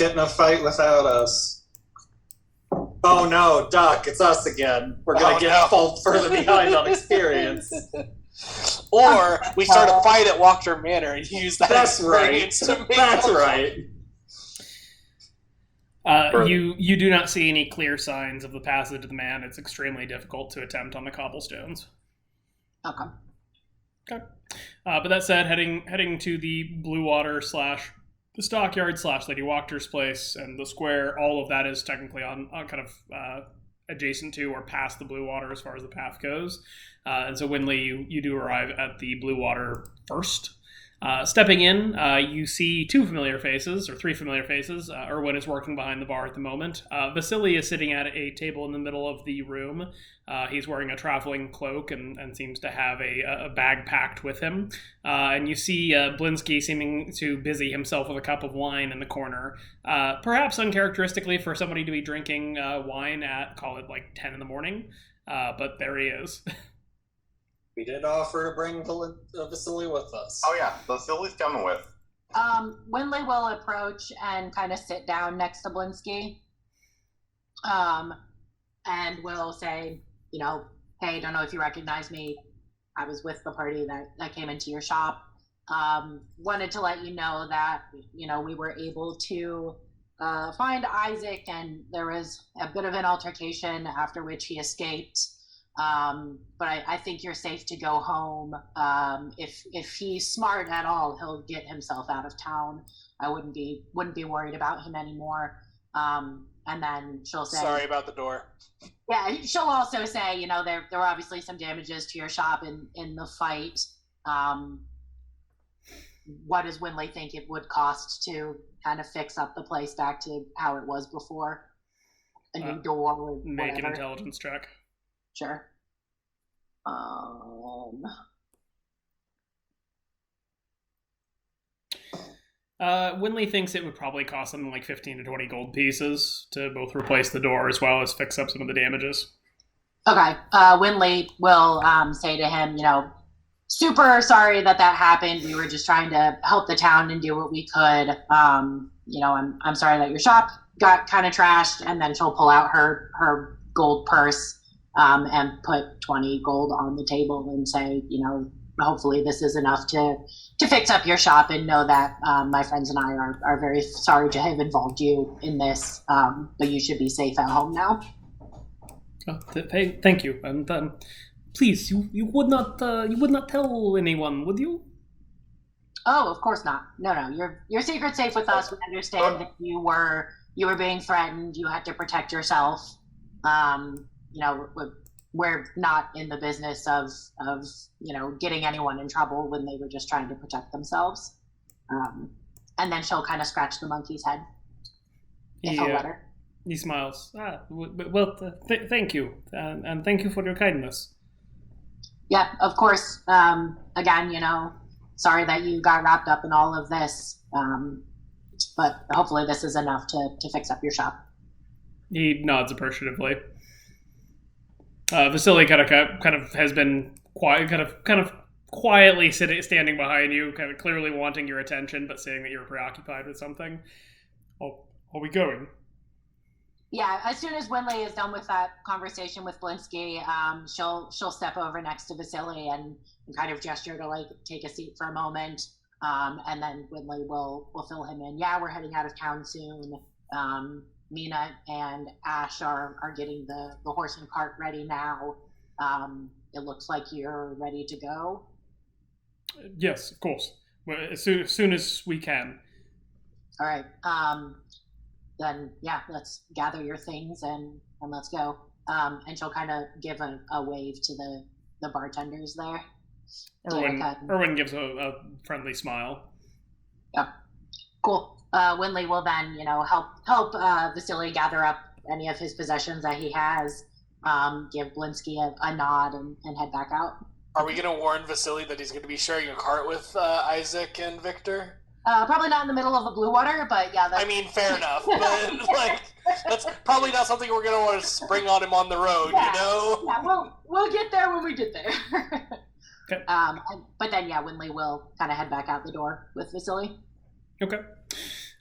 get in a fight without us. Oh no, Doc, it's us again. We're gonna fall further behind on experience. Or we start a fight at Walker Manor and use that experience to make That's right. You do not see any clear signs of the passage of the man. It's extremely difficult to attempt on the cobblestones. Okay. But that said, heading to the Blue Water / the Stockyard / Lady Walker's place and the square, all of that is technically on kind of adjacent to or past the Blue Water as far as the path goes. And so Winley, you do arrive at the Blue Water first. Stepping in, you see three familiar faces. Erwin is working behind the bar at the moment. Vasily is sitting at a table in the middle of the room. He's wearing a traveling cloak and seems to have a bag packed with him. And you see Blinsky seeming to busy himself with a cup of wine in the corner. Perhaps uncharacteristically for somebody to be drinking wine at, call it like 10 in the morning. But there he is. We did offer to bring Vasily with us. Oh yeah, Vasily's coming with. Winley will approach and kind of sit down next to Blinsky. And will say, hey, don't know if you recognize me. I was with the party that came into your shop. Wanted to let you know that, we were able to find Isaac, and there was a bit of an altercation after which he escaped. But I think you're safe to go home. If he's smart at all, he'll get himself out of town. I wouldn't be worried about him anymore. And then she'll say, sorry about the door. Yeah, she'll also say, there were obviously some damages to your shop in the fight. What does Winley think it would cost to kind of fix up the place back to how it was before? A new door or whatever. Make an intelligence check. Sure. Winley thinks it would probably cost something like 15 to 20 gold pieces to both replace the door as well as fix up some of the damages. Okay. Winley will say to him, super sorry that happened. We were just trying to help the town and do what we could. I'm sorry that your shop got kind of trashed. And then she'll pull out her gold purse and put 20 gold on the table and say, hopefully this is enough to fix up your shop, and know that my friends and I are very sorry to have involved you in this, but you should be safe at home now. Thank you. And please, you would not tell anyone, would you? Oh, of course not. No, your secret's safe with us. We understand that you were being threatened. You had to protect yourself. We're not in the business of getting anyone in trouble when they were just trying to protect themselves. And then she'll kind of scratch the monkey's head. If he'll let her. He smiles. Thank you. And thank you for your kindness. Yeah, of course. Again, sorry that you got wrapped up in all of this. But hopefully this is enough to fix up your shop. He nods appreciatively. Vasily kind of has been quiet, kind of quietly standing behind you, kind of clearly wanting your attention, but saying that you're preoccupied with something. Oh, are we going? Yeah, as soon as Winley is done with that conversation with Blinsky, she'll step over next to Vasily and kind of gesture to take a seat for a moment, and then Winley will fill him in. Yeah, we're heading out of town soon. Mina and Ash are getting the horse and cart ready now. It looks like you're ready to go. Yes, of course. As soon as we can. All right. Then, yeah, let's gather your things and let's go. And she'll kind of give a wave to the bartenders there. Erwin gives a friendly smile. Yeah. Cool. Winley will then, help Vasily gather up any of his possessions that he has, give Blinsky a nod and head back out. Are we going to warn Vasily that he's going to be sharing a cart with Isaac and Victor? Probably not in the middle of the Blue Water, but yeah. Fair enough. But that's probably not something we're going to want to spring on him on the road, Yeah, we'll get there when we get there. Okay. But then, Winley will kind of head back out the door with Vasily. Okay.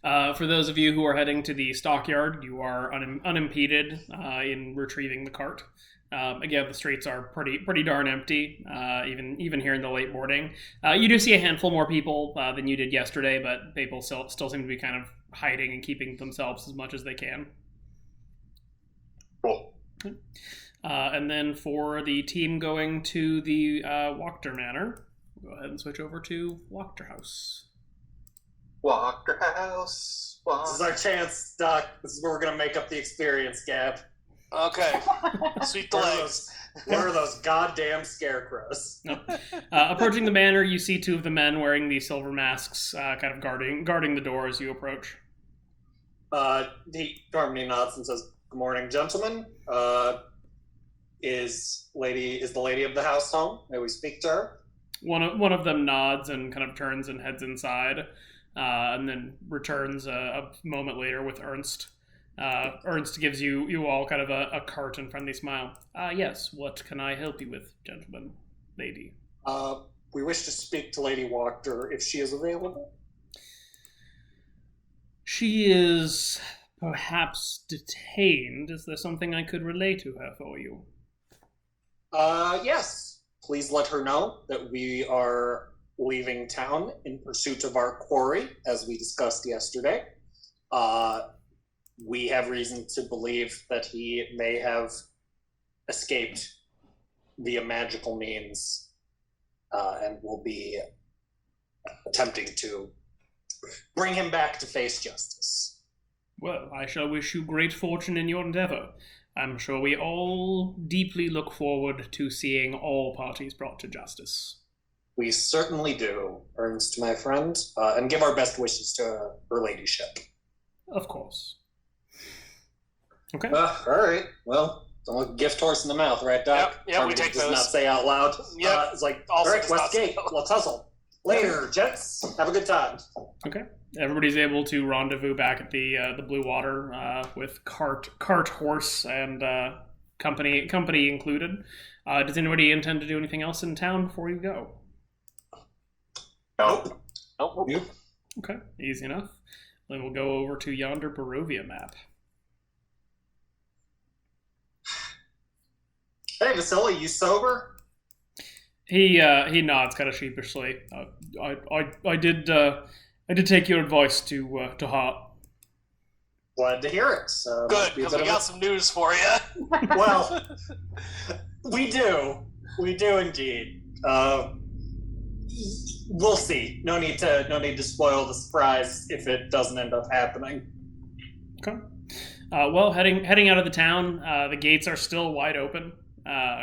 For those of you who are heading to the stockyard, you are unimpeded in retrieving the cart. Again, the streets are pretty darn empty, even here in the late morning. You do see a handful more people than you did yesterday, but people still seem to be kind of hiding and keeping themselves as much as they can. Cool. And then for the team going to the Wachter Manor, we'll go ahead and switch over to Wachter House. Wachter House. This is our chance, Doc. This is where we're going to make up the experience, Gab. Okay. Sweet the legs. What are those goddamn scarecrows? Approaching the manor, you see two of the men wearing the silver masks, kind of guarding the door as you approach. He normally nods and says, "Good morning, gentlemen. Is the lady of the house home? May we speak to her?" One of them nods and kind of turns and heads inside, and then returns a moment later with Ernst. Ernst gives you all kind of a curt and friendly smile. Yes, what can I help you with, gentlemen, lady? We wish to speak to Lady Wachter if she is available. She is perhaps detained. Is there something I could relay to her for you? Yes. Please let her know that we are leaving town in pursuit of our quarry, as we discussed yesterday. We have reason to believe that he may have escaped via magical means, and will be attempting to bring him back to face justice. Well, I shall wish you great fortune in your endeavor. I'm sure we all deeply look forward to seeing all parties brought to justice. We certainly do, Ernst, my friend, and give our best wishes to her ladyship. Of course. Okay. All right. Well, don't look a gift horse in the mouth, right, Doc? Yep, we take does those. not say out loud. Yep. It's like, Also all right, does not say Westgate, out loud. let's hustle. Later, gents. Have a good time. Okay. Everybody's able to rendezvous back at the Blue Water with cart horse and company included. Does anybody intend to do anything else in town before you go? Nope. Nope. Okay, easy enough. Then we'll go over to yonder Barovia map. Hey, Vasily, you sober? He nods kind of sheepishly. I did take your advice to heart. Glad to hear it. Good, because we got some news for you. Well, we do. We do indeed. We'll see. No need to spoil the surprise if it doesn't end up happening. Okay. Well, heading out of the town, the gates are still wide open.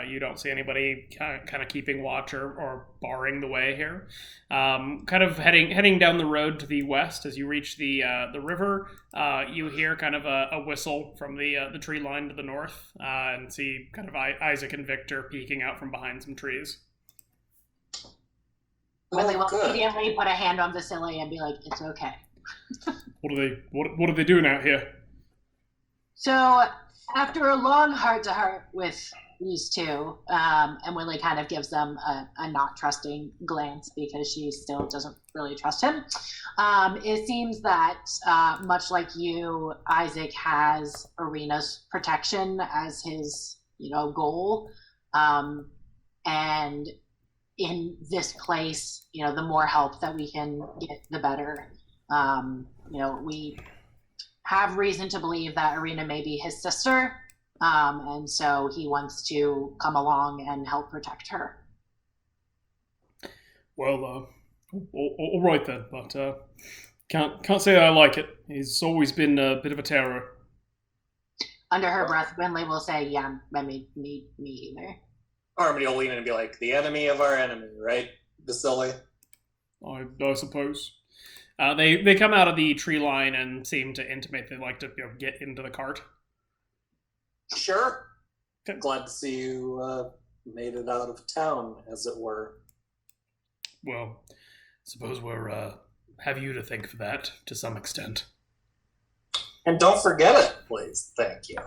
You don't see anybody kind of keeping watch or barring the way here. Kind of heading down the road to the west. As you reach the river, you hear kind of a whistle from the tree line to the north, and see kind of Isaac and Victor peeking out from behind some trees. Willie will immediately put a hand on Vasily and be like, "It's okay." What are they doing out here? So after a long heart-to-heart with these two, and Willie kind of gives them a not trusting glance because she still doesn't really trust him. It seems that much like you, Isaac has Ireena's protection as his, goal, and in this place, the more help that we can get, the better. We have reason to believe that Ireena may be his sister. And so he wants to come along and help protect her. Well, all right then, but can't say I like it. He's always been a bit of a terror. Under her breath, Winley will say, "Yeah, me either." Harmony will lean in and be like, "The enemy of our enemy, right, Vasily?" I suppose. They come out of the tree line and seem to intimate they'd like to get into the cart. Sure. Okay. Glad to see you made it out of town, as it were. Well, suppose we're have you to thank for that to some extent. And don't forget it, please. Thank you.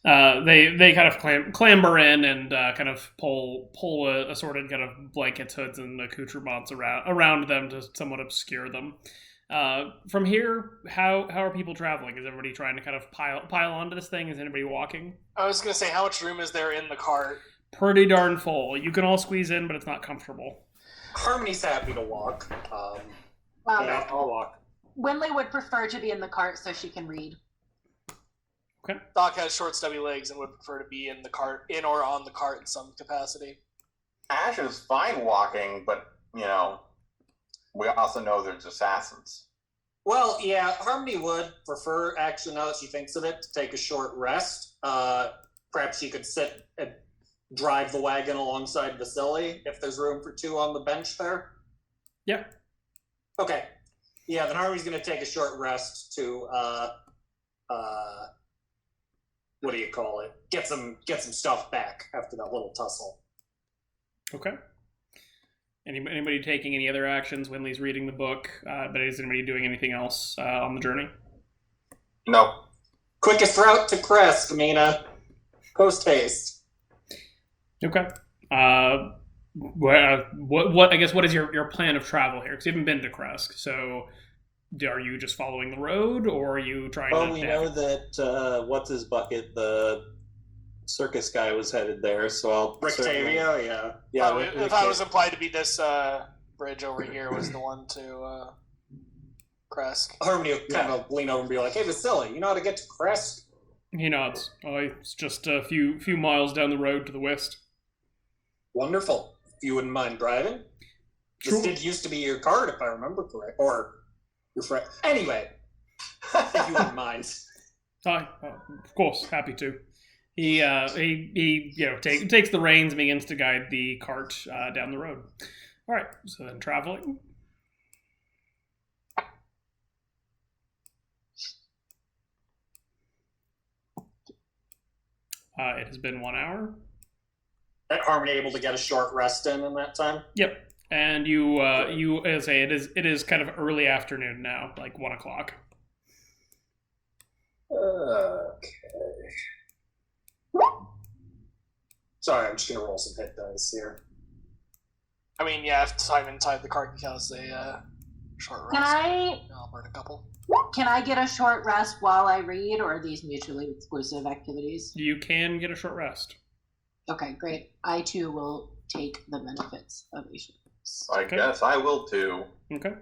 They kind of clamber in and kind of pull assorted kind of blankets, hoods, and accoutrements around them to somewhat obscure them. From here, how are people traveling? Is everybody trying to kind of pile onto this thing? Is anybody walking? I was going to say, how much room is there in the cart? Pretty darn full. You can all squeeze in, but it's not comfortable. Harmony's happy to walk. Yeah, I'll walk. Winley would prefer to be in the cart so she can read. Okay. Doc has short, stubby legs and would prefer to be in the cart, in or on the cart in some capacity. Ash is fine walking, but, we also know there's assassins. Well, yeah, Harmony would prefer, actually, now that she thinks of it, to take a short rest. Perhaps she could sit and drive the wagon alongside Vasily, if there's room for two on the bench there. Yeah. Okay. Yeah, then Harmony's going to take a short rest to, what do you call it? Get some stuff back after that little tussle. Okay. Anybody taking any other actions? Winley's reading the book, but is anybody doing anything else on the journey? No. Quickest route to Krezk, Mina. Post haste. Okay. What I guess what is your plan of travel here? Because you haven't been to Krezk, so are you just following the road, or are you trying to? Well, we know that what's his bucket, the circus guy, was headed there. So I'll Rictavio, yeah. Yeah. If I was implied to be this bridge over here was the one to Krezk. Harmony will kind of lean over and be like, "Hey, Vasily, you know how to get to Krezk?" He nods. Oh, it's just a few miles down the road to the west. Wonderful. If you wouldn't mind driving. Sure. This did used to be your card, if I remember correct, or your friend. Anyway, if you wouldn't mind. Of course, happy to. He takes the reins and begins to guide the cart down the road. All right, so then traveling. It has been 1 hour. Harmony able to get a short rest in that time? Yep. And you as I say, it is kind of early afternoon now, like 1 o'clock. Okay. Sorry, I'm just gonna roll some hit dice here. I mean, yeah, if time inside the cart counts a short rest. I'll burn a couple. Can I get a short rest while I read, or are these mutually exclusive activities? You can get a short rest. Okay, great. I too will take the benefits of a short rest. I guess I will too. Okay.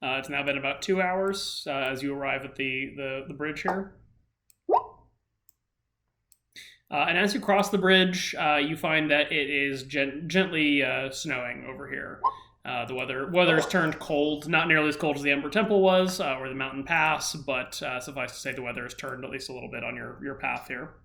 It's now been about 2 hours as you arrive at the bridge here. And as you cross the bridge, you find that it is gently snowing over here. The weather has turned cold, not nearly as cold as the Ember Temple was, or the Mountain Pass, but suffice to say the weather has turned at least a little bit on your path here.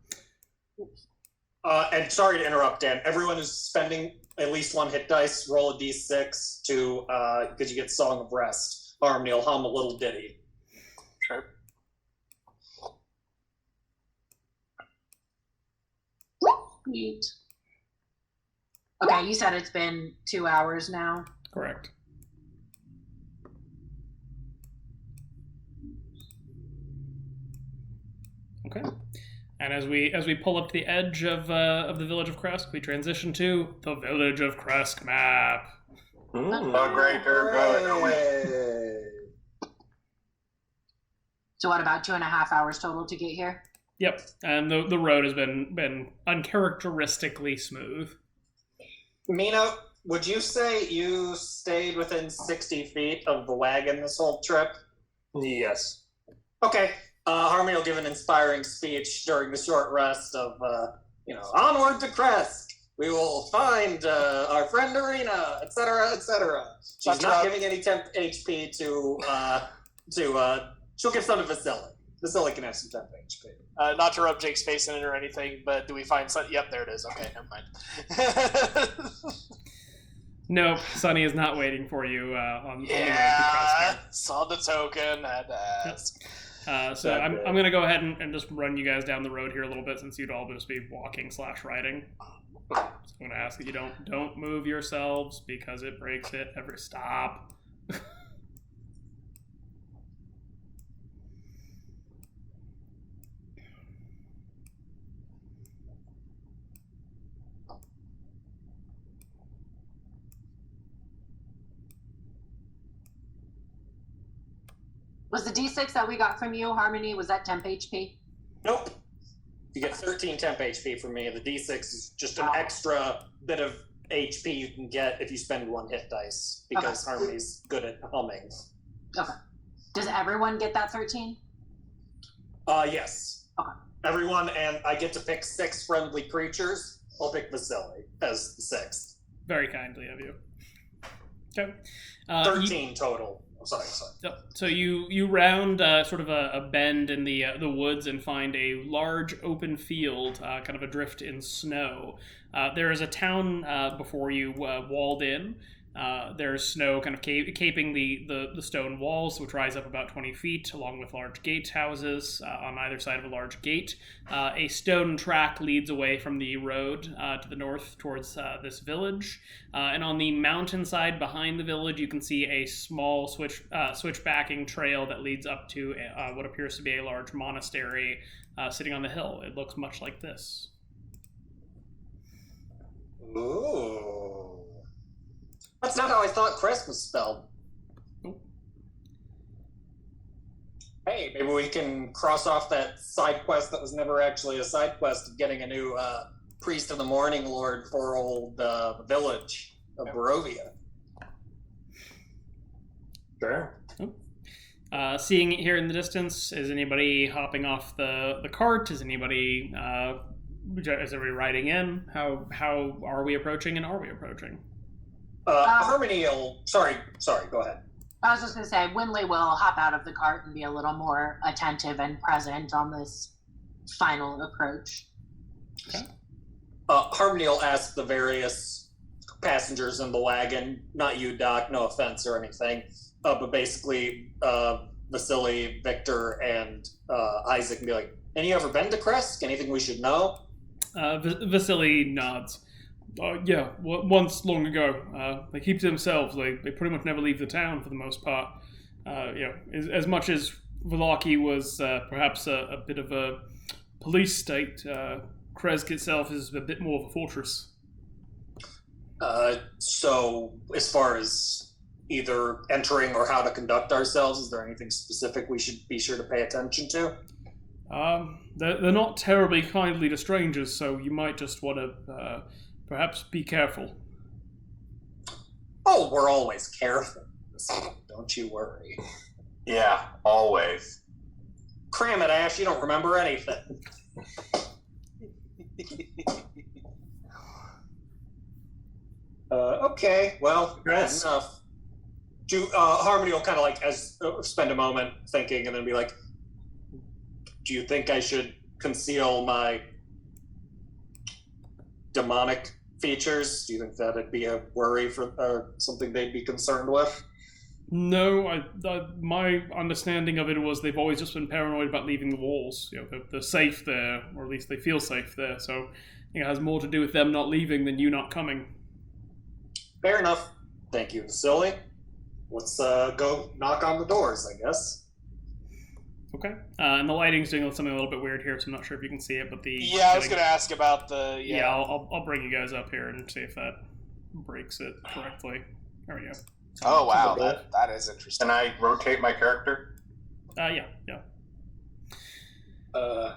And sorry to interrupt, Dan. Everyone is spending at least one hit dice. Roll a d6 to because you get Song of Rest. Harmony will hum a little ditty. Sure. Sweet. Okay, you said it's been 2 hours now. Correct. Okay. And as we pull up to the edge of the Village of Krezk, we transition to the Village of Krezk map. A greater good. So what, about 2.5 hours total to get here? Yep, and the road has been uncharacteristically smooth. Mina, would you say you stayed within 60 feet of the wagon this whole trip? Yes. Okay. Harmony will give an inspiring speech during the short rest of, onward to Krezk. We will find our friend Ireena, etc., etc. She's not giving any temp HP to she'll give some to Vasily. Vasily can have some temp HP. Not to rub Jake's face in it or anything, but do we find some? Yep, there it is. Okay, never mind. Nope, Sonny is not waiting for you on the road to Krezk. Saw the token, had to ask. So I'm going to go ahead and just run you guys down the road here a little bit, since you'd all just be walking/riding. So I'm going to ask that you don't move yourselves, because it breaks it every stop. Was the D6 that we got from you, Harmony, was that temp HP? Nope. You get 13 temp HP from me. The D6 is just an extra bit of HP you can get if you spend 1 hit dice, because Harmony's good at humming. Okay. Does everyone get that 13? Yes. Okay. Everyone, and I get to pick 6 friendly creatures. I'll pick Vasily as the 6th. Very kindly of you. Okay. 13 total. Sorry. So you round sort of a bend in the woods and find a large open field, kind of adrift in snow. There is a town before you, walled in. There's snow kind of caping the stone walls, which rise up about 20 feet, along with large gatehouses on either side of a large gate. A stone track leads away from the road to the north towards this village. And on the mountainside behind the village, you can see a small switchbacking trail that leads up to what appears to be a large monastery sitting on the hill. It looks much like this. Ooh. That's not how I thought Krezk was spelled. Nope. Hey, maybe we can cross off that side quest that was never actually a side quest of getting a new priest of the Morning Lord for old village of Barovia. Sure. Seeing it here in the distance, is anybody hopping off the cart? Is everybody riding in? How are we approaching, and are we approaching? Harmony will... Sorry, go ahead. I was just going to say, Winley will hop out of the cart and be a little more attentive and present on this final approach. Okay. Harmony will ask the various passengers in the wagon, not you, Doc, no offense or anything, but basically Vasily, Victor, and Isaac, and be like, "Any ever been to Krezk? Anything we should know?" Vasily nods. Yeah, once long ago. They keep to themselves. They pretty much never leave the town for the most part. As much as Vallaki was perhaps a bit of a police state, Krezk itself is a bit more of a fortress. So, as far as either entering or how to conduct ourselves, is there anything specific we should be sure to pay attention to? They're not terribly kindly to strangers, so you might just want to perhaps be careful. Oh, we're always careful. Don't you worry. Yeah, always. Cram it, Ash. You don't remember anything. Okay, well, that's enough. Harmony will kind of like spend a moment thinking, and then be like, "Do you think I should conceal my demonic features? Do you think that'd be a worry for something they'd be concerned with?" No, my understanding of it was they've always just been paranoid about leaving the walls. They're safe there, or at least they feel safe there. So it has more to do with them not leaving than you not coming. Fair enough. Thank you, Vasily. Let's go knock on the doors, I guess. Okay. And the lighting's doing something a little bit weird here, so I'm not sure if you can see it, but I was going to ask about the... Yeah, I'll bring you guys up here and see if that breaks it correctly. There we go. Oh, wow. That is interesting. Can I rotate my character? Yeah. There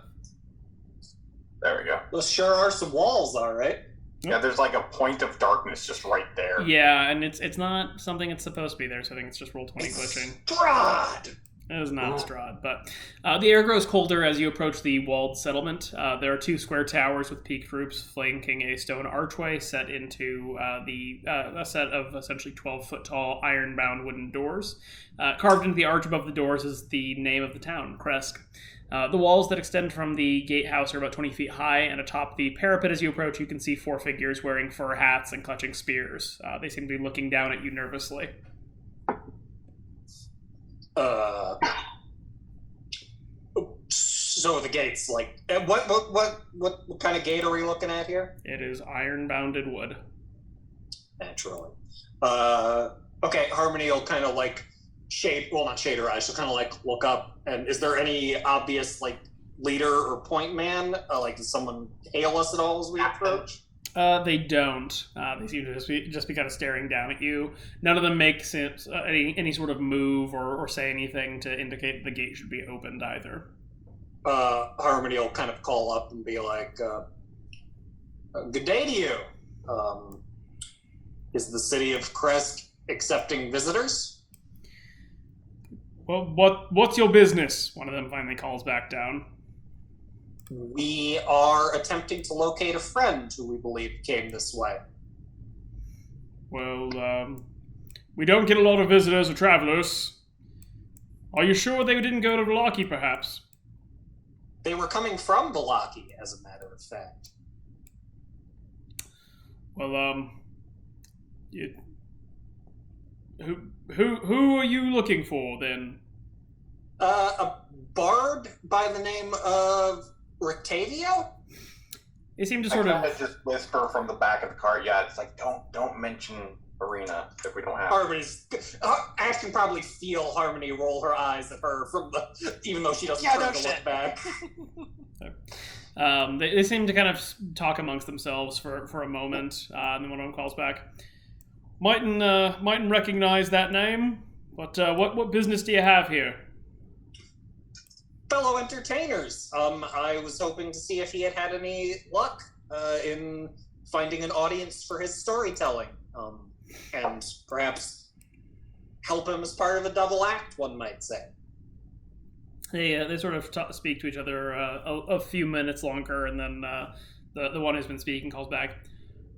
we go. Those sure are some walls, all right. Yeah, there's like a point of darkness just right there. Yeah, and it's not something it's supposed to be there, so I think it's just roll 20 glitching. Strahd! It is not Strahd, but the air grows colder as you approach the walled settlement. There are 2 square towers with peaked roofs flanking a stone archway set into a set of essentially 12-foot tall iron-bound wooden doors. Carved into the arch above the doors is the name of the town, Krezk. The walls that extend from the gatehouse are about 20 feet high, and atop the parapet as you approach, you can see 4 figures wearing fur hats and clutching spears. They seem to be looking down at you nervously. So the gate's like, what kind of gate are we looking at here? It is iron-bounded wood. Naturally. Okay, Harmony will kind of like not shade her eyes, she'll kind of like look up, and is there any obvious like leader or point man? Like, does someone hail us at all as we approach? They don't. They seem to just be kind of staring down at you. None of them make sense, any sort of move or say anything to indicate the gate should be opened either. Harmony will kind of call up and be like, good day to you. Is the city of Krezk accepting visitors? Well, what's your business? One of them finally calls back down. We are attempting to locate a friend who we believe came this way. Well, we don't get a lot of visitors or travelers. Are you sure they didn't go to Vallaki, perhaps? They were coming from Vallaki, as a matter of fact. Well, who are you looking for then? A bard by the name of Rictavio? They seem to I sort kind of of just whisper from the back of the cart. Yeah, it's like don't mention Ireena if we don't have. Harmony's Ash can probably feel Harmony roll her eyes at her from the, even though she doesn't Yeah, turn no to shit. look back. they seem to kind of talk amongst themselves for a moment, and then one of them calls back. Mightn't recognize that name, but what business do you have here? Fellow entertainers. I was hoping to see if he had any luck in finding an audience for his storytelling, and perhaps help him as part of a double act, one might say. They sort of speak to each other a few minutes longer, and then the one who's been speaking calls back.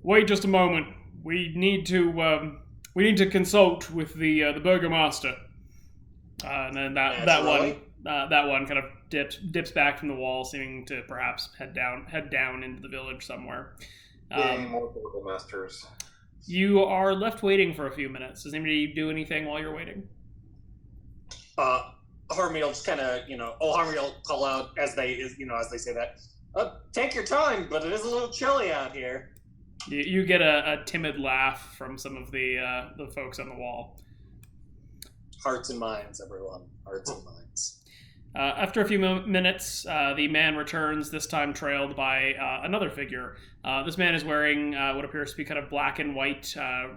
Wait just a moment. We need to consult with the burgomaster. And then that one kind of dips back from the wall, seeming to perhaps head down into the village somewhere. Yay, more burgomasters. You are left waiting for a few minutes. Does anybody do anything while you're waiting? Harmony will just kind of, Harmony will call out as they say that. Take your time, but it is a little chilly out here. You get a timid laugh from some of the folks on the wall. Hearts and minds, everyone. Hearts and minds. After a few minutes, the man returns, this time trailed by another figure. This man is wearing what appears to be kind of black and white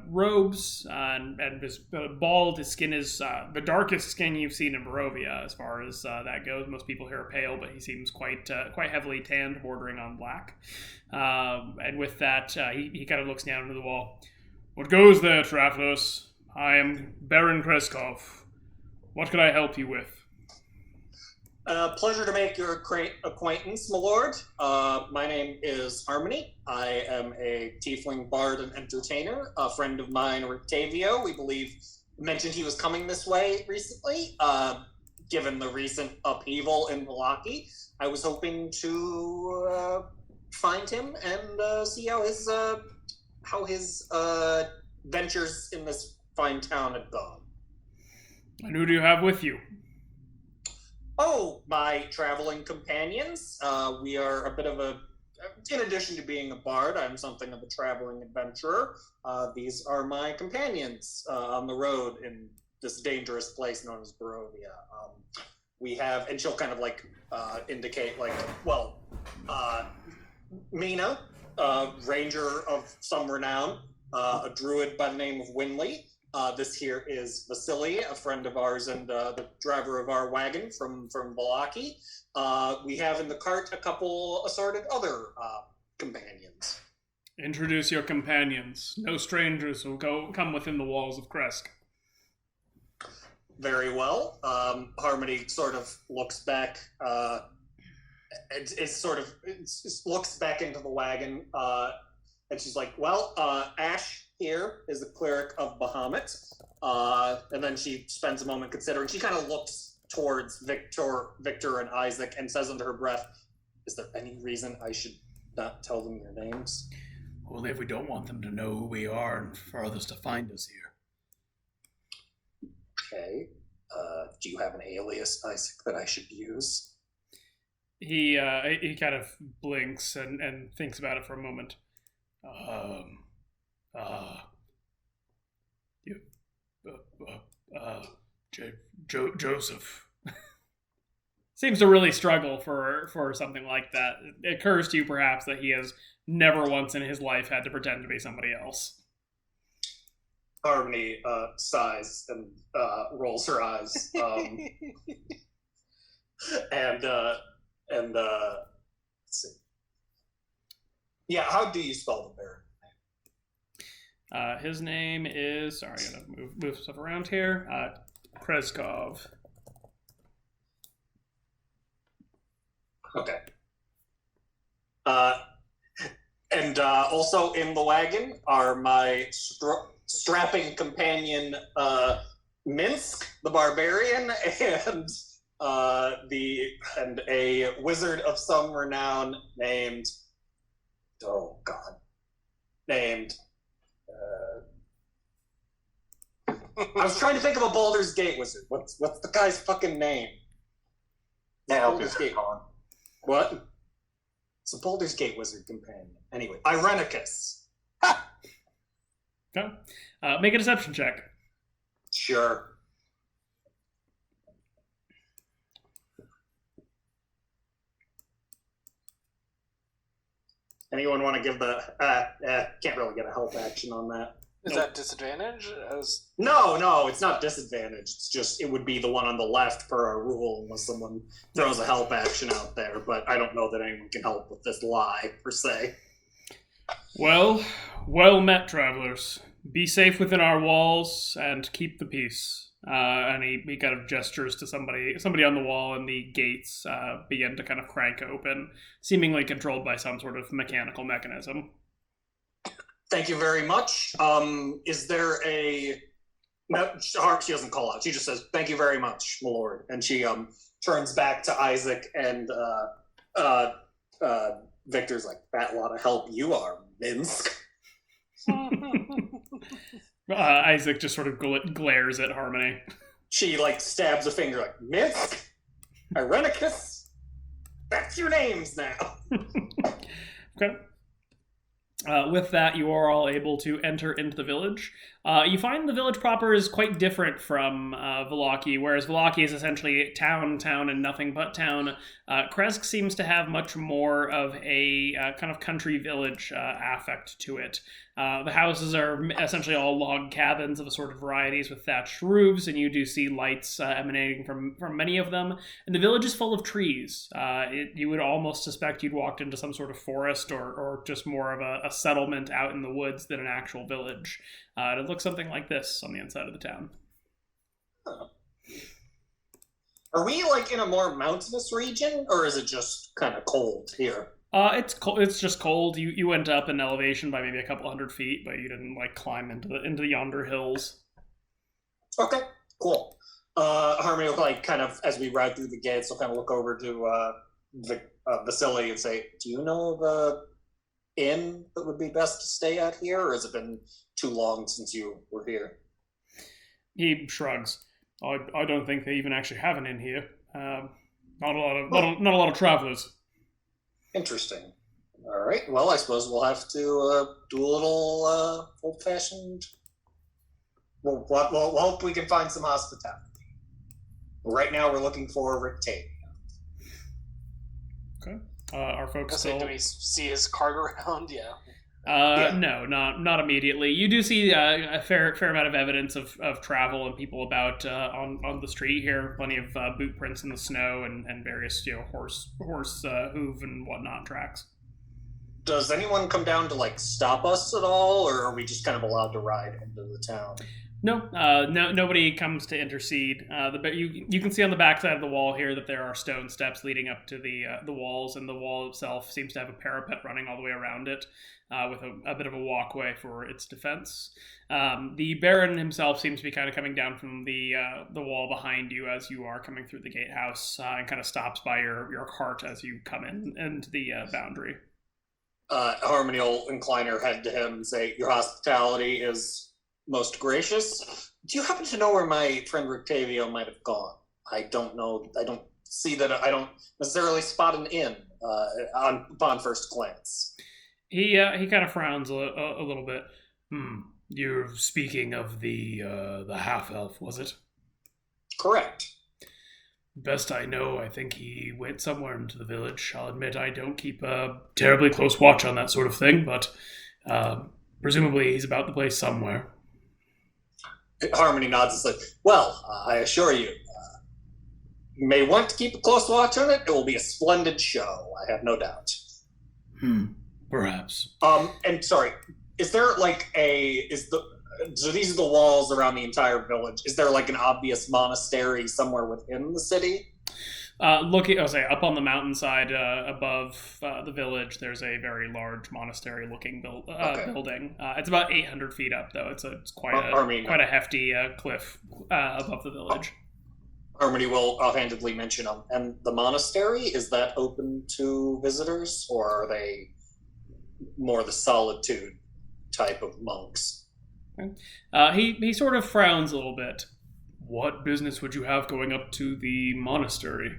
robes, and is bald. His skin is the darkest skin you've seen in Barovia, as far as that goes. Most people here are pale, but he seems quite heavily tanned, bordering on black. And with that, he kind of looks down into the wall. What goes there, travelers? I am Baron Kreskov. What can I help you with? Pleasure to make your acquaintance, my lord. My name is Harmony. I am a tiefling bard and entertainer. A friend of mine, Rictavio, we believe, mentioned he was coming this way recently. Given the recent upheaval in Vallaki, I was hoping to find him and see how his ventures in this fine town had gone. And who do you have with you? Oh, my traveling companions. We are a bit of in addition to being a bard, I'm something of a traveling adventurer. These are my companions on the road in this dangerous place known as Barovia. We have, and she'll kind of indicate Mina, ranger of some renown, a druid by the name of Winley. This here is Vasily, a friend of ours and the driver of our wagon from Vallaki. We have in the cart a couple assorted other companions. Introduce your companions. No strangers will come within the walls of Krezk. Very well. Harmony sort of looks back. Looks back into the wagon, and she's like, "Well, Ash here is the cleric of Bahamut," and then she spends a moment considering. She kind of looks towards Victor and Isaac and says under her breath, "Is there any reason I should not tell them your names?" Only if we don't want them to know who we are and for others to find us here. Okay. Do you have an alias, Isaac, that I should use? He kind of blinks and thinks about it for a moment. Joseph. Seems to really struggle for something like that. It occurs to you perhaps that he has never once in his life had to pretend to be somebody else. Harmony sighs and rolls her eyes, and let's see. Yeah, how do you spell the Baron? His name is, sorry, I gotta move stuff around here. Krezkov. Okay. And also in the wagon are my strapping companion, Minsk, the barbarian, and a wizard of some renown named, oh god, named. I was trying to think of a Baldur's Gate wizard. What's the guy's fucking name? Baldur's Gate. What? It's a Baldur's Gate wizard companion. Anyway, Irenicus. Okay. Make a deception check. Sure. Anyone want to give the... can't really get a help action on that. Is that disadvantage? No, it's not disadvantage. It's just, it would be the one on the left per our rule unless someone throws a help action out there, but I don't know that anyone can help with this lie, per se. Well met, travelers. Be safe within our walls and keep the peace. And he kind of gestures to somebody on the wall, and the gates begin to kind of crank open, seemingly controlled by some sort of mechanical mechanism. Thank you very much. Is there a... No, she doesn't call out. She just says, "Thank you very much, my lord." And she turns back to Isaac, and Victor's like, "That lot of help you are, Minsk." Isaac just sort of glares at Harmony. She stabs a finger like, "Minsk? Irenicus? That's your names now." Okay. With that, you are all able to enter into the village. You find the village proper is quite different from Vallaki, whereas Vallaki is essentially town, and nothing but town. Krezk seems to have much more of a kind of country village affect to it. The houses are essentially all log cabins of assorted varieties with thatched roofs, and you do see lights emanating from many of them. And the village is full of trees. You would almost suspect you'd walked into some sort of forest or just more of a settlement out in the woods than an actual village. It looks something like this on the inside of the town. Huh. Are we in a more mountainous region, or is it just kind of cold here? It's cold. It's just cold. You went up in elevation by maybe a couple hundred feet, but you didn't climb into the yonder hills. Okay, cool. Harmony will kind of, as we ride through the gates, will kind of look over to Vasily and say, "Do you know of a inn that would be best to stay at here, or has it been too long since you were here?" He shrugs. I don't think they even actually have an inn here. Not a lot of travelers. Interesting. All right. Well, I suppose we'll have to do a little old-fashioned. We'll hope we can find some hospitality. Right now, we're looking for Rictavio. Okay. Our folks still... Do we see his cart around? Yeah. No, not immediately. You do see a fair amount of evidence of travel and people about on the street here. Plenty of boot prints in the snow and various horse hoof and whatnot tracks. Does anyone come down to stop us at all, or are we just kind of allowed to ride into the town? No, nobody comes to intercede. You can see on the backside of the wall here that there are stone steps leading up to the walls, and the wall itself seems to have a parapet running all the way around it, with a bit of a walkway for its defense. The Baron himself seems to be kind of coming down from the wall behind you as you are coming through the gatehouse, and kind of stops by your cart as you come into the boundary. Harmony will incline her head to him and say, "Your hospitality is most gracious. Do you happen to know where my friend Rictavio might have gone? I don't know. I don't see that. I don't necessarily spot an inn upon first glance." He kind of frowns a little bit. You're speaking of the half-elf, was it? Correct. Best I know, I think he went somewhere into the village. I'll admit I don't keep a terribly close watch on that sort of thing, but presumably he's about the place somewhere. Harmony nods and says, well, I assure you, you may want to keep a close watch on it. It will be a splendid show, I have no doubt. Perhaps. And sorry, is there like so these are the walls around the entire village. Is there like an obvious monastery somewhere within the city? Up on the mountainside above the village, there's a very large monastery-looking building. It's about 800 feet up, though. It's quite a hefty cliff above the village. Harmony will offhandedly mention them. And the monastery, is that open to visitors, or are they more the solitude type of monks? He sort of frowns a little bit. What business would you have going up to the monastery?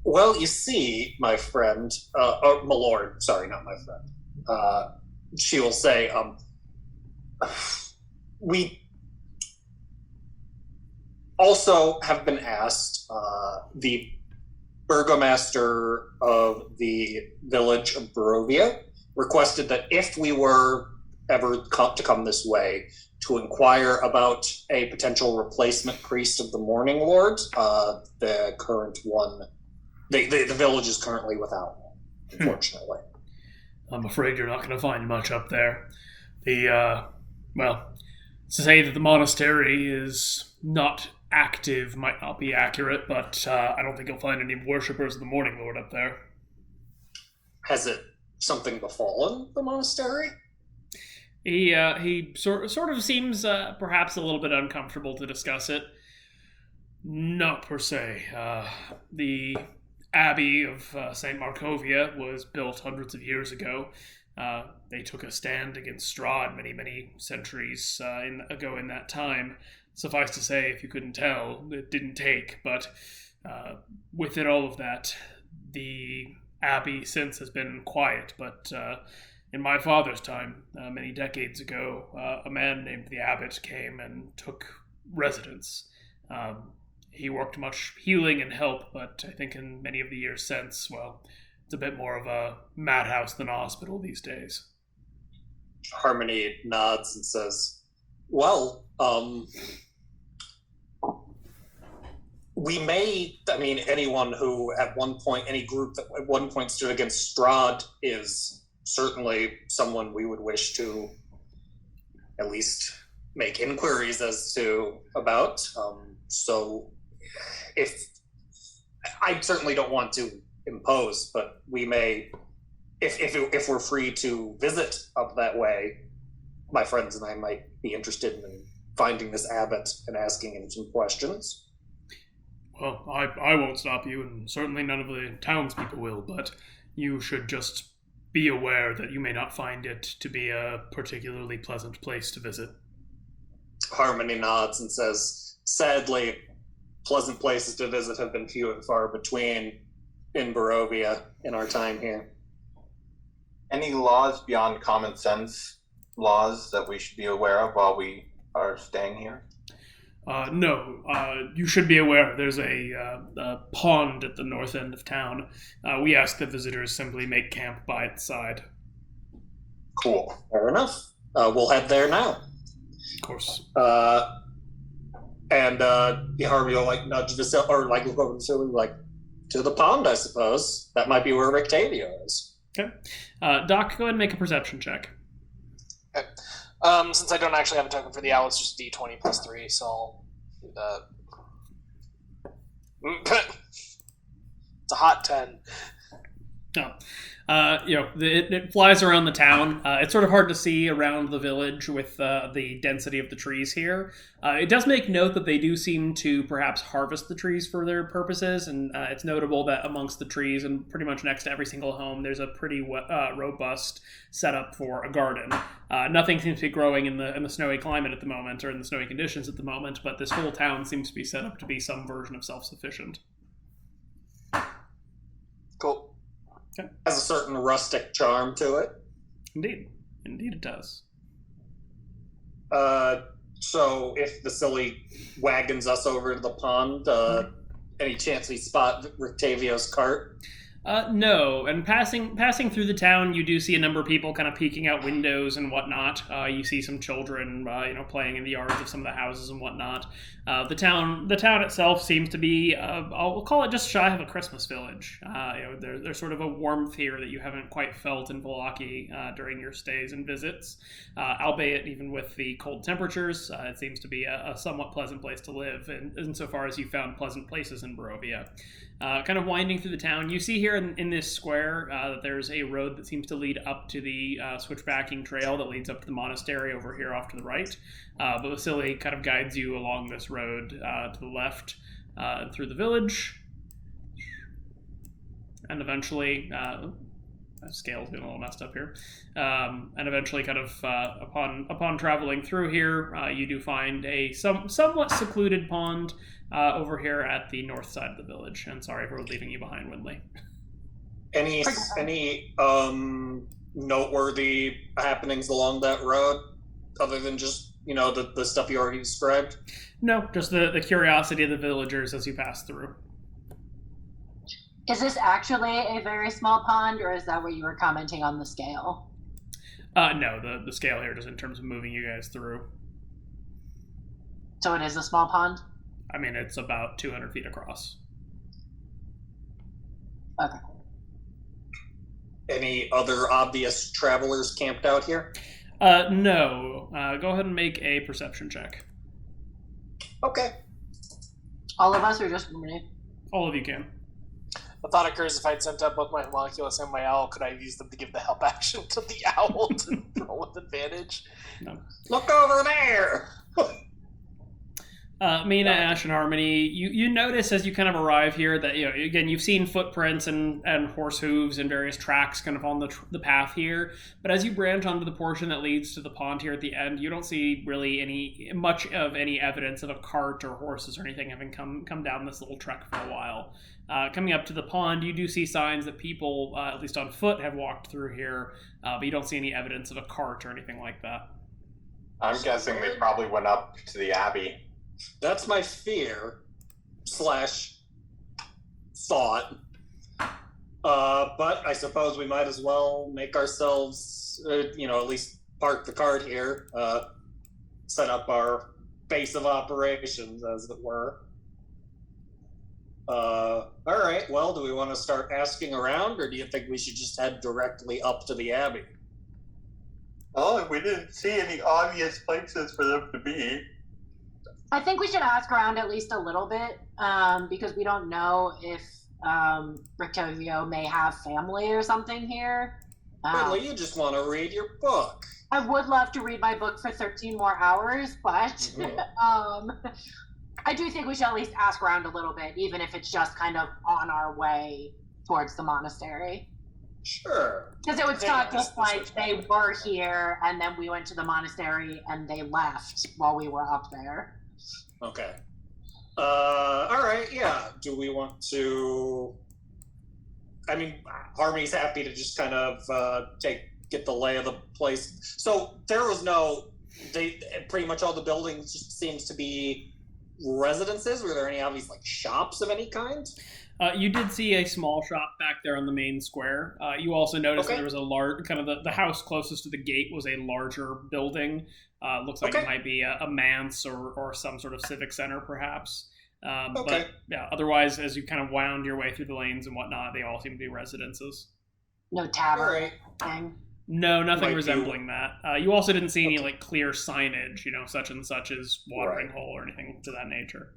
Well, you see, my friend, my lord, sorry, not my friend. She will say, we also have been asked, the burgomaster of the village of Barovia requested that if we were ever to come this way, to inquire about a potential replacement priest of the Morning Lord. The current one, the village is currently without one, unfortunately. I'm afraid you're not going to find much up there. To say that the monastery is not active might not be accurate, but I don't think you'll find any worshippers of the Morning Lord up there. Has it something befallen the monastery? He sort of seems perhaps a little bit uncomfortable to discuss it. Not per se. The Abbey of St. Markovia was built hundreds of years ago. They took a stand against Strahd many centuries ago in that time. Suffice to say, if you couldn't tell, it didn't take. But within all of that, the Abbey since has been quiet, but in my father's time, many decades ago, a man named the Abbot came and took residence. He worked much healing and help, but I think in many of the years since, well, it's a bit more of a madhouse than a hospital these days. Harmony nods and says, well, anyone who any group that at one point stood against Strahd is certainly someone we would wish to at least make inquiries about. So if I certainly don't want to impose, but we may, if we're free to visit up that way, my friends and I might be interested in finding this abbot and asking him some questions. Well, I won't stop you, and certainly none of the townspeople will, but you should just be aware that you may not find it to be a particularly pleasant place to visit. Harmony nods and says, sadly, pleasant places to visit have been few and far between in Barovia in our time here. Any laws beyond common sense laws that we should be aware of while we are staying here? No, you should be aware there's a pond at the north end of town. We ask that visitors simply make camp by its side. Cool. Fair enough. We'll head there now. Of course. And Harvey will nudge the or look over the ceiling, to the pond, I suppose. That might be where Rictavio is. Okay. Doc, go ahead and make a perception check. Okay. Since I don't actually have a token for the owl, it's just D20 plus 3, so I'll do that. It's a hot 10. No. It flies around the town. It's sort of hard to see around the village with the density of the trees here. It does make note that they do seem to perhaps harvest the trees for their purposes, and it's notable that amongst the trees and pretty much next to every single home, there's a pretty robust setup for a garden. Nothing seems to be growing in the snowy climate at the moment, or in the snowy conditions at the moment, but this whole town seems to be set up to be some version of self-sufficient. Cool. Okay. Has a certain rustic charm to it. Indeed it does. So if the silly wagons us over to the pond, Any chance we spot Rictavio's cart? No, and passing through the town, you do see a number of people kind of peeking out windows and whatnot. You see some children, playing in the yards of some of the houses and whatnot. The town itself seems to be, we'll call it just shy of a Christmas village. There's sort of a warmth here that you haven't quite felt in Vallaki during your stays and visits. Albeit, even with the cold temperatures, it seems to be a somewhat pleasant place to live, insofar as you found pleasant places in Barovia. Kind of winding through the town, you see here in this square that there's a road that seems to lead up to the switchbacking trail that leads up to the monastery over here off to the right. But Vasily kind of guides you along this road to the left through the village. And eventually, scale's getting a little messed up here. And eventually, kind of upon traveling through here, you do find a somewhat secluded pond over here at the north side of the village. And sorry for leaving you behind, Windley. Any noteworthy happenings along that road, other than just the stuff you already described? No, just the curiosity of the villagers as you pass through. Is this actually a very small pond, or is that what you were commenting on the scale? No, the scale here just in terms of moving you guys through. So it is a small pond? I mean, it's about 200 feet across. Okay. Any other obvious travelers camped out here? No. Go ahead and make a perception check. Okay. All of us, or just me? All of you can. The thought occurs, if I'd sent up both my homunculus and my owl, could I have used them to give the help action to the owl to roll with advantage? No. Look over there! Mina, Ash, and Harmony, you notice as you kind of arrive here that, again, you've seen footprints and horse hooves and various tracks kind of on the path here, but as you branch onto the portion that leads to the pond here at the end, you don't see really much of any evidence of a cart or horses or anything having come down this little trek for a while. Coming up to the pond, you do see signs that people, at least on foot, have walked through here, but you don't see any evidence of a cart or anything like that. I'm guessing they probably went up to the Abbey. That's my fear / thought. But I suppose we might as well make ourselves, at least park the cart here, set up our base of operations, as it were. All right, well, do we want to start asking around, or do you think we should just head directly up to the Abbey? Oh, we didn't see any obvious places for them to be. I think we should ask around at least a little bit, because we don't know if Rictavio may have family or something here. Well, you just want to read your book. I would love to read my book for 13 more hours, but I do think we should at least ask around a little bit, even if it's just kind of on our way towards the monastery. Sure. Because it would start just like they were here, and then we went to the monastery, and they left while we were up there. Okay. All right, yeah. Do we want to... I mean, Harmony's happy to just kind of get the lay of the place. So there was pretty much all the buildings just seems to be residences. Were there any obvious shops of any kind? You did see a small shop back there on the main square. You also noticed that there was a large, kind of the house closest to the gate was a larger building. Looks like it might be a manse or some sort of civic center, perhaps. But yeah, otherwise, as you kind of wound your way through the lanes and whatnot, they all seem to be residences. No tavern thing? No, nothing resembling that. You also didn't see any clear signage, such and such as watering hole or anything to that nature.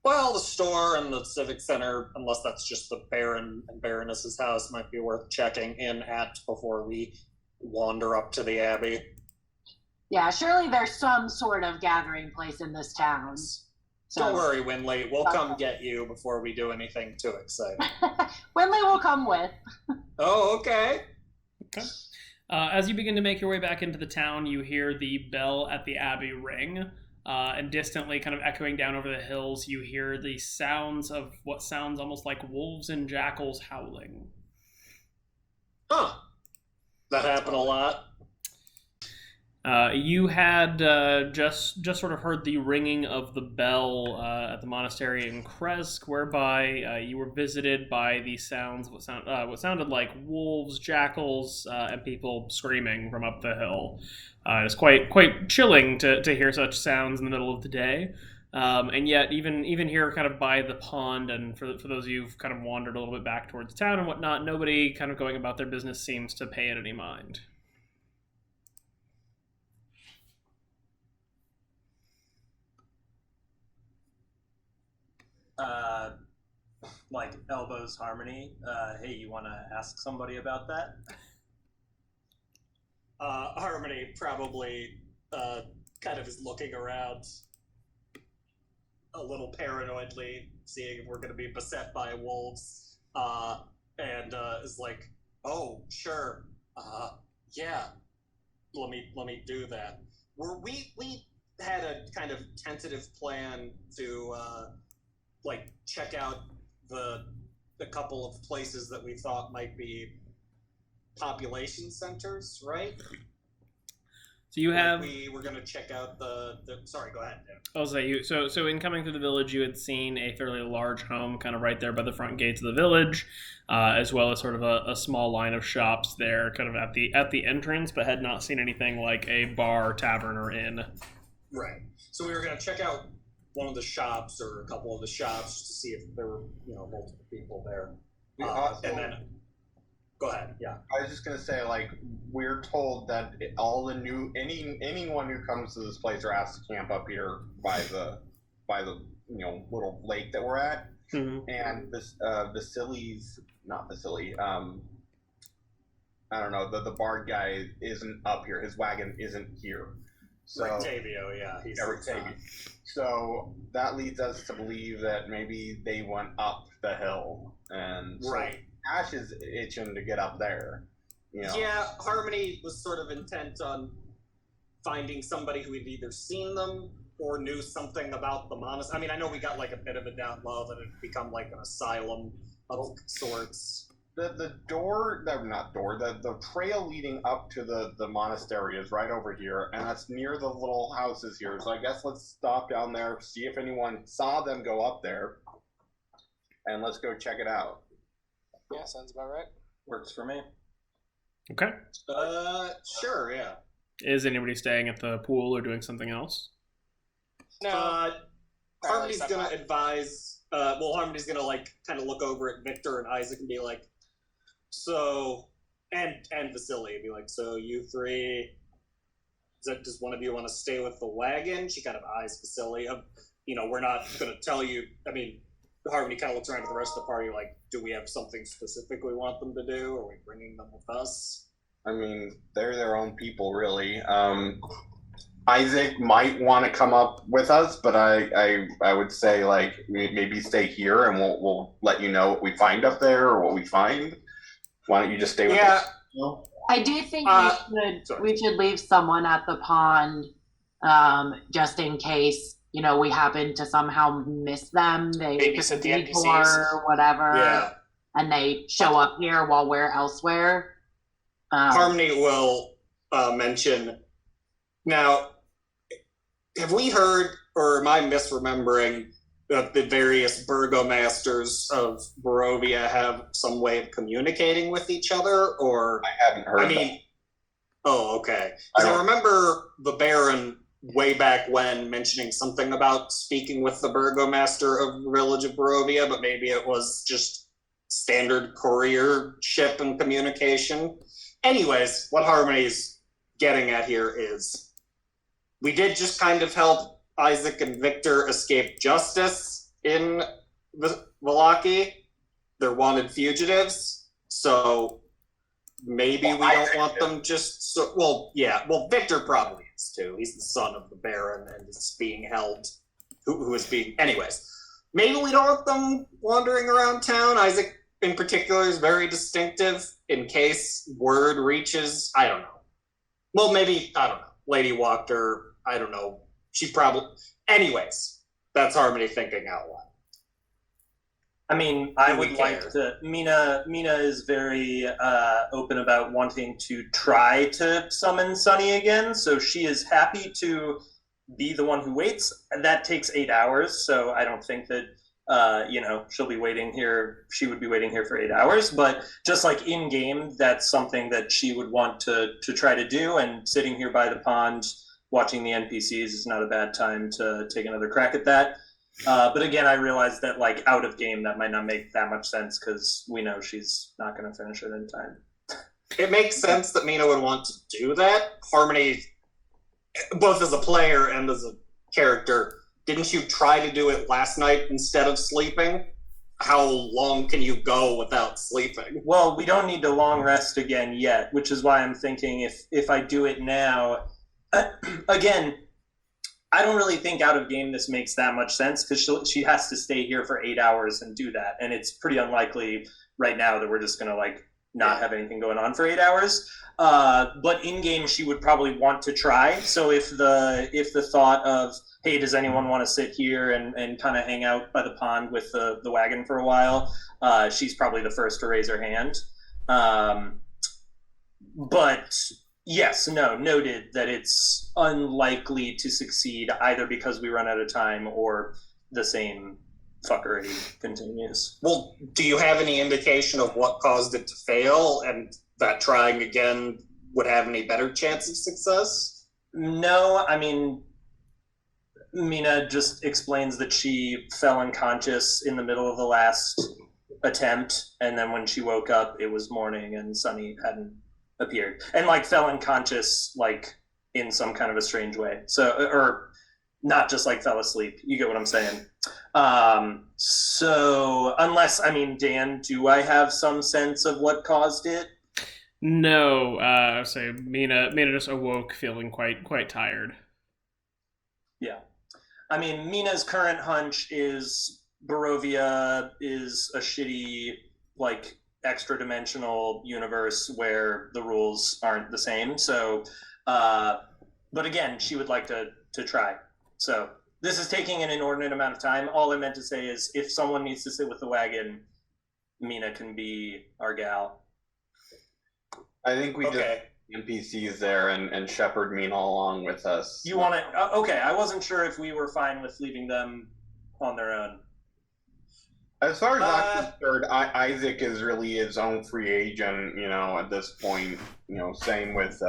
Well, the store and the civic center, unless that's just the Baron and Baroness's house, might be worth checking in at before we wander up to the Abbey. Yeah, surely there's some sort of gathering place in this town. So. Don't worry, Winley. We'll come get you before we do anything too exciting. Winley will come with. Oh, okay. Okay. As you begin to make your way back into the town, you hear the bell at the Abbey ring. And distantly, kind of echoing down over the hills, you hear the sounds of what sounds almost like wolves and jackals howling. Huh. That happen a lot? You had just sort of heard the ringing of the bell at the monastery in Krezk, whereby you were visited by the sounds what sounded like wolves, jackals, and people screaming from up the hill. It's quite chilling to hear such sounds in the middle of the day. And yet, even here, kind of by the pond, and for those of you who've kind of wandered a little bit back towards town and whatnot, nobody kind of going about their business seems to pay it any mind. Like elbows Harmony. Hey, you want to ask somebody about that? Harmony probably kind of is looking around a little paranoidly, seeing if we're going to be beset by wolves, and is like, "Oh, sure, yeah, let me do that." We had a kind of tentative plan to like check out the couple of places that we thought might be population centers, right? So you have. We were going to check out the. Sorry, go ahead, Dan. I'll say you. So in coming through the village, you had seen a fairly large home, kind of right there by the front gates of the village, as well as sort of a small line of shops there, kind of at the entrance, but had not seen anything like a bar, tavern, or inn. Right. So we were going to check out one of the shops or a couple of the shops just to see if there were multiple people there. And then. Go ahead. Yeah. I was just gonna say, like, we're told that anyone who comes to this place are asked to camp up here by the little lake that we're at, and this I don't know, the bard guy isn't up here. His wagon isn't here. So Rictavio, yeah, he's Rictavio. So that leads us to believe that maybe they went up the hill, and right. Ash is itching to get up there. Yeah, Harmony was sort of intent on finding somebody who had either seen them or knew something about the monastery. I mean, I know we got like a bit of a down low that it had become like an asylum of sorts. The trail leading up to the monastery is right over here, and that's near the little houses here. So I guess let's stop down there, see if anyone saw them go up there, and let's go check it out. Yeah, sounds about right. Works for me. Okay. Sure, yeah. Is anybody staying at the pool or doing something else? No. Harmony's gonna advise. Harmony's gonna like kind of look over at Victor and Isaac and be like, "So," and Vasily be like, "So you three, does one of you want to stay with the wagon?" She kind of eyes Vasily. We're not gonna tell you. I mean. Harmony kind of looks around at the rest of the party like, do we have something specific we want them to do? Are we bringing them with us? I mean, they're their own people, really. Isaac might want to come up with us, but I would say, like, maybe stay here and we'll let you know what we find up there or what we find. Why don't you just stay with us? I do think we should leave someone at the pond just in case we happen to somehow miss them. They babysit the NPCs or whatever, and they show up here while we're elsewhere. Harmony will mention. Now, have we heard, or am I misremembering, that the various burgomasters of Barovia have some way of communicating with each other? Or I haven't heard. Oh, okay. Because I remember the Baron way back when mentioning something about speaking with the burgomaster of the village of Barovia, but maybe it was just standard courier ship and communication. Anyways, what Harmony's getting at here is we did just kind of help Isaac and Victor escape justice in Vallaki. They're wanted fugitives, so maybe we don't want them just Victor probably is too. He's the son of the Baron and is being held, who is being... Anyways, maybe we don't want them wandering around town. Isaac, in particular, is very distinctive in case word reaches, I don't know. Well, maybe, I don't know. Lady Wachter, I don't know. She probably... Anyways, that's Harmony thinking out I mean, I Do we would like care? to. Mina is very open about wanting to try to summon Sunny again, so she is happy to be the one who waits. And that takes 8 hours, so I don't think that she'll be waiting here. She would be waiting here for 8 hours, but just like in game, that's something that she would want to try to do. And sitting here by the pond, watching the NPCs is not a bad time to take another crack at that. But again, I realize that like out of game, that might not make that much sense because we know she's not going to finish it in time. It makes sense that Mina would want to do that. Harmony, both as a player and as a character, didn't you try to do it last night instead of sleeping? How long can you go without sleeping? Well, we don't need to long rest again yet, which is why I'm thinking if I do it now, again, I don't really think out of game this makes that much sense because she has to stay here for 8 hours and do that, and it's pretty unlikely right now that we're just gonna like not have anything going on for 8 hours. But in game, she would probably want to try. So if the thought of, hey, does anyone want to sit here and kind of hang out by the pond with the wagon for a while, she's probably the first to raise her hand. But yes, noted that it's unlikely to succeed either because we run out of time or the same fuckery continues. Well, do you have any indication of what caused it to fail and that trying again would have any better chance of success? No, I mean, Mina just explains that she fell unconscious in the middle of the last attempt, and then when she woke up, it was morning and Sunny hadn't appeared. And, like, fell unconscious, like, in some kind of a strange way. So, or not just, like, fell asleep. You get what I'm saying? So, unless, I mean, Dan, do I have some sense of what caused it? No, I say Mina just awoke feeling quite tired. Yeah. I mean, Mina's current hunch is Barovia is a shitty, like, extra-dimensional universe where the rules aren't the same. So, but again, she would like to try. So, this is taking an inordinate amount of time. All I meant to say is if someone needs to sit with the wagon, Mina can be our gal. I think we just NPCs there and shepherd Mina along with us. You want to? Okay, I wasn't sure if we were fine with leaving them on their own. As far as I'm concerned, Isaac is really his own free agent, at this point. Same with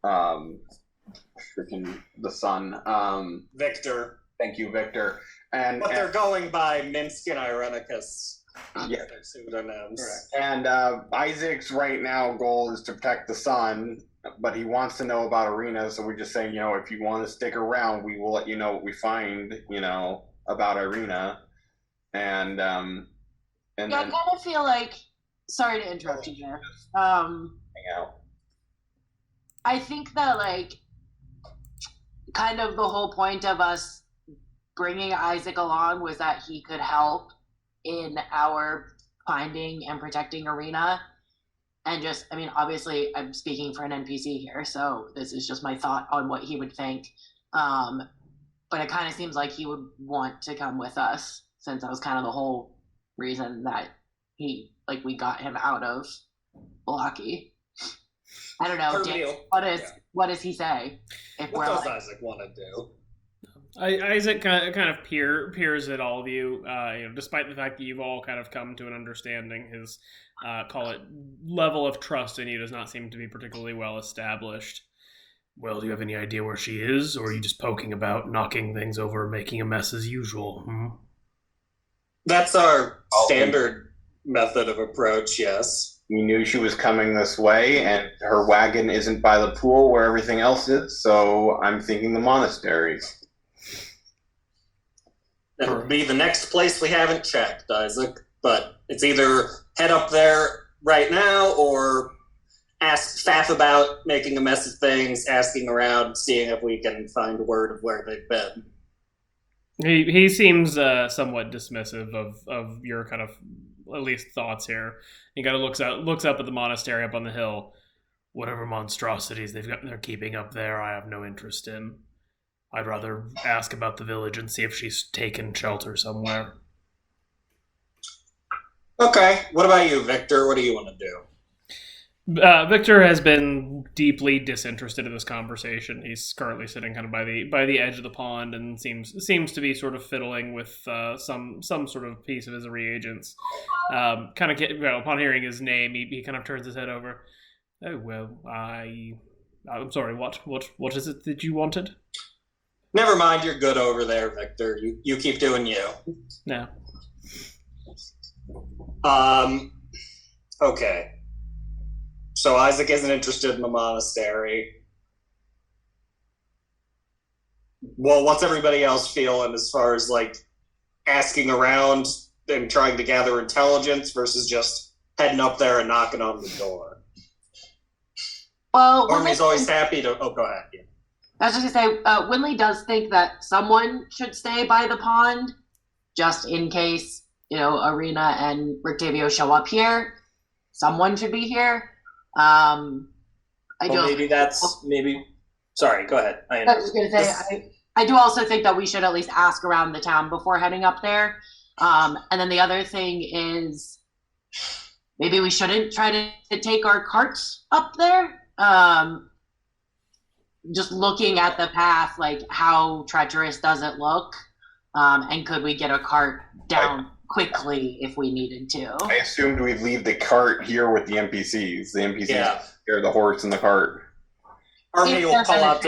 freaking the son. Victor. Thank you, Victor. But they're going by Minsk and Irenicus. Yeah. Their pseudonyms. Correct. And Isaac's right now goal is to protect the son, but he wants to know about Ireena, so we're just saying, if you want to stick around, we will let you know what we find, about Ireena. And I kind of feel like, sorry to interrupt you there. Hang out. I think that, like, kind of the whole point of us bringing Isaac along was that he could help in our finding and protecting Ireena. And just, I mean, obviously I'm speaking for an NPC here, so this is just my thought on what he would think. But it kind of seems like he would want to come with us, since that was kind of the whole reason that we got him out of Vallaki. I don't know, Dan, what does he say? What does Isaac want to do? Isaac kind of peers at all of you, despite the fact that you've all kind of come to an understanding. His, call it, level of trust in you does not seem to be particularly well established. Well, do you have any idea where she is, or are you just poking about, knocking things over, making a mess as usual? That's our standard method of approach, yes. We knew she was coming this way, and her wagon isn't by the pool where everything else is, so I'm thinking the monastery. It'll be the next place we haven't checked, Isaac. But it's either head up there right now or ask faff about, making a mess of things, asking around, seeing if we can find word of where they've been. He seems somewhat dismissive of your kind of at least thoughts here. He kind of looks up at the monastery up on the hill. Whatever monstrosities they're keeping up there, I have no interest in. I'd rather ask about the village and see if she's taken shelter somewhere. Okay. What about you, Victor? What do you want to do? Victor has been deeply disinterested in this conversation. He's currently sitting kind of by the edge of the pond and seems to be sort of fiddling with some sort of piece of his reagents. Upon hearing his name, he kind of turns his head over. Oh well, I'm sorry. What is it that you wanted? Never mind. You're good over there, Victor. You keep doing you. No. Okay. So Isaac isn't interested in the monastery. Well, what's everybody else feeling as far as like asking around and trying to gather intelligence versus just heading up there and knocking on the door? Well, Army's always happy to. Oh, go ahead. Yeah. I was just gonna say, Winley does think that someone should stay by the pond, just in case Ireena and Rictavio show up here. Someone should be here. Sorry, go ahead. I was going to say, I do also think that we should at least ask around the town before heading up there. And then the other thing is maybe we shouldn't try to take our carts up there. Just looking at the path, like how treacherous does it look? And could we get a cart down quickly if we needed to? I assumed we'd leave the cart here with the NPCs. The NPCs are the horse and the cart. Harmony will call out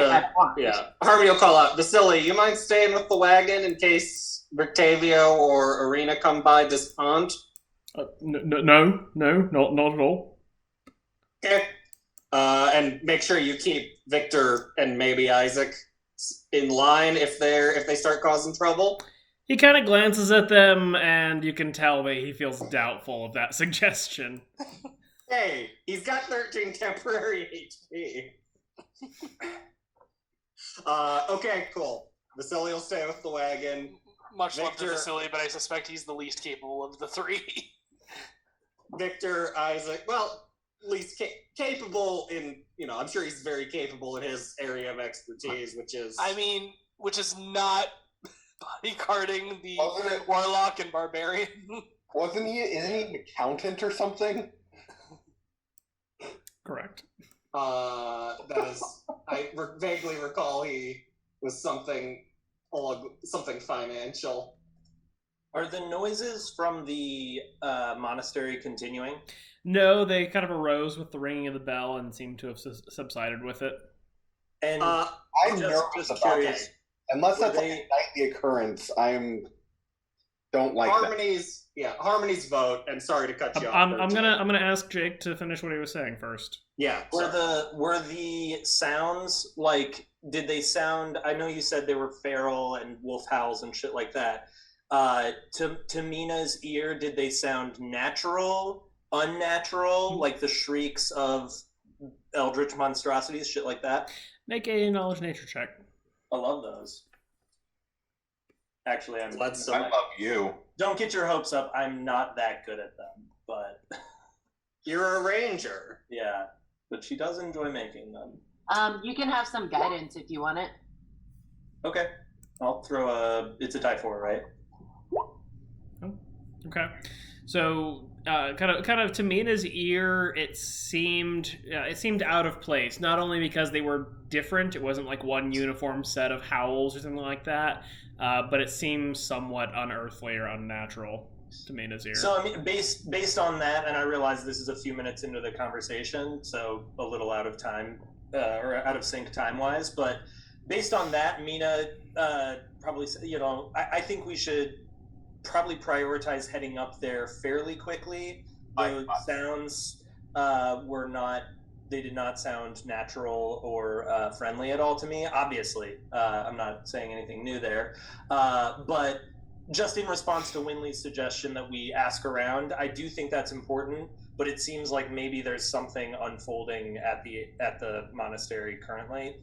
Harmony will call out, Vasily, you mind staying with the wagon in case Rictavio or Ireena come by this pond? No, not at all. Okay. And make sure you keep Victor and maybe Isaac in line if they start causing trouble. He kind of glances at them, and you can tell that he feels doubtful of that suggestion. Hey, he's got 13 temporary HP. Okay, cool. Vasily will stay with the wagon. Much love to Vasily, but I suspect he's the least capable of the three. Victor, Isaac, well, least capable in, I'm sure he's very capable in his area of expertise, which is not bodyguarding the warlock and barbarian. Isn't he an accountant or something? Correct. That is, I vaguely recall he was something financial. Are the noises from the monastery continuing? No, they kind of arose with the ringing of the bell and seem to have subsided with it. And I'm nervous about this. Unless that's a nightly occurrence, don't like Harmony's that. Harmony's vote, and sorry to cut you off. I'm gonna ask Jake to finish what he was saying first. Yeah. Were the sounds like, did they sound, I know you said they were feral and wolf howls and shit like that. To Mina's ear, did they sound natural, unnatural, like the shrieks of eldritch monstrosities, shit like that? Make a knowledge nature check. I love those. Actually, I love you. Don't get your hopes up. I'm not that good at them, but you're a ranger. Yeah, but she does enjoy making them. You can have some guidance if you want it. Okay, I'll throw it's a die 4, right? Oh, okay. So, kind of to Mina's ear, it seemed out of place. Not only because they were different, it wasn't like one uniform set of howls or something like that, but it seemed somewhat unearthly or unnatural to Mina's ear. So, I mean, based on that, and I realize this is a few minutes into the conversation, so a little out of time or out of sync time-wise, but based on that, Mina probably, I think we should probably prioritize heading up there fairly quickly. The sounds did not sound natural or friendly at all to me. Obviously, I'm not saying anything new there, but just in response to Winley's suggestion that we ask around, I do think that's important, but it seems like maybe there's something unfolding at the monastery currently.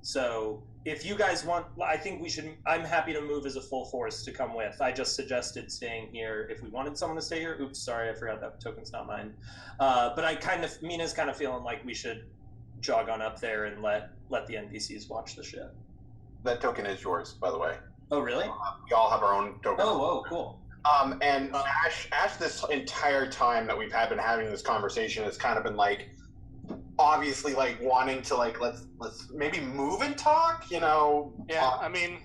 So if you guys want, I think we should, I'm happy to move as a full force to come with. I just suggested staying here if we wanted someone to stay here. Oops, sorry, I forgot that token's not mine. But Mina's kind of feeling like we should jog on up there and let the NPCs watch the shit. That token is yours, by the way. Oh, really? We all have our own token. Oh, cool. And Ash, this entire time that we've been having this conversation has kind of been like, obviously, like wanting to like let's maybe move and talk. You know? Yeah, I mean,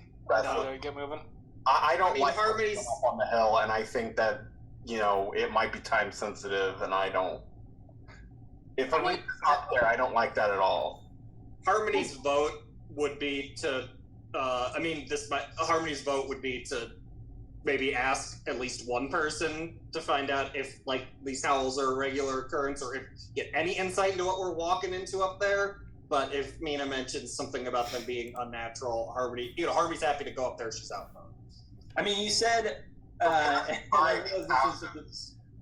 get moving. I don't like Harmony's up on the hill, and I think that it might be time sensitive, and I don't. If I'm up there, I don't like that at all. Harmony's vote would be to. Harmony's vote would be to maybe ask at least one person to find out if like these howls are a regular occurrence, or if get any insight into what we're walking into up there. But if Mina mentions something about them being unnatural, Harmony's happy to go up there. She's out. I mean, you said.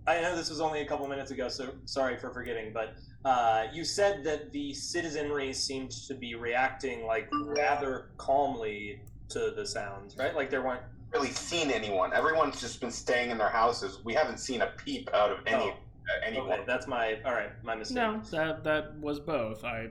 I know this was only a couple minutes ago, so sorry for forgetting. But you said that the citizenry seemed to be reacting like rather calmly to the sounds, right? Like there weren't really seen anyone. Everyone's just been staying in their houses. We haven't seen a peep out of anyone. Okay, that's my mistake. No, that was both. I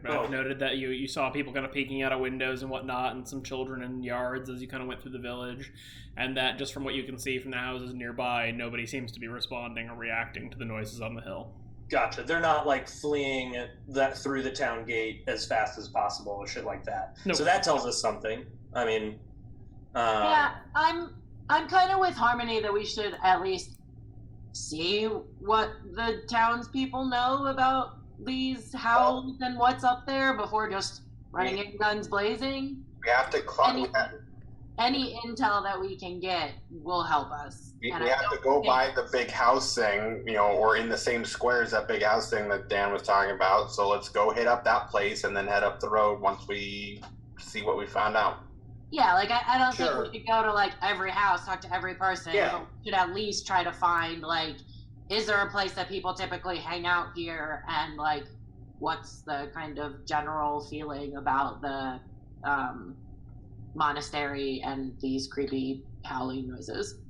noted that you saw people kind of peeking out of windows and whatnot, and some children in yards as you kind of went through the village, and that just from what you can see from the houses nearby, nobody seems to be responding or reacting to the noises on the hill. Gotcha. They're not like fleeing that through the town gate as fast as possible or shit like that. Nope. So that tells us something. I mean, yeah, I'm kind of with Harmony that we should at least see what the townspeople know about these howls and what's up there before just running in guns blazing. We have to any intel that we can get will help us. We have to go by the big house thing, or in the same square as that big house thing that Dan was talking about. So let's go hit up that place and then head up the road once we see what we found out. Yeah, like I don't think we should go to like every house, talk to every person. Yeah. But we should at least try to find like, is there a place that people typically hang out here, and like, what's the kind of general feeling about the monastery and these creepy howling noises?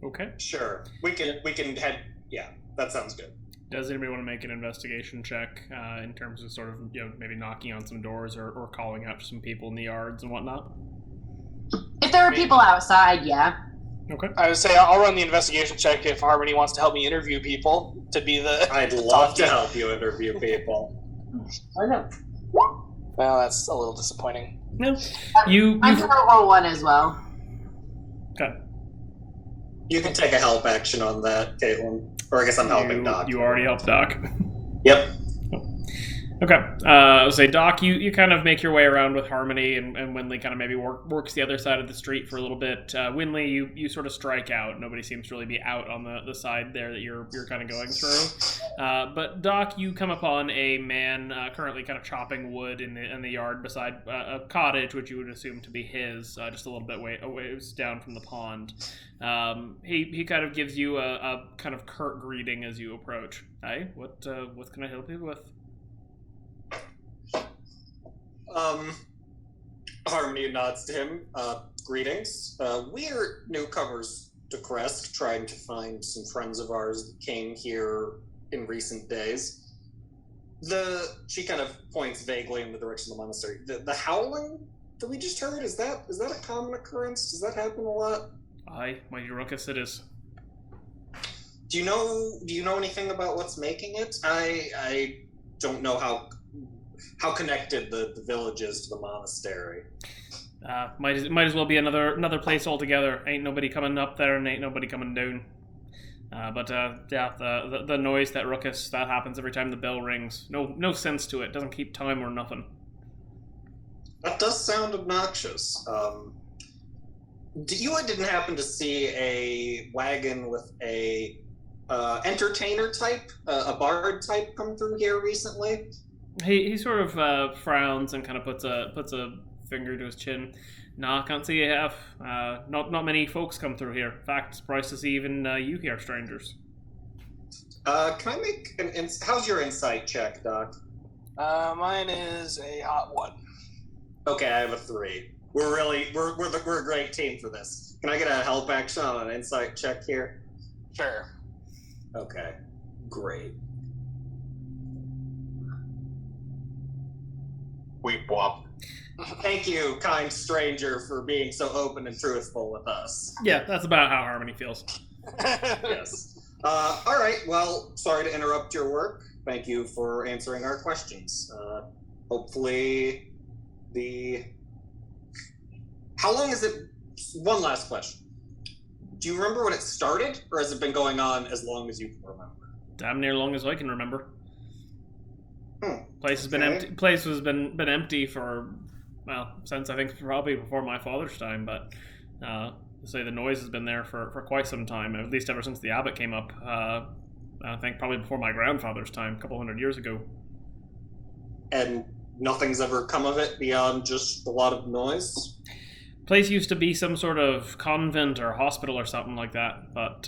Okay. Sure. We can head. Yeah, that sounds good. Does anybody want to make an investigation check in terms of sort of maybe knocking on some doors or calling out to some people in the yards and whatnot? If there are people outside, yeah. Okay. I would say I'll run the investigation check if Harmony wants to help me interview people to be the. I'd love to help you interview people. I know. Well, that's a little disappointing. No. I'm gonna roll one as well. Okay. You can take a help action on that, Caitlin. Or I guess I'm helping Doc. You already helped Doc. Yep. Okay. I'll say, Doc, you kind of make your way around with Harmony, and Winley kind of maybe works the other side of the street for a little bit. Winley, you sort of strike out. Nobody seems to really be out on the side there that you're kind of going through. But Doc, you come upon a man currently kind of chopping wood in the yard beside a cottage, which you would assume to be his, just a little bit away down from the pond. He kind of gives you a kind of curt greeting as you approach. Hey, what can I help you with? Harmony nods to him. Greetings. We're newcomers to Krezk, trying to find some friends of ours that came here in recent days. She kind of points vaguely in the direction of the monastery. The howling that we just heard, is that a common occurrence? Does that happen a lot? Aye, mighty ruckus it is. Do you know anything about what's making it? I don't know how connected the village is to the monastery. Might as well be another place altogether. Ain't nobody coming up there and ain't nobody coming down. But the noise, that ruckus, that happens every time the bell rings. No sense to it. Doesn't keep time or nothing. That does sound obnoxious. You didn't happen to see a wagon with a entertainer type, a bard type, come through here recently? He sort of frowns and kind of puts a finger to his chin. Nah, can't say you have. Not many folks come through here. In fact, surprised to see even you here, strangers. Can I make how's your insight check, Doc? Mine is a hot 1. Okay, I have a 3. We're a great team for this. Can I get a help action on an insight check here? Sure. Okay, great. Weep wop. Thank you, kind stranger, for being so open and truthful with us. Yeah, that's about how Harmony feels. Yes. All right. Well, sorry to interrupt your work. Thank you for answering our questions. Hopefully, How long is it? One last question. Do you remember when it started, or has it been going on as long as you can remember? Damn near long as I can remember. Place has been Okay. empty. Place has been empty for, well, since I think probably before my father's time. But say the noise has been there for quite some time. At least ever since the abbot came up. I think probably before my grandfather's time, a couple hundred years ago. And nothing's ever come of it beyond just a lot of noise? Place used to be some sort of convent or hospital or something like that. But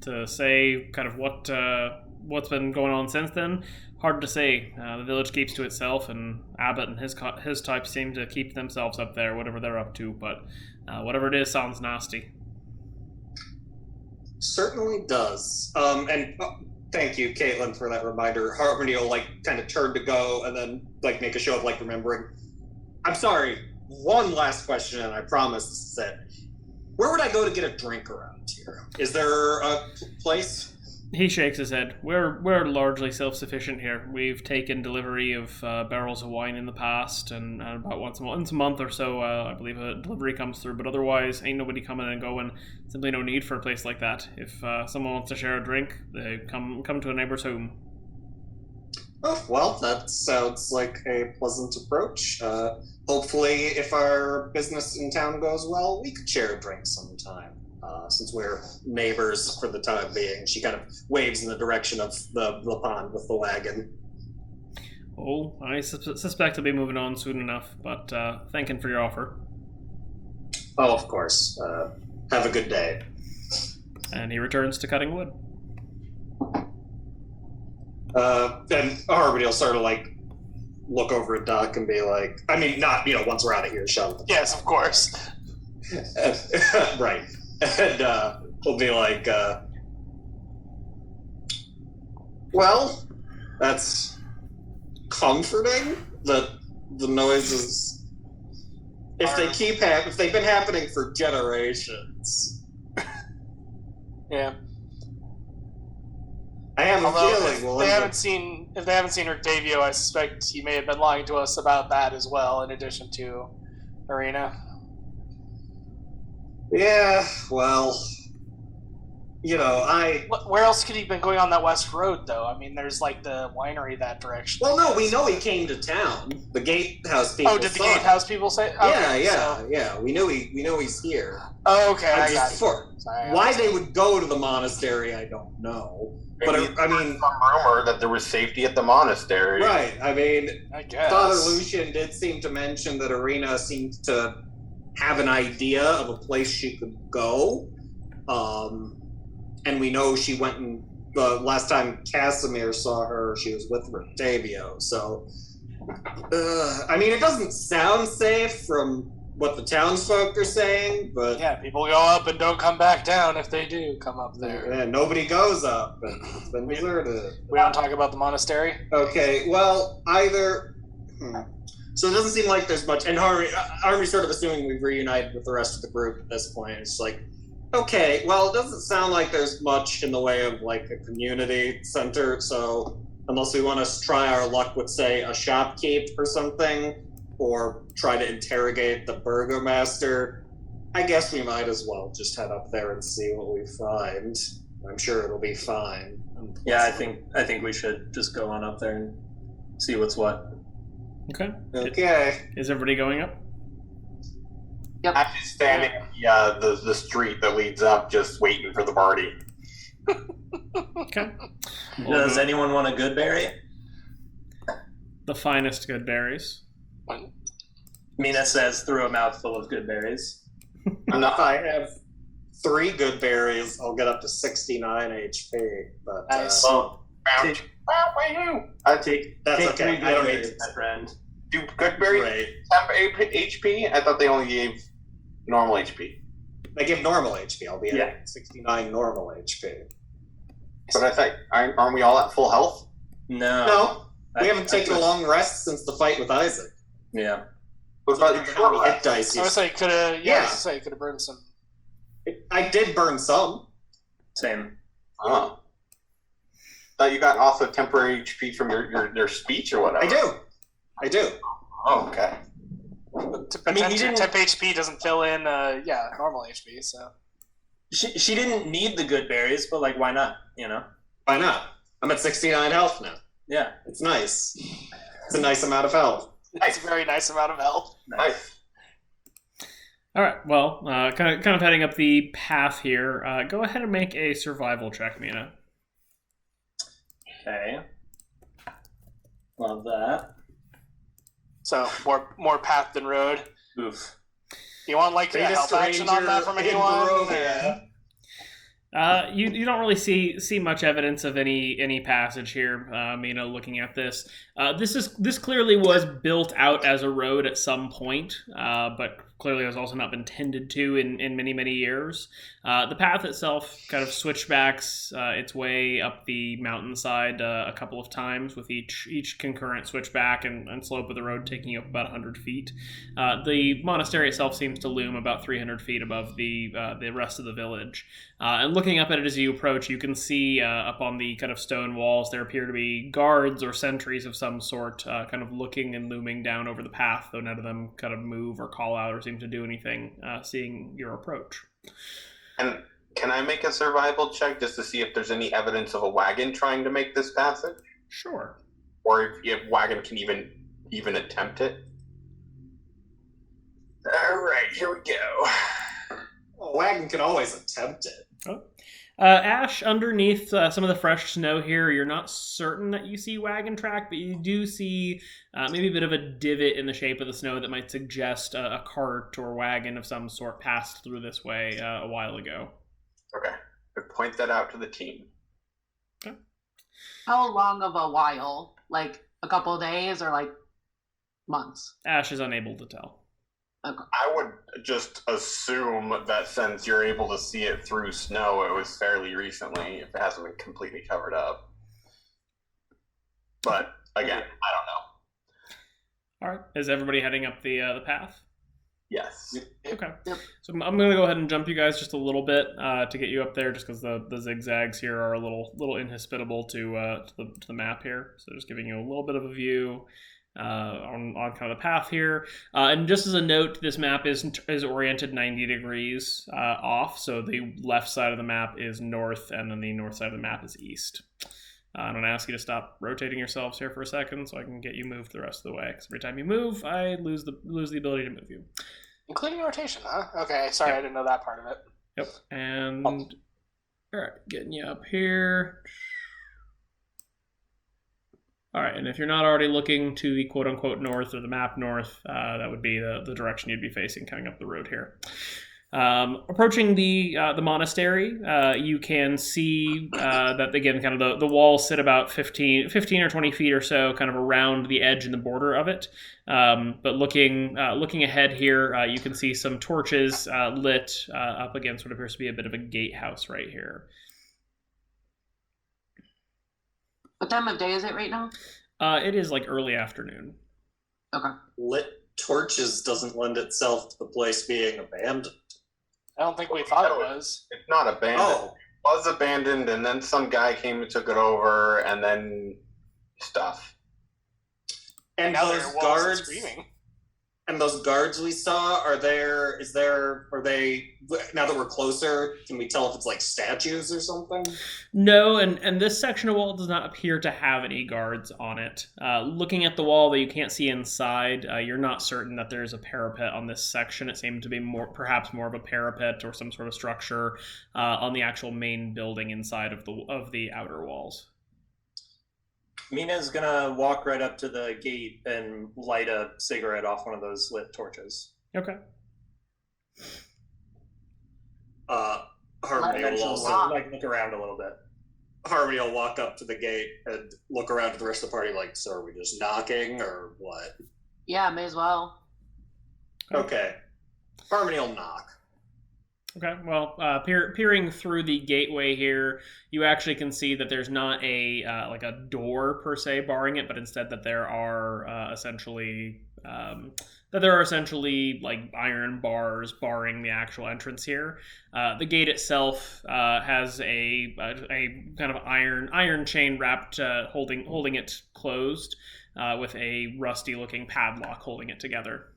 to say kind of what's been going on since then, hard to say. The village keeps to itself, and Abbott and his type seem to keep themselves up there, whatever they're up to. But whatever it is sounds nasty. Certainly does. And thank you, Caitlin, for that reminder. Harmony will kind of turn to go, and then make a show of remembering. I'm sorry. One last question, and I promise this is it. Where would I go to get a drink around here? Is there a place? He shakes his head. We're largely self-sufficient here. We've taken delivery of barrels of wine in the past, and about once a month or so, I believe a delivery comes through. But otherwise, ain't nobody coming and going. Simply no need for a place like that. If someone wants to share a drink, they come to a neighbor's home. Oh, well, that sounds like a pleasant approach. Hopefully, if our business in town goes well, we could share a drink sometime. Since we're neighbors for the time being. She kind of waves in the direction of the pond with the wagon. Oh, I suspect I'll be moving on soon enough, but thanking for your offer. Oh, of course. Have a good day. And he returns to cutting wood. Then Harmony will sort of look over at Doc and be like, I mean, not, once we're out of here, shove. Yes, of course. Right. And we'll be like, well, that's comforting that the noises, if they've been happening for generations. Yeah. I have a feeling if they haven't seen Rictavio, I suspect he may have been lying to us about that as well, in addition to Ireena. Yeah, well, Where else could he have been going on that west road, though? I mean, there's the winery that direction. Well, no, we know he came to town. The gatehouse people. Oh, did the gatehouse people say? Okay, yeah. We know he's here. Oh, okay, I got it. Why they would go to the monastery, I don't know. But I mean, some rumor that there was safety at the monastery. Right. I mean, I guess Father Lucian did seem to mention that Ireena seemed to have an idea of a place she could go. And we know she went and the last time Casimir saw her, she was with Rictavio. So, I mean, it doesn't sound safe from what the townsfolk are saying, but yeah, people go up and don't come back down if they do come up there. Yeah, nobody goes up. It's been deserted. We don't talk about the monastery. Okay, well, either. So it doesn't seem like there's much. And Harmony's sort of assuming we've reunited with the rest of the group at this point. It's okay, well, it doesn't sound like there's much in the way of a community center. So unless we want to try our luck with, say, a shopkeep or something, or try to interrogate the burgomaster, I guess we might as well just head up there and see what we find. I'm sure it'll be fine. Yeah, I think we should just go on up there and see what's what. Okay. Okay. Is everybody going up? Yep. I'm just standing the street that leads up, just waiting for the party. Okay. Does anyone want a good berry? The finest good berries. Mina says through a mouthful of good berries. If I have 3 good berries, I'll get up to 69 HP. But Nice. that's okay. I don't need my friend. Do good berries have HP? I thought they only gave normal HP. They give normal HP. I'll be at 69 normal HP. But I thought, aren't we all at full health? No. We haven't taken a long rest since the fight with Isaac. Yeah. What about your How many short hit rest? dice? I You... was like, could have. Yeah. I was say could have burned some. I did burn some. Same. Oh. Thought you got also temporary HP from your speech or whatever. I do. Oh, okay. I mean, he didn't. Temp HP doesn't fill in. Normal HP. So She didn't need the good berries, but like, why not? You know? Why not? I'm at 69 health now. Yeah. It's nice. It's a nice amount of health. it's a very nice amount of health. Nice. All right. Well, kind of heading up the path here. Go ahead and make a survival check, Mina. Okay. Love that. So more path than road. Oof. You want like a Greatest help action on that from ranger in anyone? Barovia. You don't really see much evidence of any passage here. Looking at this, this clearly was built out as a road at some point, but clearly has also not been tended to in many years. The path itself kind of switchbacks its way up the mountainside a couple of times, with each concurrent switchback and slope of the road taking you up about 100 feet. The monastery itself seems to loom about 300 feet above the rest of the village. And looking up at it as you approach, you can see up on the kind of stone walls there appear to be guards or sentries of some sort, kind of looking and looming down over the path, though none of them kind of move or call out or seem to do anything, seeing your approach. And can I make a survival check just to see if there's any evidence of a wagon trying to make this passage? Sure. Or if wagon can even attempt it? Alright, here we go. Well, wagon can always attempt it. Ash, underneath some of the fresh snow here, you're not certain that you see wagon track, but you do see maybe a bit of a divot in the shape of the snow that might suggest a cart or wagon of some sort passed through this way a while ago. Okay. I point that out to the team. Okay. How long of a while? Like a couple of days or like months? Ash is unable to tell. Okay. I would just assume that since you're able to see it through snow, it was fairly recently, if it hasn't been completely covered up. But, again, I don't know. All right. Is everybody heading up the path? Yes. Okay. Yep. So I'm going to go ahead and jump you guys just a little bit to get you up there, just because the zigzags here are a little inhospitable to the map here. So just giving you a little bit of a view on kind of the path here. And just as a note, this map is oriented 90 degrees off. So the left side of the map is north, and then the north side of the map is east. I'm going to ask you to stop rotating yourselves here for a second so I can get you moved the rest of the way. Because every time you move, I lose the ability to move you. Including rotation, huh? Okay, sorry, Yep. I didn't know that part of it. Yep. And all right, getting you up here. All right, and if you're not already looking to the quote-unquote north or the map north, that would be the direction you'd be facing coming up the road here. Approaching the monastery, you can see that, again, kind of the walls sit about 15 or 20 feet or so, kind of around the edge and the border of it. But looking ahead here, you can see some torches lit up against what appears to be a bit of a gatehouse right here. What time of day is it right now? It is like early afternoon. Okay. Lit torches doesn't lend itself to the place being abandoned. I don't think we thought it was. It's not abandoned. Oh, It was abandoned, and then some guy came and took it over, and then stuff. and Now those there are wolves guards. screaming. And those guards we saw, are they, now that we're closer, can we tell if it's like statues or something? No, and this section of wall does not appear to have any guards on it. Looking at the wall that you can't see inside, you're not certain that there's a parapet on this section. It seemed to be perhaps more of a parapet or some sort of structure on the actual main building inside of the outer walls. Mina's gonna walk right up to the gate and light a cigarette off one of those lit torches. Okay. Harmony Let will them also walk. Like look around a little bit. Harmony will walk up to the gate and look around to the rest of the party like, so are we just knocking or what? Yeah, may as well. Okay. Harmony will knock. Okay, well, peering through the gateway here, you actually can see that there's not a like a door per se barring it, but instead that there are essentially that there are essentially like iron bars barring the actual entrance here. The gate itself has a kind of iron chain wrapped, holding it closed, with a rusty-looking padlock holding it together.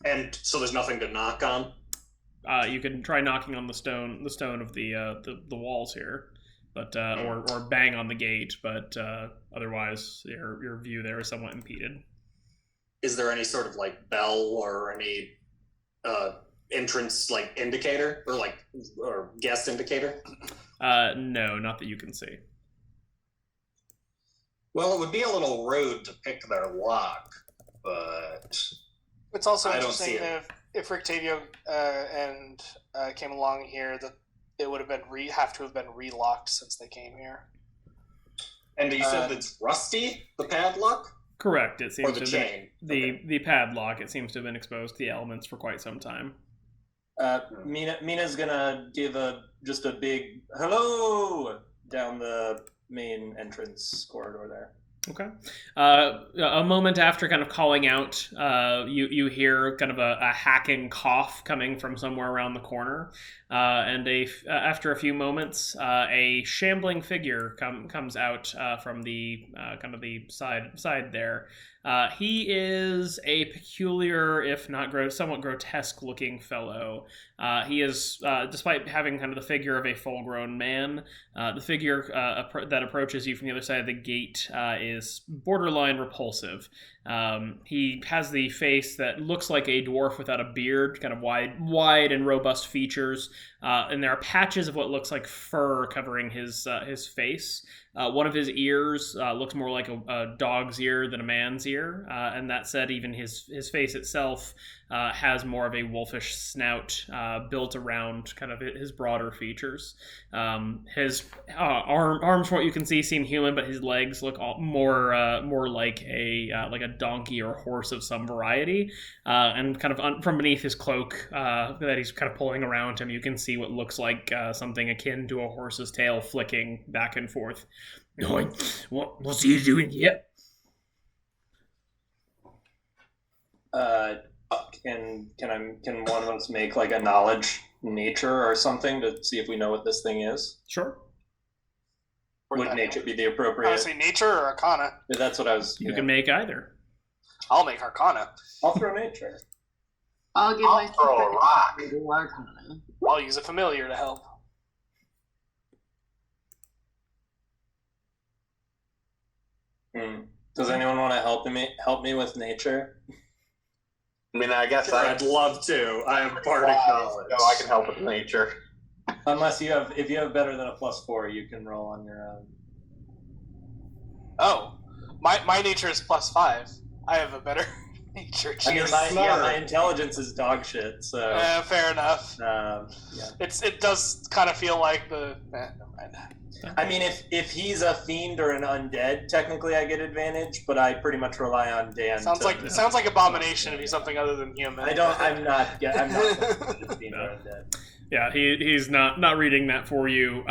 And so there's nothing to knock on? You can try knocking on the stone of the walls here, but or bang on the gate, but otherwise your view there is somewhat impeded. Is there any sort of like bell or any entrance like indicator or guest indicator? No, not that you can see. Well, it would be a little rude to pick their lock, but It's also I don't interesting see it. that if Rictavio and came along here, that it would have been have to have been relocked since they came here. And you said it's rusty, the padlock? Correct. It Or seems the to have chain? been, the padlock. It seems to have been exposed to the elements for quite some time. Mina's gonna give just a big hello down the main entrance corridor there. Okay. A moment after kind of calling out, you hear kind of a hacking cough coming from somewhere around the corner, and after a few moments, a shambling figure comes out from the kind of the side there. He is a peculiar, if not somewhat grotesque-looking fellow. He is, despite having kind of the figure of a full-grown man, the figure that approaches you from the other side of the gate is borderline repulsive. He has the face that looks like a dwarf without a beard, kind of wide and robust features, and there are patches of what looks like fur covering his face. One of his ears looks more like a dog's ear than a man's ear, and that said, even his face itself has more of a wolfish snout built around kind of his broader features. His arms, from what you can see, seem human, but his legs look more like a donkey or horse of some variety. And kind of from beneath his cloak that he's kind of pulling around him, you can see what looks like something akin to a horse's tail flicking back and forth. What's he doing here? Can one of us make like a knowledge nature or something to see if we know what this thing is? Sure. Would nature be the appropriate? Honestly, nature or arcana? That's what I was. You can make either. I'll make arcana. I'll throw nature. I'll give my throw a rock. Arcana. I'll use a familiar to help. Does anyone want to help me with nature? I mean, I guess I'd love to. I have bardic knowledge. So I can help with nature. Unless if you have better than a +4, you can roll on your own. Oh, my nature is +5. I have a better nature. I mean, my intelligence is dog shit. So fair enough. yeah. It does kind of feel like the. Never mind. I mean, if he's a fiend or an undead, technically I get advantage, but I pretty much rely on Dan. Sounds like abomination to be something other than human. I'm not a fiend or undead. Yeah, he's not reading that for you.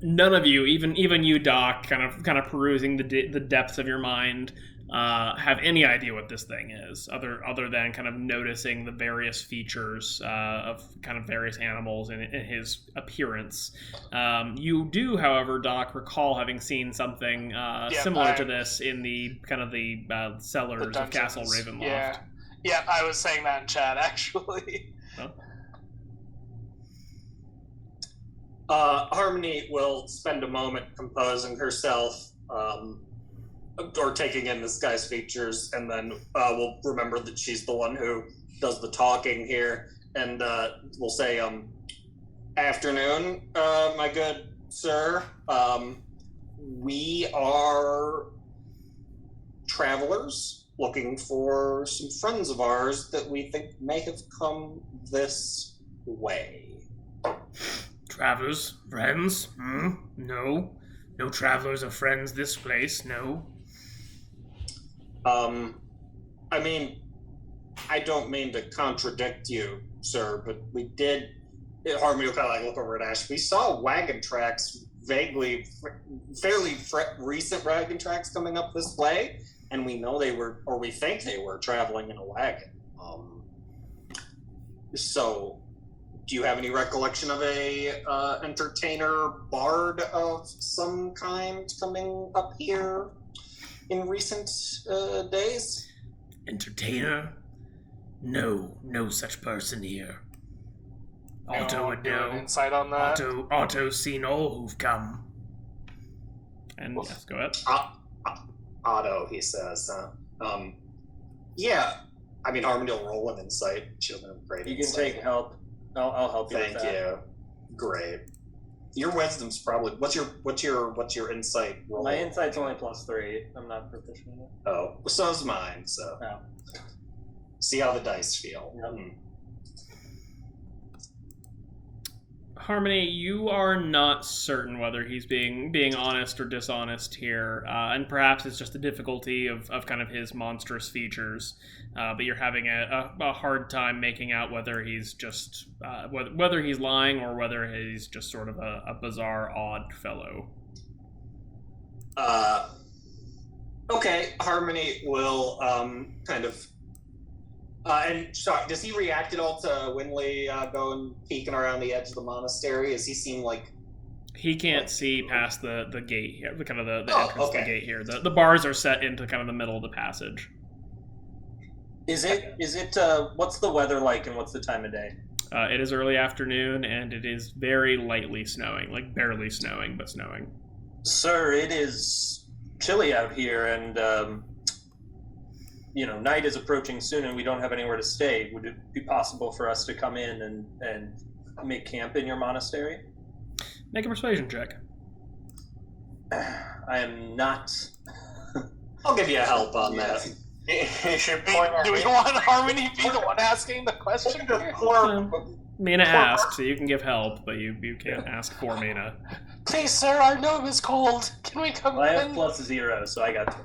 None of you, even you, Doc, kind of perusing the depths of your mind, have any idea what this thing is, other than kind of noticing the various features of kind of various animals in his appearance. You do, however, Doc, recall having seen something similar to this in the kind of the cellars of Castle Ravenloft. Yeah, I was saying that in chat actually. Oh. Harmony will spend a moment composing herself, or taking in this guy's features, and then we'll remember that she's the one who does the talking here, and we'll say, afternoon, my good sir. We are travelers looking for some friends of ours that we think may have come this way. Travelers? Friends? No. No travelers or friends this place, no. I mean, I don't mean to contradict you, sir, but we did. Harmony will kind of like look over at Ash. We saw wagon tracks, fairly recent wagon tracks coming up this way, and we know they were, or we think they were, traveling in a wagon. So, do you have any recollection of a entertainer bard of some kind coming up here in recent days? Entertainer? No such person here. Otto would know. Insight on that. Otto's seen all who've come. And yes, go ahead. Otto, he says. Yeah. I mean, Harmony will roll an insight. She'll have great You insight. can take help. I'll help you. Thank with that. you. Great. Your wisdom's probably what's your insight roll? My insight's only +3. I'm not proficient in it. Oh, so is mine. So see how the dice feel. Yep. Harmony, you are not certain whether he's being honest or dishonest here, and perhaps it's just the difficulty of kind of his monstrous features. But you're having a hard time making out whether he's just whether he's lying or whether he's just sort of a bizarre, odd fellow. Okay, Harmony will kind of. And sorry, does he react at all to Winley going peeking around the edge of the monastery? Does he seem like he can't see past the gate here, the kind of the entrance okay. to the gate here? The bars are set into kind of the middle of the passage. Is it? What's the weather like, and what's the time of day? It is early afternoon, and it is very lightly snowing, like barely snowing, but snowing. Sir, it is chilly out here, and night is approaching soon, and we don't have anywhere to stay. Would it be possible for us to come in and make camp in your monastery? Make a persuasion check. I am not. I'll give you a help on that. Do we want Harmony to be the one asking the question here? Mina asked, so you can give help, but you can't ask for Mina. Please, sir, our gnome is cold. Can we come I have in? +0, so I got 2.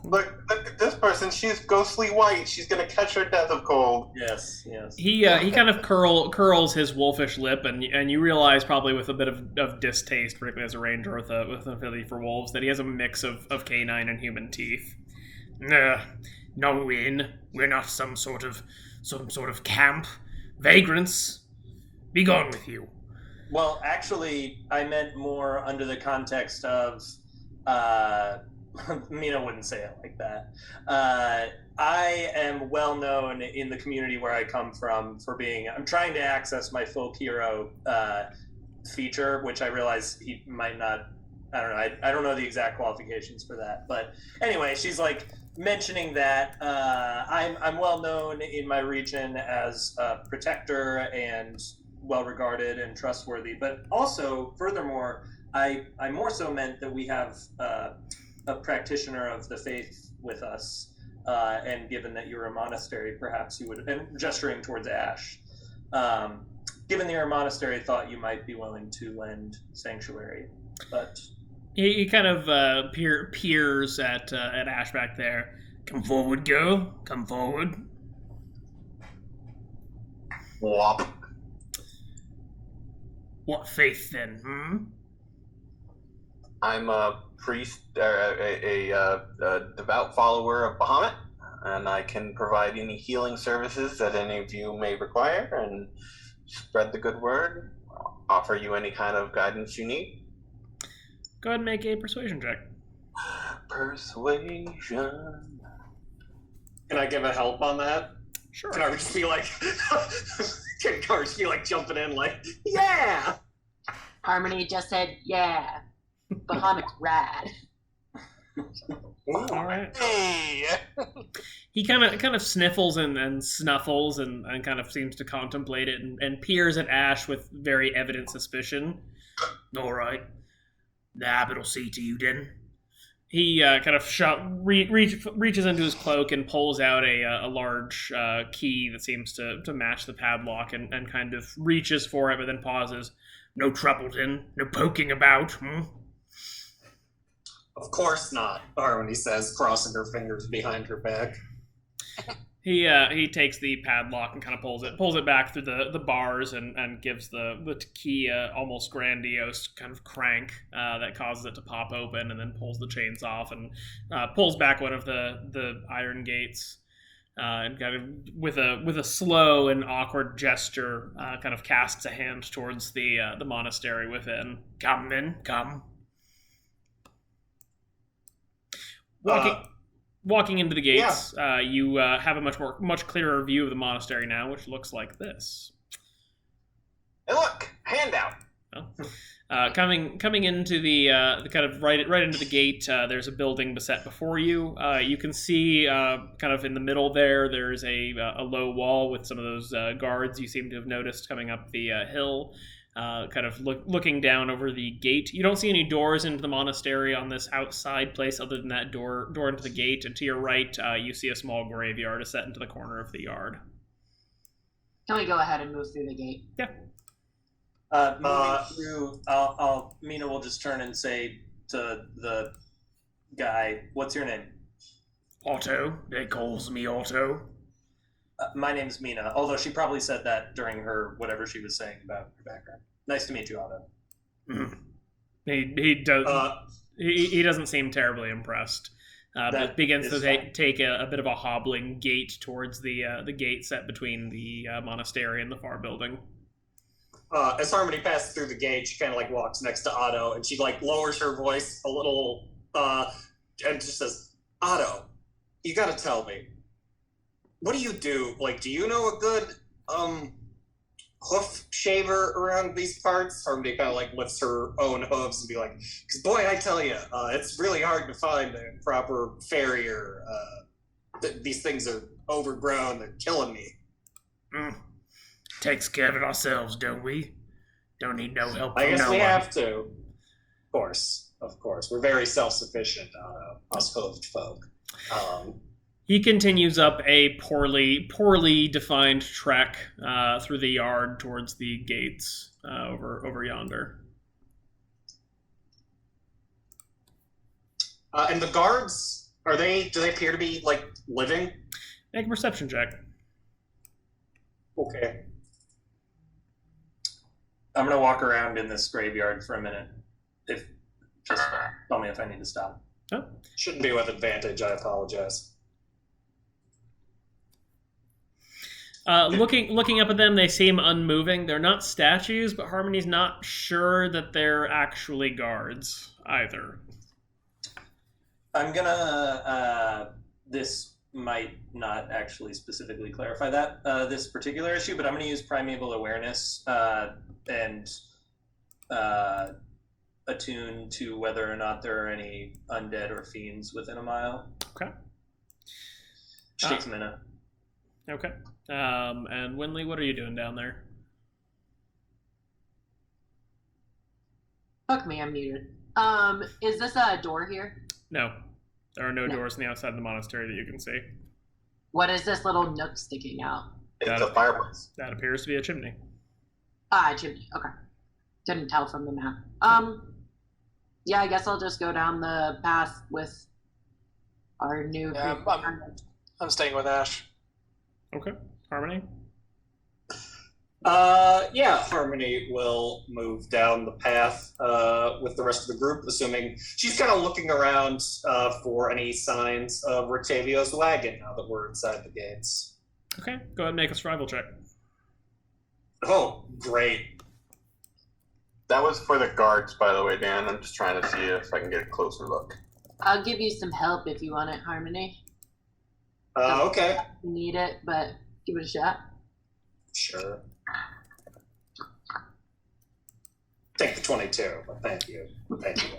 Look at this person. She's ghostly white. She's gonna catch her death of cold. Yes. He kind of curls his wolfish lip, and you realize, probably with a bit of distaste, particularly as a ranger with an affinity for wolves, that he has a mix of canine and human teeth. No inn. We're not some sort of camp. Vagrants. Be gone with you. Well, actually, I meant more under the context of, Mina wouldn't say it like that. I am well known in the community where I come from for being, I'm trying to access my folk hero feature, which I realize he might not, I don't know, I don't know the exact qualifications for that. But anyway, she's like mentioning that I'm well known in my region as a protector and well regarded and trustworthy, but also furthermore, I more so meant that we have a practitioner of the faith with us, and given that you're a monastery, perhaps you would, and gesturing towards Ash, given that you're a monastery, thought you might be willing to lend sanctuary, but he kind of peers at Ash back there. Come forward, girl. Come forward. Whop. What faith then, I'm a priest, a devout follower of Bahamut, and I can provide any healing services that any of you may require, and spread the good word. Offer you any kind of guidance you need. Go ahead and make a persuasion check. Persuasion. Can I give a help on that? Sure. Can I just be like, can I just be like jumping in like, yeah? Harmony just said, yeah. Bahamut's rad. All right. Hey! He kind of sniffles and snuffles and kind of seems to contemplate it and peers at Ash with very evident suspicion. All right. The habit'll see to you then. He kind of reaches into his cloak and pulls out a large key that seems to match the padlock and kind of reaches for it, but then pauses. No trouble then? No poking about, Of course not, Harmony says, crossing her fingers behind her back. He takes the padlock and kind of pulls it back through the bars and gives the key a almost grandiose kind of crank that causes it to pop open, and then pulls the chains off and pulls back one of the iron gates. And kind of with a slow and awkward gesture, kind of casts a hand towards the monastery within. Come then, come. Walking into the gates, you have a much clearer view of the monastery now, which looks like this. Hey, look, handout. Coming into the kind of right into the gate, there's a building beset before you. You can see kind of in the middle there's a low wall with some of those guards you seem to have noticed coming up the hill. Kind of looking down over the gate. You don't see any doors into the monastery on this outside place other than that door into the gate. And to your right, you see a small graveyard set into the corner of the yard. Can we go ahead and move through the gate? Yeah. Moving through, Mina will just turn and say to the guy, "What's your name?" Otto. They calls me Otto. My name's Mina, although she probably said that during her whatever she was saying about her background. Nice to meet you, Otto. He does. He doesn't seem terribly impressed. But begins to take a bit of a hobbling gait towards the gate set between the monastery and the far building. As Harmony passes through the gate, she kind of like walks next to Otto, and she like lowers her voice a little, and just says, "Otto, you got to tell me, what do you do? Like, do you know a good hoof shaver around these parts?" Harmony kind of like lifts her own hooves and be like, "Because boy, I tell you, it's really hard to find a proper farrier. These things are overgrown; they're killing me." Takes care of it ourselves, don't we? Don't need no help. I guess no we one. have to. Of course, we're very self-sufficient, us hooved folk. He continues up a poorly defined trek through the yard towards the gates over yonder. And the guards, do they appear to be like living? Make a perception check. Okay. I'm gonna walk around in this graveyard for a minute. Just tell me if I need to stop. Oh. Shouldn't be with advantage. I apologize. Looking up at them, they seem unmoving. They're not statues, but Harmony's not sure that they're actually guards either. I'm gonna. This might not actually specifically clarify that this particular issue, but I'm gonna use primeval awareness and attune to whether or not there are any undead or fiends within a mile. Okay. Which takes a minute. Okay. And Winley, what are you doing down there? Fuck me, I'm muted. Is this a door here? No. There are no doors on the outside of the monastery that you can see. What is this little nook sticking out? It's a fireplace. That appears to be a chimney. Chimney. Okay. Couldn't tell from the map. Yeah, I guess I'll just go down the path with our new. Yeah, I'm staying with Ash. Okay. Harmony? Yeah, Harmony will move down the path with the rest of the group, assuming she's kind of looking around for any signs of Rictavio's wagon now that we're inside the gates. Okay, go ahead and make a survival check. Oh, great. That was for the guards, by the way, Dan. I'm just trying to see if I can get a closer look. I'll give you some help if you want it, Harmony. Okay. You need it, but give it a shot. Sure. Take the 22, but thank you. Thank you.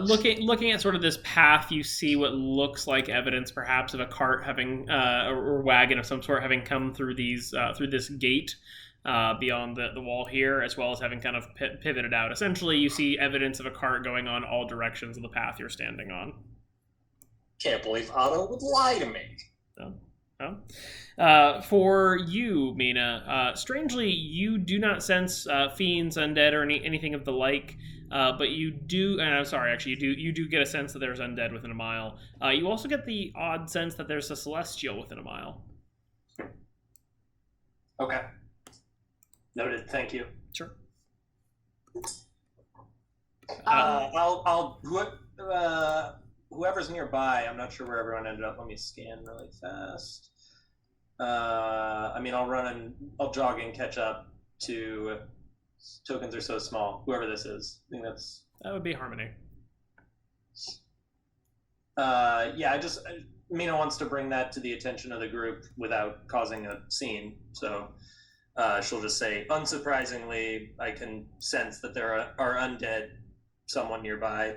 Looking at sort of this path, you see what looks like evidence, perhaps, of a cart having or wagon of some sort having come through through this gate beyond the wall here, as well as having kind of pivoted out. Essentially, you see evidence of a cart going on all directions of the path you're standing on. Can't believe Otto would lie to me. So, For you, Mina, strangely, you do not sense fiends, undead, or anything of the like. But you do, and I'm sorry, actually, you do get a sense that there's undead within a mile. You also get the odd sense that there's a celestial within a mile. Okay. Noted. Thank you. Sure. Whoever's nearby, I'm not sure where everyone ended up. Let me scan really fast. I'll jog and catch up to tokens are so small. Whoever this is, I think that would be Harmony. Mina wants to bring that to the attention of the group without causing a scene. So she'll just say, unsurprisingly, I can sense that there are undead someone nearby.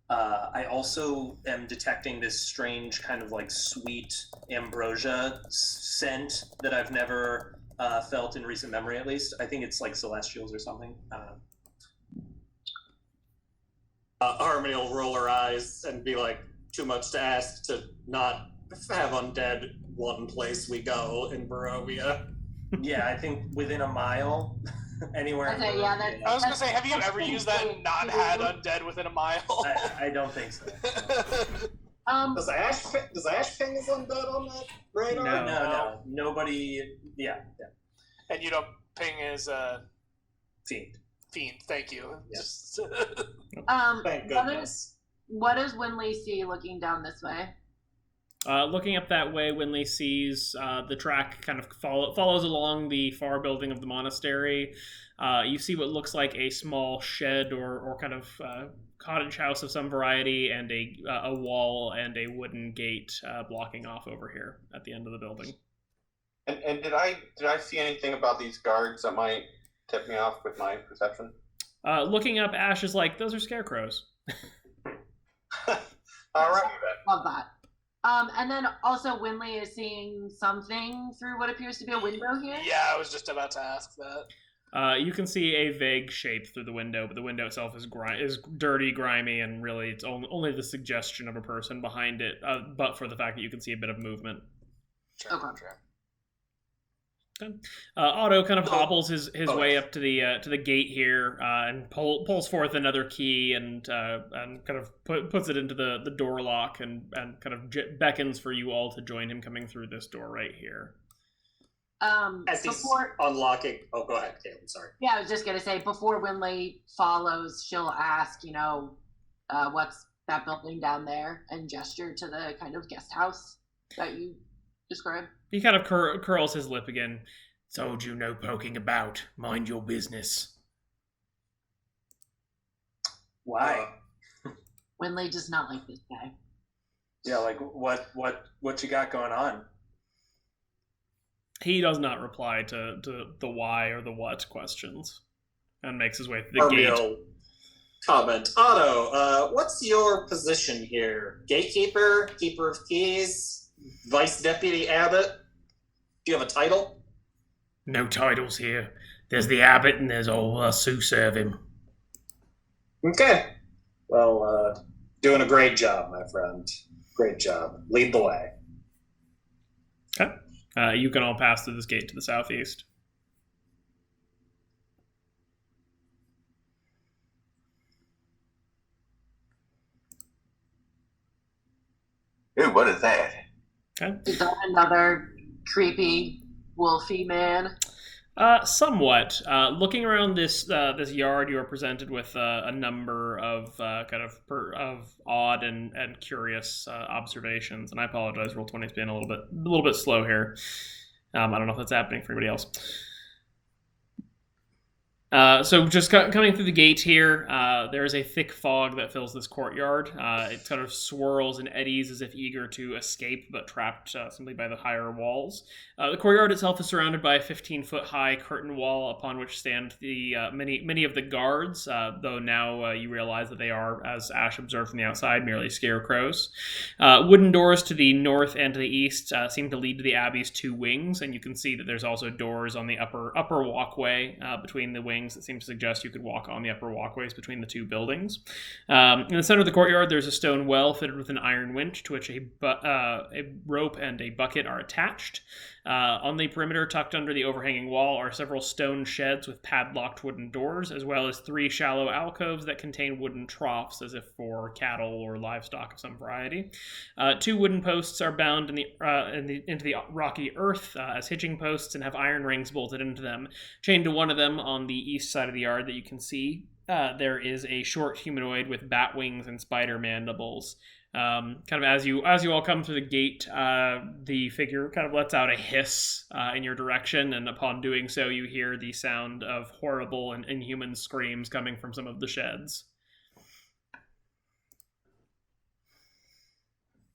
I also am detecting this strange kind of like sweet ambrosia scent that I've never felt in recent memory, at least. I think it's like celestials or something. I don't know. Harmony will roll her eyes and be like, too much to ask to not have undead one place we go in Barovia. Yeah, I think within a mile, anywhere. Okay, yeah, I was gonna say, have you ever used that and not had undead within a mile? I don't think so. Does Ash ping his undead on that radar? No. Nobody. Yeah. And you don't ping his Fiend. Thank you. Yes. Thank goodness. What does Winley see looking down this way? Looking up that way, Winley sees the track kind of follows along the far building of the monastery. You see what looks like a small shed or kind of cottage house of some variety, and a wall and a wooden gate blocking off over here at the end of the building. And did I see anything about these guards that might tip me off with my perception? Looking up, Ash is like, those are scarecrows. All right. Love that. And then also Winley is seeing something through what appears to be a window here. Yeah, I was just about to ask that. You can see a vague shape through the window, but the window itself is dirty, grimy, and really it's only the suggestion of a person behind it, but for the fact that you can see a bit of movement. Sure. Otto kind of hobbles his way up to the gate here and pulls forth another key and kind of puts it into the door lock and kind of beckons for you all to join him coming through this door right here. As he's unlocking, go ahead, Caitlin. Sorry. Yeah, I was just gonna say before Winley follows, she'll ask, what's that building down there, and gesture to the kind of guest house that you described. He kind of curls his lip again. Told you no poking about. Mind your business. Why? Winley does not like this guy. Yeah, like what you got going on? He does not reply to the why or the what questions, and makes his way through the gate. Comment. Otto, what's your position here? Gatekeeper, keeper of keys, vice deputy abbot? Do you have a title? No titles here. There's the abbot and there's all us who serve him. Okay. Well, doing a great job, my friend. Great job. Lead the way. Okay. You can all pass through this gate to the southeast. Ooh, what is that? Okay. Is that another creepy wolfy man? Somewhat. Looking around this yard, you are presented with a number of of odd and curious observations. And I apologize, Roll20's been a little bit slow here. I don't know if that's happening for anybody else. So just coming through the gate here, there is a thick fog that fills this courtyard. It kind of swirls and eddies as if eager to escape, but trapped simply by the higher walls. The courtyard itself is surrounded by a 15-foot-high curtain wall upon which stand the many of the guards, though now you realize that they are, as Ash observed from the outside, merely scarecrows. Wooden doors to the north and to the east seem to lead to the Abbey's two wings, and you can see that there's also doors on the upper walkway between the wings markings that seem to suggest you could walk on the upper walkways between the two buildings. In the center of the courtyard, there's a stone well fitted with an iron winch to which a rope and a bucket are attached. On the perimeter, tucked under the overhanging wall, are several stone sheds with padlocked wooden doors, as well as 3 shallow alcoves that contain wooden troughs, as if for cattle or livestock of some variety. 2 wooden posts are bound into the rocky earth as hitching posts and have iron rings bolted into them. Chained to one of them on the east side of the yard that you can see, there is a short humanoid with bat wings and spider mandibles. Kind of as you all come through the gate, the figure kind of lets out a hiss in your direction, and upon doing so, you hear the sound of horrible and inhuman screams coming from some of the sheds.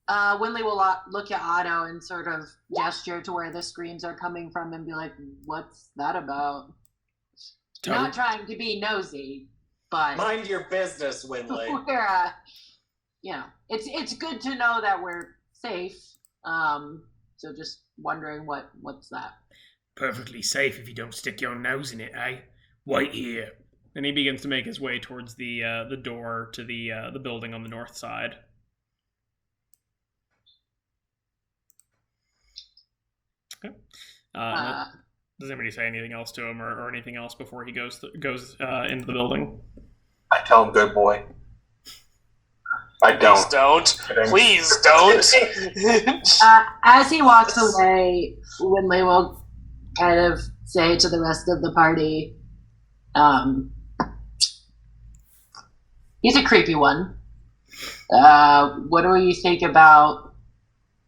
Winley will look at Otto and sort of gesture to where the screams are coming from and be like, "What's that about?" Not trying to be nosy, but mind your business, Winley. We're it's good to know that we're safe. So just wondering what's that? Perfectly safe if you don't stick your nose in it, eh? Wait here. And he begins to make his way towards the door to the building on the north side. Okay. Does anybody say anything else to him or anything else before he goes into the building? I tell him, good boy. I don't. Please don't. As he walks away, Winley will kind of say to the rest of the party, he's a creepy one. What do you think about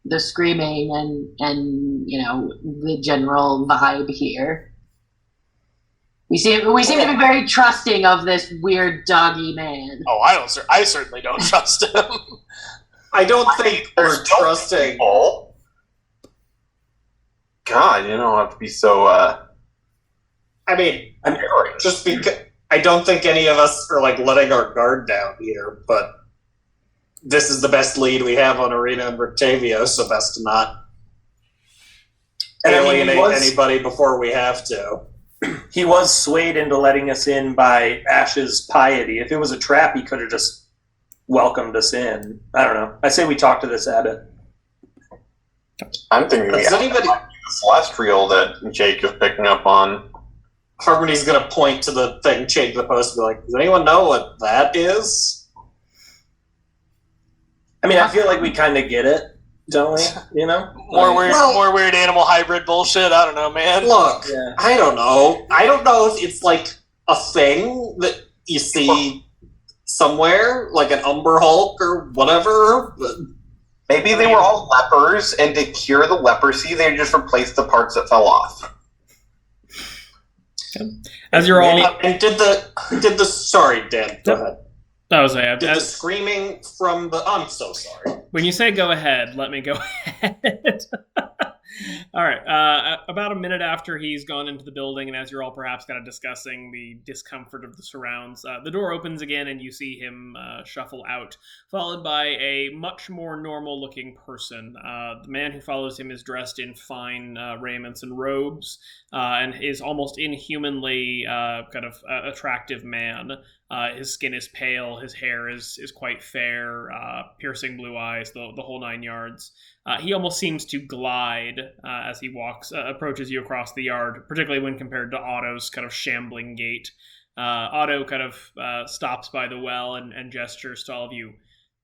the screaming and the general vibe here? We seem to be very trusting of this weird doggy man. Oh, I certainly don't trust him. I don't think we're trusting. God, you don't have to be so. I mean, just because I don't think any of us are letting our guard down here, but this is the best lead we have on Ireena and Rictavio, so best to not alienate anybody before we have to. He was swayed into letting us in by Ash's piety. If it was a trap, he could have just welcomed us in. I don't know. I say we talk to this abbot. I'm thinking the celestial that Jake is picking up on. Harmony's going to point to the thing, change the post, and be like, does anyone know what that is? I mean, I feel like we kind of get it, don't we? More weird animal hybrid bullshit. I don't know, man. Look, yeah. I don't know. I don't know if it's a thing that you see somewhere, like an Umber Hulk or whatever. Maybe they were all lepers, and to cure the leprosy, they just replaced the parts that fell off. As you're all, and did the sorry, Dan, go ahead. Did the screaming from the... I'm so sorry. When you say go ahead, let me go ahead. All right. About a minute after he's gone into the building, and as you're all perhaps kind of discussing the discomfort of the surrounds, the door opens again, and you see him shuffle out, followed by a much more normal-looking person. The man who follows him is dressed in fine raiments and robes, and is almost inhumanly kind of attractive man. His skin is pale, his hair is quite fair, piercing blue eyes, the whole 9 yards. He almost seems to glide as he approaches you across the yard, particularly when compared to Otto's kind of shambling gait. Otto kind of stops by the well and gestures to all of you.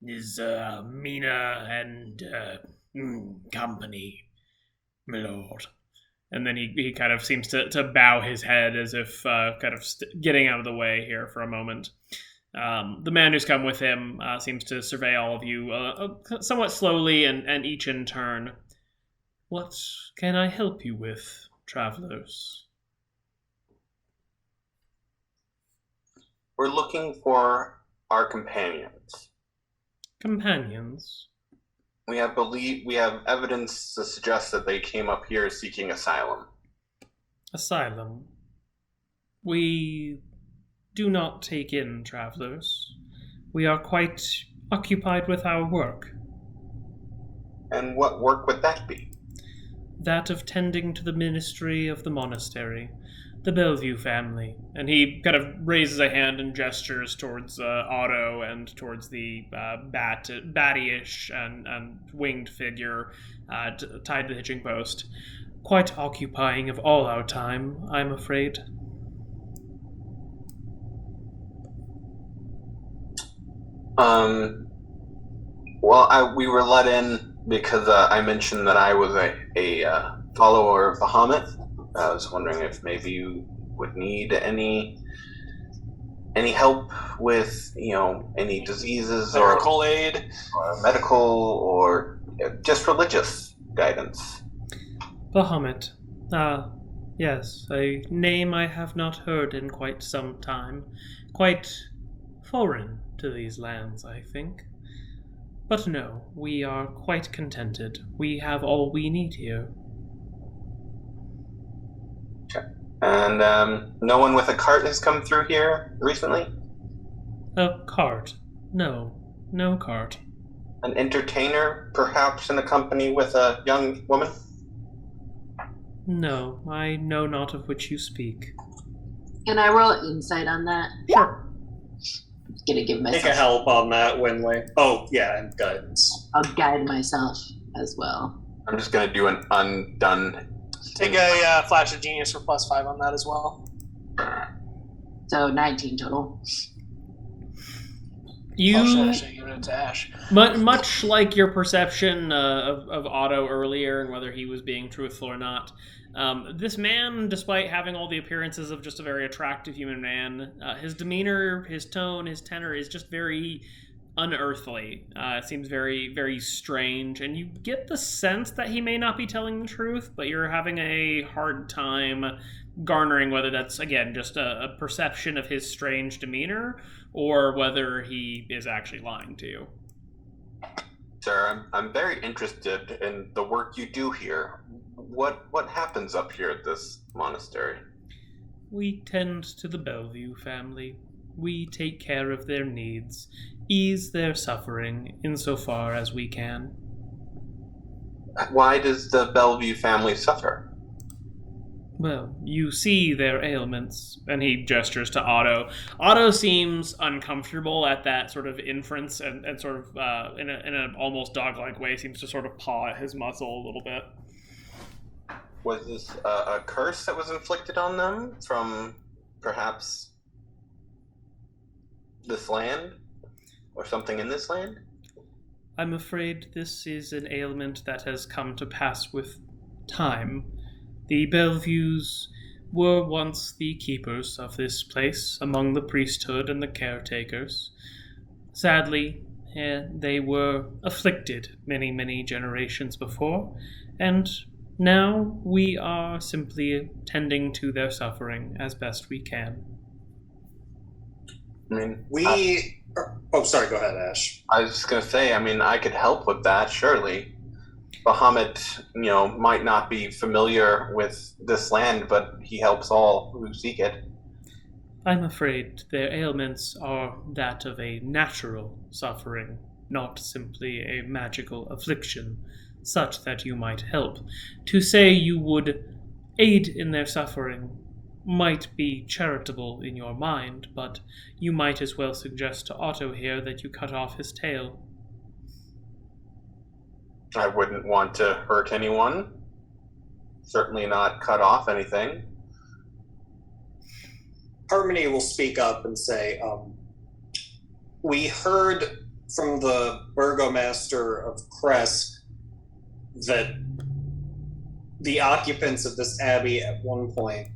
Is Mina and company, my lord. And then he kind of seems to bow his head as if kind of getting out of the way here for a moment. The man who's come with him seems to survey all of you somewhat slowly and each in turn. What can I help you with, travelers? We're looking for our companions. Companions? We have evidence to suggest that they came up here seeking asylum. Asylum? We do not take in travelers. We are quite occupied with our work. And what work would that be? That of tending to the ministry of the monastery. the Bellevue family. And he kind of raises a hand and gestures towards Otto and towards the battyish and winged figure tied to the hitching post. Quite occupying of all our time, I'm afraid. Well, we were let in because I mentioned that I was a follower of Bahamut. I was wondering if maybe you would need any help with, any diseases medical aid, or medical or just religious guidance. Bahamut. Ah, yes, a name I have not heard in quite some time. Quite foreign to these lands, I think. But no, we are quite contented. We have all we need here. And no one with a cart has come through here recently? A cart? No cart. An entertainer, perhaps in a company with a young woman? No, I know not of which you speak. Can I roll insight on that? Sure. Gonna give myself. Take a help on that, Winley. Oh, yeah, and guidance. I'll guide myself as well. I'm just gonna do an undone. Take a flash of genius for +5 on that as well. So 19 total. You, should give it to Ash. much like your perception of Otto earlier and whether he was being truthful or not, this man, despite having all the appearances of just a very attractive human man, his demeanor, his tone, his tenor is just very unearthly. It seems very, very strange, and you get the sense that he may not be telling the truth, but you're having a hard time garnering whether that's, again, just a perception of his strange demeanor or whether he is actually lying to you. Sir, I'm very interested in the work you do here. What happens up here at this monastery? We tend to the Bellevue family. We take care of their needs, ease their suffering insofar as we can. Why does the Bellevue family suffer? Well, you see their ailments, and he gestures to Otto. Otto seems uncomfortable at that sort of inference and sort of, in an almost dog-like way, seems to sort of paw at his muzzle a little bit. Was this a curse that was inflicted on them from perhaps this land? Or something in this land? I'm afraid this is an ailment that has come to pass with time. The Bellevues were once the keepers of this place among the priesthood and the caretakers. Sadly, they were afflicted many, many generations before, and now we are simply tending to their suffering as best we can. I mean, Oh, sorry, go ahead, Ash. I was just going to say, I could help with that, surely. Bahamut, might not be familiar with this land, but he helps all who seek it. I'm afraid their ailments are that of a natural suffering, not simply a magical affliction, such that you might help. To say you would aid in their suffering might be charitable in your mind, but you might as well suggest to Otto here that you cut off his tail. I wouldn't want to hurt anyone. Certainly not cut off anything. Harmony will speak up and say, we heard from the burgomaster of Krezk that the occupants of this abbey at one point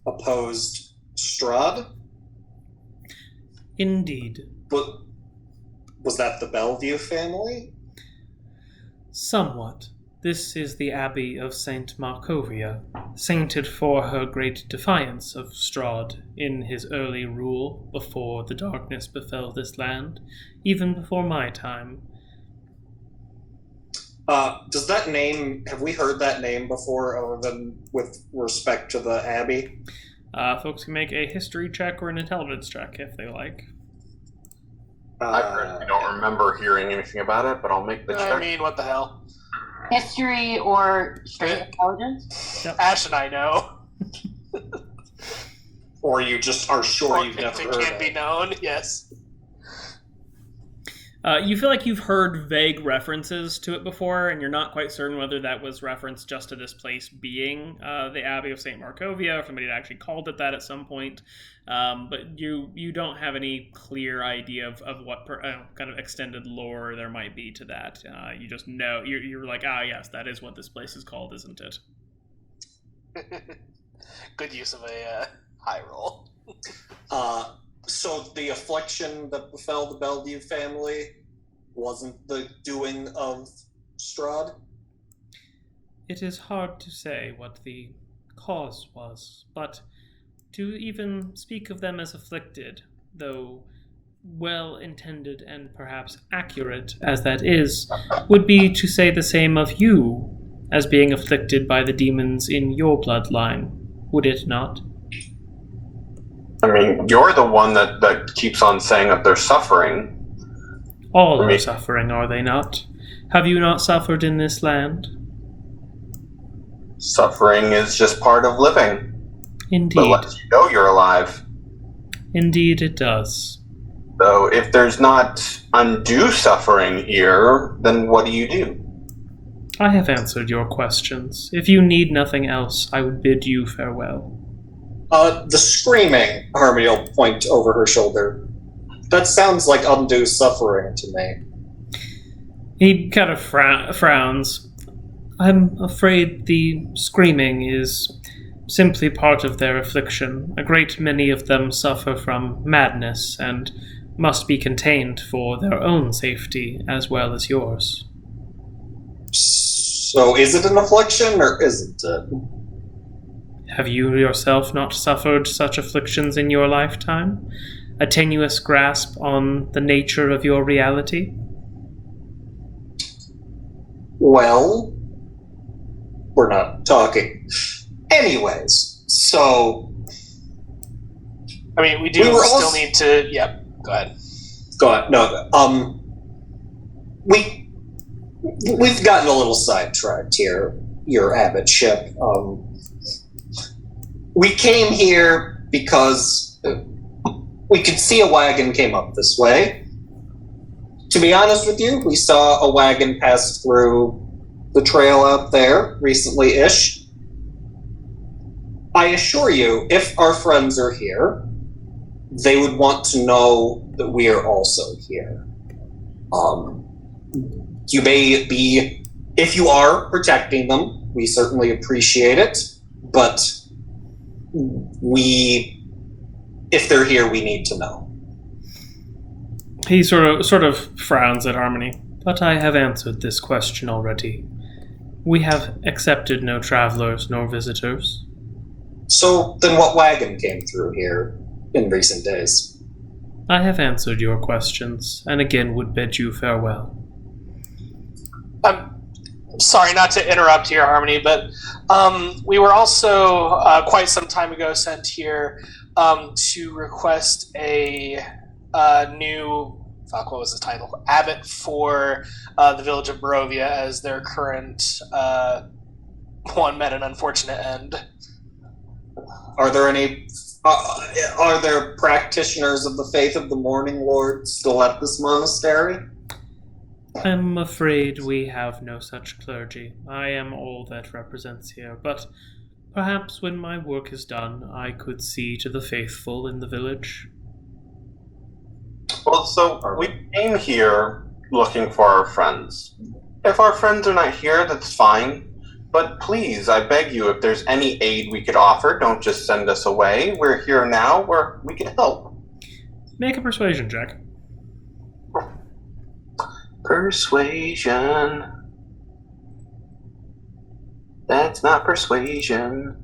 opposed Strahd? Indeed. But was that the Bellevue family? Somewhat. This is the Abbey of St. Markovia, sainted for her great defiance of Strahd in his early rule before the darkness befell this land, even before my time. Does that name, have we heard that name before, other than with respect to the Abbey? Folks can make a history check or an intelligence check if they like. I don't remember hearing anything about it, but I'll make the check. What the hell? History or straight intelligence? Yep. Ash and I know. Or you just are sure Or you've if never it heard can't be it. known, yes. You feel like you've heard vague references to it before, and you're not quite certain whether that was reference just to this place being the Abbey of St. Markovia, or if somebody had actually called it that at some point. But you don't have any clear idea of what kind of extended lore there might be to that. You just know, you're like, yes, that is what this place is called, isn't it? Good use of a high roll. So the affliction that befell the Bellevue family wasn't the doing of Strahd? It is hard to say what the cause was, but to even speak of them as afflicted, though well-intended and perhaps accurate as that is, would be to say the same of you as being afflicted by the demons in your bloodline, would it not? I mean, you're the one that keeps on saying that they're suffering. All are suffering, are they not? Have you not suffered in this land? Suffering is just part of living. Indeed. It lets you know you're alive. Indeed it does. So if there's not undue suffering here, then what do you do? I have answered your questions. If you need nothing else, I would bid you farewell. The screaming, Harmony will point over her shoulder. That sounds like undue suffering to me. He kind of frowns. I'm afraid the screaming is simply part of their affliction. A great many of them suffer from madness and must be contained for their own safety as well as yours. So is it an affliction or isn't it? Have you yourself not suffered such afflictions in your lifetime? A tenuous grasp on the nature of your reality? Well, we're not talking. Anyways, so... I mean, we do still need to... Yep, go ahead. Go ahead. No, we've gotten a little sidetracked here, your abbotship. We came here because we could see a wagon came up this way. To be honest with you, we saw a wagon pass through the trail out there recently-ish. I assure you, if our friends are here, they would want to know that we are also here. You may be, if you are protecting them, we certainly appreciate it, but if they're here, we need to know. He sort of frowns at Harmony. But I have answered this question already. We have accepted no travelers nor visitors. So then what wagon came through here in recent days? I have answered your questions, and again would bid you farewell. I'm sorry not to interrupt here, Harmony, but we were also quite some time ago sent here to request a new, what was the title? Abbot for the Village of Barovia, as their current one met an unfortunate end. Are there any? Are there practitioners of the faith of the Morning Lord still at this monastery? I'm afraid we have no such clergy. I am all that represents here, but perhaps when my work is done, I could see to the faithful in the village. Well, so we came here looking for our friends. If our friends are not here, that's fine. But please, I beg you, if there's any aid we could offer, don't just send us away. We're here now, we can help. Make a persuasion check. Persuasion. That's not persuasion.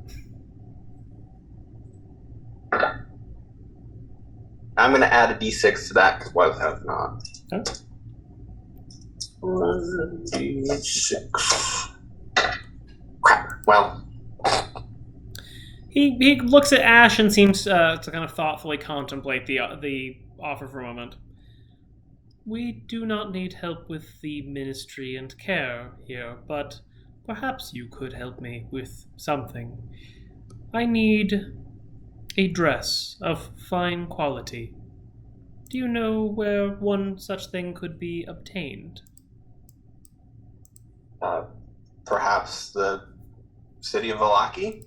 I'm going to add a d6 to that because was has not. Okay. 1d6. Crap. Well. He looks at Ash and seems to kind of thoughtfully contemplate the offer for a moment. We do not need help with the ministry and care here, but perhaps you could help me with something. I need A dress of fine quality. Do you know where one such thing could be obtained? Perhaps the city of Vallaki?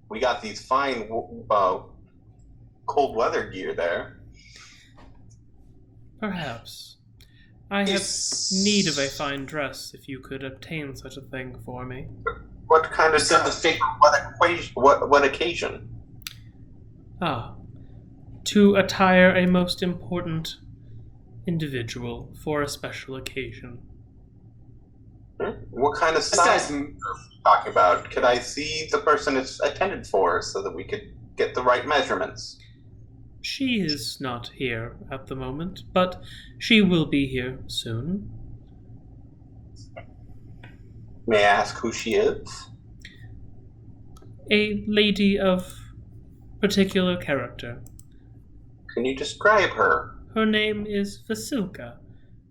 We got these fine cold weather gear there. Perhaps. I have need of a fine dress if you could obtain such a thing for me. What kind of dress? What occasion? To attire a most important individual for a special occasion. What kind of size are we talking about? Could I see the person it's intended for so that we could get the right measurements? She is not here at the moment, but she will be here soon. May I ask who she is? A lady of particular character. Can you describe her? Her name is Vasilka.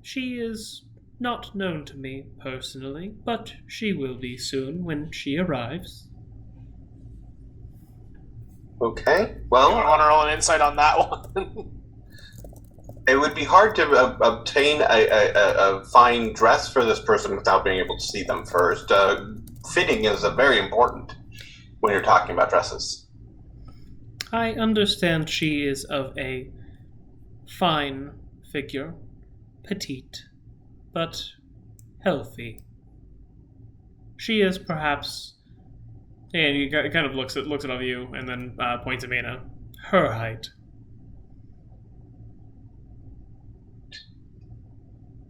She is not known to me personally, but she will be soon when she arrives. Okay, well... I want to roll an insight on that one. It would be hard to obtain a fine dress for this person without being able to see them first. Fitting is very important when you're talking about dresses. I understand she is of a fine figure, petite, but healthy. She is perhaps, and he kind of looks at all of you, and then points at Mina. Her height.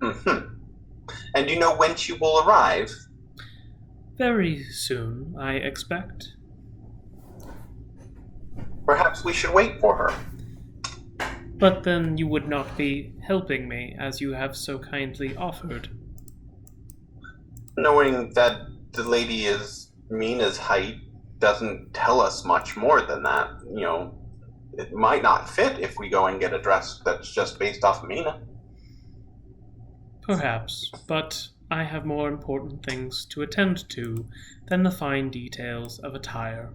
Mm-hmm. And do you know when she will arrive? Very soon, I expect. Perhaps we should wait for her. But then you would not be helping me, as you have so kindly offered. Knowing that the lady is Mina's height doesn't tell us much more than that. You know, it might not fit if we go and get a dress that's just based off of Mina. Perhaps, but I have more important things to attend to than the fine details of attire.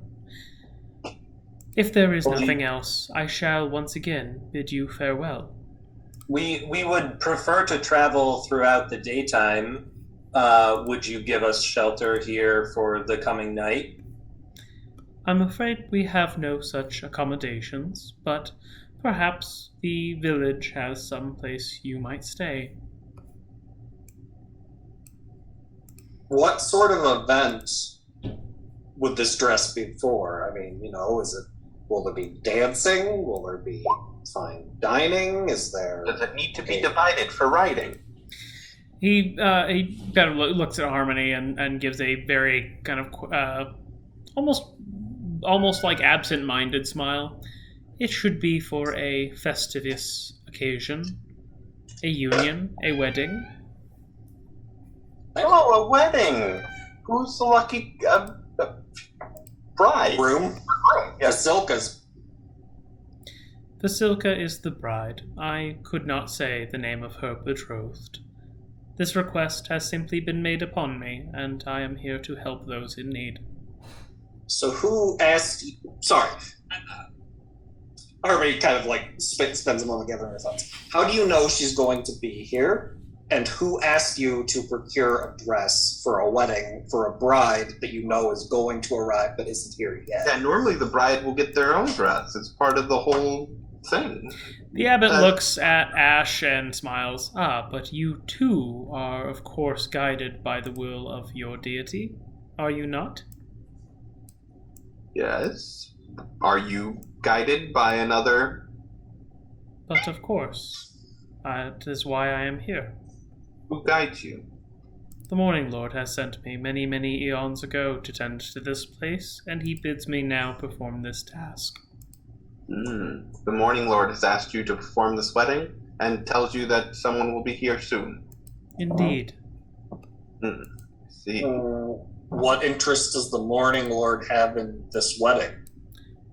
If there is nothing else, I shall once again bid you farewell. We would prefer to travel throughout the daytime. Would you give us shelter here for the coming night? I'm afraid we have no such accommodations, but perhaps the village has some place you might stay. What sort of event would this dress be for? I mean, will there be dancing? Will there be fine dining? Does it need to be divided for riding? He kind of looks at Harmony and gives a very kind of almost like absent-minded smile. It should be for a festivous occasion, a union, a wedding. Oh, a wedding! Who's the lucky bride? Groom? Yes. Vasilka is the bride. I could not say the name of her betrothed. This request has simply been made upon me, and I am here to help those in need. So who asked you... Sorry. Harvey kind of spends a moment gathering her thoughts. How do you know she's going to be here? And who asked you to procure a dress for a wedding for a bride that you know is going to arrive but isn't here yet? Yeah, normally the bride will get their own dress. It's part of the whole thing. The abbot looks at Ash and smiles. But you too are, of course, guided by the will of your deity, are you not? Yes. Are you guided by another? But of course. That is why I am here. Who guides you? The Morning Lord has sent me many, many eons ago to tend to this place, and he bids me now perform this task. The Morning Lord has asked you to perform this wedding, and tells you that someone will be here soon. Indeed. See. What interest does the Morning Lord have in this wedding?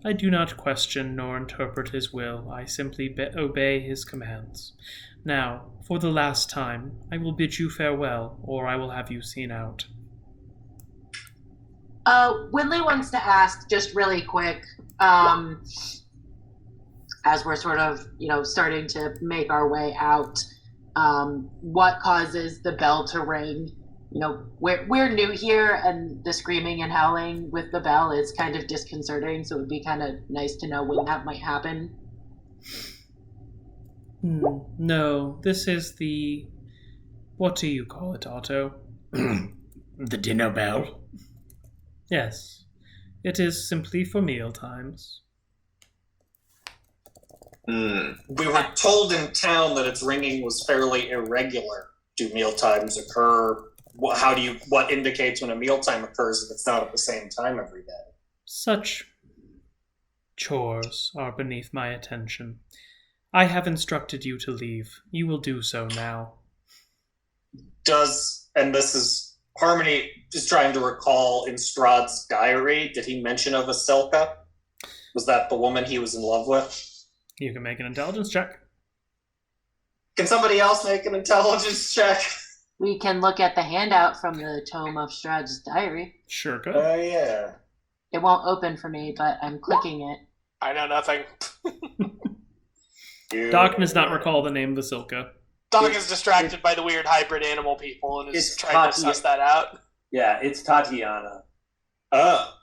I do not question nor interpret his will. I simply obey his commands. Now, for the last time, I will bid you farewell, or I will have you seen out. Winley wants to ask, just really quick, as we're sort of, starting to make our way out, what causes the bell to ring? We're new here, and the screaming and howling with the bell is kind of disconcerting, so it would be kind of nice to know when that might happen. No, this is the... What do you call it, Otto? The dinner bell? Yes. It is simply for meal times. We were told in town that its ringing was fairly irregular. Do meal times occur? What indicates when a mealtime occurs if it's not at the same time every day? Such chores are beneath my attention. I have instructed you to leave. You will do so now. And this is, Harmony is trying to recall in Strahd's diary, did he mention of Vasilka? Was that the woman he was in love with? You can make an intelligence check. Can somebody else make an intelligence check? We can look at the handout from the Tome of Strahd's diary. Sure could. Yeah. It won't open for me, but I'm clicking it. I know nothing. Doc does not recall the name Vasilka. Doc is distracted by the weird hybrid animal people and is It's trying to suss that out. Yeah, it's Tatiana. Oh.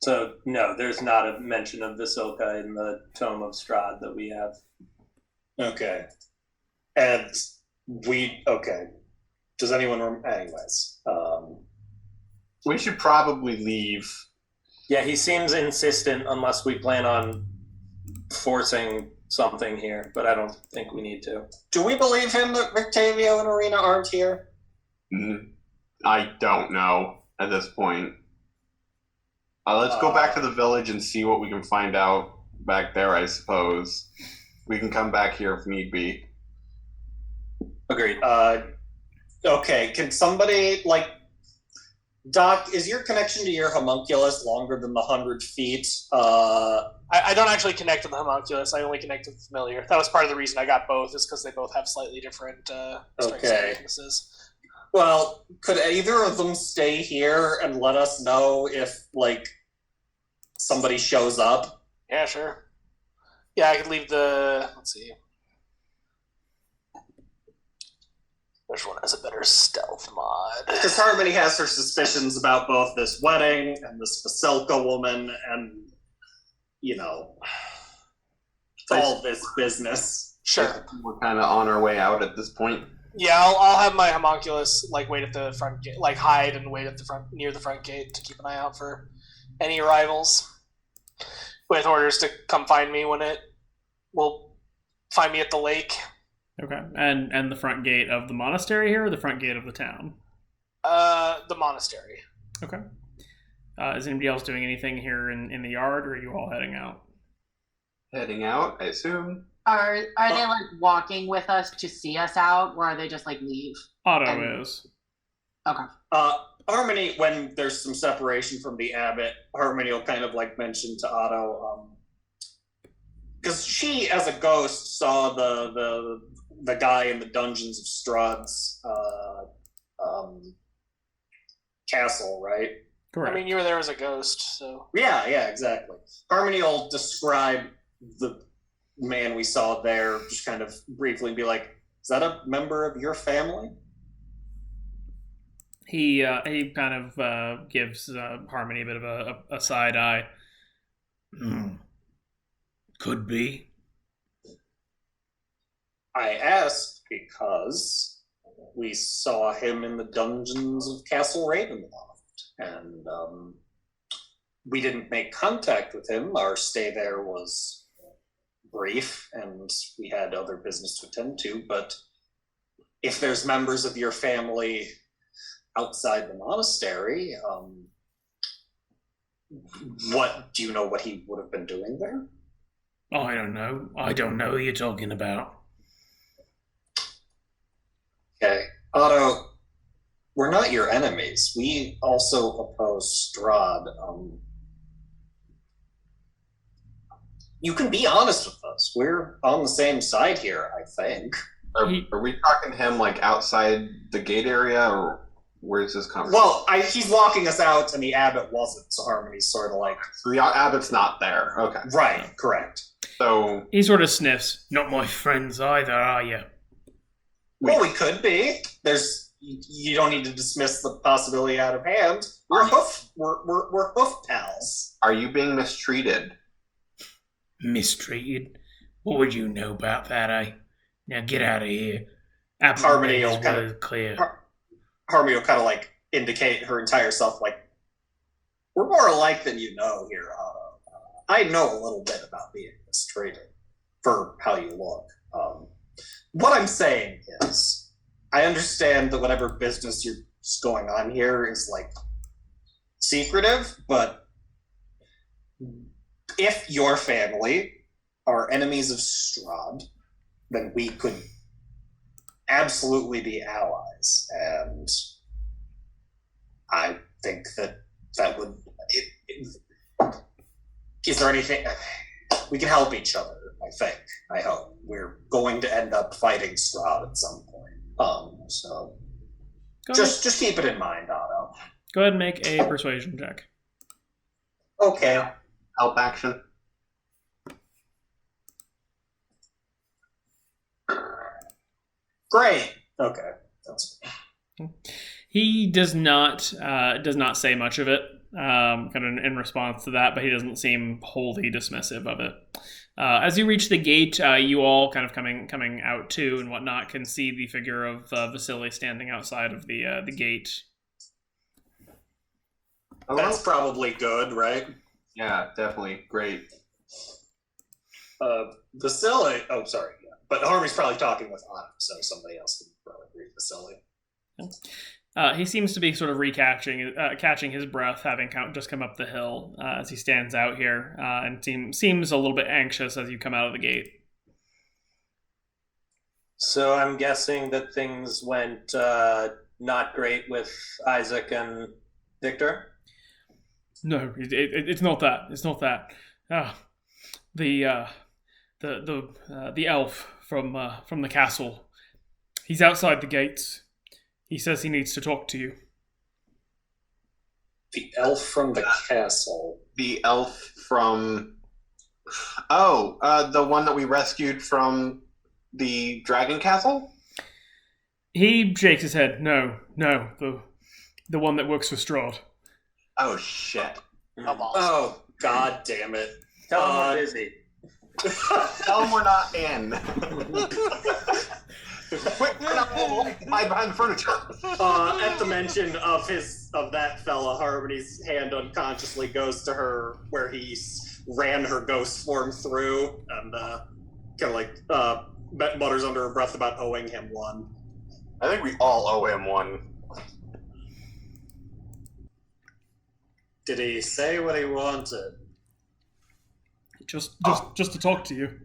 So, no, there's not a mention of Vasilka in the Tome of Strahd that we have. Okay. And okay. Does anyone anyways. We should probably leave. Yeah, he seems insistent unless we plan on forcing something here, but I don't think we need to. Do we believe him that Rictavio and Ireena aren't here? I don't know at this point. Let's go back to the village and see what we can find out back there, I suppose. We can come back here if need be. Agreed. Okay, can somebody, Doc, is your connection to your homunculus longer than the 100 feet? I don't actually connect to the homunculus. I only connect to the familiar. That was part of the reason I got both, is because they both have slightly different strengths and weaknesses. Well, could either of them stay here and let us know if, somebody shows up? Yeah, sure. Yeah, I could leave the... Let's see. Which one has a better stealth mod? Because Harmony has her suspicions about both this wedding and this Vasilka woman and, all this business. Sure. We're kind of on our way out at this point. Yeah, I'll have my homunculus wait at the front gate, hide and wait at the front near the front gate to keep an eye out for any arrivals, with orders to come find me when it will find me at the lake. Okay, and the front gate of the monastery here, or the front gate of the town? The monastery. Okay. Is anybody else doing anything here in the yard, or are you all heading out? Heading out, I assume. Are they walking with us to see us out, or are they just leave? Otto is. Okay. Harmony, when there's some separation from the abbot, Harmony will kind of mention to Otto, because she, as a ghost, saw the guy in the dungeons of Strahd's castle, right? Correct. I mean, you were there as a ghost, so... Yeah, exactly. Harmony will describe the man we saw there, just kind of briefly be like, is that a member of your family? He kind of gives Harmony a bit of a side eye. Could be. I asked because we saw him in the dungeons of Castle Ravenloft, and we didn't make contact with him. Our stay there was brief, and we had other business to attend to, but if there's members of your family outside the monastery, do you know what he would have been doing there? I don't know. I don't know who you're talking about. Okay. Otto, we're not your enemies. We also oppose Strahd. You can be honest with us. We're on the same side here, I think. Are we talking to him outside the gate area, or Where's this conversation? Well, he's walking us out, and the abbot wasn't, so Harmony's sort of like... So the abbot's not there. Okay. Right, correct. So... He sort of sniffs. Not my friends either, are you? Well, we could be. You don't need to dismiss the possibility out of hand. We're hoof pals. Are you being mistreated? Mistreated? What would you know about that, eh? Now get out of here. Harmony will clear. Harmony will kind of like indicate her entire self, like, we're more alike than you know here. I know a little bit about being mistreated for how you look. What I'm saying is, I understand that whatever business you're going on here is like secretive, but if your family are enemies of Strahd, then we could absolutely be allies, and I think that would... Is there anything... We can help each other, I hope. We're going to end up fighting Strahd at some point. So just keep it in mind, Otto. Go ahead and make a persuasion check. Okay. Help action. Great. Okay. That's... He does not say much of it, kind of in response to that, but he doesn't seem wholly dismissive of it. As you reach the gate, you all kind of coming out too and whatnot can see the figure of Vasily standing outside of the gate. That's probably good, right? Yeah, definitely. Great. Vasily... Oh, sorry. Yeah. But Harmony's probably talking with Otto, so somebody else can probably read Vasily. He seems to be sort of catching his breath, having just come up the hill as he stands out here, and seems a little bit anxious as you come out of the gate. So I'm guessing that things went not great with Isaac and Victor? No, it's not that. It's not that. The elf from the castle. He's outside the gates. He says he needs to talk to you. The elf from the castle. The elf from... Oh, the one that we rescued from the dragon castle? He shakes his head. No, the one that works for Strahd. Oh, shit. Oh, god damn it. Tell him we're busy. Tell him we're not in. Quick, hide behind the furniture. At the mention of that fella, Harmony's hand unconsciously goes to her where he ran her ghost form through, and kind of like mutters under her breath about owing him one. I think we all owe him one. Did he say what he wanted? Just to talk to you.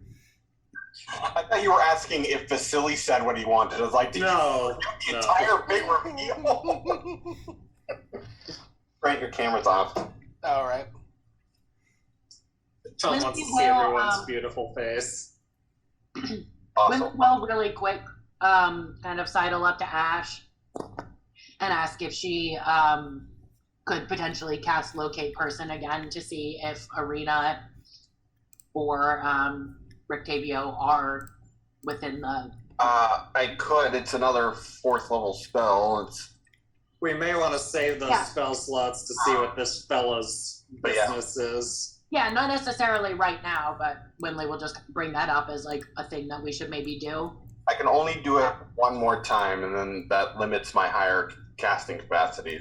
I thought you were asking if Vasily said what he wanted. I was like, did you the entire big reveal? Grant, your camera's off. All right. Tom wants to see everyone's beautiful face. Awesome. Well, really quick, kind of sidle up to Ash and ask if she could potentially cast Locate Person again to see if Ireena or Rictavio are within the... I could. It's another 4th level spell. We may want to save those spell slots to see what this fella's business is. Yeah, not necessarily right now, but Winley will just bring that up as like a thing that we should maybe do. I can only do it one more time, and then that limits my higher casting capacity.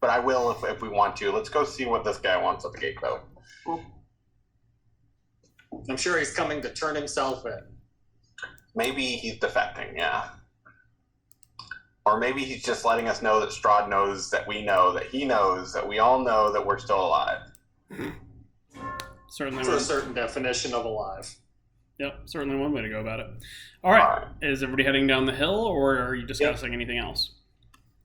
But I will if we want to. Let's go see what this guy wants at the gate, though. Cool. I'm sure he's coming to turn himself in. Maybe he's defecting, yeah. Or maybe he's just letting us know that Strahd knows that we know, that he knows, that we all know that we're still alive. Certainly. For a certain definition of alive. Yep, certainly one way to go about it. All right. Is everybody heading down the hill, or are you discussing anything else?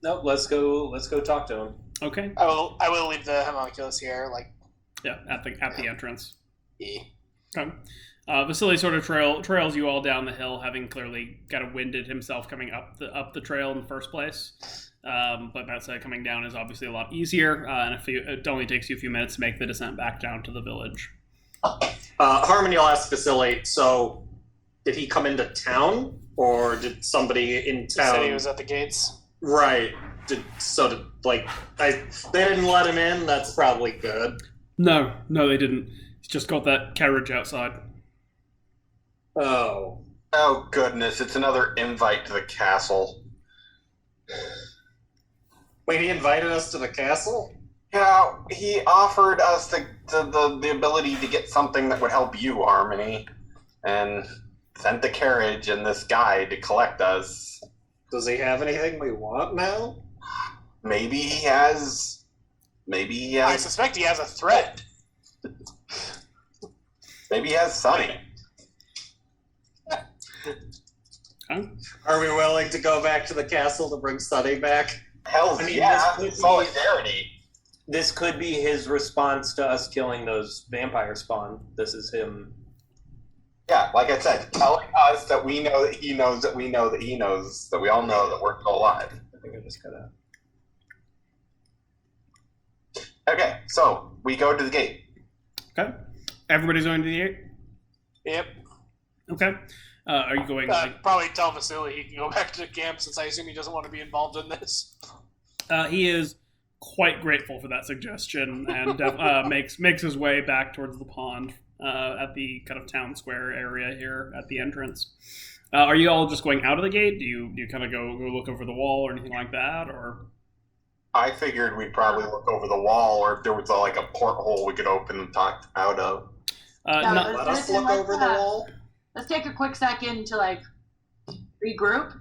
Nope. Let's go talk to him. Okay. I will leave the homunculus here, at the entrance. Yeah. Okay. Vasily sort of trails you all down the hill, having clearly kind of winded himself coming up the trail in the first place. But that said, coming down is obviously a lot easier, and it only takes you a few minutes to make the descent back down to the village. Harmony will ask Vasily, so did he come into town, or did somebody in He town... said he was at the gates. Right. They didn't let him in? That's probably good. No, they didn't. He's just got that carriage outside. Oh. Oh, goodness. It's another invite to the castle. Wait, he invited us to the castle? Yeah, he offered us the ability to get something that would help you, Harmony, and sent the carriage and this guy to collect us. Does he have anything we want now? Maybe he has. I suspect he has a threat. Maybe he has Sunny. Huh? Are we willing to go back to the castle to bring Sunny back? Hell I mean, yeah, this could be- solidarity. This could be his response to us killing those vampire spawn. This is him. Yeah, like I said, telling us that we know that he knows that we know that he knows that we all know that we're still alive. I think I just cut out. Okay, so we go to the gate. Okay. Everybody's going to the gate? Yep. Okay. Are you going... Probably tell Vasily he can go back to camp, since I assume he doesn't want to be involved in this. He is quite grateful for that suggestion, and makes his way back towards the pond at the kind of town square area here at the entrance. Are you all just going out of the gate? Do you kind of go look over the wall or anything like that, or? I figured we'd probably look over the wall, or if there was like a porthole we could open and talk out of. Let us look over the wall. Let's take a quick second to regroup.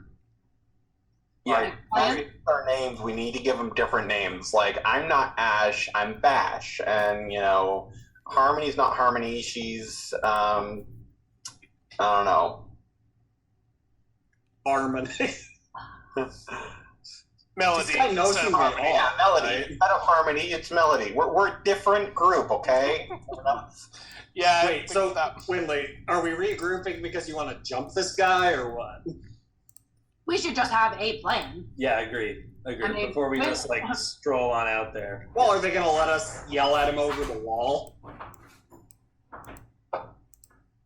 Yeah, our names. We need to give them different names. Like, I'm not Ash, I'm Bash, and Harmony's not Harmony. She's I don't know. Harmony. Melody. I know instead who of we Harmony. are. Yeah, Melody. Right. Instead of Harmony, it's Melody. We're a different group, okay? Yeah. Wait, so, Winley, are we regrouping because you want to jump this guy, or what? We should just have a plan. Yeah, agreed. Agreed. I mean, Before we just stroll on out there. Well, are they going to let us yell at him over the wall?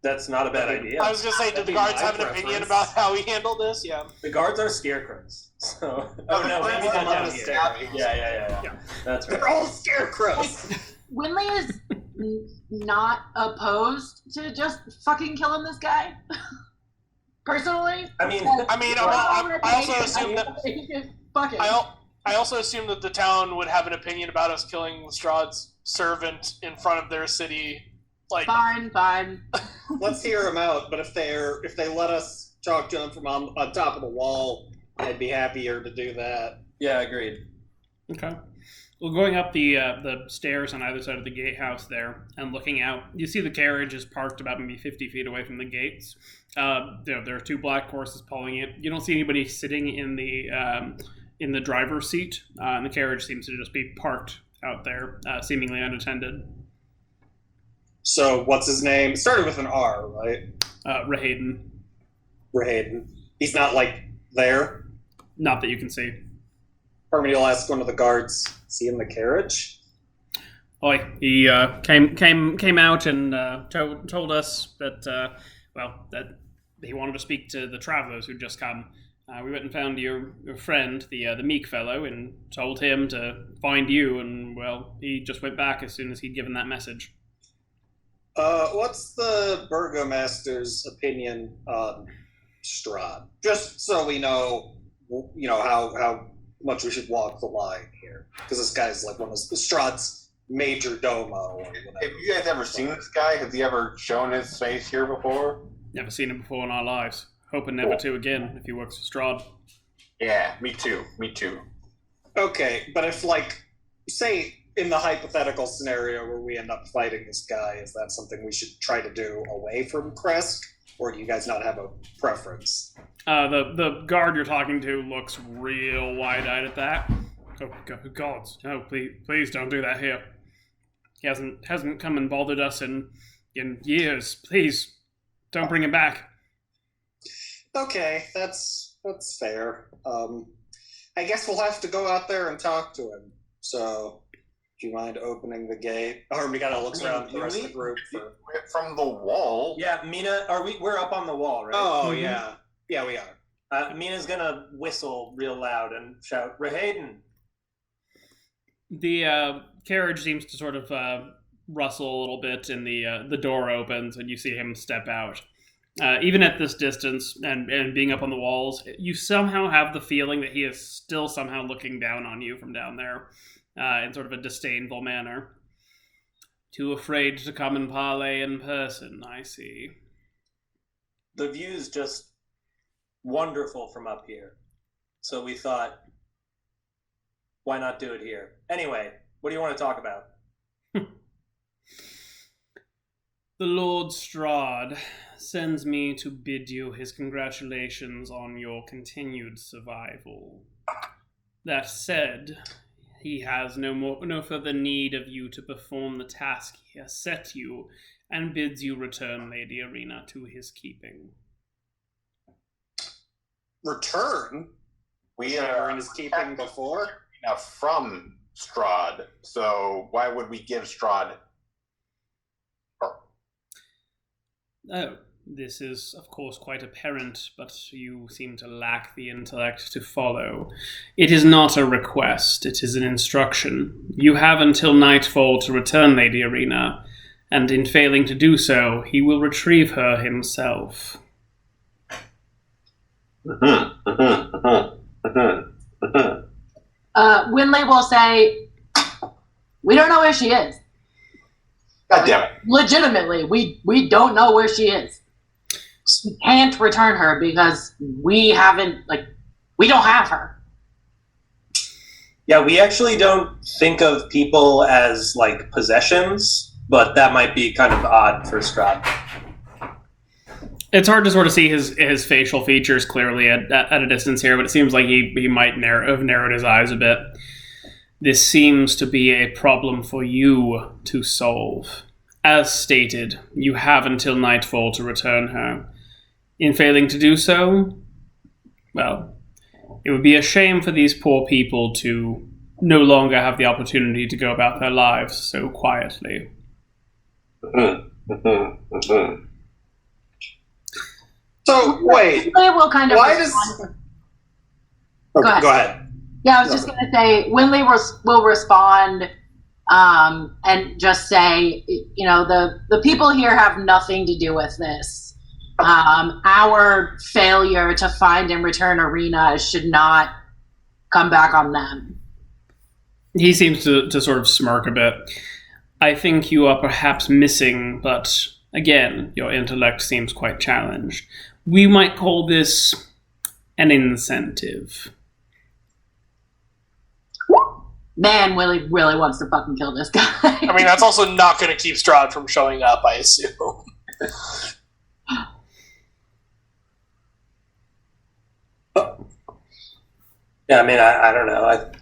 That's not a bad idea. I was going to say, did the That'd be guards my have an opinion preference. about how we handle this? Yeah. The guards are scarecrows. So. Oh no, Friends maybe of not down monastery. here. Yeah. That's right. They're all scarecrows! Winley is not opposed to just fucking killing this guy. Personally, I mean, I also assume that Fuck it. I also assume that the town would have an opinion about us killing Strahd's servant in front of their city. Fine. Let's hear them out, but if they let us talk to them from on top of the wall, I'd be happier to do that. Yeah, agreed. Okay. Well, going up the stairs on either side of the gatehouse there and looking out, you see the carriage is parked about maybe 50 feet away from the gates. There are two black horses pulling it. You don't see anybody sitting in the driver's seat, and the carriage seems to just be parked out there, seemingly unattended. So, what's his name? It started with an R, right? Rahaden. Rahaden. He's not, there? Not that you can see. Harmony will ask one of the guards, is he in the carriage? Oh, he came out and told us that that he wanted to speak to the travelers who'd just come. We went and found your friend, the meek fellow, and told him to find you. And he just went back as soon as he'd given that message. What's the burgomaster's opinion on Strahd? Just so we know, how much we should walk the line here, because this guy's one of Strahd's major domo. Or whatever. Have you guys ever seen this guy? Has he ever shown his face here before? Never seen him before in our lives. Hoping never to again if he works for Strahd. Yeah, me too. Okay, but if say in the hypothetical scenario where we end up fighting this guy, is that something we should try to do away from Krezk, or do you guys not have a preference? The guard you're talking to looks real wide-eyed at that. Oh, gods, no, please don't do that here. He hasn't come and bothered us in years. Please, don't bring him back. Okay, that's fair. I guess we'll have to go out there and talk to him. So, do you mind opening the gate? Harmony kind of looks around the rest of the group. From the wall. Yeah, Mina, we're up on the wall, right? Oh, yeah. Yeah, we are. Mina's gonna whistle real loud and shout, Rahayden. The carriage seems to sort of rustle a little bit, and the door opens, and you see him step out. Even at this distance and being up on the walls, you somehow have the feeling that he is still somehow looking down on you from down there in sort of a disdainful manner. Too afraid to come and parley in person, I see. The view's just wonderful from up here. So we thought, why not do it here? Anyway, what do you want to talk about? The Lord Strahd sends me to bid you his congratulations on your continued survival. That said, he has no further need of you to perform the task he has set you, and bids you return Lady Ireena to his keeping. Return? We are in his keeping before? From Strahd, so why would we give Strahd her? Oh, this is, of course, quite apparent, but you seem to lack the intellect to follow. It is not a request, it is an instruction. You have until nightfall to return Lady Ireena, and in failing to do so, he will retrieve her himself. Winley will say, we don't know where she is. God damn it. Legitimately, we don't know where she is. We can't return her because we don't have her. Yeah, we actually don't think of people as, like, possessions, but that might be kind of odd for Strahd. It's hard to sort of see his facial features clearly at a distance here, but it seems like he might have narrowed his eyes a bit. This seems to be a problem for you to solve. As stated, you have until nightfall to return her. In failing to do so, well, it would be a shame for these poor people to no longer have the opportunity to go about their lives so quietly. So, wait. Will kind of why does... Okay, go ahead. Yeah, I was just going to say, Winley will respond and just say, the people here have nothing to do with this. Our failure to find and return Ireena should not come back on them. He seems to sort of smirk a bit. I think you are perhaps missing, but again, your intellect seems quite challenged. We might call this an incentive. Man, Willie really wants to fucking kill this guy. I mean, that's also not going to keep Strahd from showing up, I assume. Yeah, I mean, I don't know.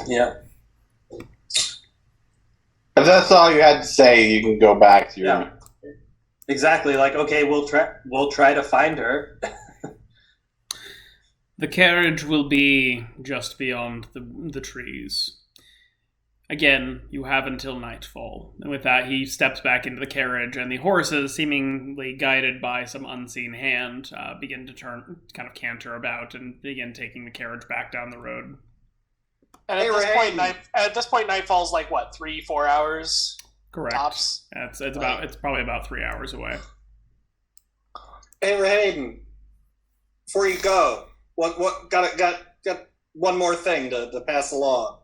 Yeah. If that's all you had to say, you can go back to your... Yeah. Exactly. Like, okay, we'll try to find her. The carriage will be just beyond the trees. Again, you have until nightfall. And with that, he steps back into the carriage, and the horses, seemingly guided by some unseen hand, begin to kind of canter about and begin taking the carriage back down the road. And at this point, nightfall's like what, 3-4 hours? Correct. Tops. It's probably about 3 hours away. Hey, Rahayden, before you go, what got one more thing to pass along.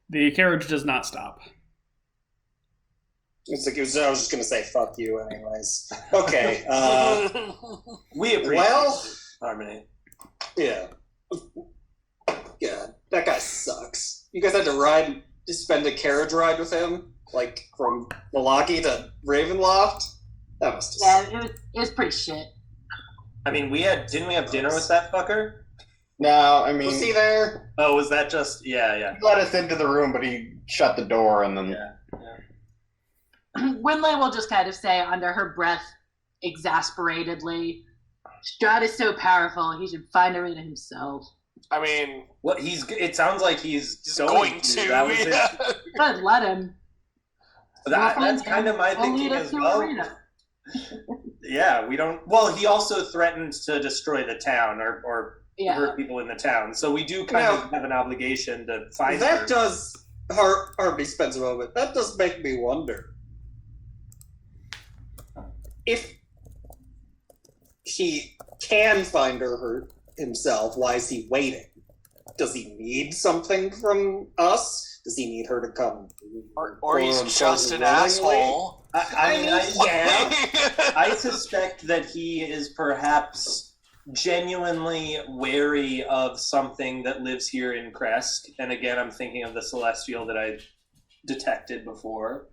The carriage does not stop. I was just gonna say fuck you, anyways. Okay. We appreciate Harmony. Yeah. God, that guy sucks. You guys had to spend a carriage ride with him, like from Vallaki to Ravenloft. That must have Yeah, it was pretty shit. I mean, didn't we have dinner with that fucker? No, I mean... Was he there? Oh, was that just... Yeah. He let us into the room, but he shut the door and then... Yeah. Winley will just kind of say under her breath, exasperatedly, Strahd is so powerful, he should find Ireena himself. I mean, What it sounds like he's going to. That was Yeah. Good, let him. that's kind of my He'll lead thinking us as to well. Ireena. Yeah, we don't. Well, he also threatened to destroy the town or Yeah. hurt people in the town, so we do kind of have an obligation to find That her. does. Harvey spends a moment. That does make me wonder. If he can find her himself, why is he waiting? Does he need something from us? Does he need her to come? Or he's quote-unquote, just an willingly? asshole. I suspect that he is perhaps genuinely wary of something that lives here in Krezk. And again, I'm thinking of the Celestial that I detected before.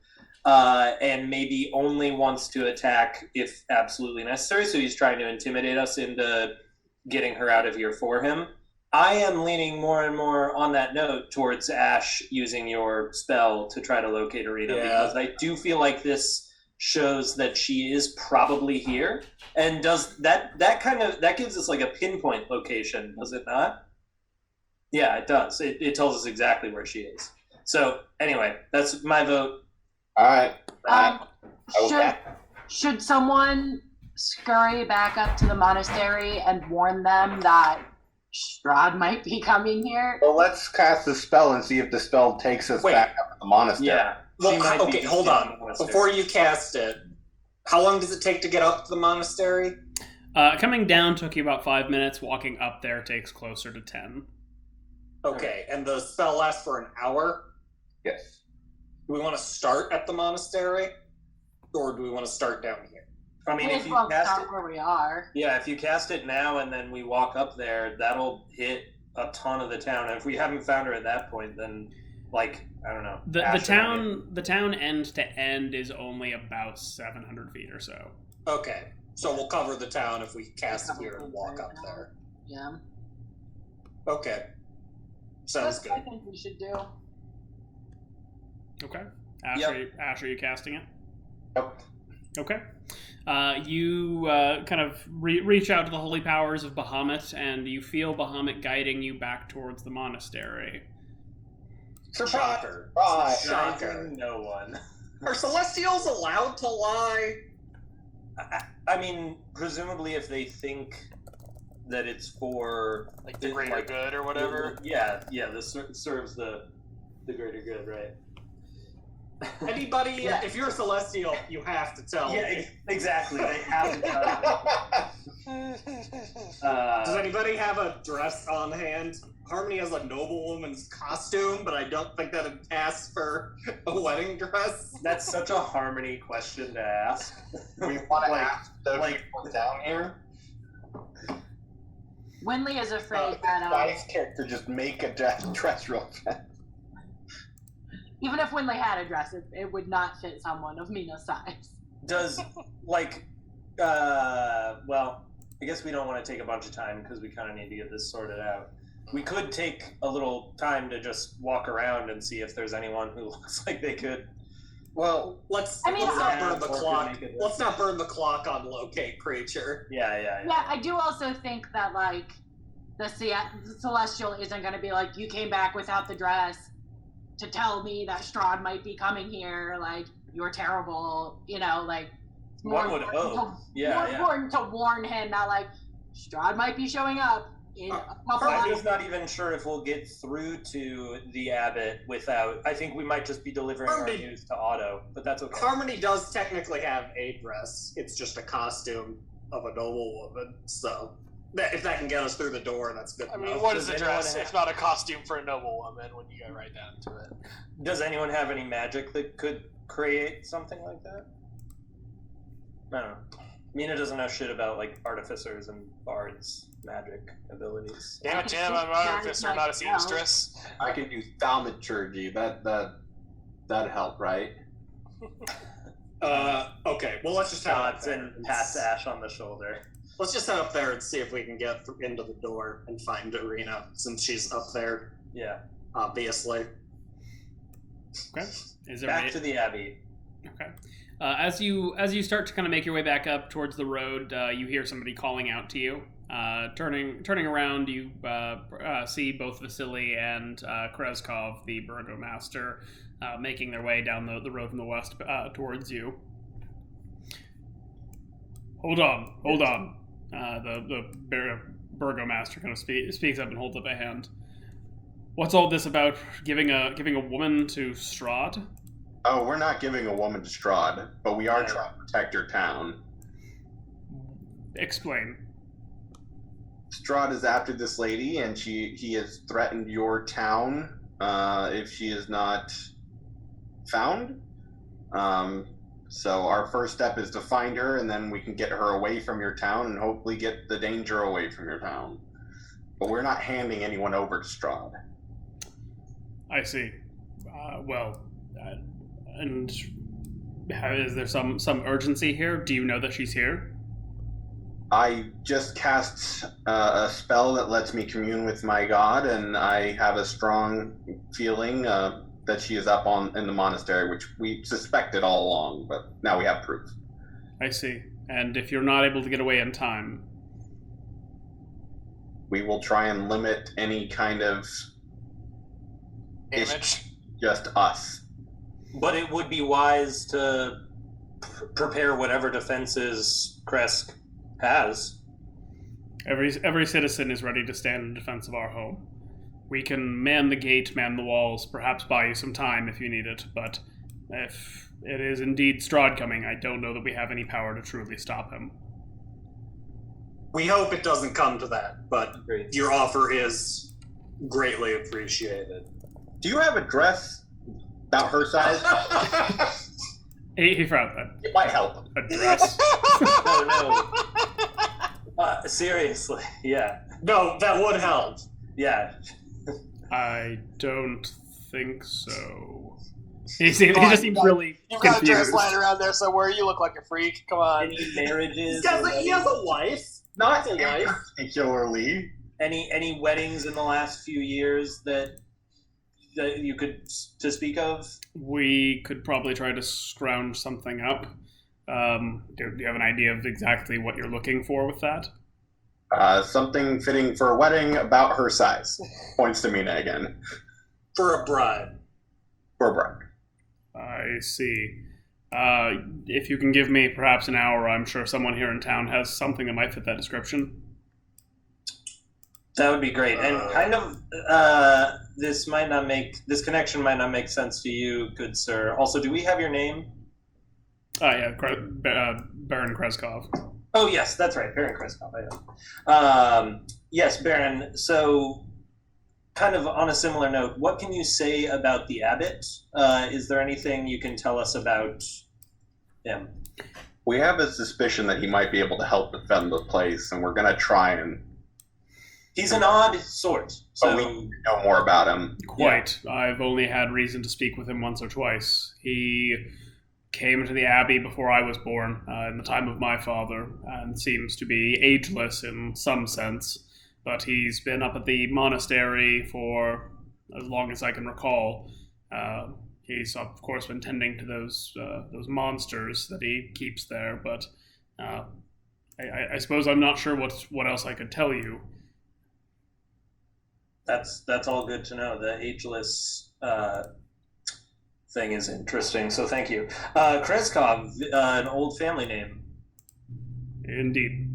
And maybe only wants to attack if absolutely necessary. So he's trying to intimidate us into getting her out of here for him. I am leaning more and more on that note towards Ash using your spell to try to locate Ireena, because I do feel like this shows that she is probably here, and does that gives us like a pinpoint location, does it not? Yeah, it does. It tells us exactly where she is. So anyway, that's my vote. All right. Should someone scurry back up to the monastery and warn them that Strahd might be coming here? Well, let's cast the spell and see if the spell takes us back up to the monastery. Yeah. Well, okay, hold on. Before you cast it, how long does it take to get up to the monastery? Coming down took you about 5 minutes. Walking up there takes closer to 10. Okay, and the spell lasts for an hour? Yes. Do we want to start at the monastery? Or do we want to start down here? I mean, if you cast it where we are. Yeah, if you cast it now and then we walk up there, that'll hit a ton of the town. And if we haven't found her at that point, then like I don't know. The town end to end is only about 700 feet or so. Okay, so we'll cover the town if we cast here and walk up there. Yeah. Okay, sounds good. I think we should do. Okay. Ash, are you casting it? Yep. Okay. You kind of reach out to the holy powers of Bahamut, and you feel Bahamut guiding you back towards the monastery. Shocker. Shocker. No one. Are Celestials allowed to lie? I mean, presumably if they think that it's for like the greater good or whatever. Yeah, this serves the greater good, right? Anybody, if you're a Celestial, you have to tell. Yeah, exactly. They have to tell. Does anybody have a dress on hand? Harmony has a noblewoman's costume, but I don't think that would pass for a wedding dress. That's such a Harmony question to ask. We want to ask those people down here. Winley is afraid that Guy's character just make a dress real fast. Even if Winley had a dress, it would not fit someone of Mina's size. Does well, I guess we don't want to take a bunch of time because we kind of need to get this sorted out. We could take a little time to just walk around and see if there's anyone who looks like they could. Well, let's not burn the clock. Let's not burn the clock on locate creature. Yeah. Yeah, I do also think that the Celestial isn't going to be like, you came back without the dress to tell me that Strahd might be coming here. Like, you're terrible. One would hope. More important to warn him that Strahd might be showing up. I'm just not even sure if we'll get through to the abbot without. I think we might just be delivering our news to Otto, but that's okay. Harmony does technically have a dress. It's just a costume of a noblewoman. So if that can get us through the door, that's good. I mean, what is a dress? It's not a costume for a noblewoman when you go right down to it. Does anyone have any magic that could create something like that? I don't know. Mina doesn't know shit about artificers and bards' magic abilities. Damn it, Jim! I'm an artificer, not a seamstress. I can do thaumaturgy. That'd help, right? Okay. Well, let's just head and pat Ash on the shoulder. Let's just head up there and see if we can get into the door and find Ireena, since she's up there. Yeah. Obviously. Okay. Back to the Abbey. Okay. As you start to kind of make your way back up towards the road, you hear somebody calling out to you Turning around, you see both Vasily and Krezkov, the burgomaster, making their way down the road from the west towards you. Hold on. The burgomaster kind of speaks up and holds up a hand. What's all this about giving a woman to Strahd? Oh, we're not giving a woman to Strahd, but we are trying to protect your town. Explain. Strahd is after this lady, and he has threatened your town if she is not found. So our first step is to find her, and then we can get her away from your town and hopefully get the danger away from your town. But we're not handing anyone over to Strahd. I see. And is there some urgency here? Do you know that she's here? I just cast a spell that lets me commune with my god, and I have a strong feeling that she is up in the monastery, which we suspected all along, but now we have proof. I see. And if you're not able to get away in time? We will try and limit any kind of damage. Just us. But it would be wise to prepare whatever defenses Krezk has. Every citizen is ready to stand in defense of our home. We can man the gate, man the walls, perhaps buy you some time if you need it, but if it is indeed Strahd coming, I don't know that we have any power to truly stop him. We hope it doesn't come to that, but your offer is greatly appreciated. Do you have a dress about her size? He frowned then. It might help. A dress? No. Seriously, yeah. No, that would help. Yeah. I don't think so. He just seems really You've confused. got a dress lying around there somewhere. You look like a freak. Come on. Any marriages? He has a wife. Not a wife. Particularly. Any weddings in the last few years that you could to speak of? We could probably try to scrounge something up. Do you have an idea of exactly what you're looking for with that? Something fitting for a wedding about her size. Points to Mina again. For a bride. For a bride. I see. If you can give me perhaps an hour, I'm sure someone here in town has something that might fit that description. That would be great. And kind of, this connection might not make sense to you, good sir. Also, do we have your name? Yeah, Baron Krezkov. Oh, yes, that's right, Baron Krezk. I know. Yes, Baron. So, kind of on a similar note, what can you say about the abbot? Is there anything you can tell us about him? We have a suspicion that he might be able to help defend the place, and we're going to try and... He's an odd sort. So we know more about him. Quite. Yeah. I've only had reason to speak with him once or twice. He came to the Abbey before I was born, in the time of my father, and seems to be ageless in some sense. But he's been up at the monastery for as long as I can recall. He's, of course, been tending to those monsters that he keeps there, but I suppose I'm not sure what else I could tell you. That's all good to know. The ageless thing is interesting, so thank you. Krezkov, an old family name. Indeed.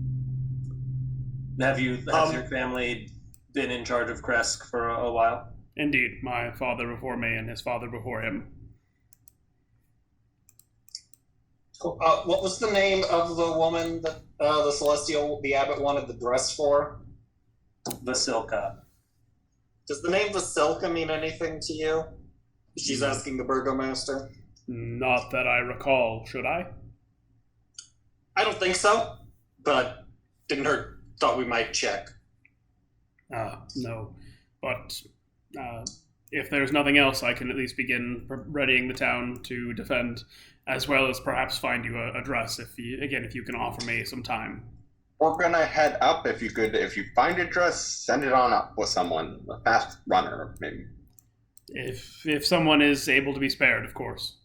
Has your family been in charge of Krezk for a while? Indeed. My father before me and his father before him. Cool. What was the name of the woman that the abbot wanted the dress for? Vasilka. Does the name Vasilka mean anything to you? She's asking the burgomaster. Not that I recall. Should I? I don't think so, but didn't hurt. Thought we might check. No. But if there's nothing else, I can at least begin readying the town to defend, as well as perhaps find you a dress if you can offer me some time. We're gonna head up. If you find a dress, send it on up with someone, a fast runner, maybe. If someone is able to be spared, of course.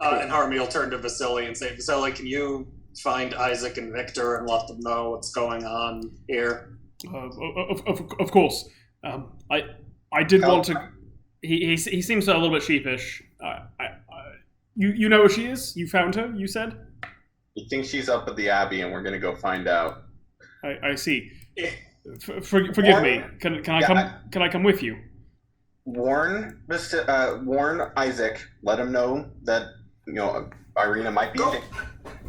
And Harmy will turn to Vasily and say, Vasily, can you find Isaac and Victor and let them know what's going on here? Of course. I did want to. He seems a little bit sheepish. You know where she is? You found her? You said. He thinks she's up at the Abbey, and we're gonna go find out. I see. Forgive me. Can I come? Can I come with you? Warn Isaac. Let him know that Ireena might be.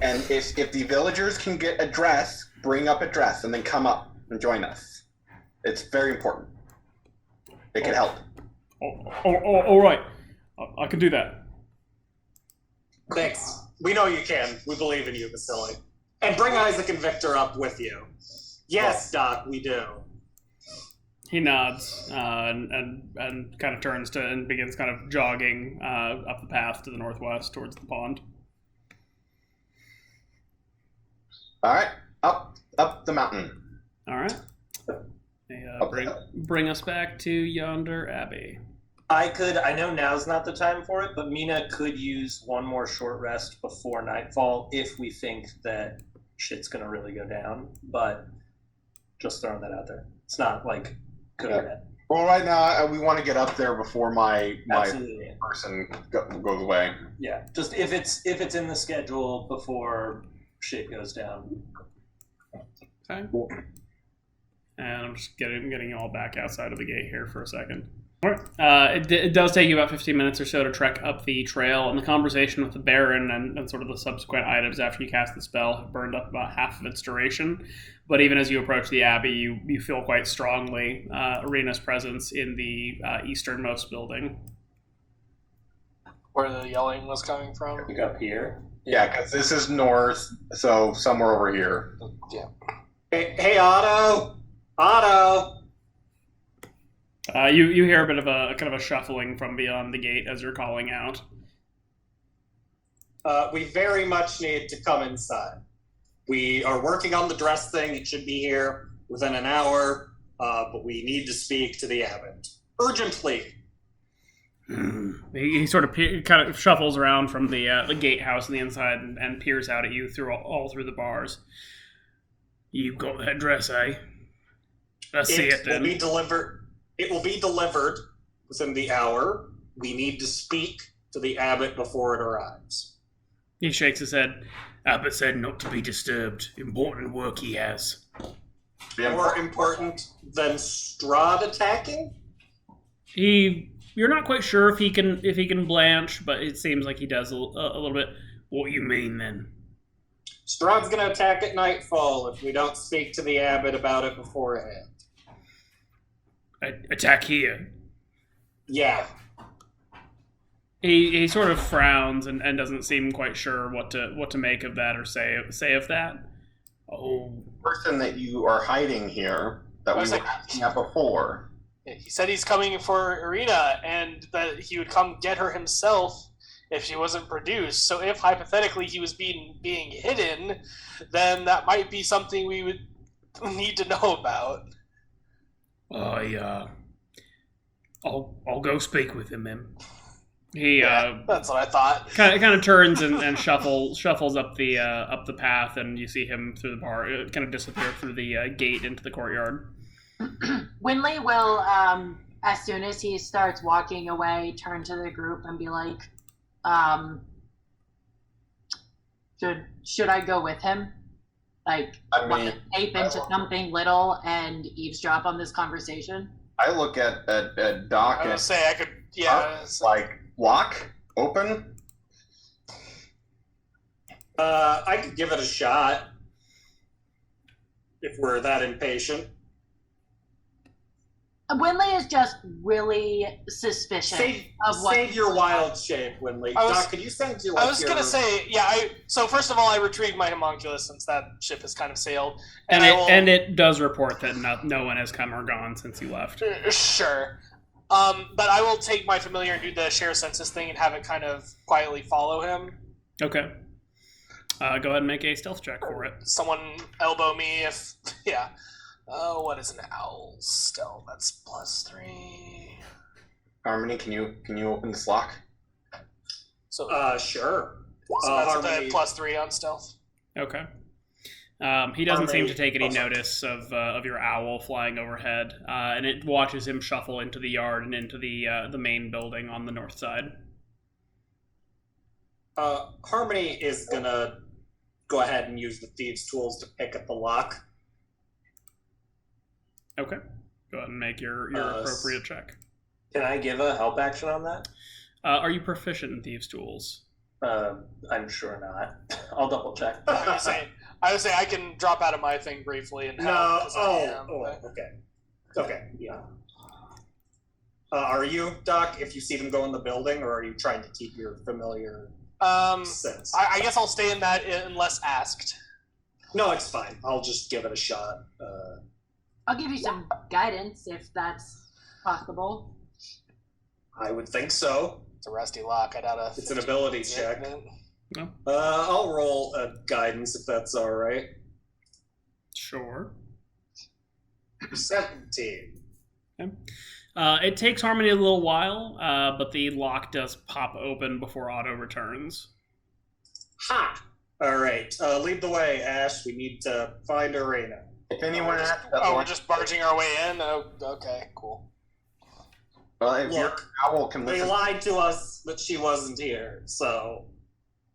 And if the villagers can get a dress, bring up a dress, and then come up and join us. It's very important. It can help. All right. I can do that. Thanks. We know you can. We believe in you, Vasily. And bring Isaac and Victor up with you. Yes, Doc, we do. He nods and kind of turns to and begins kind of jogging up the path to the northwest towards the pond. All right, up the mountain. All right. Bring us back to yonder abbey. I know now's not the time for it, but Mina could use one more short rest before nightfall if we think that shit's gonna really go down. But just throwing that out there. It's not like good or bad. Well, right now we want to get up there before my Absolutely. person goes away. Yeah, just if it's in the schedule before shit goes down. Okay. And I'm just getting you all back outside of the gate here for a second. All right. It does take you about 15 minutes or so to trek up the trail, and the conversation with the Baron and sort of the subsequent items after you cast the spell have burned up about half of its duration. But even as you approach the Abbey, you feel quite strongly Ireena's presence in the easternmost building. Where the yelling was coming from? Like up here? Yeah, because this is north, so somewhere over here. Yeah. Hey, Otto! Otto! You hear a bit of a kind of a shuffling from beyond the gate as you're calling out. We very much need to come inside. We are working on the dress thing. It should be here within an hour, but we need to speak to the abbot. Urgently. He sort of kind of shuffles around from the gatehouse on the inside and peers out at you through all through the bars. You got that dress, eh? Let's see it then. It will be delivered within the hour. We need to speak to the abbot before it arrives. He shakes his head. Abbot said not to be disturbed. Important work he has. More important than Strahd attacking? You're not quite sure if he can blanch, but it seems like he does a little bit. What you mean then? Strahd's going to attack at nightfall if we don't speak to the abbot about it beforehand. Attack here. Yeah. He sort of frowns and doesn't seem quite sure what to make of that or say of that. Oh, person that you are hiding here that we were looking at before. He said he's coming for Ireena and that he would come get her himself if she wasn't produced. So if hypothetically he was being hidden, then that might be something we would need to know about. I'll go speak with him then. He that's what I thought. Kind of turns and shuffles up the path, and you see him through the bar, kind of disappear through the gate into the courtyard. Winley will, as soon as he starts walking away, turn to the group and be like, should I go with him? Like, tape into something little and eavesdrop on this conversation? I look at Doc I and would say I could, yeah. Like, lock, open. I could give it a shot if we're that impatient. Winley is just really suspicious of what. Save your wild shape, Winley. Doc, could you send your? I was gonna say, yeah. So first of all, I retrieved my homunculus since that ship has kind of sailed, and it does report that no one has come or gone since you left. Sure, but I will take my familiar and do the share census thing and have it kind of quietly follow him. Okay. Go ahead and make a stealth check for it. Someone elbow me if yeah. What is an owl stealth? That's +3. Harmony, can you open this lock? So sure. So that's Harmony, a +3 on stealth. Okay. He doesn't seem to take any notice of your owl flying overhead, and it watches him shuffle into the yard and into the main building on the north side. Harmony is gonna go ahead and use the thieves' tools to pick up the lock. Okay. Go ahead and make your appropriate check. Can I give a help action on that? Are you proficient in thieves' tools? I'm sure not. I'll double check. I would say I can drop out of my thing briefly and help. Okay, yeah. Are you, Doc, if you see them go in the building, or are you trying to keep your familiar sense? I guess I'll stay in that unless asked. No, it's fine. I'll just give it a shot. I'll give you some guidance if that's possible. I would think so. It's a rusty lock. I doubt it's an ability check. No. I'll roll a guidance if that's all right. Sure. 17. Okay. It takes Harmony a little while, but the lock does pop open before Otto returns. Ha! All right. Lead the way, Ash. We need to find Ireena. If anyone asks, we're just barging our way in. Oh, okay, cool. Well, if your Look, owl can they listen, lied to us that she wasn't here, so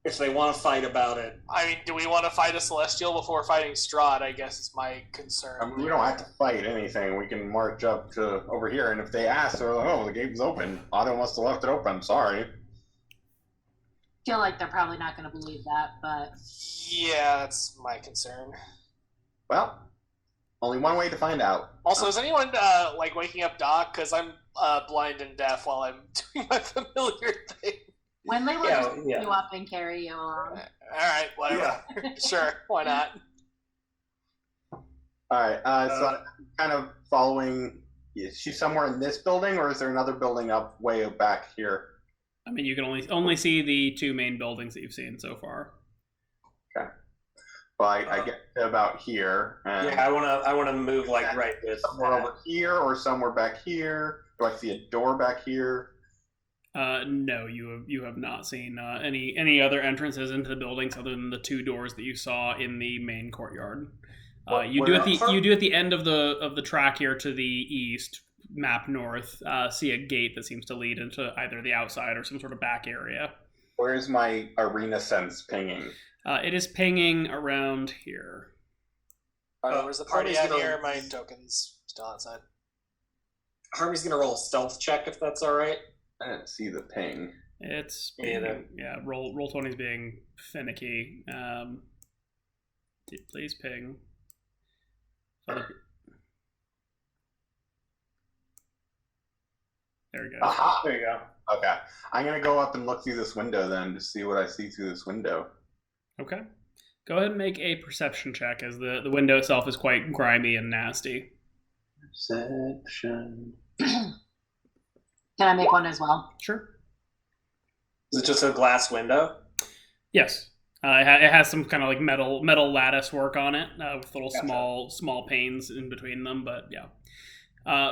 if they want to fight about it. I mean, do we want to fight a Celestial before fighting Strahd? I guess is my concern. I mean, we don't have to fight anything. We can march up to over here, and if they ask, they're like, "Oh, the gate's open. Otto must have left it open. Sorry." Feel like they're probably not going to believe that, but Yeah, that's my concern. Well, only one way to find out. Also, is anyone waking up Doc? Because I'm blind and deaf while I'm doing my familiar thing. when they will just pick you up and carry you along. All right, whatever. Sure, why not? All right. So I'm kind of following. Is she somewhere in this building, or is there another building up way back here? I mean, you can only see the two main buildings that you've seen so far. Okay. Well, I get to about here. And Yeah, I wanna move like right with somewhere over here or somewhere back here. Do I see a door back here? No, you have not seen any other entrances into the buildings other than the two doors that you saw in the main courtyard. You do at the end of the track here to the east, map north, see a gate that seems to lead into either the outside or some sort of back area. Where's my Ireena sense pinging? It is pinging around here. Where's the party out here? My token's still outside. Harmy's gonna roll a stealth check if that's all right. I didn't see the ping. It's roll 20's being finicky. Please ping. There we go. Aha! There you go. Okay. I'm going to go up and look through this window then to see what I see through this window. Okay. Go ahead and make a perception check, as the window itself is quite grimy and nasty. Perception. Can I make one as well? Sure. Is it just a glass window? Yes. It has some kind of like metal lattice work on it with little small panes in between them, but yeah.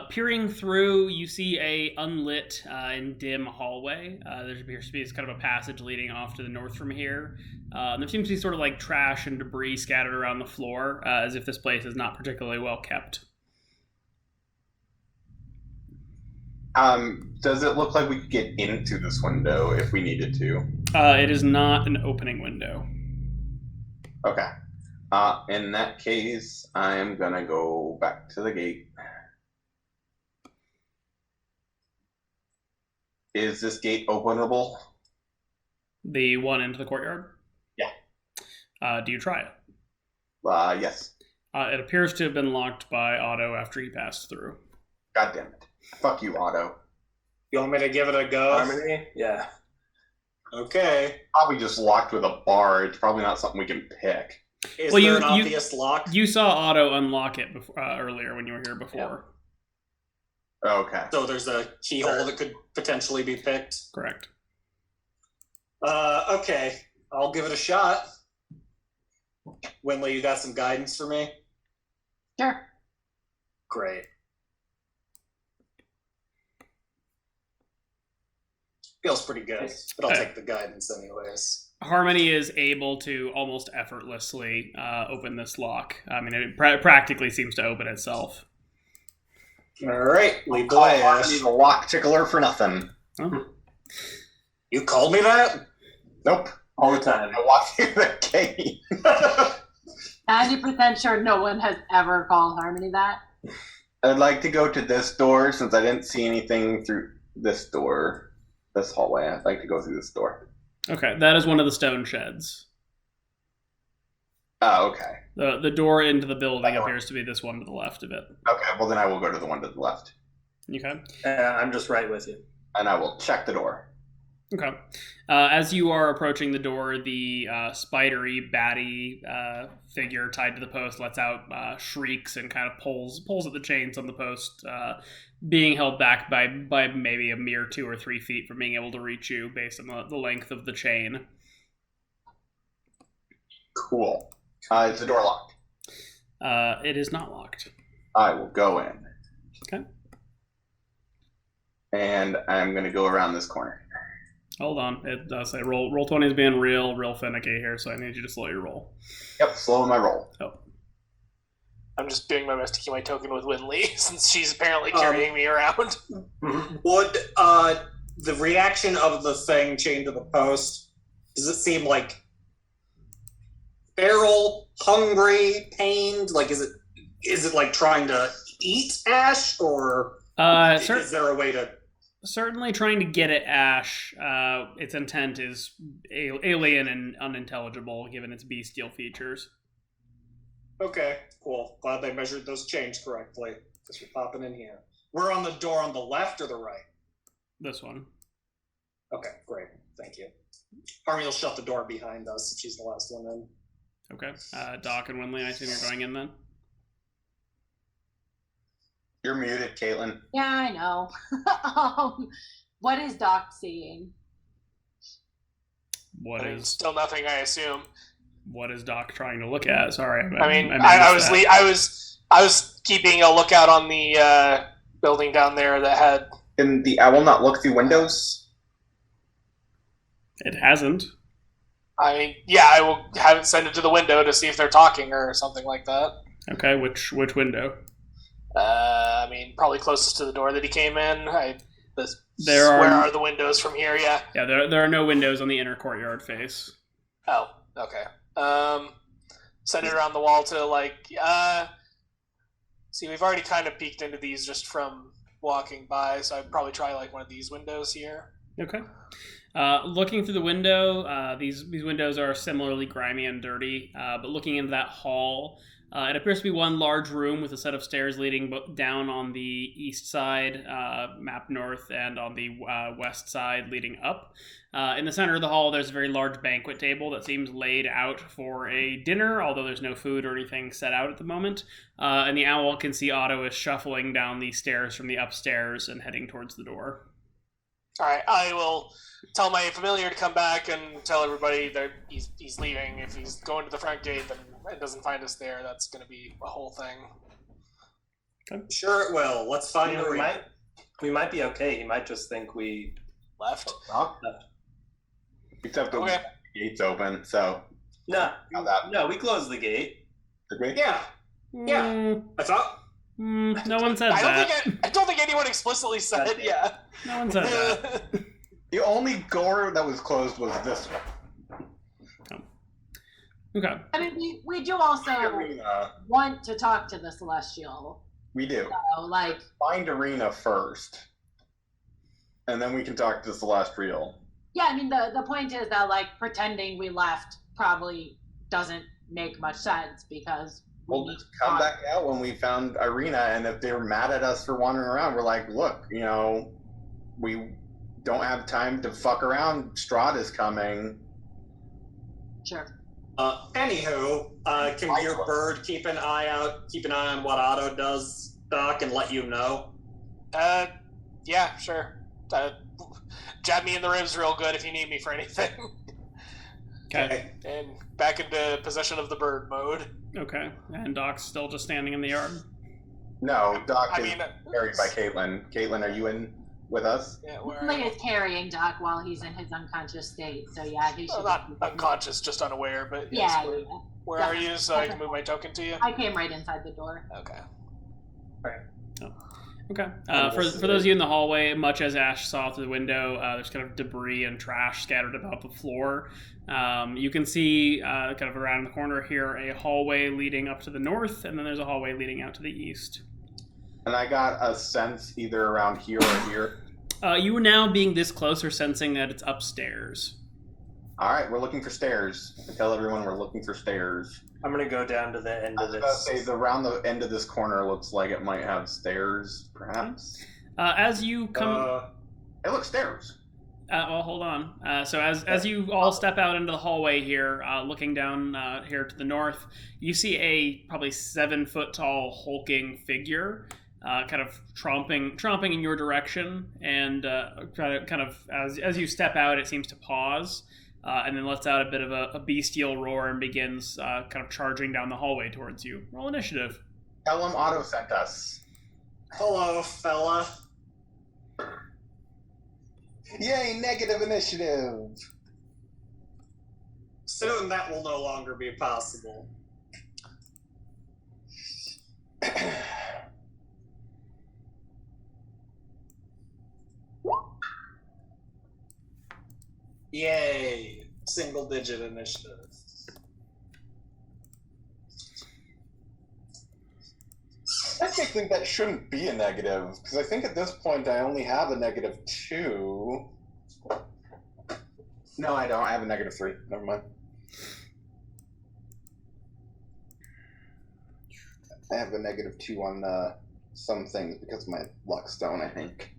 Peering through, you see a unlit and dim hallway. There appears to be kind of a passage leading off to the north from here. There seems to be sort of like trash and debris scattered around the floor, as if this place is not particularly well kept. Does it look like we could get into this window if we needed to? It is not an opening window. Okay. In that case, I am going to go back to the gate. Is this gate openable? The one into the courtyard? Yeah. Do you try it? Yes. It appears to have been locked by Otto after he passed through. God damn it. Fuck you, Otto. You want me to give it a go? Harmony? Yeah. Okay. Probably just locked with a bar. It's probably not something we can pick. Is there an obvious lock? You saw Otto unlock it before, earlier when you were here before. Yeah. Okay. So there's a keyhole that could potentially be picked? Correct. Okay. I'll give it a shot. Winley, you got some guidance for me? Sure. Great. Feels pretty good, but I'll take the guidance anyways. Harmony is able to almost effortlessly open this lock. I mean, it practically seems to open itself. All right, lead the Call way, Harmony Ash. the lock tickler for nothing. Oh. You called me that? Nope. All the time. I walked through the gate. 90% sure no one has ever called Harmony that. I'd like to go to this door since I didn't see anything through this door, this hallway. I'd like to go through this door. Okay, that is one of the stone sheds. Oh, okay. The door into the building That one. appears to be this one to the left of it. Okay, well then I will go to the one to the left. Okay. I'm just right with you. And I will check the door. Okay. As you are approaching the door, the spidery, batty figure tied to the post lets out shrieks and kind of pulls at the chains on the post, being held back by maybe a mere 2 or 3 feet from being able to reach you based on the length of the chain. Cool. Is the door locked? It is not locked. I will go in. Okay. And I'm going to go around this corner. Hold on. It does say roll 20 is being real finicky here, so I need you to slow your roll. Yep, slow my roll. Oh. I'm just doing my best to keep my token with Winley, since she's apparently carrying me around. Would the reaction of the thing chained to the post, does it seem like feral, hungry, pained? Like, is it like trying to eat Ash, or is there a way to... Certainly trying to get at Ash. Its intent is alien and unintelligible, given its bestial features. Okay, cool. Glad they measured those chains correctly, because we're popping in here. We're on the door on the left or the right? This one. Okay, great. Thank you. Harmony will shut the door behind us if she's the last one in. Okay. Doc and Winley, I assume you're going in then? You're muted, Caitlin. Yeah, I know. What is Doc seeing? Still nothing, I assume. What is Doc trying to look at? Sorry. I was keeping a lookout on the building down there that had... Can the owl not look through windows? It hasn't. I mean, yeah, I will have it send it to the window to see if they're talking or something like that. Okay, which window? I mean, probably closest to the door that he came in. Where are the windows from here? Yeah. Yeah, there are no windows on the inner courtyard face. Oh, okay. Send it around the wall to see, we've already kind of peeked into these just from walking by, so I'd probably try one of these windows here. Okay. Looking through the window, these windows are similarly grimy and dirty, but looking into that hall, it appears to be one large room with a set of stairs leading down on the east side, map north, and on the west side leading up. In the center of the hall, there's a very large banquet table that seems laid out for a dinner, although there's no food or anything set out at the moment. And the owl can see Otto is shuffling down the stairs from the upstairs and heading towards the door. All right, I will tell my familiar to come back and tell everybody that he's leaving. If he's going to the front gate, then it doesn't find us there. That's going to be a whole thing. Okay. Sure it will. Let's find we might be okay. He might just think we left. Except the gate's open, so... No, we closed the gate. Did we? Yeah. I thought... no one said that. I don't think anyone explicitly said it, yeah. No one said that. The only door that was closed was this one. Okay. I mean, we do also want to talk to the Celestial. We do. So, find Ireena first, and then we can talk to the Celestial. Yeah, I mean, the point is that, pretending we left probably doesn't make much sense, because... We'll just come back out when we found Ireena, and if they're mad at us for wandering around, we're like, look, we don't have time to fuck around. Strahd is coming. Sure. Anywho, can your bird keep an eye on what Otto does, Doc, and let you know? Yeah, sure. Jab me in the ribs real good if you need me for anything. Okay. And back into possession of the bird mode. Okay. And Doc's still just standing in the yard? No, Doc is carried by Caitlin. Caitlin, are you in? with us? Yeah, Lee is carrying Doc while he's in his unconscious state. So yeah, he should. not unconscious, just unaware. But yes, Yeah. where are you? So I can move my token to you. I came right inside the door. Okay. Okay. For those of you in the hallway, much as Ash saw through the window, there's kind of debris and trash scattered about the floor. You can see kind of around the corner here a hallway leading up to the north, and then there's a hallway leading out to the east. And I got a sense either around here or here. You now being this close are sensing that it's upstairs. All right, we're looking for stairs. I tell everyone we're looking for stairs. I'm gonna go down to the end I of was about to this. say, around the end of this corner looks like it might have stairs, perhaps. As you come... It looks stairs. Well, hold on. So as you all step out into the hallway here, looking down here to the north, you see a probably 7 foot tall hulking figure, kind of tromping in your direction, and kind of as you step out, it seems to pause, and then lets out a bit of a bestial roar and begins kind of charging down the hallway towards you. Roll initiative. Tell him Otto sent us. Hello, fella. Yay, negative initiative. Soon that will no longer be possible. Yay! Single digit initiative. Technically, that shouldn't be a negative, because I think at this point I only have a -2. No, I don't. I have a -3. Never mind. I have a -2 on some things because of my luck stone, I think.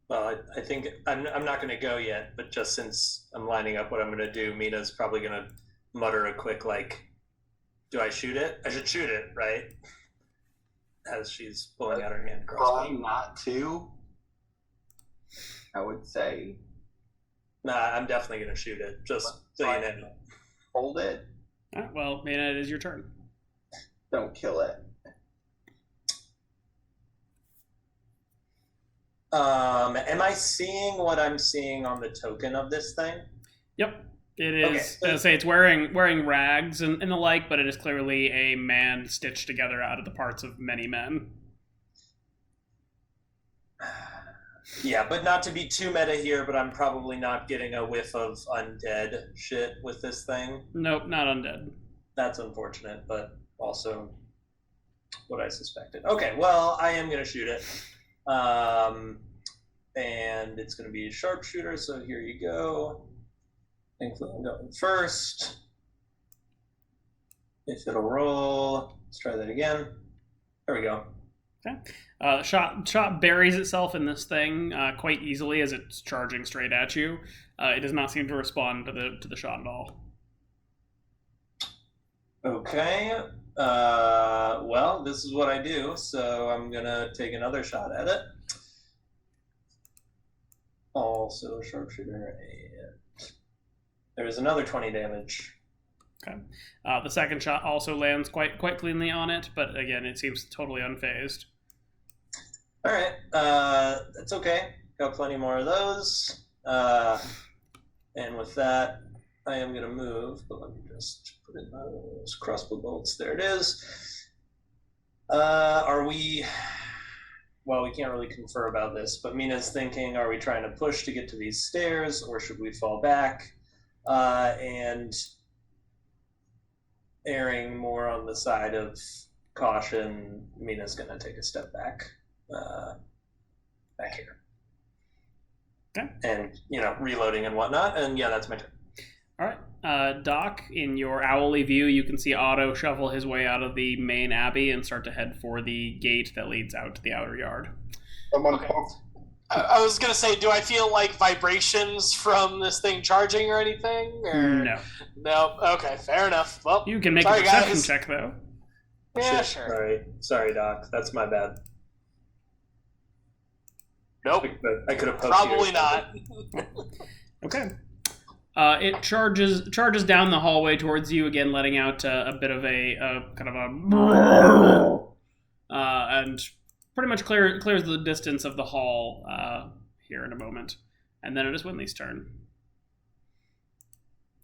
Well, I think I'm not going to go yet, but just since I'm lining up what I'm going to do, Mina's probably going to mutter a quick, like, do I shoot it? I should shoot it, right? As she's pulling out her hand crossbow. Try not to, I would say. Nah, I'm definitely going to shoot it, just so you know. Hold it. All right, well, Maynard, it is your turn. Don't kill it. Am I seeing what I'm seeing on the token of this thing? Yep. It is, as I say, it's wearing rags and the like, but it is clearly a man stitched together out of the parts of many men. Yeah, but not to be too meta here, but I'm probably not getting a whiff of undead shit with this thing. Nope, not undead. That's unfortunate, but also what I suspected. Okay, well, I am going to shoot it. And it's going to be a sharpshooter, so here you go. Thankfully, I'm going first. If it'll roll, let's try that again. There we go. Okay. Shot buries itself in this thing quite easily as it's charging straight at you. It does not seem to respond to the shot at all. Okay. Well, this is what I do, so I'm gonna take another shot at it. Also a sharpshooter, and there's another 20 damage. Okay. The second shot also lands quite cleanly on it, but again, it seems totally unfazed. All right, that's okay. Got plenty more of those. And with that, I am going to move, but let me just put in those crossbow bolts. There it is. Are we... Well, we can't really confer about this, but Mina's thinking, are we trying to push to get to these stairs, or should we fall back? And erring more on the side of caution, Mina's going to take a step back. Back here. Okay. And, reloading and whatnot, and yeah, that's my turn. All right. Doc, in your owly view, you can see Otto shuffle his way out of the main abbey and start to head for the gate that leads out to the outer yard. Someone I was going to say, do I feel like vibrations from this thing charging or anything? Or... No. No. Okay, fair enough. Well, You can make sorry, a perception guys. check, though. Yeah, Shit, sure. Sorry, Doc. That's my bad. Nope. I could have poked Probably you. not. Okay. It charges down the hallway towards you again, letting out a bit of a kind of a and pretty much clears the distance of the hall here in a moment. And then it is Winley's turn.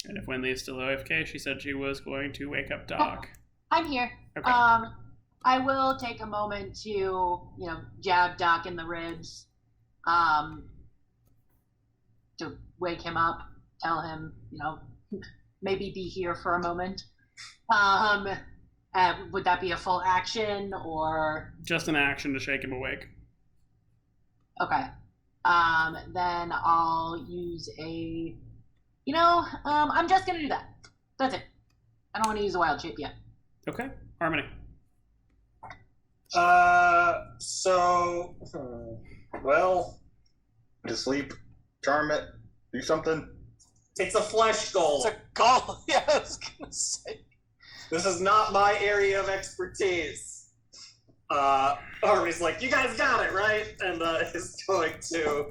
And if Winley is still AFK, she said she was going to wake up Doc. I'm here. Okay. I will take a moment to, jab Doc in the ribs, to wake him up, tell him, maybe be here for a moment. Would that be a full action or? Just an action to shake him awake. Okay. Then I'll use I'm just gonna do that. That's it. I don't want to use a wild shape yet. Okay. Harmony. Well, To sleep, charm it, do something. it's a flesh golem. It's a golem. Yeah, I was gonna say. This is not my area of expertise. Harvey's like, you guys got it, right? And is going to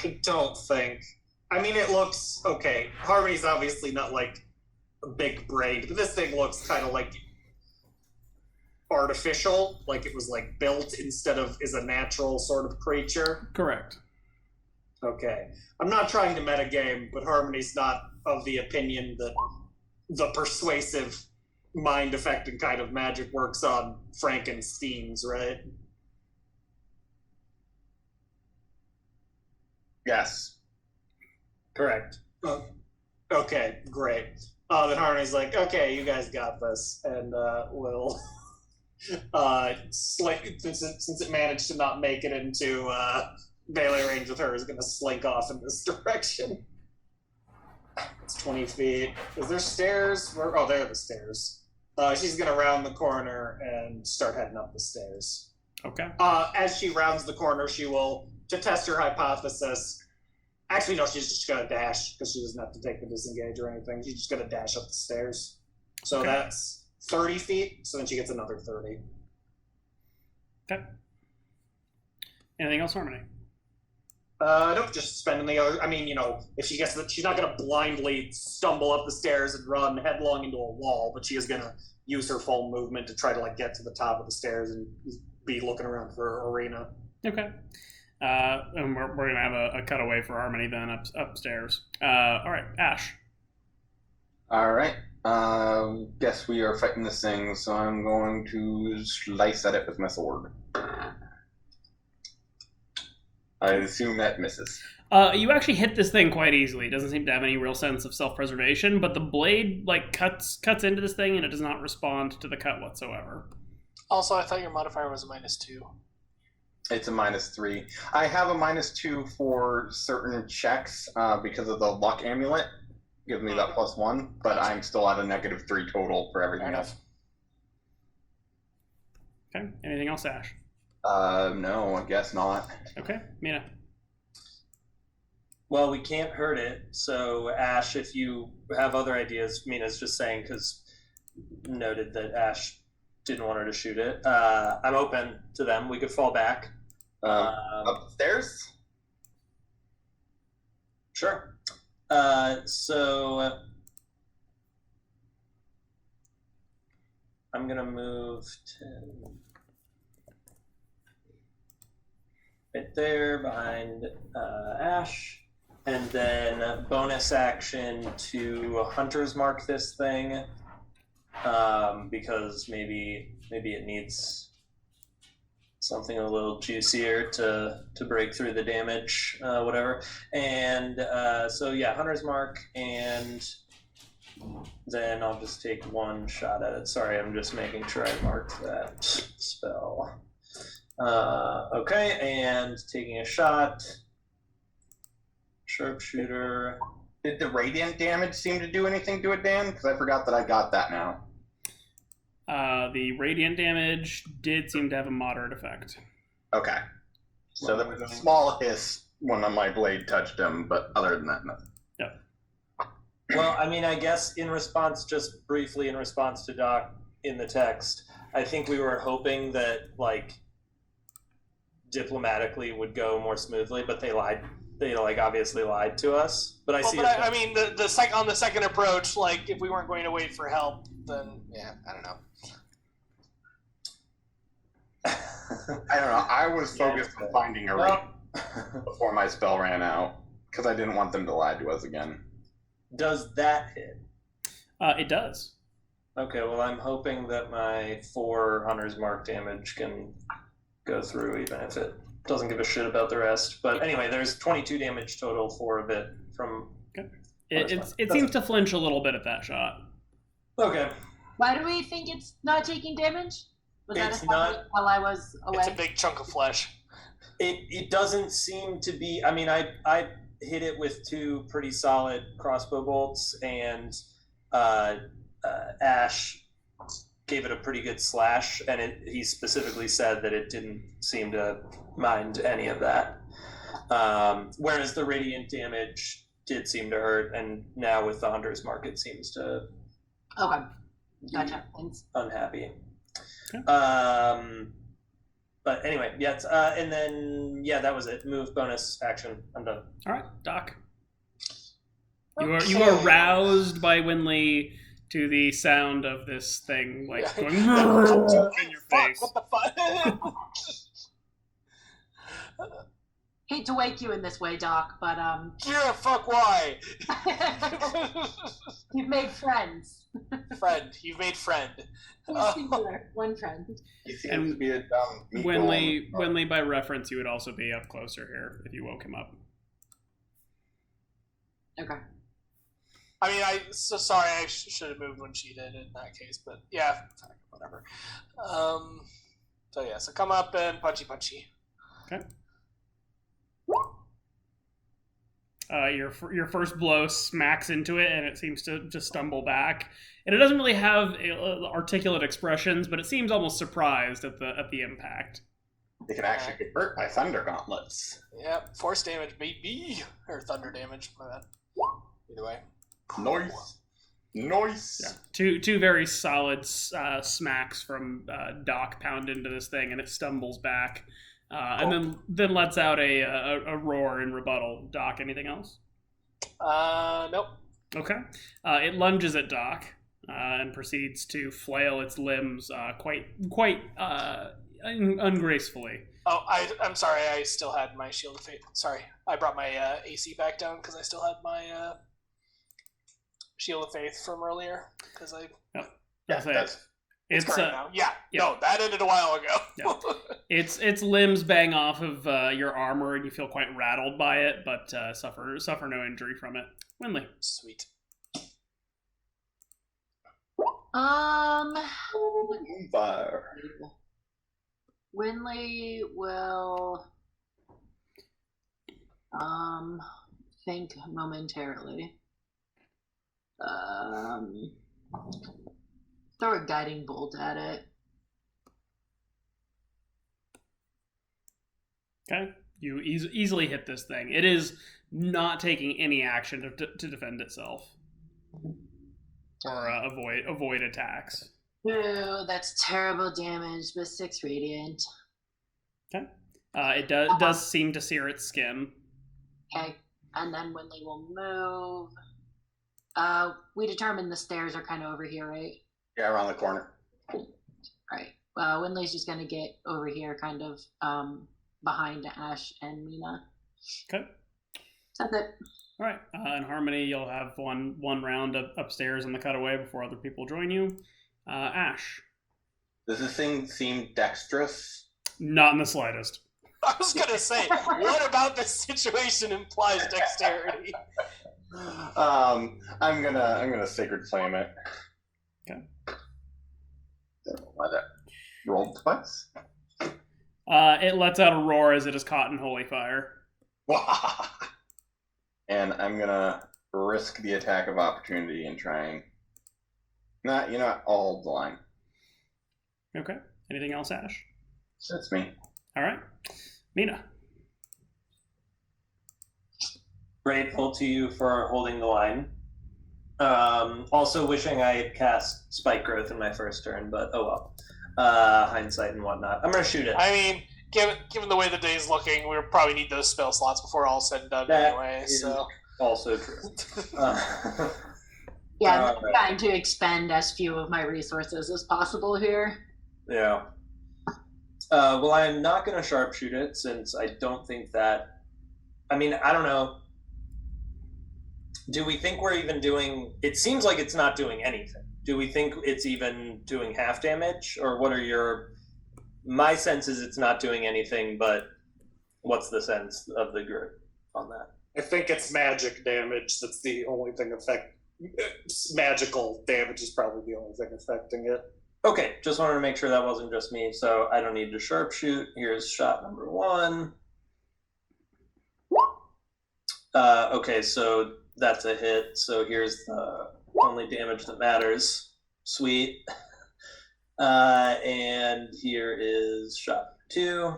I don't think. I mean, it looks okay. Harmony's obviously not like big brained, but this thing looks kind of like artificial, like it was like built instead of is a natural sort of creature. Correct. Okay. I'm not trying to metagame, but Harmony's not of the opinion that the persuasive mind affecting kind of magic works on Frankensteins, right? Yes. Correct. Okay, great. Then Harmony's like, okay, you guys got this, and we'll slink, since it managed to not make it into melee range with her, is going to slink off in this direction. It's 20 feet. Is there stairs? Oh, there are the stairs. She's going to round the corner and start heading up the stairs. Okay. As she rounds the corner, she will, to test her hypothesis. Actually, no, she's just going to dash because she doesn't have to take the disengage or anything. She's just going to dash up the stairs. So Okay. that's 30 feet, so then she gets another 30. Okay. Anything else, Harmony? Nope, just spending the other. I mean, if she gets she's not going to blindly stumble up the stairs and run headlong into a wall, but she is going to use her full movement to try to get to the top of the stairs and be looking around for Ireena. Okay. And we're going to have a cutaway for Harmony then upstairs. All right, Ash. All right. Guess we are fighting this thing, so I'm going to slice at it with my sword. I assume that misses. You actually hit this thing quite easily. It doesn't seem to have any real sense of self-preservation, but the blade cuts into this thing and it does not respond to the cut whatsoever. Also, I thought your modifier was a -2. It's a -3. I have a -2 for certain checks because of the luck amulet. Gives me that +1, but I'm still at a -3 total for everything else. Okay. Anything else, Ash? No, I guess not. Okay. Mina. Well, we can't hurt it, so Ash, if you have other ideas, Mina's just saying because noted that Ash didn't want her to shoot it. I'm open to them. We could fall back. Upstairs? Sure. So I'm gonna move to right there behind Ash, and then bonus action to Hunter's Mark this thing, because maybe it needs something a little juicier to break through the damage, whatever. And so yeah, Hunter's Mark, and then I'll just take one shot at it. Sorry, I'm just making sure I marked that spell. Okay, and taking a shot. Sharpshooter. Did the radiant damage seem to do anything to it, Dan? Because I forgot that I got that now. The radiant damage did seem to have a moderate effect. Okay. So there was a small hiss when my blade touched him, but other than that, nothing. Yep. Well, I mean, I guess just briefly in response to Doc in the text, I think we were hoping that, diplomatically would go more smoothly, but they lied. they like obviously lied to us. But I see. But I mean, on the second approach, like if we weren't going to wait for help, then yeah, I don't know. I don't know. I was focused on finding a ring before my spell ran out because I didn't want them to lie to us again. Does that hit? It does. Okay, well, I'm hoping that my 4 Hunter's Mark damage can go through, even if it doesn't give a shit about the rest. But anyway, there's 22 damage total for a bit from... Okay. It seems to flinch a little bit at that shot. Okay. Why do we think it's not taking damage? Was It's that not... while I was away? It's a big chunk of flesh. It doesn't seem to be... I mean, I hit it with 2 pretty solid crossbow bolts, and Ash gave it a pretty good slash, and he specifically said that it didn't seem to mind any of that. Whereas the radiant damage did seem to hurt, and now with the Hunter's Mark, it seems to Okay. Gotcha. Thanks. unhappy. Okay. But anyway, yeah, and then that was it. Move, bonus, action. I'm done. All right, Doc. You are roused by Winley to the sound of this thing like going in your face. What the fuck? Hate to wake you in this way, Doc, but Yeah, fuck why? you've made friends. Friend, you've made friend. Singular, one friend. He seems to be a dumb meatball. Winley, by reference, you would also be up closer here if you woke him up. Okay. I mean, sorry, I should have moved when she did in that case, but yeah, whatever. So come up and punchy. Okay. Your first blow smacks into it, and it seems to just stumble back. And it doesn't really have articulate expressions, but it seems almost surprised at the impact. They can actually get hurt by thunder gauntlets. Yep, force damage, baby, or thunder damage. My bad. Either way. Nice. Yeah. Two very solid smacks from Doc pound into this thing, and it stumbles back. And then lets out a roar in rebuttal. Doc, anything else? Nope. Okay. It lunges at Doc and proceeds to flail its limbs quite ungracefully. Oh, I'm sorry. I still had my Shield of Faith. Sorry, I brought my AC back down because I still had my Shield of Faith from earlier. Because I. Yep. It's correct now. Yeah. No, that ended a while ago. Yeah. Its limbs bang off of your armor, and you feel quite rattled by it, but suffer no injury from it. Winley. Sweet. Fire. Winley will think momentarily. Throw a guiding bolt at it. Okay. You easily hit this thing. It is not taking any action to defend itself or avoid attacks. Ooh, that's terrible damage, but 6 radiant. Okay. It does seem to sear its skin. Okay, and then Winley will move. We determined the stairs are kind of over here, right? Yeah, around the corner. Right. Winley's just going to get over here, kind of behind Ash and Mina. Okay. That's it. All right. In Harmony, you'll have one round upstairs in the cutaway before other people join you. Ash. Does this thing seem dexterous? Not in the slightest. I was gonna say, what about this situation implies dexterity? I'm gonna sacred flame it. Okay. Let it roll twice. It lets out a roar as it is caught in holy fire. And I'm gonna risk the attack of opportunity and trying. Nah, you know what? I'll hold the line. Okay. Anything else, Ash? That's me. All right. Mina. Grateful to you for holding the line. Also wishing I had cast Spike Growth in my first turn, but oh well. Hindsight and whatnot. I'm gonna shoot it. I mean, given the way the day's looking, we'll probably need those spell slots before all said and done anyway. So also true. Yeah, I'm trying to expend as few of my resources as possible here. Yeah. Well, I'm not going to sharpshoot it since I don't think that. I mean, I don't know. Do we think we're even doing? It seems like it's not doing anything. Do we think it's even doing half damage, or what are your? My sense is it's not doing anything, but what's the sense of the group on that? I think it's magic damage. That's the only thing magical damage is probably the only thing affecting it. Okay, just wanted to make sure that wasn't just me, so I don't need to sharpshoot. Here's shot number 1. Okay, so that's a hit. So here's the only damage that matters. Sweet. And here is shot 2.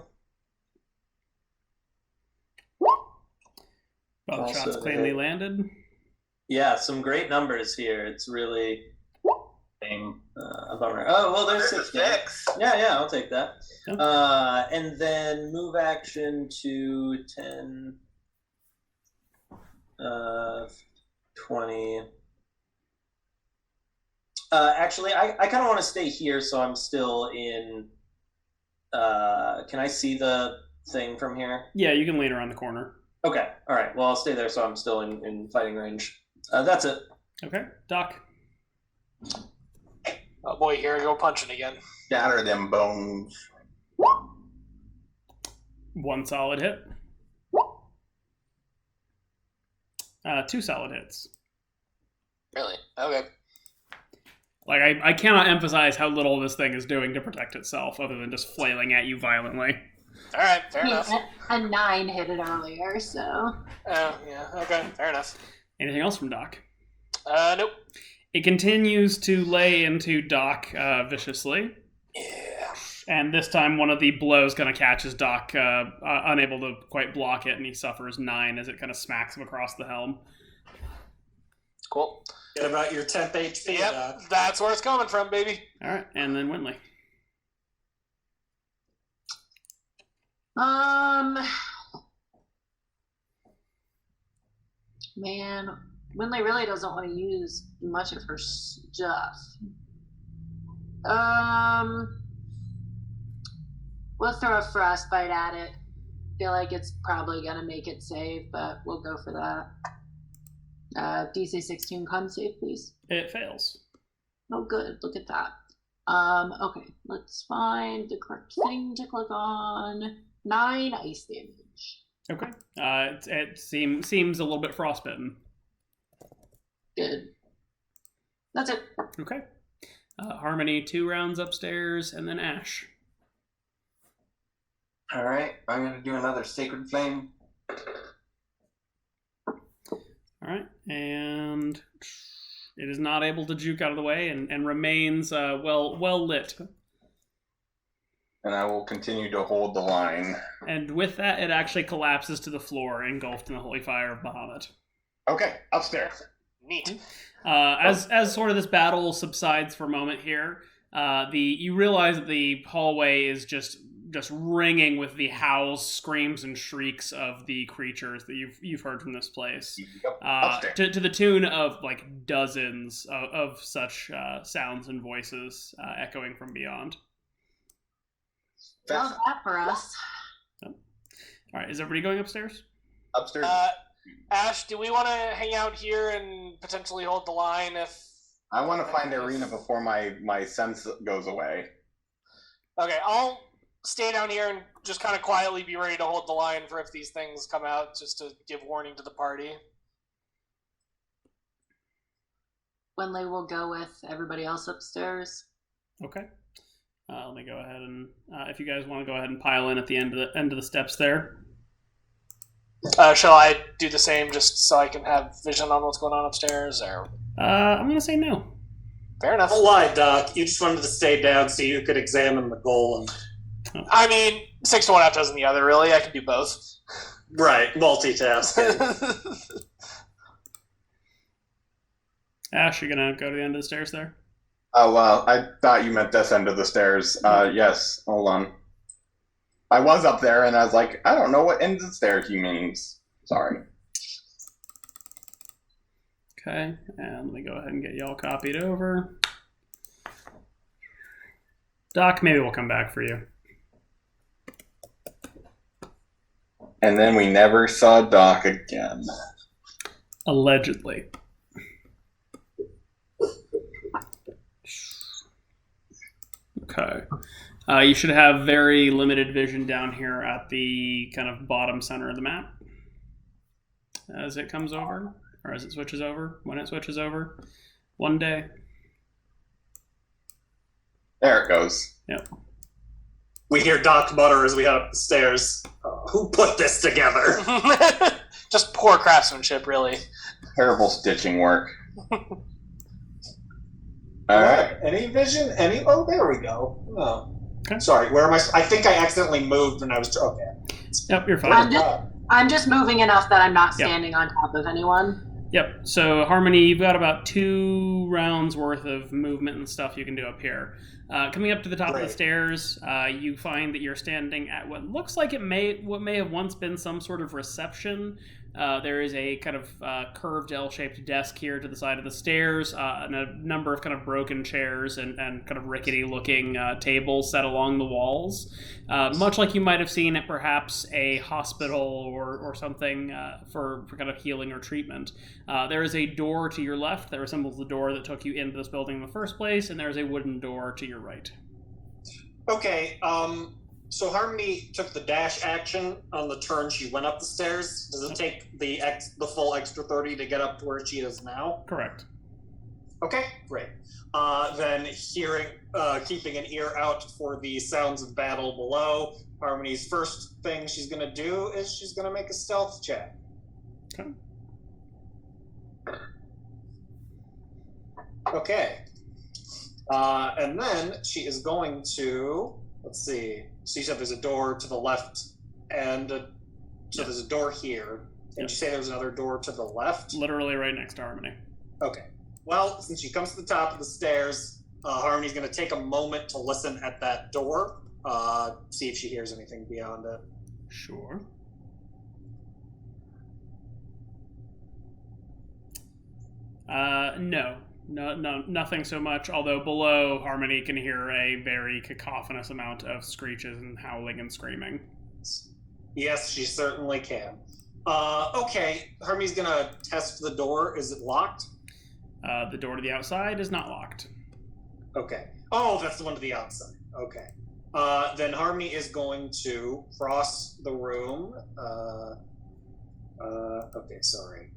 Both Also shots cleanly hit. landed. Yeah, some great numbers here. It's really a bummer. Oh, well, there's 6. Yeah, I'll take that. Yeah. And then move action to 10, 20. Actually, I kind of want to stay here, so I'm still in. Can I see the thing from here? Yeah, you can lean around the corner. Okay, all right. Well, I'll stay there, so I'm still in fighting range. That's it. Okay, Doc. oh boy, here I go punching again. Shatter them bones. 1 solid hit. 2 solid hits. Really? Okay. Like, I cannot emphasize how little this thing is doing to protect itself, other than just flailing at you violently. All right, fair enough. A 9 hit it earlier, so. Oh, yeah. Okay, fair enough. Anything else from Doc? Nope. It continues to lay into Doc viciously. Yeah. And this time, one of the blows kind of catches Doc, unable to quite block it, and he suffers 9 as it kind of smacks him across the helm. Cool. Get about your 10th HP, Yep, Doc. that's where it's coming from, baby. All right, and then Winley. Man, Winley really doesn't want to use much of her stuff. We'll throw a frostbite at it. Feel like it's probably gonna make it save, but we'll go for that. DC 16 con save, please. It fails. Oh, good. Look at that. Okay, let's find the correct thing to click on. 9 ice damage. Okay. It seems a little bit frostbitten. Good. That's it. Okay. Harmony 2 rounds upstairs, and then Ash. All right, I'm going to do another Sacred Flame. All right, and it is not able to juke out of the way and remains well lit. And I will continue to hold the line. And with that, it actually collapses to the floor, engulfed in the holy fire of Bahamut. Okay, upstairs. Neat. As sort of this battle subsides for a moment here, you realize that the hallway is just ringing with the howls, screams, and shrieks of the creatures that you've heard from this place. Upstairs. To the tune of like dozens of such sounds and voices echoing from beyond. How's that for us? All right, is everybody going upstairs? Upstairs. Ash, do we want to hang out here and potentially hold the line if... I want to find Ireena before my sense goes away. Okay, I'll stay down here and just kind of quietly be ready to hold the line for if these things come out, just to give warning to the party. Winley will go with everybody else upstairs. Okay. Let me go ahead and if you guys want to go ahead and pile in at the end of the steps there. Shall I do the same just so I can have vision on what's going on upstairs? Or I'm gonna say no. fair enough. Don't lie, Doc. You just wanted to stay down so you could examine the goal. I mean, 6 to 1 half dozen the other. Really, I can do both. Right, multitasking. Ash, you gonna go to the end of the stairs there? Oh, well, I thought you meant this end of the stairs. Yes, hold on. I was up there, and I was like, I don't know what ends the stairs he means. Sorry. Okay, and let me go ahead and get y'all copied over. Doc, maybe we'll come back for you. And then we never saw Doc again. Allegedly. Okay. You should have very limited vision down here at the kind of bottom center of the map. As it comes over, or as it switches over, when it switches over. One day. There it goes. Yep. We hear Doc mutter as we head up the stairs. Who put this together? Just poor craftsmanship, really. Terrible stitching work. Alright. Any vision? Oh, there we go. Oh. Okay. Sorry, where am I? I think I accidentally moved when I was... Okay. Yep, you're fine. I'm just moving enough that I'm not standing on top of anyone. Yep, so Harmony, you've got about 2 rounds worth of movement and stuff you can do up here. Coming up to the top of the stairs, you find that you're standing at what looks like what may have once been some sort of reception. There is a kind of curved L-shaped desk here to the side of the stairs, and a number of kind of broken chairs and kind of rickety-looking tables set along the walls. Much like you might have seen at perhaps a hospital or something for kind of healing or treatment. There is a door to your left that resembles the door that took you into this building in the first place, and there's a wooden door to your right. Okay, so Harmony took the dash action on the turn she went up the stairs. Does it take the full extra 30 to get up to where she is now? Correct. Okay, great. Then keeping an ear out for the sounds of battle below, Harmony's first thing she's going to do is she's going to make a stealth check. Okay. Okay. And then she is going to, let's see, so you said there's a door to the left, and so there's a door here. Did you say there's another door to the left? Literally right next to Harmony. Okay. Well, since she comes to the top of the stairs, Harmony's going to take a moment to listen at that door, see if she hears anything beyond it. Sure. No, nothing so much, although below, Harmony can hear a very cacophonous amount of screeches and howling and screaming. Yes, she certainly can. Okay, Harmony's gonna test the door. Is it locked? The door to the outside is not locked. Okay. Oh, that's the one to the outside. Okay. Then Harmony is going to cross the room. Okay, sorry.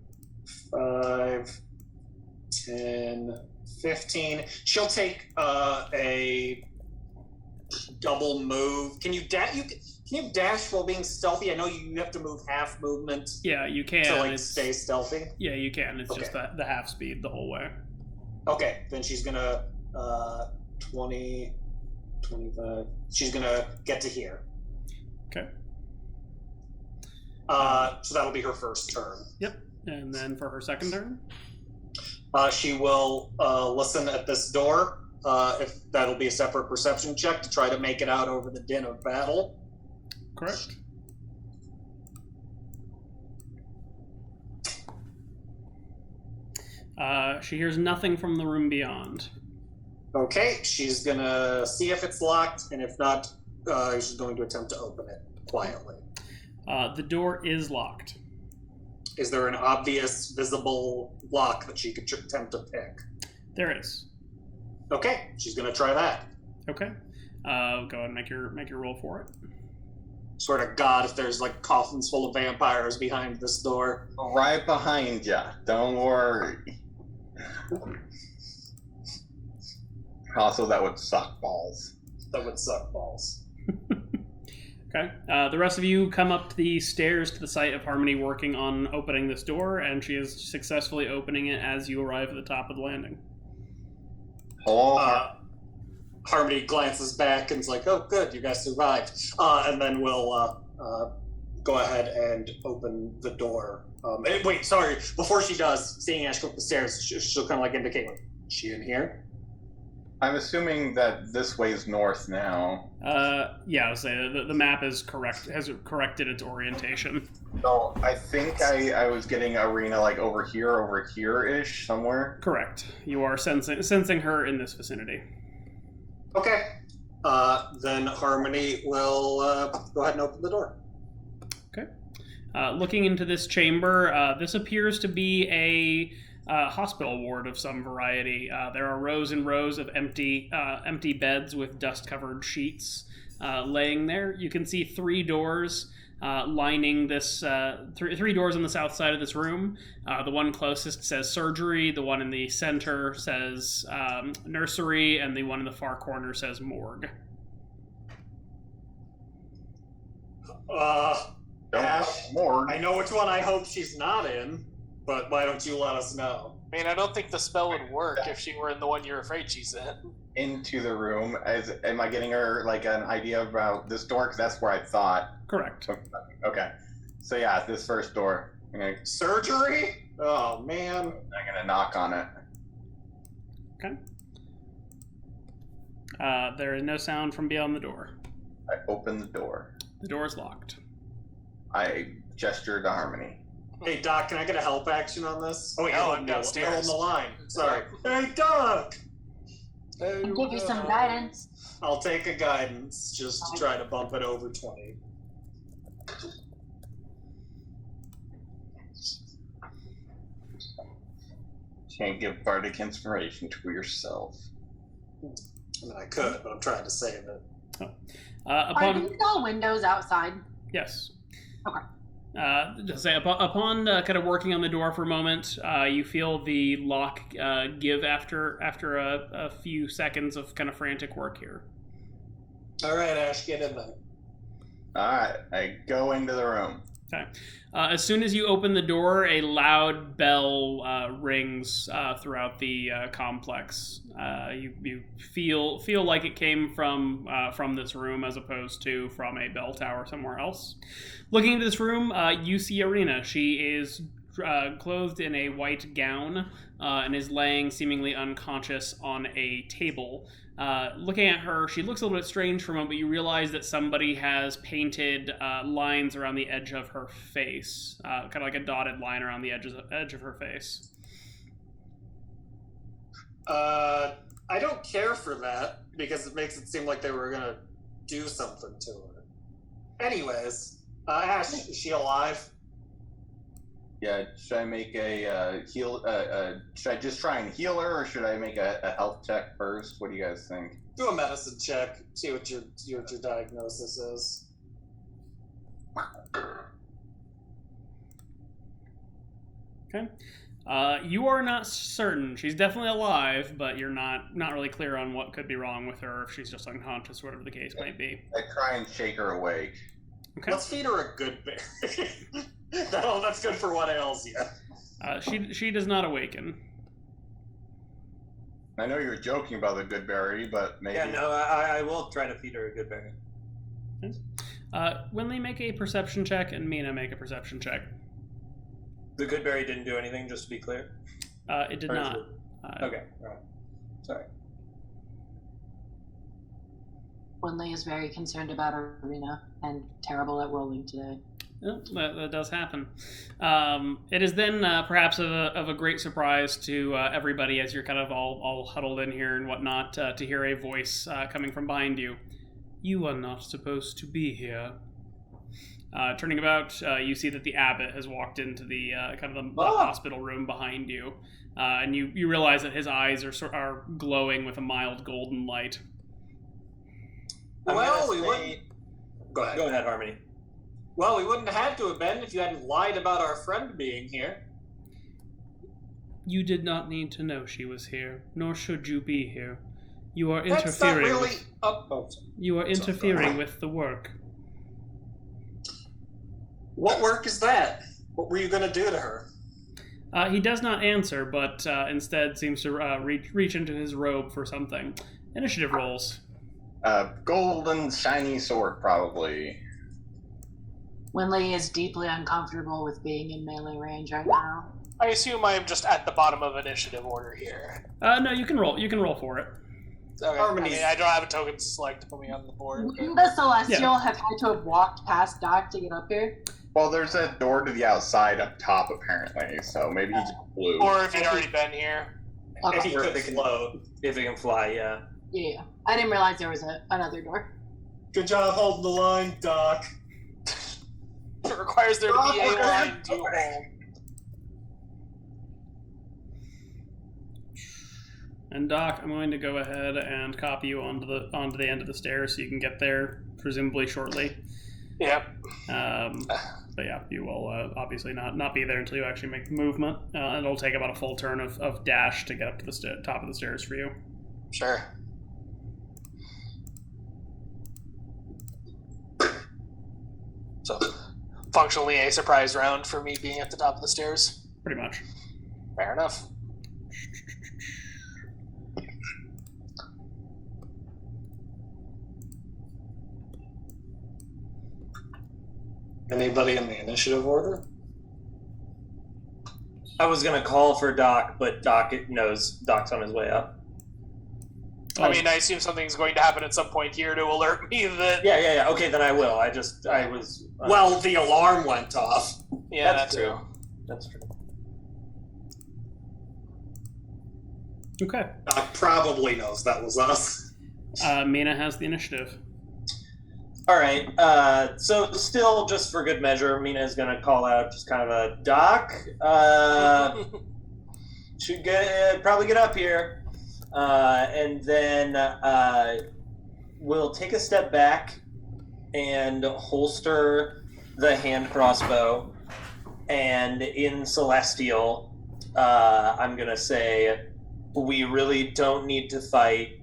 5... 10, 15. She'll take a double move. Can you dash while being stealthy? I know you have to move half movement. Yeah, you can. To stay stealthy. Yeah, you can. It's just the half speed the whole way. Okay, then she's gonna 20, 25. She's gonna get to here. Okay. So that'll be her first turn. Yep. And then for her second turn? She will listen at this door. If that'll be a separate perception check to try to make it out over the din of battle. Correct. She hears nothing from the room beyond. Okay, she's gonna see if it's locked, and if not, she's going to attempt to open it quietly. The door is locked. Is there an obvious, visible lock that she could attempt to pick? There is. Okay, she's gonna try that. Okay. Go ahead and make your roll for it. Swear to God, if there's like coffins full of vampires behind this door. Right behind ya. Don't worry. Also, that would suck balls. That would suck balls. Okay. The rest of you come up the stairs to the site of Harmony working on opening this door, and she is successfully opening it as you arrive at the top of the landing. Harmony glances back and is like, oh, good, you guys survived. And then we'll go ahead and open the door. Wait, sorry. Before she does, seeing Ash go up the stairs, she'll kind of like indicate, like, is she in here? I'm assuming that this way's north now. Yeah, I would say the map is correct, has corrected its orientation. So I think I was getting Ireena like over here-ish, somewhere. Correct. You are sensing her in this vicinity. Okay. Then Harmony will go ahead and open the door. Okay. Looking into this chamber, this appears to be a hospital ward of some variety. There are rows and rows of empty beds with dust-covered sheets laying there. You can see 3 doors lining this, three doors on the south side of this room. The one closest says surgery, the one in the center says nursery, and the one in the far corner says morgue. Ash, morgue. I know which one I hope she's not in, but why don't you let us know? I mean, I don't think the spell would work if she were in the one you're afraid she's in. Into the room. Am I getting her like an idea about this door? Because that's where I thought. Correct. Okay. So yeah, this first door. Surgery? Oh man. I'm gonna knock on it. Okay. There is no sound from beyond the door. I open the door. The door is locked. I gesture to Harmony. Hey Doc, can I get a help action on this? Oh, yeah, you're I'm downstairs. You're on the line. Sorry. Hey Doc! Hey, I'll give you some guidance. I'll take a guidance. Just try to bump it over 20. Can't give bardic inspiration to yourself. I mean, I could, but I'm trying to save it. Are these all windows outside? Yes. Okay. Just say upon kind of working on the door for a moment, you feel the lock give after a few seconds of kind of frantic work here. All right, Ash, get in there. All right, I go into the room. Okay. As soon as you open the door, a loud bell rings throughout the complex. You feel like it came from this room as opposed to from a bell tower somewhere else. Looking into this room, you see Ireena. She is clothed in a white gown and is laying seemingly unconscious on a table. Looking at her, she looks a little bit strange for a moment, but you realize that somebody has painted lines around the edge of her face, kind of like a dotted line around the edge of her face. I don't care for that because it makes it seem like they were gonna do something to her. Anyways, Ash, is she alive? Yeah, should I make a heal? Should I just try and heal her, or should I make a health check first? What do you guys think? Do a medicine check. See what your diagnosis is. Okay. You are not certain. She's definitely alive, but you're not really clear on what could be wrong with her, if she's just unconscious, whatever the case might be. I try and shake her awake. Okay. Let's feed her a good berry. That's good for what ails you. She does not awaken. I know you're joking about the good berry, but maybe. Yeah, no, I will try to feed her a good berry. When they make a perception check, and Mina make a perception check. The good berry didn't do anything, just to be clear? It did not. Okay, all right. Sorry. Winley is very concerned about Ireena and terrible at rolling today. Yeah, that does happen. It is then perhaps of a great surprise to everybody as you're kind of all huddled in here and whatnot to hear a voice coming from behind you. You are not supposed to be here. Turning about, you see that the abbot has walked into the kind of the hospital room behind you, and you realize that his eyes are glowing with a mild golden light. Well, we wouldn't. Go ahead. Go ahead, Harmony. Well, we wouldn't have had to have been if you hadn't lied about our friend being here. You did not need to know she was here, nor should you be here. You are That's not interfering. really. You are interfering with the work. What work is that? What were you going to do to her? He does not answer, but instead seems to reach into his robe for something. Initiative rolls. Golden shiny sword, probably. Winley is deeply uncomfortable with being in melee range right now. I assume I am just at the bottom of initiative order here. No, you can roll. You can roll for it. Okay. Harmony's- I mean, I don't have a token to select to put me on the board. Wouldn't the Celestial have had to have walked past Doc to get up here? Well, there's a door to the outside up top, apparently, so maybe he just flew. Or if he'd already been here. If he Or could if it can- float. If it can fly, yeah. Yeah. I didn't realize there was another door. Good job holding the line, Doc. It requires there to Oh, be a we're gonna line have- to hold. And Doc, I'm going to go ahead and copy you onto the end of the stairs so you can get there presumably shortly. Yep. But yeah, you will obviously not be there until you actually make the movement. And it'll take about a full turn of dash to get up to the top of the stairs for you. Sure. So, functionally a surprise round for me being at the top of the stairs. Pretty much. Fair enough. Anybody in the initiative order? I was gonna call for Doc, but Doc knows Doc's on his way up. I mean, I assume something's going to happen at some point here to alert me that... Yeah. Okay, then I will. I was. Well, the alarm went off. Yeah, That's that true. too. That's true. Okay. Doc probably knows that was us. Mina has the initiative. All right. So still, just for good measure, Mina is gonna call out just kind of a Doc. Should probably get up here. And then we'll take a step back and holster the hand crossbow. And in Celestial, I'm going to say, we really don't need to fight.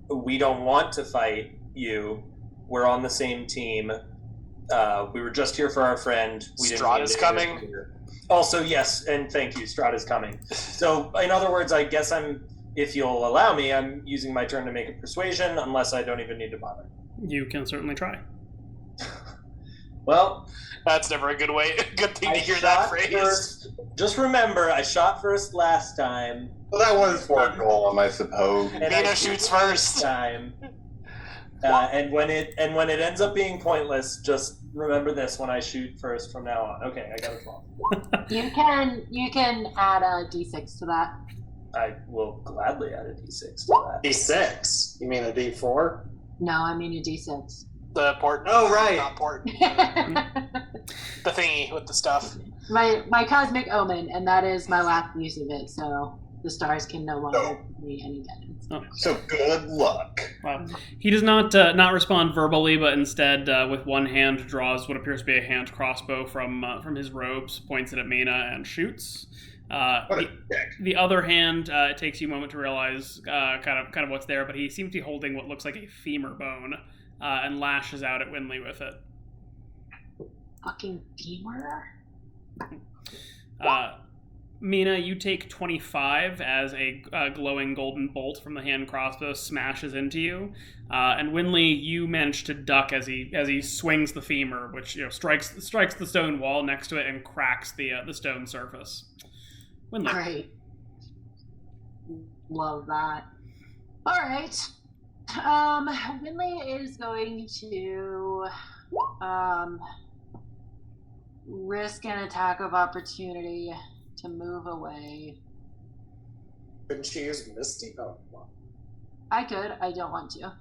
We don't want to fight you. We're on the same team. We were just here for our friend. We didn't Strahd need is to coming. interfere. Also, yes, and thank you. Strahd is coming. So, in other words, I guess if you'll allow me, I'm using my turn to make a persuasion, unless I don't even need to bother. You can certainly try. Well, That's never a good thing I to hear that shot phrase. first. Just remember, I shot first last time. Well, that was for a golem, I suppose. And I Mina shoot shoots this first. time. And when it ends up being pointless, just remember this when I shoot first from now on. Okay, I got a 12. You can add a d6 to that. I will gladly add a d6 to that. D6? You mean a D4? No, I mean a d6. The port. Oh, right. Not port. The thingy with the stuff. my cosmic omen, and that is my last use of it, so the stars can no longer give me any guidance. So good luck. Wow. He does not respond verbally, but instead, with one hand, draws what appears to be a hand crossbow from his robes, points it at Mina, and shoots. What a dick. The other hand, it takes you a moment to realize kind of what's there, but he seems to be holding what looks like a femur bone, and lashes out at Winley with it. Fucking femur? Mina, you take 25 as a glowing golden bolt from the hand crossbow smashes into you, and Winley, you manage to duck as he swings the femur, which strikes the stone wall next to it and cracks the stone surface. Winley. Great. Love that. Alright. Winley is going to risk an attack of opportunity to move away. Couldn't she use Misty? Oh, wow. I could. I don't want to.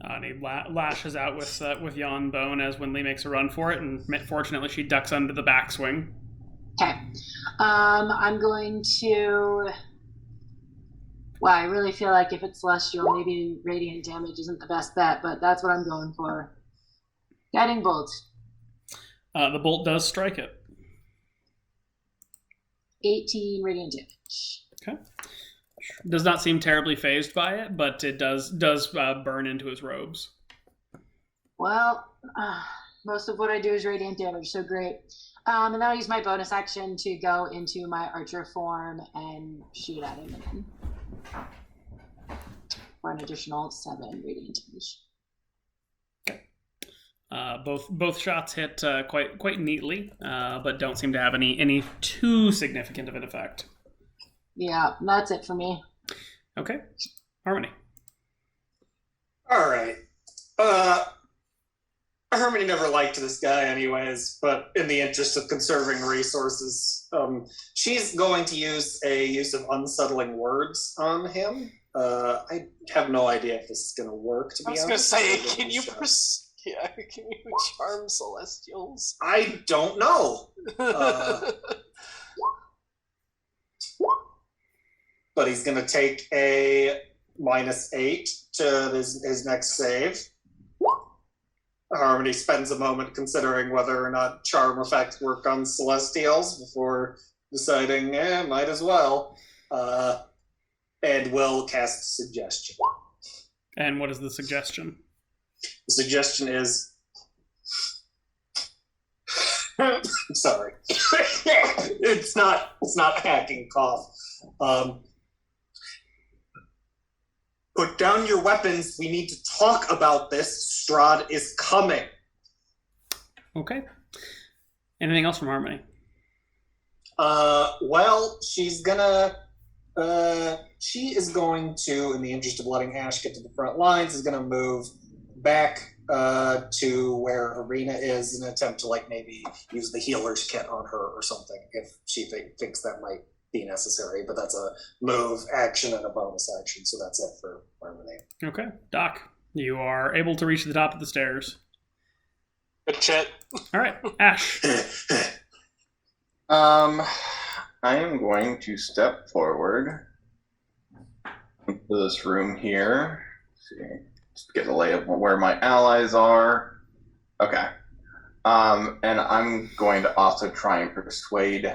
And he lashes out with Yon Bone as Winley makes a run for it, and fortunately she ducks under the backswing. Okay. I'm going to... Well, I really feel like if it's celestial, maybe radiant damage isn't the best bet, but that's what I'm going for. Guiding bolt. The bolt does strike it. 18 radiant damage. Okay. Does not seem terribly phased by it, but it does burn into his robes. Well, most of what I do is radiant damage, so great. And then I'll use my bonus action to go into my archer form and shoot at him again. For an additional 7 radiant damage. Both shots hit quite neatly, but don't seem to have any too significant of an effect. Yeah, that's it for me. Okay. Harmony. All right. Harmony never liked this guy anyways, but in the interest of conserving resources, she's going to use a use of unsettling words on him. I have no idea if this is going to work, to be honest. I was going to say, can you charm Celestials? I don't know. But he's going to take a -8 to his next save. Harmony spends a moment considering whether or not charm effects work on Celestials before deciding, might as well. And will cast Suggestion. And what is the suggestion? The suggestion is... I'm sorry. It's not hacking cough. Put down your weapons. We need to talk about this. Strahd is coming. Okay. Anything else from Harmony? Well, she is going to, in the interest of letting Ash get to the front lines, is going to move back to where Ireena is in an attempt to, maybe use the healer's kit on her or something, if she thinks that might be necessary. But that's a move, action, and a bonus action, so that's it for Harmony. Okay. Doc, you are able to reach the top of the stairs. Good shit. All right. Ash. I am going to step forward into this room here. Let's see, just get a lay of where my allies are. Okay. And I'm going to also try and persuade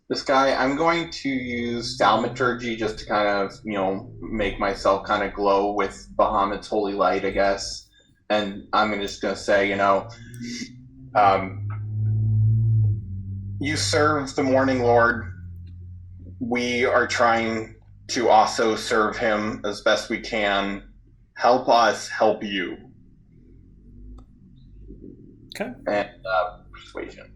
this guy. I'm going to use thaumaturgy just to kind of, make myself kind of glow with Bahamut's holy light, I guess. And I'm just going to say, you serve the Morning Lord. We are trying to also serve him as best we can. Help us help you. Okay. And persuasion.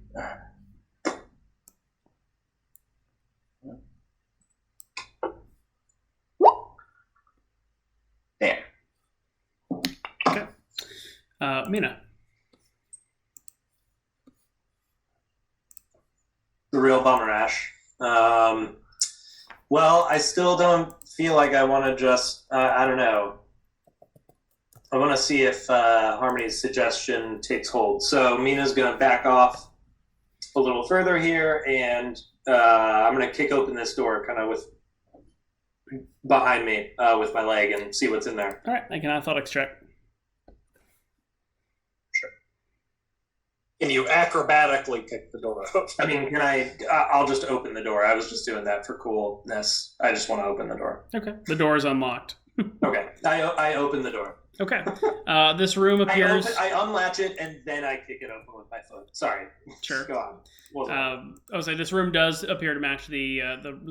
Damn. Okay. Mina. The real bummer, Ash. Well, I still don't feel like I want to just, I don't know. I want to see if Harmony's suggestion takes hold. So Mina's going to back off a little further here, and I'm going to kick open this door kind of with behind me with my leg and see what's in there. All right. Make an athletics check. Can you acrobatically kick the door open? I mean, I'll just open the door. I was just doing that for coolness. I just want to open the door. Okay. The door is unlocked. Okay. I open the door. Okay. This room appears... I unlatch it, and then I kick it open with my foot. Sorry. Sure. Go on. I would say this room does appear to match the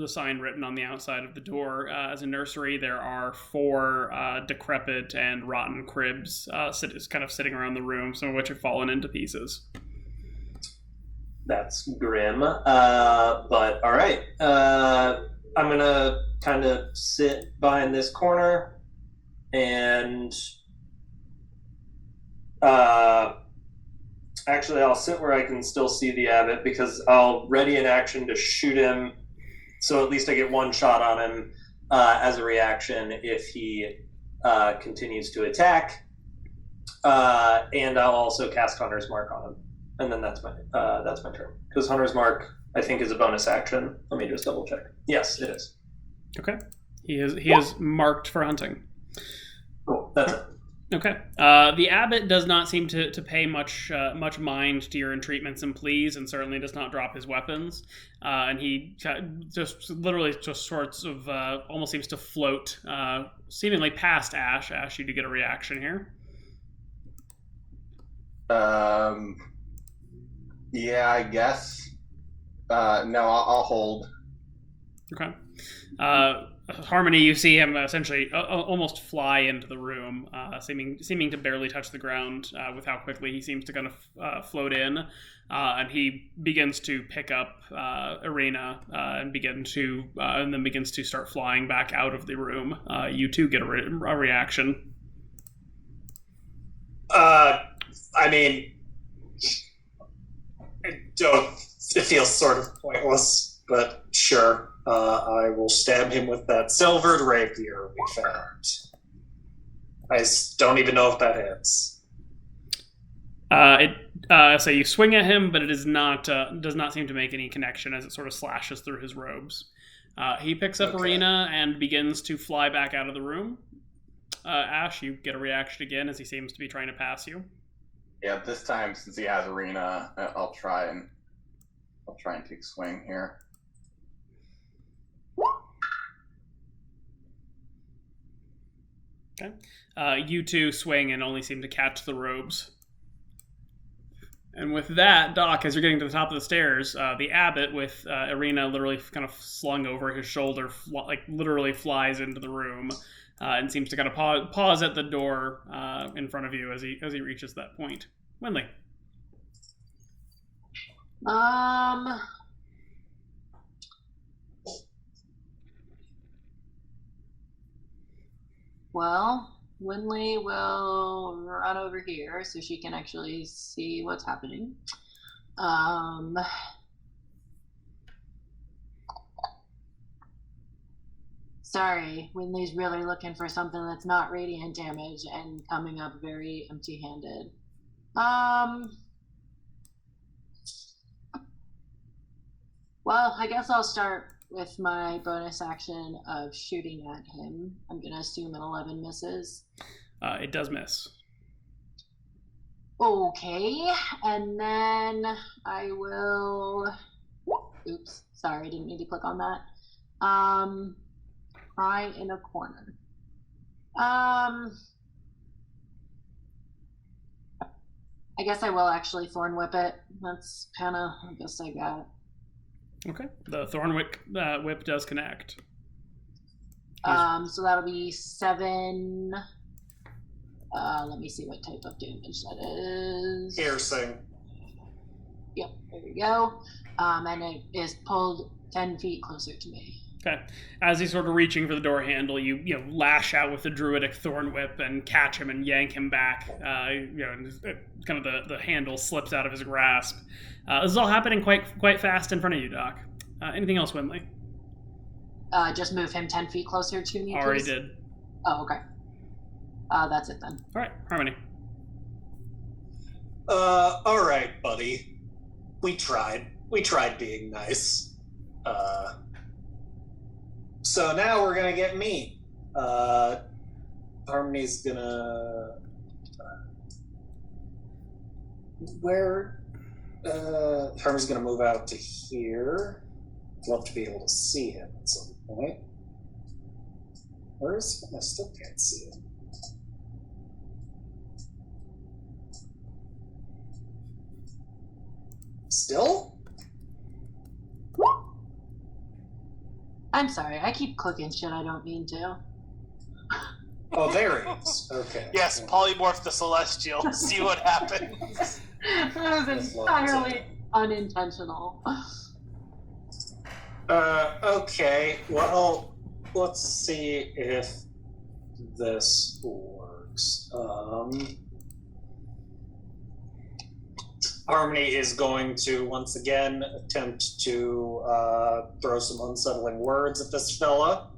sign written on the outside of the door. As a nursery, there are 4 decrepit and rotten cribs kind of sitting around the room, some of which have fallen into pieces. That's grim. But all right. I'm going to kind of sit behind this corner and actually I'll sit where I can still see the abbot, because I'll ready an action to shoot him, so at least I get one shot on him as a reaction if he continues to attack, and I'll also cast Hunter's Mark on him, and then that's my turn, because Hunter's Mark I think is a bonus action. Let me just double check. Yes, it is. Okay. He is marked for hunting. Cool. That's it. Okay. The abbot does not seem to pay much mind to your entreatments and pleas, and certainly does not drop his weapons. And he just sorts of almost seems to float, seemingly past Ash. Ash, you do get a reaction here. Yeah, I guess. No, I'll hold. Okay. Harmony, you see him essentially almost fly into the room, seeming to barely touch the ground with how quickly he seems to kind of float in, and he begins to pick up Ireena and then begins to start flying back out of the room. You two get a reaction. I mean, it feels sort of pointless, but sure. I will stab him with that silvered rapier we found. I don't even know if that hits. So you swing at him, but it does not seem to make any connection as it sort of slashes through his robes. He picks up Ireena and begins to fly back out of the room. Ash, you get a reaction again as he seems to be trying to pass you. Yeah, this time since he has Ireena, I'll try and take a swing here. Okay. You two swing and only seem to catch the robes. And with that, Doc, as you're getting to the top of the stairs, the abbot with Ireena literally kind of slung over his shoulder, literally flies into the room and seems to kind of pause at the door in front of you as he reaches that point. Winley. Well, Winley will run over here so she can actually see what's happening. Sorry, Winley's really looking for something that's not radiant damage and coming up very empty-handed. Well, I guess I'll start with my bonus action of shooting at him. I'm going to assume an 11 misses. It does miss. Okay, and then I will... Oops, sorry, didn't mean to click on that. Try in a corner. I guess I will actually Thorn Whip it. That's kind of the best I got. Okay. The Thorn Whip does connect. So that'll be 7. Let me see what type of damage that is. Piercing. Yep, there we go. And it is pulled 10 feet closer to me. Okay. As he's sort of reaching for the door handle, you lash out with the druidic Thorn Whip and catch him and yank him back. And kind of the handle slips out of his grasp. This is all happening quite fast in front of you, Doc. Anything else, Winley? Just move him 10 feet closer to me, Already please. did. Oh, okay. That's it then. All right, Harmony. All right, buddy. We tried being nice. So now we're gonna get mean. Harmony's gonna... Harmony's gonna move out to here. I'd love to be able to see him at some point. Where is he? I still can't see him. Still? I'm sorry, I keep clicking shit I don't mean to. Oh, there he is. Okay. Yes, polymorph the Celestial. See what happens. That was entirely unintentional. Okay. Well, let's see if this works. Harmony is going to once again attempt to throw some unsettling words at this fella.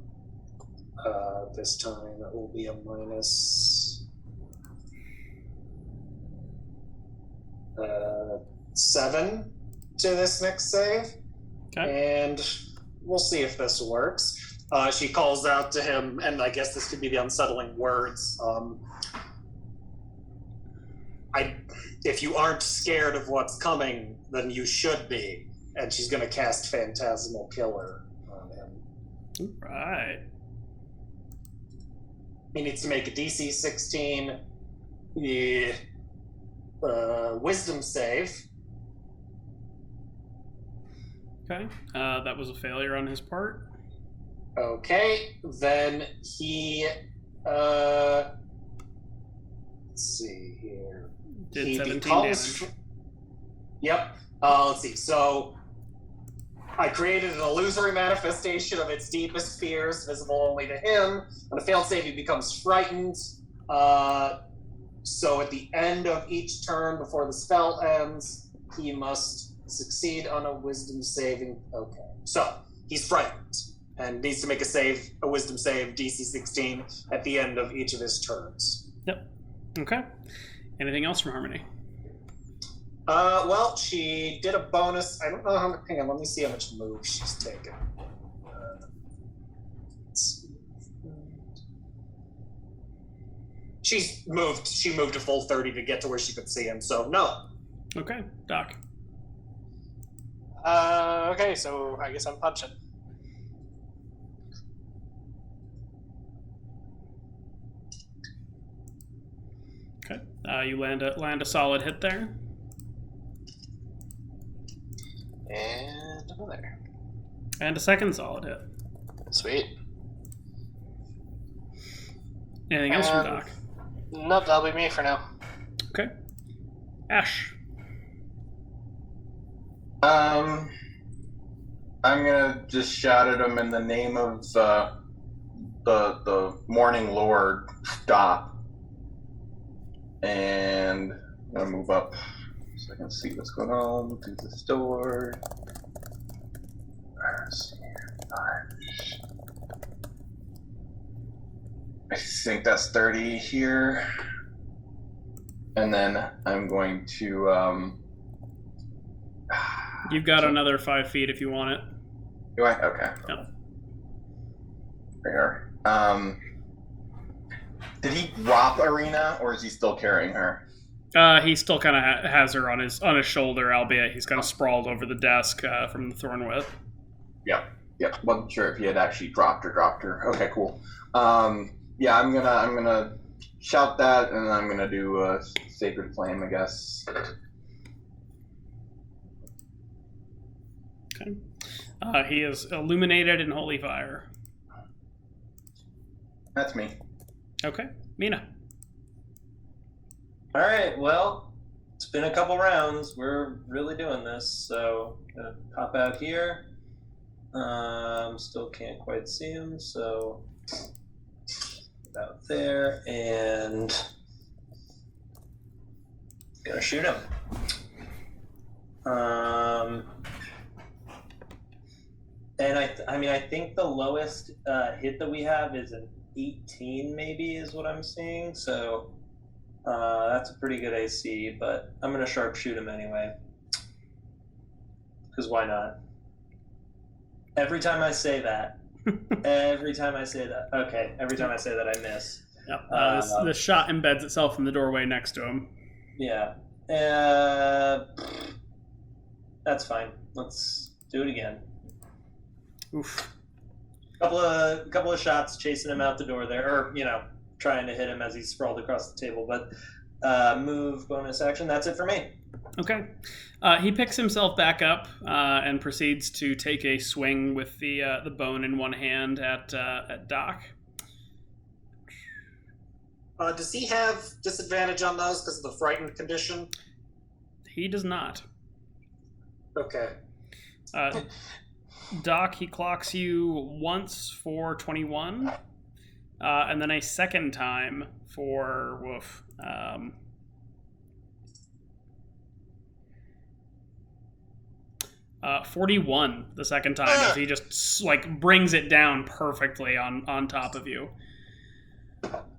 This time it will be a -7 to this next save. Okay. And we'll see if this works. She calls out to him, and I guess this could be the unsettling words. If you aren't scared of what's coming, then you should be. And she's going to cast Phantasmal Killer on him. Right. He needs to make a DC 16 Wisdom save. Okay. That was a failure on his part. Okay, then he. Let's see here. Did He 17 becomes. damage. Yep. Let's see. So I created an illusory manifestation of its deepest fears, visible only to him. On a failed save, he becomes frightened. So at the end of each turn before the spell ends, he must succeed on a wisdom saving. Okay. So he's frightened and needs to make a wisdom save, DC 16, at the end of each of his turns. Yep. Okay. Anything else from Harmony? Well, she did a bonus. I don't know how much. Hang on, let me see how much move she's taken. She moved a full 30 to get to where she could see him, so no. Okay. Doc. Okay, so I guess I'm punching. Okay. You land a solid hit there. And another. And a second solid hit. Sweet. Anything else from Doc? Nope, that'll be me for now. Okay. Ash. I'm gonna just shout at him in the name of the Morning Lord. Stop. And I'm gonna move up so I can see what's going on through this door. I think that's 30 here. And then I'm going to You've got another 5 feet if you want it. do I? Okay. Yep. There. Did he drop Ireena, or is he still carrying her? He still kind of has her on his shoulder, albeit he's kind of sprawled over the desk from the thorn whip. Yep. Wasn't sure if he had actually dropped her. Okay, cool. Yeah, I'm gonna shout that, and I'm gonna do a Sacred Flame, I guess. Okay. He is illuminated in holy fire. That's me. Okay. Mina. All right, well, it's been a couple rounds. We're really doing this, so gonna pop out here. Still can't quite see him, so out there, and gonna shoot him. And I think the lowest hit that we have is an 18, maybe, is what I'm seeing. So that's a pretty good AC, but I'm gonna sharpshoot him anyway, because why not? Every time I say that, every time I say that, I miss. Yep. The shot embeds itself in the doorway next to him. Yeah. That's fine. Let's do it again. Oof. Couple of shots chasing him out the door there, or trying to hit him as he sprawled across the table. But move, bonus action. That's it for me. Okay. He picks himself back up and proceeds to take a swing with the bone in one hand at Doc. Does he have disadvantage on those because of the frightened condition? He does not. Okay. Doc, he clocks you once for 21, and then a second time for 41 the second time as he just brings it down perfectly on top of you.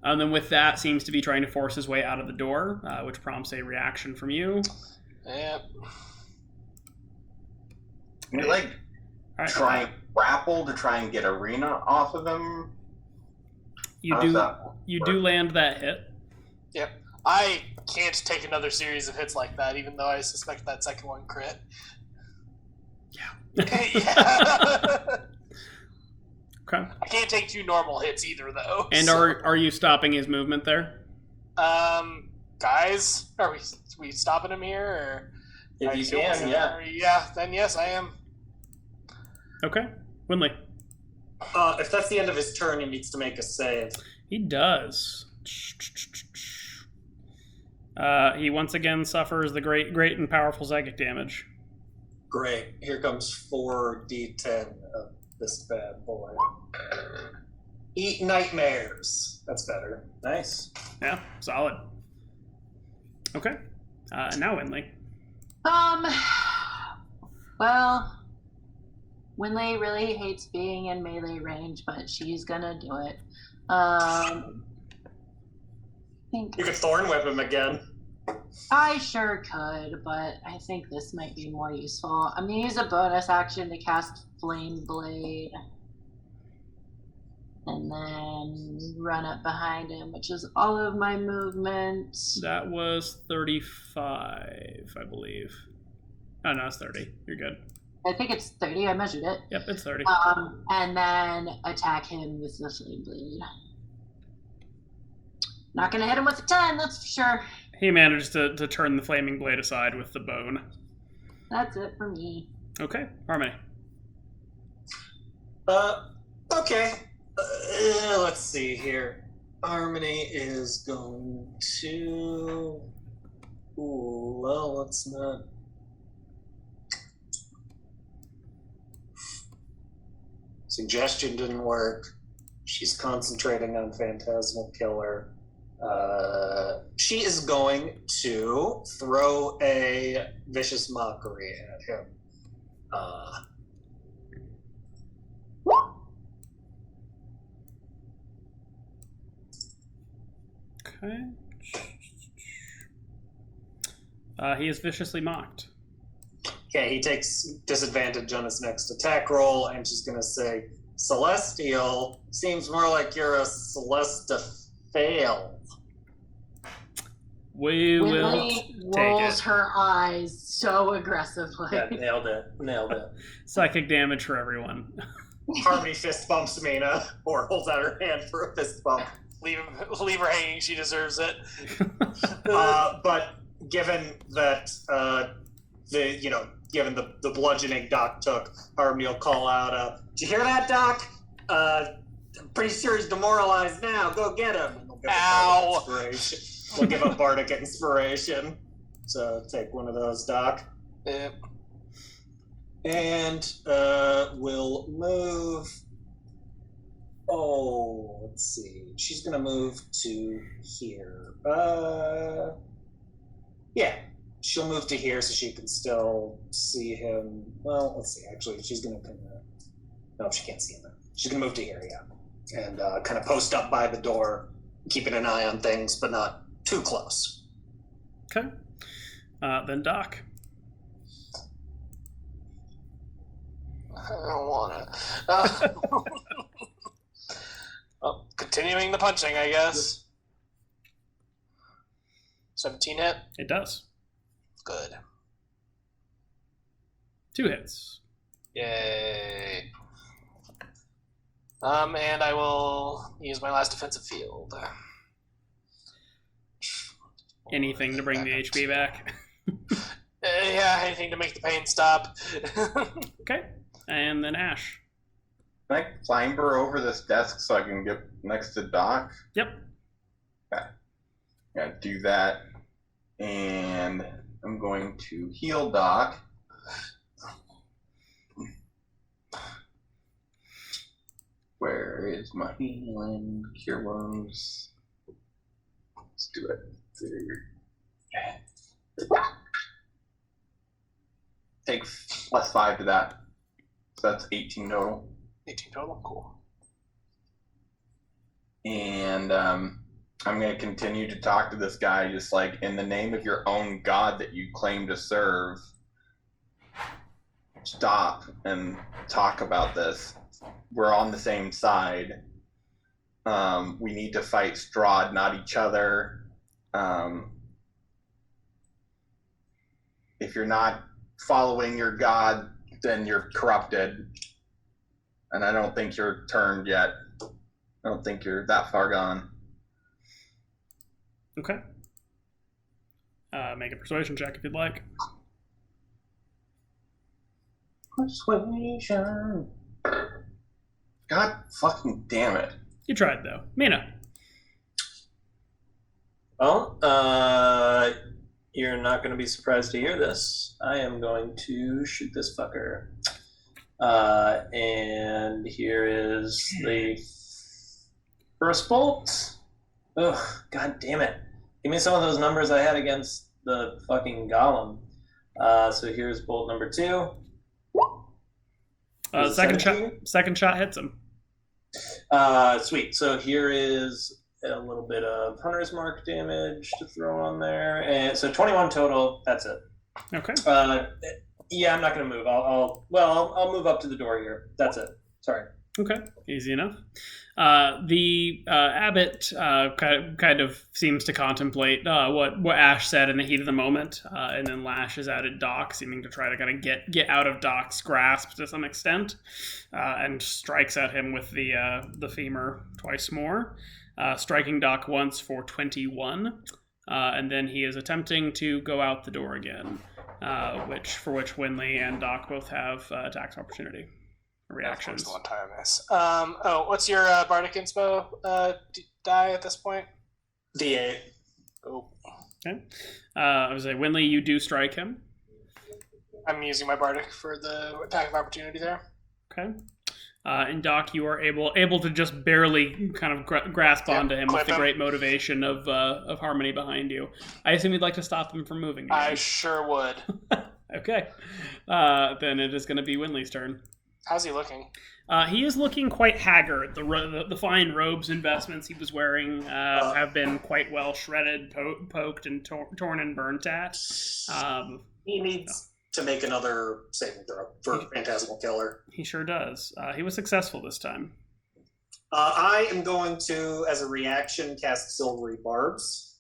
And then with that, seems to be trying to force his way out of the door, which prompts a reaction from you. Yep. Right. Try and grapple to try and get Ireena off of him. You do land that hit. Yep. I can't take another series of hits like that, even though I suspect that second one crit. Yeah. Yeah. Okay. I can't take 2 normal hits either, though. And are you stopping his movement there? Guys, are we stopping him here? Or If you can, yeah. Yeah, then yes, I am. Okay. Winley. If that's the end of his turn, he needs to make a save. He does. He once again suffers the great and powerful psychic damage. Great. Here comes 4d10 of this bad boy. Eat nightmares. That's better. Nice. Yeah, solid. Okay. Now Winley. Well, Winley really hates being in melee range, but she's gonna do it. I think You could thorn whip him again. I sure could, but I think this might be more useful. I'm gonna use a bonus action to cast Flame Blade. And then run up behind him, which is all of my movement. That was 35, I believe. Oh, no, it's 30. You're good. I think it's 30. I measured it. Yep, it's 30. And then attack him with the Flame Blade. Not gonna hit him with a 10, that's for sure. He managed to turn the flaming blade aside with the bone. That's it for me. Okay, Harmony. Okay. Let's see here. Harmony is going to... Ooh, well, let's not... Suggestion didn't work. She's concentrating on Phantasmal Killer. She is going to throw a Vicious Mockery at him. Okay. He is viciously mocked. Okay, he takes disadvantage on his next attack roll, and she's going to say, Celestial, seems more like you're a Celestifail. We will Winley take rolls it. her eyes so aggressively. Yeah, nailed it. Psychic damage for everyone. Harmony fist bumps Mina, or holds out her hand for a fist bump. Leave her hanging. She deserves it. But given that given the bludgeoning Doc took, Harmony will call out, "Did you hear that, Doc? I'm pretty sure he's demoralized now. Go get him." And we'll give him bardic inspiration. So take one of those, Doc. Yep. And we'll move. Oh, let's see. She's gonna move to here. Yeah, she'll move to here so she can still see him. Well, let's see. Actually, she's gonna kind of. No, she can't see him. She's gonna move to here, yeah, and kind of post up by the door, keeping an eye on things, but not too close. Okay. Then Doc. I don't want to. Well, continuing the punching, I guess. 17 hit? It does. Good. 2 hits. Yay. And I will use my last defensive field. Anything to bring the HP back. Yeah, anything to make the pain stop. Okay. And then Ash. Can I climber over this desk so I can get next to Doc? Yep. Okay. Yeah, do that. And I'm going to heal Doc. Where is my healing? Cure wounds. Let's do it. Take +5 to that. So that's 18 total. 18 total? Cool. And I'm going to continue to talk to this guy just like, in the name of your own god that you claim to serve, stop and talk about this. We're on the same side. We need to fight Strahd, not each other. If you're not following your god, then you're corrupted. And I don't think you're turned yet. I don't think you're that far gone. Okay. Make a persuasion check if you'd like. Persuasion. God fucking damn it. You tried, though. Mina. Well, you're not going to be surprised to hear this. I am going to shoot this fucker. And here is the first bolt. Ugh, god damn it. Give me some of those numbers I had against the fucking golem. So here's bolt number 2. Second shot hits him. Sweet. So here is a little bit of hunter's mark damage to throw on there, and so 21 total. That's it. Okay. Yeah, I'm not going to move. I'll move up to the door here. That's it. Sorry. Okay, easy enough. The abbot kind of seems to contemplate what Ash said in the heat of the moment, and then lashes out at Doc, seeming to try to kind of get out of Doc's grasp to some extent, and strikes at him with the femur twice more, striking Doc once for 21, and then he is attempting to go out the door again, for which Winley and Doc both have attacks opportunity. Reactions. That's the one time I miss. What's your Bardic Inspo die at this point? D8. Oh. Okay. I was like, Winley, you do strike him. I'm using my Bardic for the attack of opportunity there. Okay. And Doc, you are able to just barely kind of grasp onto him with the great motivation of Harmony behind you. I assume you'd like to stop him from moving again. I sure would. Okay. Then it is going to be Winley's turn. How's he looking? He is looking quite haggard. The fine robes and vestments he was wearing have been quite well shredded, poked, and torn and burnt at. He needs to make another saving throw for Phantasmal Killer. He sure does. He was successful this time. I am going to, as a reaction, cast Silvery Barbs,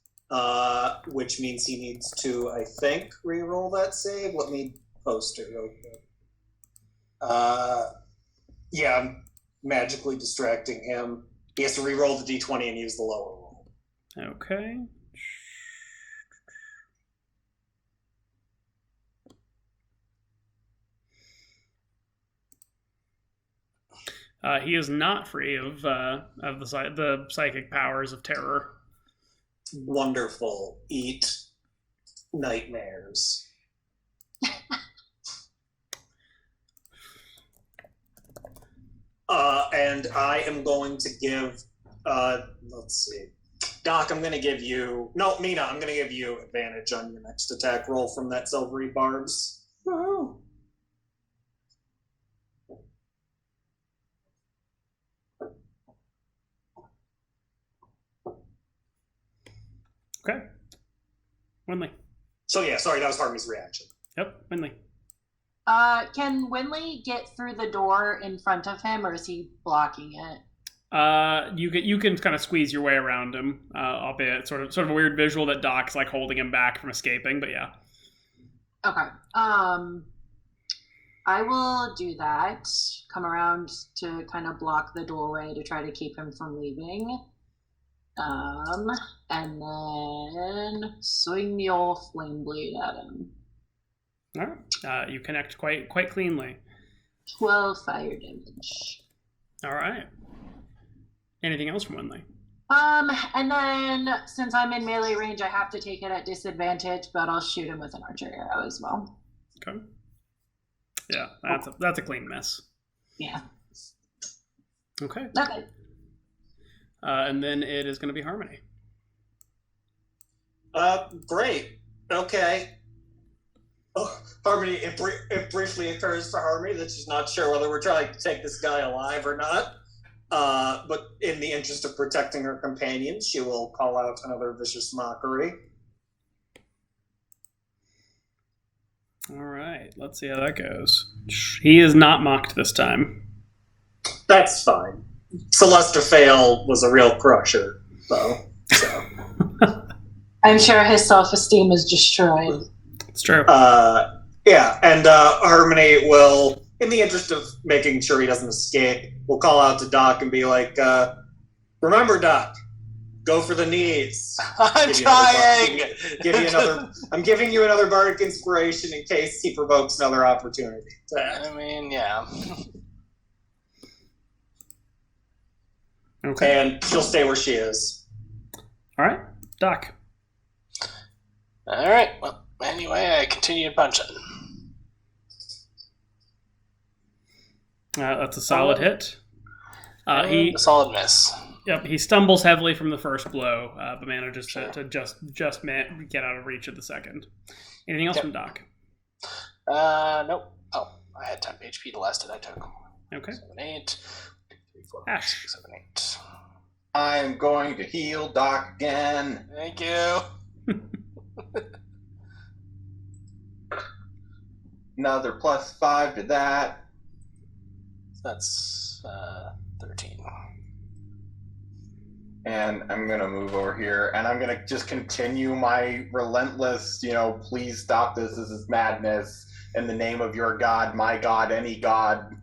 which means he needs to, I think, re-roll that save. Let me post it real quick. Yeah, I'm magically distracting him. He has to re-roll the d20 and use the lower roll. Okay. He is not free of the psychic powers of terror. Wonderful. Eat nightmares. And I am going to give, let's see. Doc, I'm going to give you, no, Mina, I'm going to give you advantage on your next attack roll from that Silvery Barbs. Woohoo! Okay. Winley. So yeah, sorry, that was Harmony's reaction. Yep, Winley. Can Winley get through the door in front of him, or is he blocking it? You can kind of squeeze your way around him, albeit sort of a weird visual that Doc's like holding him back from escaping, but yeah. Okay. I will do that. Come around to kind of block the doorway to try to keep him from leaving. And then swing your flame blade at him. All right. You connect quite cleanly. 12 fire damage. All right. Anything else from Winley? And then since I'm in melee range, I have to take it at disadvantage, but I'll shoot him with an archer arrow as well. Okay. Yeah, that's a clean miss. Yeah. Okay. Okay. And then it is going to be Harmony. Great. Okay. Oh, Harmony, it briefly occurs to Harmony that she's not sure whether we're trying to take this guy alive or not. But in the interest of protecting her companions, she will call out another vicious mockery. All right, let's see how that goes. He is not mocked this time. That's fine. Celeste Fail was a real crusher, though. So. I'm sure his self-esteem is destroyed. It's true. Yeah, and Harmony will, in the interest of making sure he doesn't escape, will call out to Doc and be like, remember, Doc, go for the knees. I'm trying! I'm giving you another bardic inspiration in case he provokes another opportunity. I mean, yeah. Okay. And she'll stay where she is. All right, Doc. All right. Well, anyway, I continue punching. That's a solid hit. A solid miss. Yep, he stumbles heavily from the first blow, but manages to just get out of reach of the second. Anything else from Doc? Nope. Oh, I had 10 HP the last hit I took. Okay. 7, 8. 3, 4, Ash. 6, 7, 8. I'm going to heal Doc again. Thank you. Another +5 to that. That's 13. And I'm going to move over here, and I'm going to just continue my relentless, please stop this. This is madness. In the name of your God, my God, any God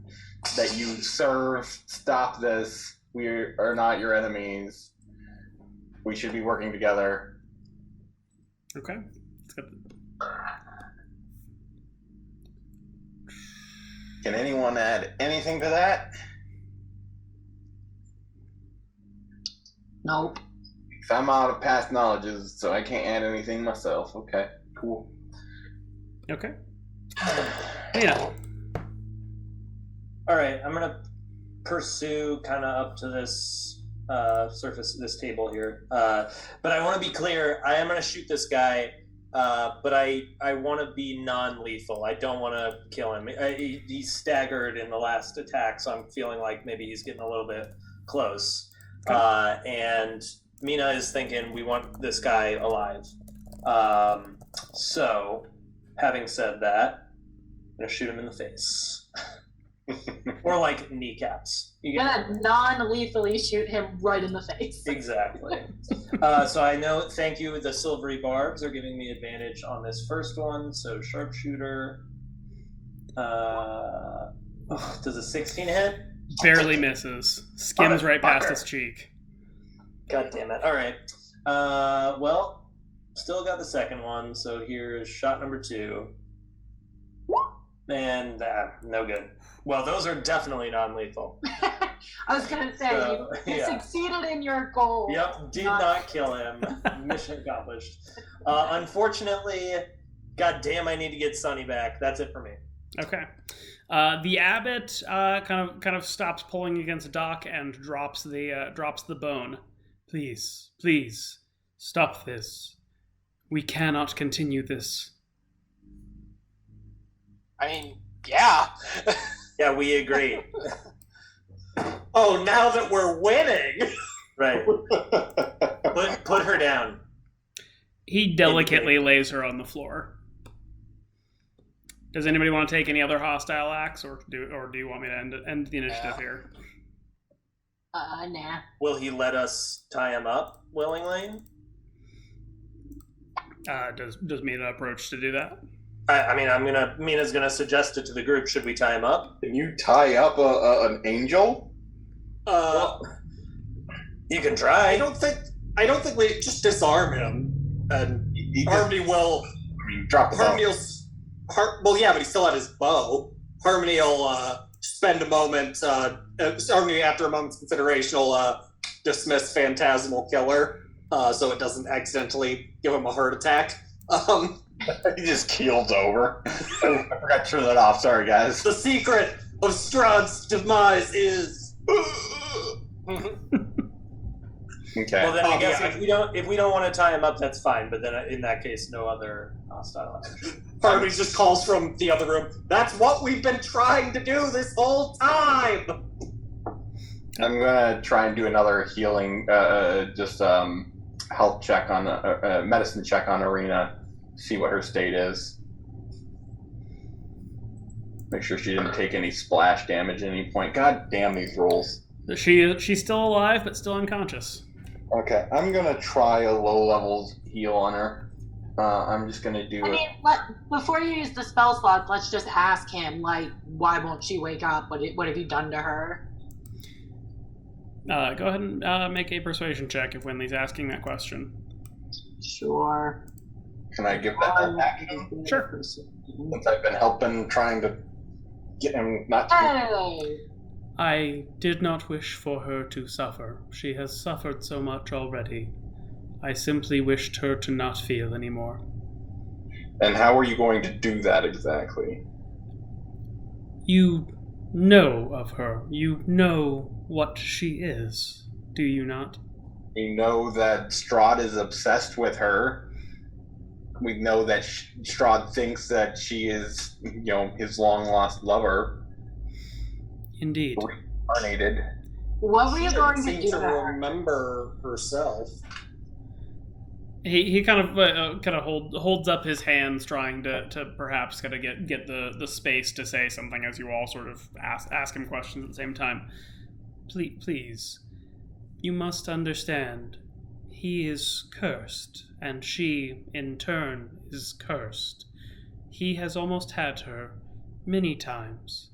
that you serve, stop this. We are not your enemies. We should be working together. Okay. Let's get Can anyone add anything to that? Nope. I'm out of past knowledges, so I can't add anything myself. Okay, cool. Okay. Yeah. All right, I'm gonna pursue kind of up to this surface, this table here. But I want to be clear. I am gonna shoot this guy, but I want to be non-lethal. I don't want to kill him. He's staggered in the last attack, so I'm feeling like maybe he's getting a little bit close. And Mina is thinking we want this guy alive. So, having said that, I'm gonna shoot him in the face, or like kneecaps. You're gonna non-lethally shoot him right in the face. Exactly. So I know. Thank you. The silvery barbs are giving me advantage on this first one. So sharpshooter. Does a 16 hit? Barely misses. Skims right past his cheek. God damn it. All right. Well, still got the second one. So here's shot number 2. And no good. Well, those are definitely non-lethal. I was gonna say you succeeded in your goal. Yep, did not kill him. Mission accomplished. Unfortunately, god damn, I need to get Sunny back. That's it for me. Okay. The abbot kind of stops pulling against Doc and drops the bone. Please, stop this. We cannot continue this. I mean, yeah. Yeah, we agree. Oh, now that we're winning! Right. Put her down. He delicately lays her on the floor. Does anybody want to take any other hostile acts, or do you want me to end the initiative here? Nah. Will he let us tie him up willingly? Does Mina approach to do that? I mean, Mina's gonna suggest it to the group. Should we tie him up? Can you tie up an angel? You can try. I don't think we just disarm him, and Harmony will. Drop the bow. Well, yeah, but he still had his bow. Harmony will spend a moment. Harmony, after a moment's consideration, will dismiss Phantasmal Killer, so it doesn't accidentally give him a heart attack. He just keels over. I forgot to turn that off. Sorry, guys. The secret of Strahd's demise is. Okay. Well, then I guess if we don't want to tie him up, that's fine. But then in that case, no other hostile action. Harmony just calls from the other room. That's what we've been trying to do this whole time. I'm gonna try and do another healing, health check on medicine check on Ireena. See what her state is. Make sure she didn't take any splash damage at any point. God damn these rolls. She's still alive, but still unconscious. Okay, I'm gonna try a low level heal on her. I'm just gonna do before you use the spell slots, let's just ask him, like, why won't she wake up? What have you done to her? Go ahead and make a persuasion check if Winley's asking that question. Sure. Can I give that an action? Sure. Since I've been helping, trying to get him not to. Hey! I did not wish for her to suffer. She has suffered so much already. I simply wished her to not feel anymore. And how are you going to do that exactly? You know of her. You know what she is, do you not? We know that Strahd is obsessed with her. We know that Strahd thinks that she is, his long-lost lover. Indeed. Reincarnated. What were you going to seem do to to her? remember herself. He kind of holds up his hands, trying to perhaps kind of get the space to say something as you all sort of ask him questions at the same time. Please, you must understand, he is cursed, and she, in turn, is cursed. He has almost had her many times,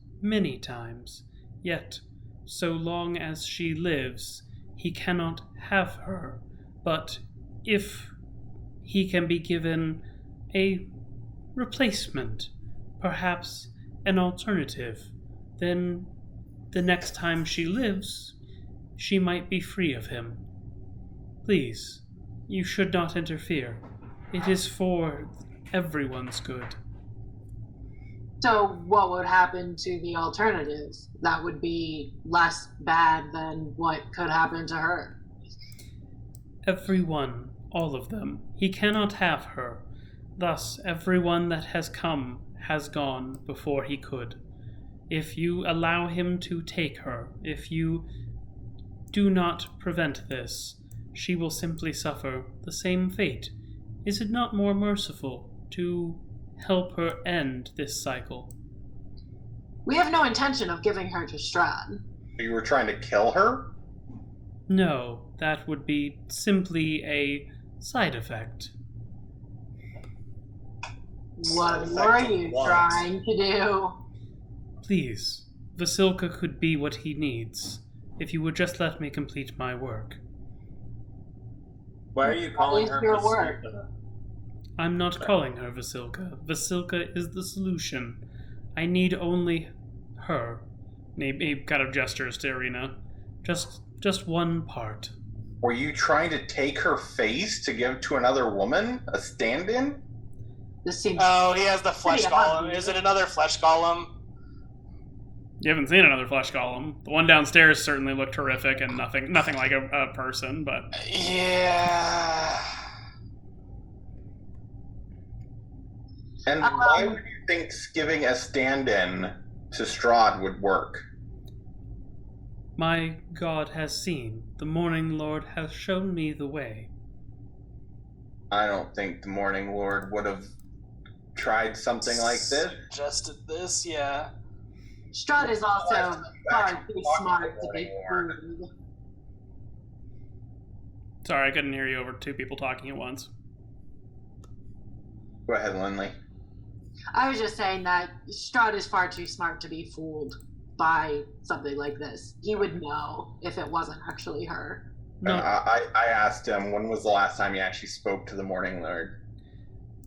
yet, so long as she lives, he cannot have her. But if he can be given a replacement, perhaps an alternative, then the next time she lives, she might be free of him. Please, you should not interfere. It is for everyone's good. So what would happen to the alternative? That would be less bad than what could happen to her. Everyone, all of them. He cannot have her. Thus, everyone that has come has gone before he could. If you allow him to take her, if you do not prevent this, she will simply suffer the same fate. Is it not more merciful to help her end this cycle? We have no intention of giving her to Strahd. You were trying to kill her? No, that would be simply a side effect. What were you trying to do? Please, Vasilka could be what he needs, if you would just let me complete my work. Why are you calling her your work? Vasilka? I'm not calling her Vasilka. Vasilka is the solution. I need only her. He kind of gestures to Ireena. Just one part. Were you trying to take her face to give to another woman? A stand-in? This seems. Oh, he has the flesh pretty golem. obvious. Is it another flesh golem? You haven't seen another flesh golem. The one downstairs certainly looked horrific and nothing like a person, but Yeah. And why would you think giving a stand-in to Strahd would work? My God has seen. The Morning Lord has shown me the way. I don't think the Morning Lord would have tried something like this. Suggested this, yeah. Strahd is also far too smart to be fooled. sorry, I couldn't hear you over two people talking at once. Go ahead, Lindley. I was just saying that Strahd is far too smart to be fooled by something like this. He would know if it wasn't actually her. No, I asked him, when was the last time he actually spoke to the Morning Lord?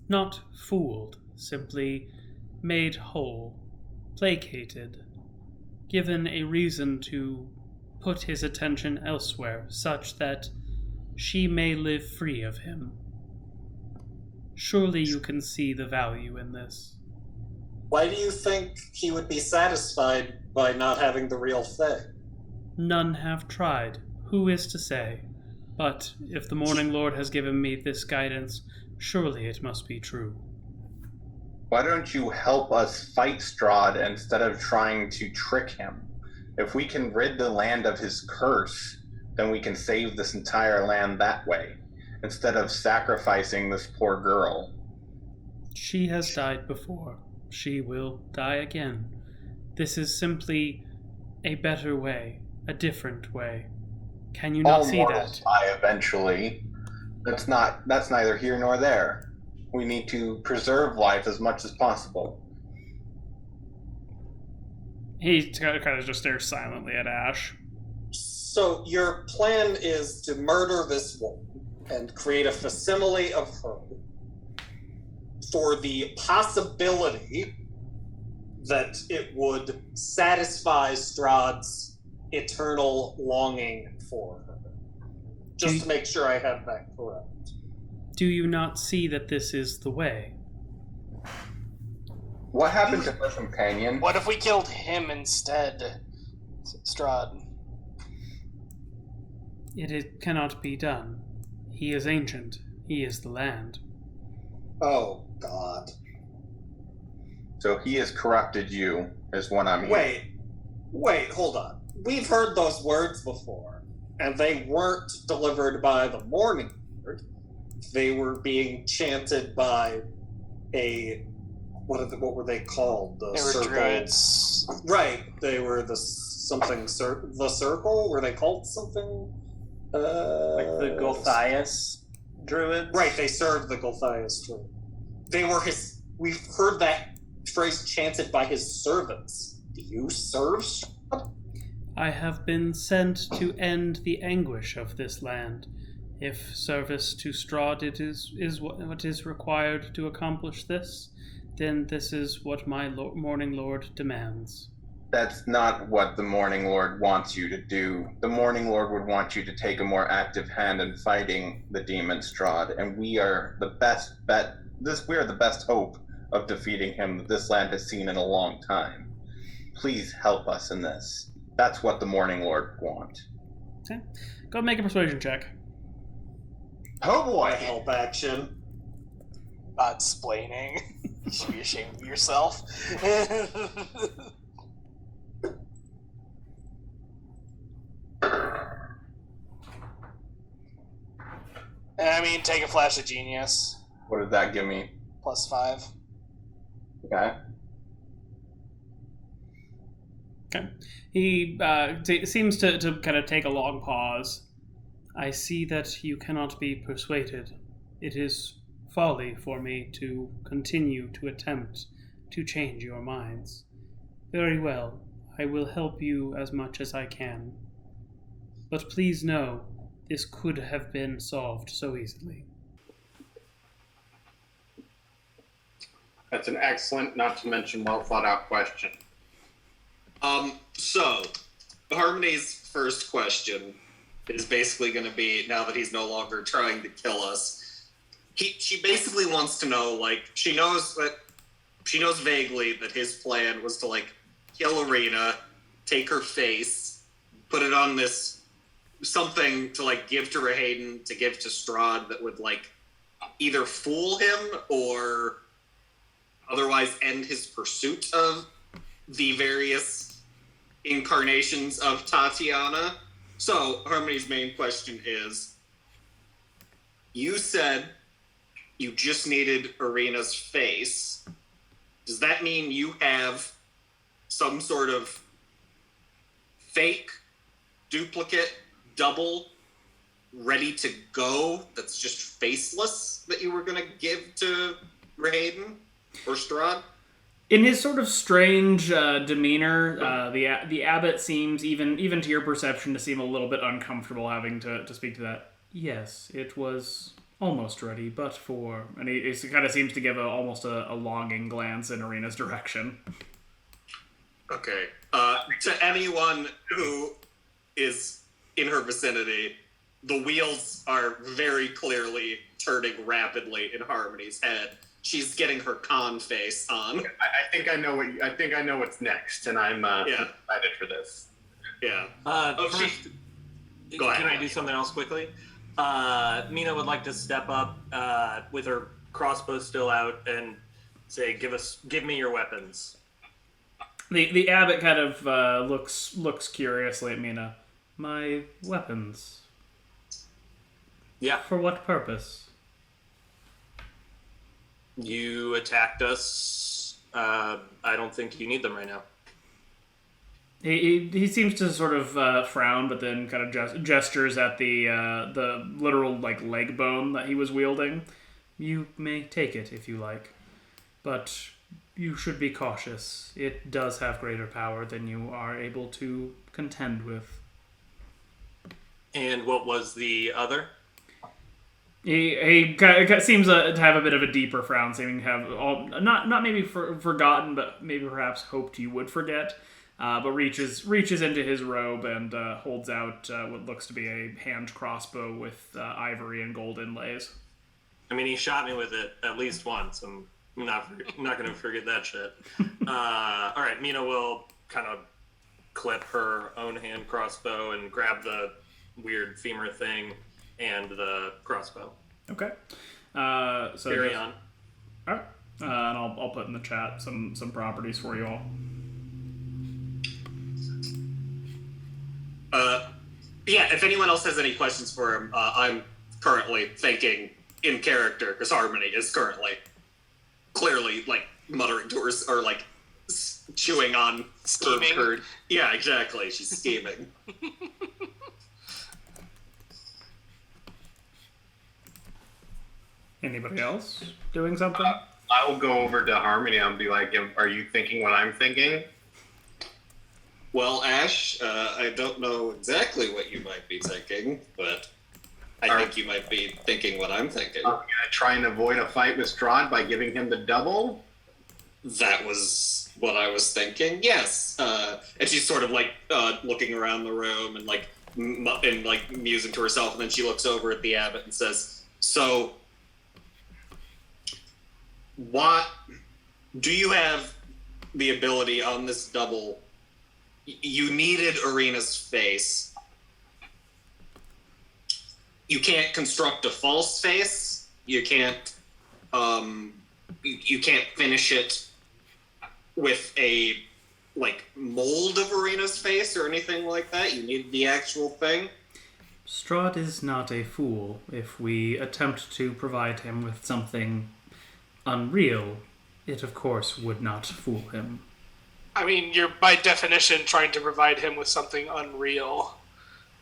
not fooled, simply made whole, placated, given a reason to put his attention elsewhere, such that she may live free of him. Surely you can see the value in this. Why do you think he would be satisfied by not having the real thing? None have tried. Who is to say? But if the Morning Lord has given me this guidance, surely it must be true. Why don't you help us fight Strahd instead of trying to trick him? If we can rid the land of his curse, then we can save this entire land that way, instead of sacrificing this poor girl. She has died before. She will die again. This is simply a better way, a different way. Can you not All see mortals that? die eventually. That's neither here nor there. We need to preserve life as much as possible. He kind of just stares silently at Ash. So your plan is to murder this woman and create a facsimile of her for the possibility that it would satisfy Strahd's eternal longing for her. Just to make sure I have that correct. Do you not see that this is the way? What happened to her companion? What if we killed him instead, Strahd? It cannot be done. He is ancient. He is the land. Oh, God. So he has corrupted you, is what I'm hearing. Wait, hold on. We've heard those words before, and they weren't delivered by the Morning Lord. They were being chanted by a... What were they called? They were druids. Right. They were the circle? Were they called something? Like the Gulthias druids? Right, they served the Gulthias druid. They were his... We've heard that phrase chanted by his servants. Do you serve? I have been sent to end the anguish of this land. If service to Strahd is what is required to accomplish this, then this is what my Morning Lord demands. That's not what the Morning Lord wants you to do. The Morning Lord would want you to take a more active hand in fighting the demon Strahd, and we are the best bet. We are the best hope of defeating him that this land has seen in a long time. Please help us in this. That's what the Morning Lord want. Okay. Go make a persuasion check. Oh boy! Help action. Not splaining. You should be ashamed of yourself. I mean, take a flash of genius. What does that give me? +5. Okay. Okay. He seems to kind of take a long pause. I see that you cannot be persuaded. It is folly for me to continue to attempt to change your minds. Very well, I will help you as much as I can. But please know, this could have been solved so easily. That's an excellent, not to mention well thought out question. So, Harmony's first question is basically going to be, now that he's no longer trying to kill us, she basically wants to know, like, she knows vaguely that his plan was to, like, kill Ireena, take her face, put it on this, something to, like, give to Rehayden, to give to Strahd that would, like, either fool him or otherwise end his pursuit of the various incarnations of Tatiana. So, Harmony's main question is, you said you just needed Ireena's face. Does that mean you have some sort of fake, duplicate, double, ready to go that's just faceless that you were going to give to Rehayden or Strahd? In his sort of strange demeanor, the abbot seems, even to your perception, to seem a little bit uncomfortable having to speak to that. Yes, it was almost ready, but for... And he kind of seems to give almost a longing glance in Ireena's direction. Okay. To anyone who is in her vicinity, the wheels are very clearly turning rapidly in Harmony's head. She's getting her con face on. I think I know what's next, and I'm excited for this. Yeah. First, Go ahead. can I do something else quickly? Mina would like to step up with her crossbow still out and say, "Give me your weapons." The abbot kind of looks curiously at Mina. My weapons. Yeah. For what purpose? You attacked us. I don't think you need them right now. He seems to sort of frown, but then kind of gestures at the literal like leg bone that he was wielding. You may take it if you like, but you should be cautious. It does have greater power than you are able to contend with. And what was the other? He seems to have a bit of a deeper frown, seeming to have not maybe forgotten, but maybe perhaps hoped you would forget. But reaches into his robe and holds out what looks to be a hand crossbow with ivory and gold inlays. I mean, he shot me with it at least once. I'm not going to forget that shit. All right, Mina will kind of clip her own hand crossbow and grab the weird femur thing and the crossbow. Okay. So carry on. All right. And I'll put in the chat some properties for you all. Yeah, if anyone else has any questions for him, I'm currently thinking in character, because Harmony is currently clearly, like, muttering to her, or, like, chewing on Scheming. curd. Yeah, exactly. She's scheming. Anybody else doing something? I will go over to Harmony and be like, "Are you thinking what I'm thinking?" Well, Ash, I don't know exactly what you might be thinking, but I think you might be thinking what I'm thinking. I'm gonna try and avoid a fight with Strahd by giving him the double. That was what I was thinking. Yes, and she's sort of like looking around the room and like musing to herself, and then she looks over at the abbot and says, "So, what do you have the ability on this double? You needed Ireena's face. You can't construct a false face. You can't. You can't finish it with a like mold of Ireena's face or anything like that. You need the actual thing." Strahd is not a fool. If we attempt to provide him with something unreal, it of course would not fool him. I mean, you're by definition trying to provide him with something unreal.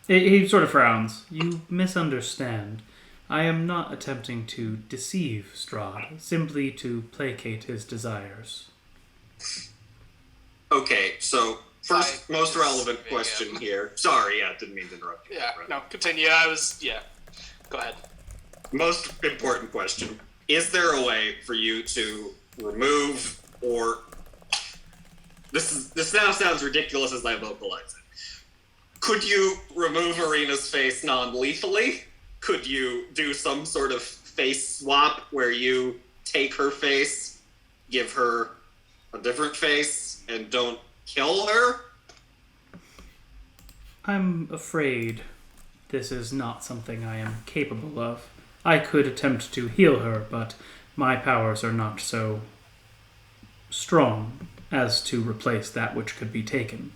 He sort of frowns. You misunderstand. I am not attempting to deceive Strahd, simply to placate his desires. Okay, so first, most relevant question here. Sorry, yeah, didn't mean to interrupt you. Yeah, Right. no, continue. Go ahead. Most important question. Is there a way for you to remove or... This now sounds ridiculous as I vocalize it. Could you remove Ireena's face non-lethally? Could you do some sort of face swap where you take her face, give her a different face, and don't kill her? I'm afraid this is not something I am capable of. I could attempt to heal her, but my powers are not so strong as to replace that which could be taken.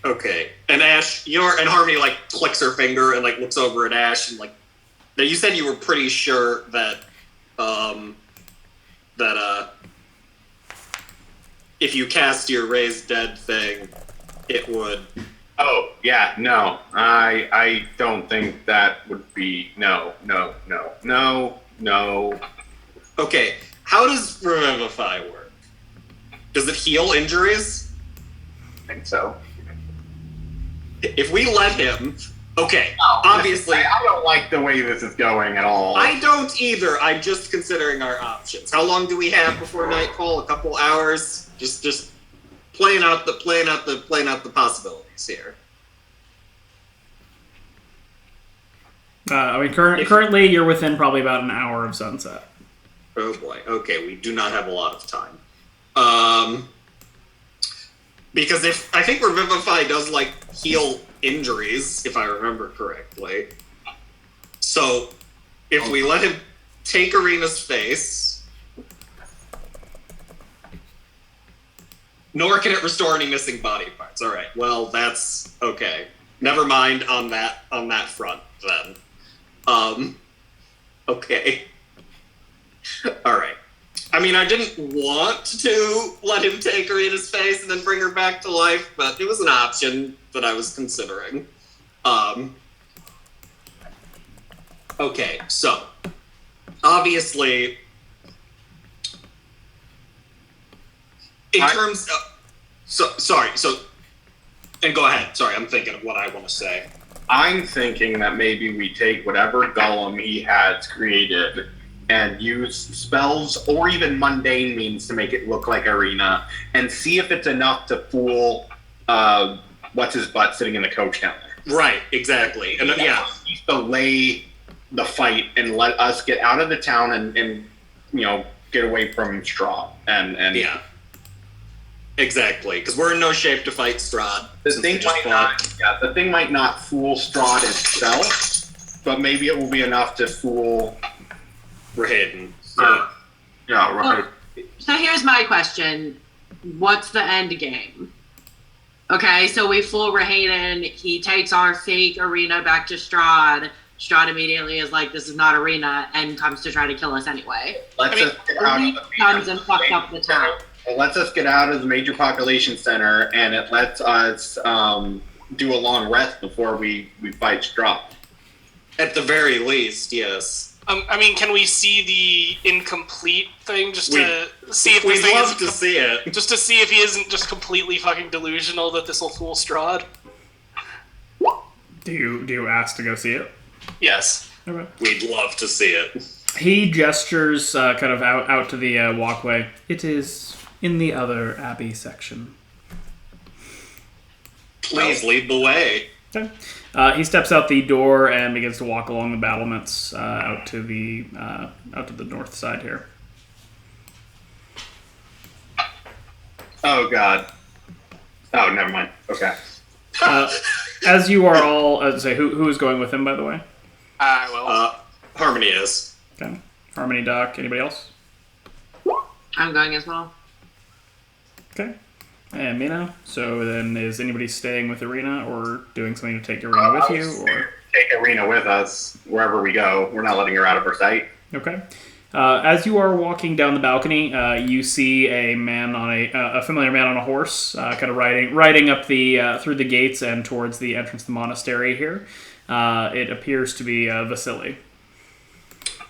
Okay, and Ash, and Harmony like clicks her finger and like looks over at Ash and like, now you said you were pretty sure that if you cast your raised dead thing, it would. Oh yeah, no, I don't think that would be no. Okay, how does Revivify work? Does it heal injuries? I think so. If we let him, okay, obviously... I don't like the way this is going at all. I don't either. I'm just considering our options. How long do we have before nightfall? A couple hours? Just playing out the possibilities here. I mean, currently you're within probably about an hour of sunset. Oh boy. Okay, we do not have a lot of time. Because I think Revivify does like heal injuries, if I remember correctly. So if we let him take Ireena's face, nor can it restore any missing body parts. All right. Well, that's okay. Never mind on that front then. Okay. All right. I mean, I didn't want to let him take Ireena's face and then bring her back to life, but it was an option that I was considering. Okay, so obviously, in terms of, and go ahead. Sorry, I'm thinking of what I want to say. I'm thinking that maybe we take whatever golem he has created and use spells or even mundane means to make it look like Ireena and see if it's enough to fool what's his butt sitting in the coach down there. Right, exactly. And He's delay the fight and let us get out of the town and get away from Strahd and yeah. Exactly, because we're in no shape to fight Strahd. The thing might not fool Strahd itself, but maybe it will be enough to fool Rahayden. Right. So here's my question. What's the end game? Okay, so we fool Rahayden, he takes our fake Ireena back to Strahd. Strahd immediately is like, this is not Ireena, and comes to try to kill us anyway. Comes and fucks up the town. It lets us get out of the major population center, and it lets us do a long rest before we fight Strahd. At the very least, yes. I mean, can we see the incomplete thing to see if we'd love to see it, just to see if he isn't just completely fucking delusional that this will fool Strahd? Do you ask to go see it? Yes. Okay. We'd love to see it. He gestures kind of out to the walkway. It is in the other Abbey section. Please lead the way. Okay. He steps out the door and begins to walk along the battlements out to the north side here. Oh God. Oh, never mind. Okay. As you are all, who is going with him, by the way? I will. Harmony is. Okay. Harmony, Doc, anybody else? I'm going as well. Okay. And Mina. So then, is anybody staying with Ireena or doing something to take Ireena with you? Or take Ireena with us wherever we go. We're not letting her out of our sight. Okay. As you are walking down the balcony, you see a man on a familiar man on a horse, kind of riding up the through the gates and towards the entrance to the monastery here. It appears to be Vasily.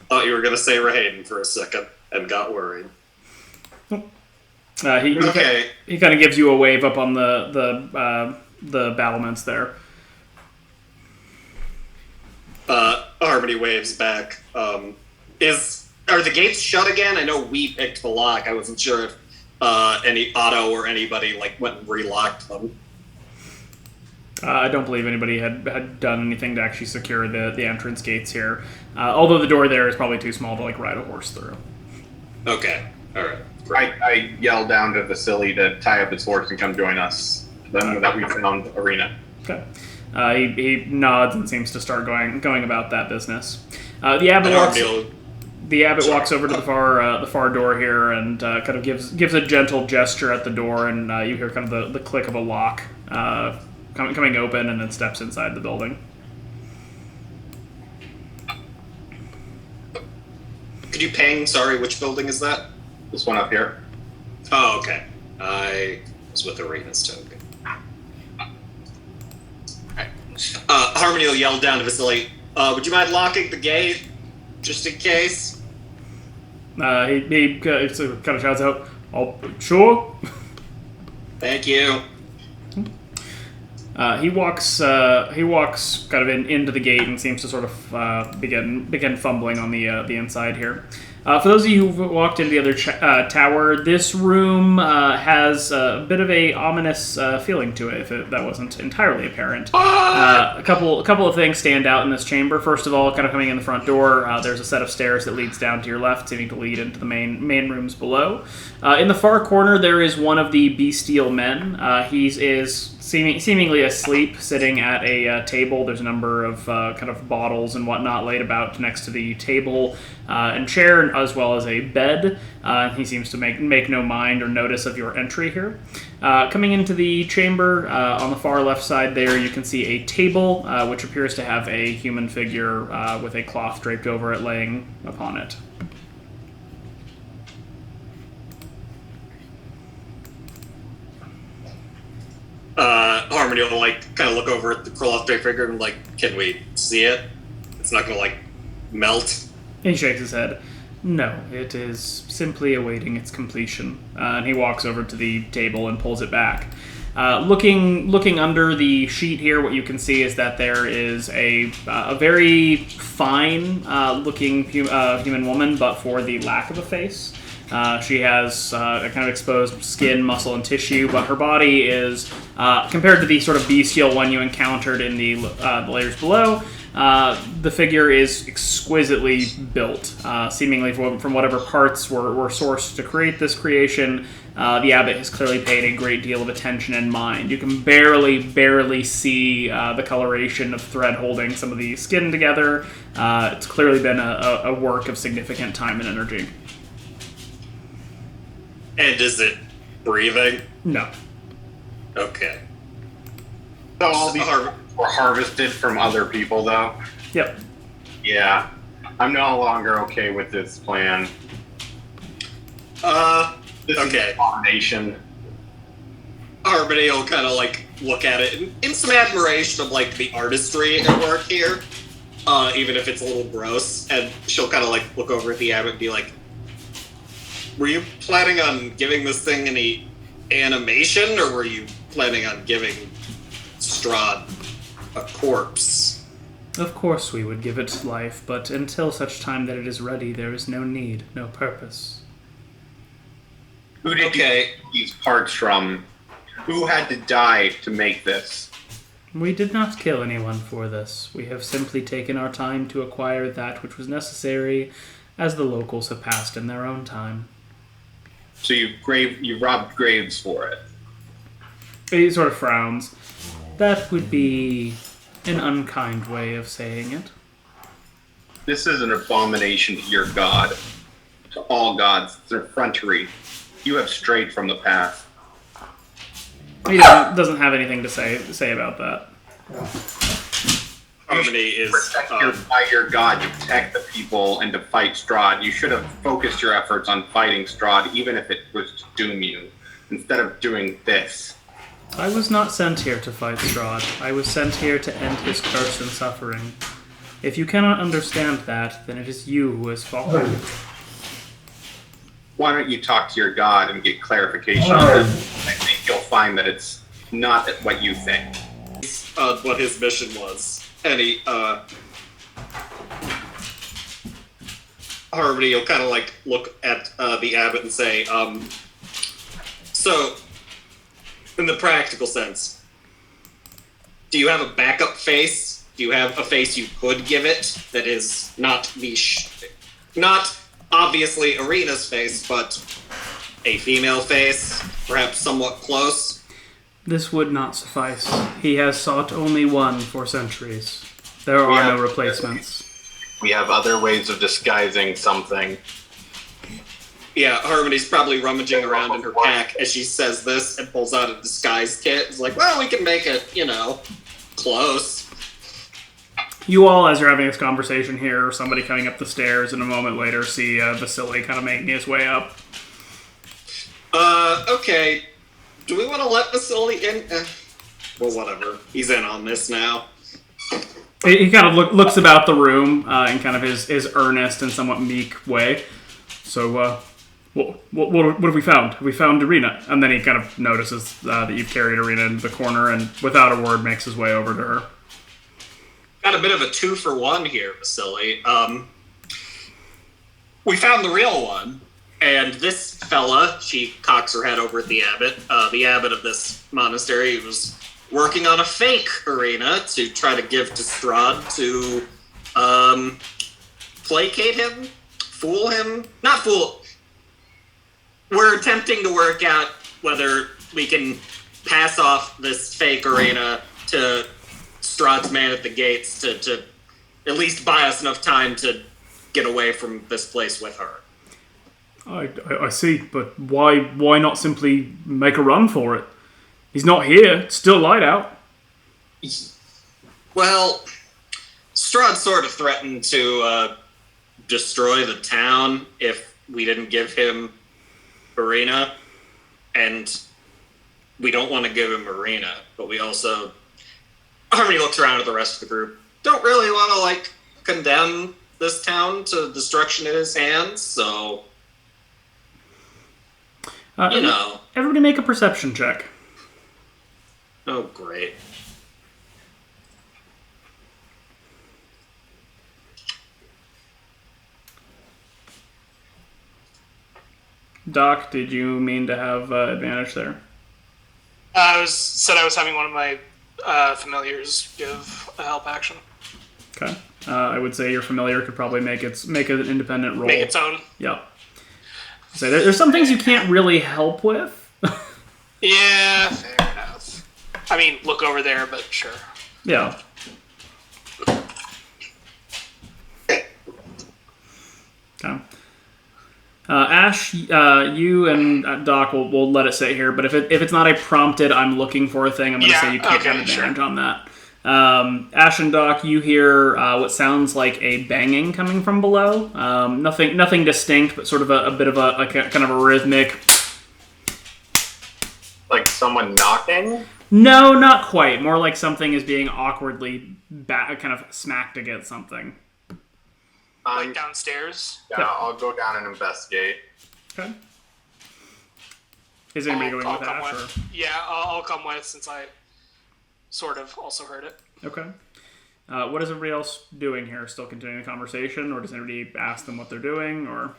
Thought you were going to say Rahayden for a second and got worried. He kind of gives you a wave up on the battlements there. Harmony waves back. Are the gates shut again? I know we picked the lock. I wasn't sure if any Otto or anybody went and relocked them. I don't believe anybody had done anything to actually secure the entrance gates here. Although the door there is probably too small to ride a horse through. Okay. All right. I yell down to Vasily to tie up his horse and come join us. That we found Ireena. Okay. He nods and seems to start going about that business. The abbot walks over to the far door here and kind of gives a gentle gesture at the door, and you hear kind of the click of a lock coming open, and then steps inside the building. Could you ping? Sorry, which building is that? This one up here. Oh, okay. I was with Ireena's token. Alright. Harmony will yell down to Vasily, would you mind locking the gate? Just in case? He kind of shouts out, "Oh, sure." Thank you. He walks kind of into the gate and seems to sort of begin fumbling on the inside here. For those of you who've walked into the other tower, this room has a bit of a ominous feeling to it, if that wasn't entirely apparent. A couple of things stand out in this chamber. First of all, kind of coming in the front door, there's a set of stairs that leads down to your left, seeming to lead into the main rooms below. In the far corner, there is one of the bestial men. He is seemingly asleep, sitting at a table. There's a number of kind of bottles and whatnot laid about next to the table and chair, as well as a bed. He seems to make no mind or notice of your entry here. Coming into the chamber, on the far left side there, you can see a table, which appears to have a human figure with a cloth draped over it laying upon it. Harmony will kind of look over at the cloth draped figure and can we see it? It's not gonna melt. He shakes his head. No, it is simply awaiting its completion. And he walks over to the table and pulls it back. Looking under the sheet here, what you can see is that there is a very fine looking human woman, but for the lack of a face. She has a kind of exposed skin, muscle, and tissue, but her body is, compared to the sort of bestial one you encountered in the layers below, the figure is exquisitely built. Seemingly from whatever parts were sourced to create this creation, the abbot has clearly paid a great deal of attention and mind. You can barely see the coloration of thread holding some of the skin together. It's clearly been a work of significant time and energy. And is it breathing? No. Okay. So all these were harvested from other people, though? Yep. Yeah. I'm no longer okay with this plan. This is an abomination. Harmony will kind of like look at it in some admiration of like the artistry at work here, even if it's a little gross, and she'll kind of like look over at the abbot and be like, were you planning on giving this thing any animation, or were you planning on giving Strahd a corpse? Of course we would give it life, but until such time that it is ready, there is no need, no purpose. Who did you get these parts from? Who had to die to make this? We did not kill anyone for this. We have simply taken our time to acquire that which was necessary, as the locals have passed in their own time. So you robbed graves for it? He sort of frowns. That would be an unkind way of saying it. This is an abomination to your god. To all gods. It's effrontery. You have strayed from the path. He doesn't have anything to say about that. Harmony is by your god to protect the people and to fight Strahd. You should have focused your efforts on fighting Strahd, even if it was to doom you, instead of doing this. I was not sent here to fight Strahd. I was sent here to end his curse and suffering. If you cannot understand that, then it is you who has fallen. Why don't you talk to your god and get clarification on this? I think you'll find that it's not what you think. What his mission was. And he, Harmony will kind of like look at the abbot and say, so, in the practical sense, do you have a backup face? Do you have a face you could give it that is not not obviously Ireena's face, but a female face, perhaps somewhat close? This would not suffice. He has sought only one for centuries. There are no replacements. We have other ways of disguising something. Yeah, Harmony's probably rummaging around in her pack as she says this and pulls out a disguise kit. It's like, well, we can make it, close. You all, as you're having this conversation here, somebody coming up the stairs, and a moment later see Vasily kind of making his way up. Okay. Do we want to let Vasily in? Well, whatever. He's in on this now. He kind of looks about the room in kind of his earnest and somewhat meek way. So, what have we found? Have we found Ireena? And then he kind of notices that you've carried Ireena into the corner, and without a word makes his way over to her. Got a bit of a 2-for-1 here, Vasily. We found the real one. And this fella, she cocks her head over at the abbot of this monastery, was working on a fake Ireena to try to give to Strahd to placate him, fool him. Not fool. We're attempting to work out whether we can pass off this fake Ireena to Strahd's man at the gates to at least buy us enough time to get away from this place with her. I see, but why not simply make a run for it? He's not here. It's still light out. Well, Strahd sort of threatened to destroy the town if we didn't give him Ireena, and we don't want to give him Ireena, but we also... Harmony looks around at the rest of the group. Don't really want to, condemn this town to destruction at his hands, so... Everybody make a perception check. Oh, great. Doc, did you mean to have advantage there? I was having one of my familiars give a help action. Okay. I would say your familiar could probably make an independent roll. Make its own. Yep. So there's some things you can't really help with. Yeah, fair enough. I mean, look over there, but sure. Yeah. Okay. Ash, you and Doc will let it sit here, but if it's not a prompted "I'm looking for a thing," I'm going to say you can't have advantage on that. Ash and Doc, you hear what sounds like a banging coming from below. Nothing distinct, but sort of a bit of a kind of a rhythmic. Like someone knocking? No, not quite. More like something is being awkwardly kind of smacked against something. Like downstairs? Yeah, I'll go down and investigate. Okay. Is anybody going with Ash? Or? Yeah, I'll come with since I sort of also heard it. Okay. What is everybody else doing here? Still continuing the conversation, or does anybody ask them what they're doing, or?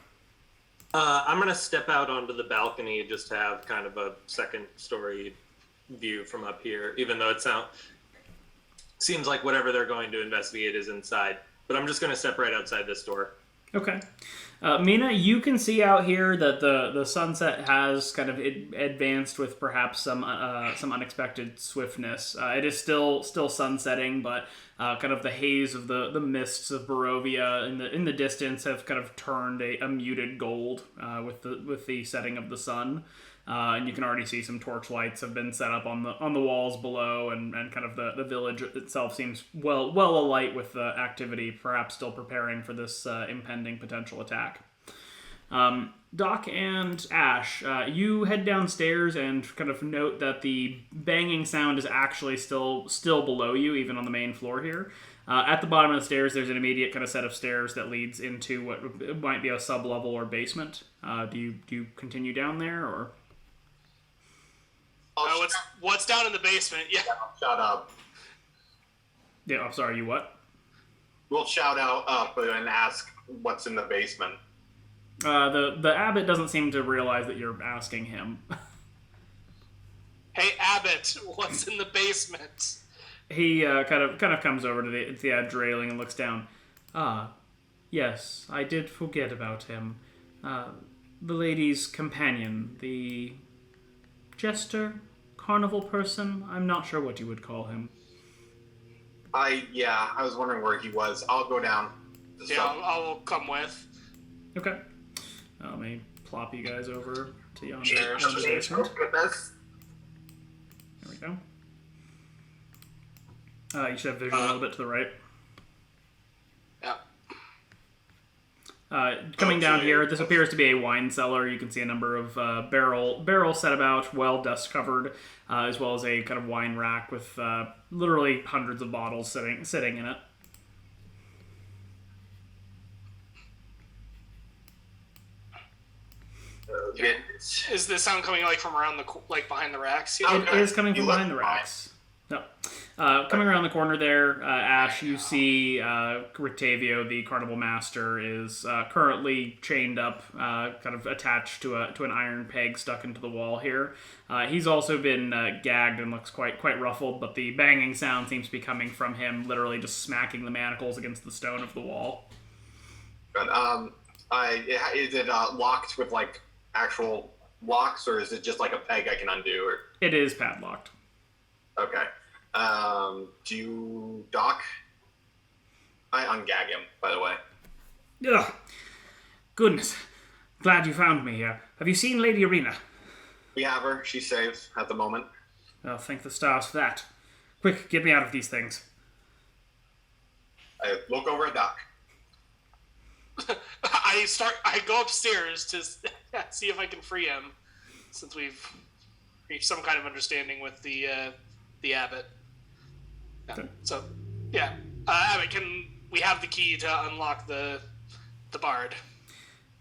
I'm going to step out onto the balcony just to have kind of a second story view from up here, even though it seems like whatever they're going to investigate is inside. But I'm just going to step right outside this door. Okay. Mina, you can see out here that the sunset has kind of advanced with perhaps some unexpected swiftness. It is still sunsetting, but kind of the haze of the mists of Barovia in the distance have kind of turned a muted gold with the setting of the sun. And you can already see some torch lights have been set up on the walls below, and kind of the village itself seems well alight with the activity, perhaps still preparing for this impending potential attack. Doc and Ash, you head downstairs and kind of note that the banging sound is actually still below you, even on the main floor here. At the bottom of the stairs, there's an immediate kind of set of stairs that leads into what might be a sub-level or basement. Do you continue down there, or? What's down in the basement? Yeah. Shout up. Yeah, I'm sorry, you what? We'll shout out up and ask what's in the basement. The abbot doesn't seem to realize that you're asking him. Hey, Abbott, what's in the basement? He kind of comes over to the edge railing and looks down. Ah, yes, I did forget about him. The lady's companion, the jester, carnival person. I'm not sure what you would call him. I was wondering where he was. I'll go down. Yeah, I'll come with. Okay. Let me plop you guys over to yonder. There we go. You should have vision a little bit to the right. Yeah. Coming down here, this appears to be a wine cellar. You can see a number of barrels set about, well dust covered, as well as a kind of wine rack with literally hundreds of bottles sitting in it. Is this sound coming like from around behind the racks? It is coming from behind the racks. No. Coming around the corner there, Ash, you see Rictavio, the carnival master, is currently chained up, kind of attached to an iron peg stuck into the wall here. He's also been gagged and looks quite ruffled, but the banging sound seems to be coming from him, literally just smacking the manacles against the stone of the wall. But is it locked with like actual locks, or is it just like a peg I can undo? Or it is padlocked. Okay. Doc? I ungag him, by the way. Ugh. Goodness. Glad you found me here. Have you seen Lady Ireena? We have her. She's safe at the moment. Well, thank the stars for that. Quick, get me out of these things. I look over at Doc. I go upstairs to see if I can free him, since we've reached some kind of understanding with the abbot. Okay. So, yeah, Abbot, can we have the key to unlock the bard?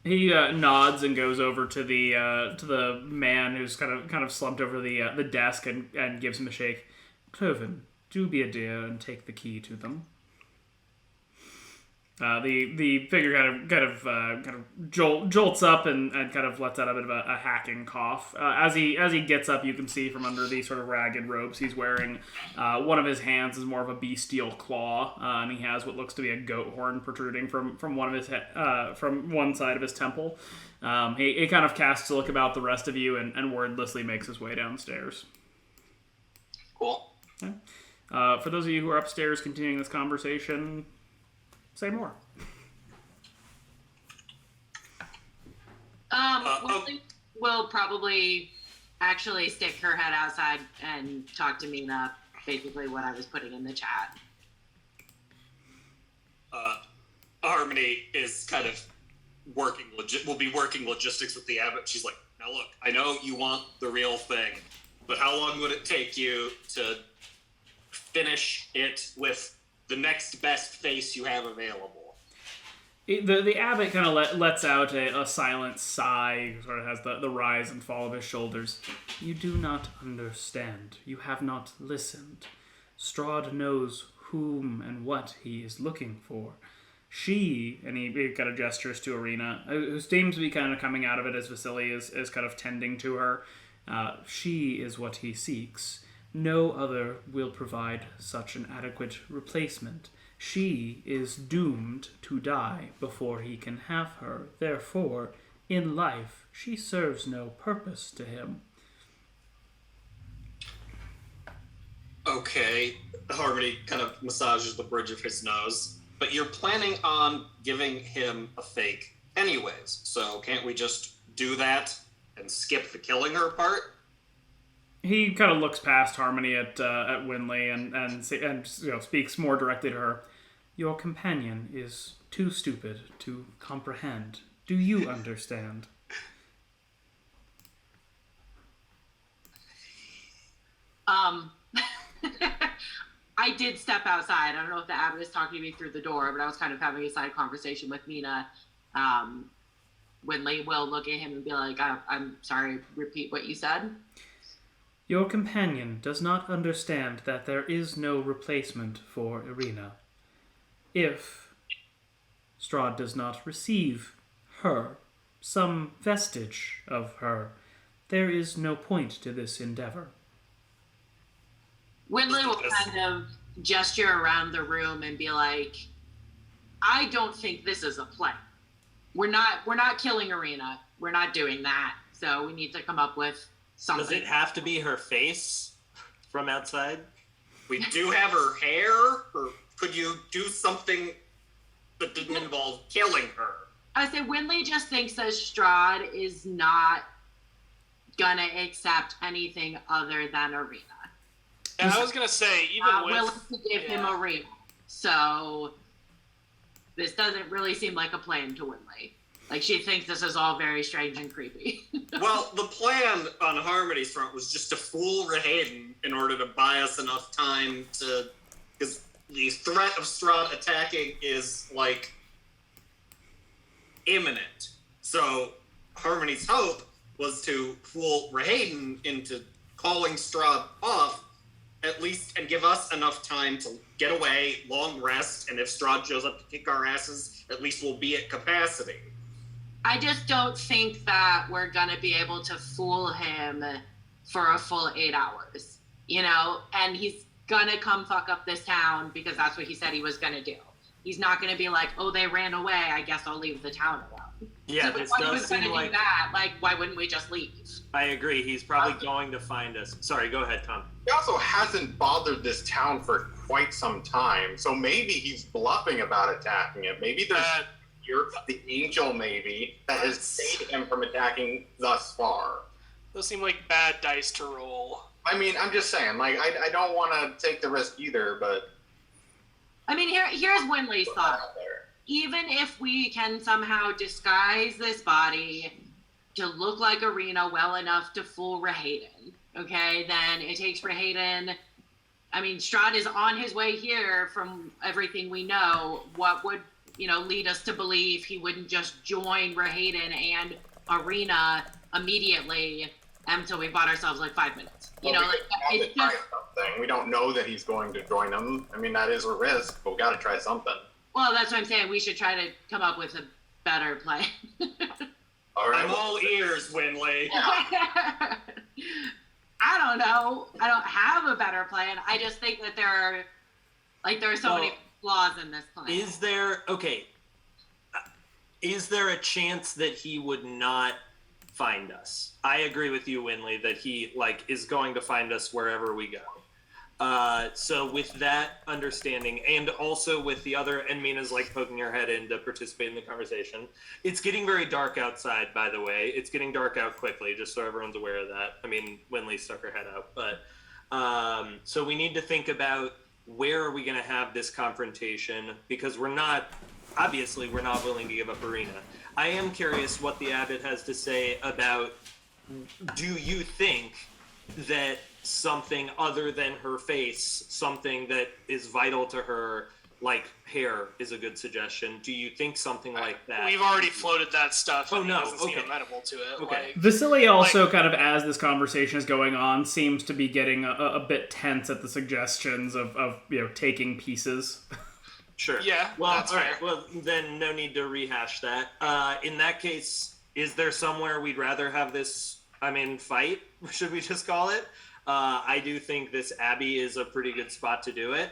He nods and goes over to the man who's kind of slumped over the desk and gives him a shake. Cloven, do be a dear and take the key to them. The figure kind of jolts up and kind of lets out a bit of a hacking cough. As he gets up, you can see from under the sort of ragged robes he's wearing, one of his hands is more of a bestial claw, and he has what looks to be a goat horn protruding from one of his from one side of his temple. He kind of casts a look about the rest of you and wordlessly makes his way downstairs. Cool. Okay. For those of you who are upstairs continuing this conversation, say more. We'll probably actually stick her head outside and talk to Mina, basically what I was putting in the chat. Harmony is kind of will be working logistics with the abbot. She's like, now look, I know you want the real thing, but how long would it take you to finish it with the next best face you have available? The abbot kind of lets out a silent sigh, sort of has the rise and fall of his shoulders. You do not understand. You have not listened. Strahd knows whom and what he is looking for. She, and he kind of gestures to Ireena, who seems to be kind of coming out of it as Vasily is kind of tending to her. She is what he seeks. No other will provide such an adequate replacement. She is doomed to die before he can have her. Therefore, in life, she serves no purpose to him. Okay, Harmony kind of massages the bridge of his nose. But you're planning on giving him a fake anyways, so can't we just do that and skip the killing her part? He kind of looks past Harmony at Winley and speaks more directly to her. Your companion is too stupid to comprehend. Do you understand? I did step outside. I don't know if the abbot is talking to me through the door, but I was kind of having a side conversation with Mina. Winley will look at him and be like, I'm sorry, repeat what you said. Your companion does not understand that there is no replacement for Ireena. If Strahd does not receive her, some vestige of her, there is no point to this endeavor. Winley will kind of gesture around the room and be like, I don't think this is a play. We're not killing Ireena. We're not doing that. So we need to come up with something. Does it have to be her face from outside? We do have her hair, or could you do something that didn't involve killing her? I say Winley just thinks that Strahd is not gonna accept anything other than Ireena. And I was gonna say, even with willing to give him Ireena, so this doesn't really seem like a plan to Winley. Like, she thinks this is all very strange and creepy. Well, the plan on Harmony's front was just to fool Rahayden in order to buy us enough time to... Because the threat of Strahd attacking is, like, imminent. So Harmony's hope was to fool Rahayden into calling Strahd off, at least, and give us enough time to get away, long rest, and if Strahd shows up to kick our asses, at least we'll be at capacity. I just don't think that we're going to be able to fool him for a full 8 hours, you know? And he's going to come fuck up this town because that's what he said he was going to do. He's not going to be like, oh, they ran away, I guess I'll leave the town alone. Yeah, so this if he does was going to seem do like... that, like, why wouldn't we just leave? I agree. He's probably going to find us. Sorry, go ahead, Tom. He also hasn't bothered this town for quite some time, so maybe he's bluffing about attacking it. Maybe there's the angel, maybe, that has saved him from attacking thus far. Those seem like bad dice to roll. I mean, I'm just saying, like, I don't want to take the risk either, but... I mean, here's Winley's thought. Even if we can somehow disguise this body to look like Ireena well enough to fool Rahayden, okay, then it takes Rahayden... I mean, Strahd is on his way here from everything we know. What would, lead us to believe he wouldn't just join Rahayden and Ireena immediately until we bought ourselves like 5 minutes. You Well, know, like we it's gotta just. try something. We don't know that he's going to join them. I mean, that is a risk, but we got to try something. Well, that's what I'm saying. We should try to come up with a better plan. All right. I'm all ears, Winley. I don't know. I don't have a better plan. I just think that there are so many flaws in this plan. Is there a chance that he would not find us? I agree with you, Winley, that he is going to find us wherever we go. So with that understanding, and also with the other, and Mina's poking her head in to participate in the conversation. It's getting very dark outside, by the way. It's getting dark out quickly, just so everyone's aware of that. I mean, Winley stuck her head out, but so we need to think about where are we going to have this confrontation, because we're not willing to give up Ireena. I am curious what the abbot has to say about, do you think that something other than her face, something that is vital to her, like hair, is a good suggestion? Do you think something like that? We've already floated that stuff. Oh, and no, he doesn't seem okay. amenable to it. Okay. Vasily also kind of, as this conversation is going on, seems to be getting a bit tense at the suggestions of taking pieces. Sure. Yeah, Well, that's all right. fair. Well, then no need to rehash that. In that case, is there somewhere we'd rather have this, fight? Should we just call it? I do think this abbey is a pretty good spot to do it.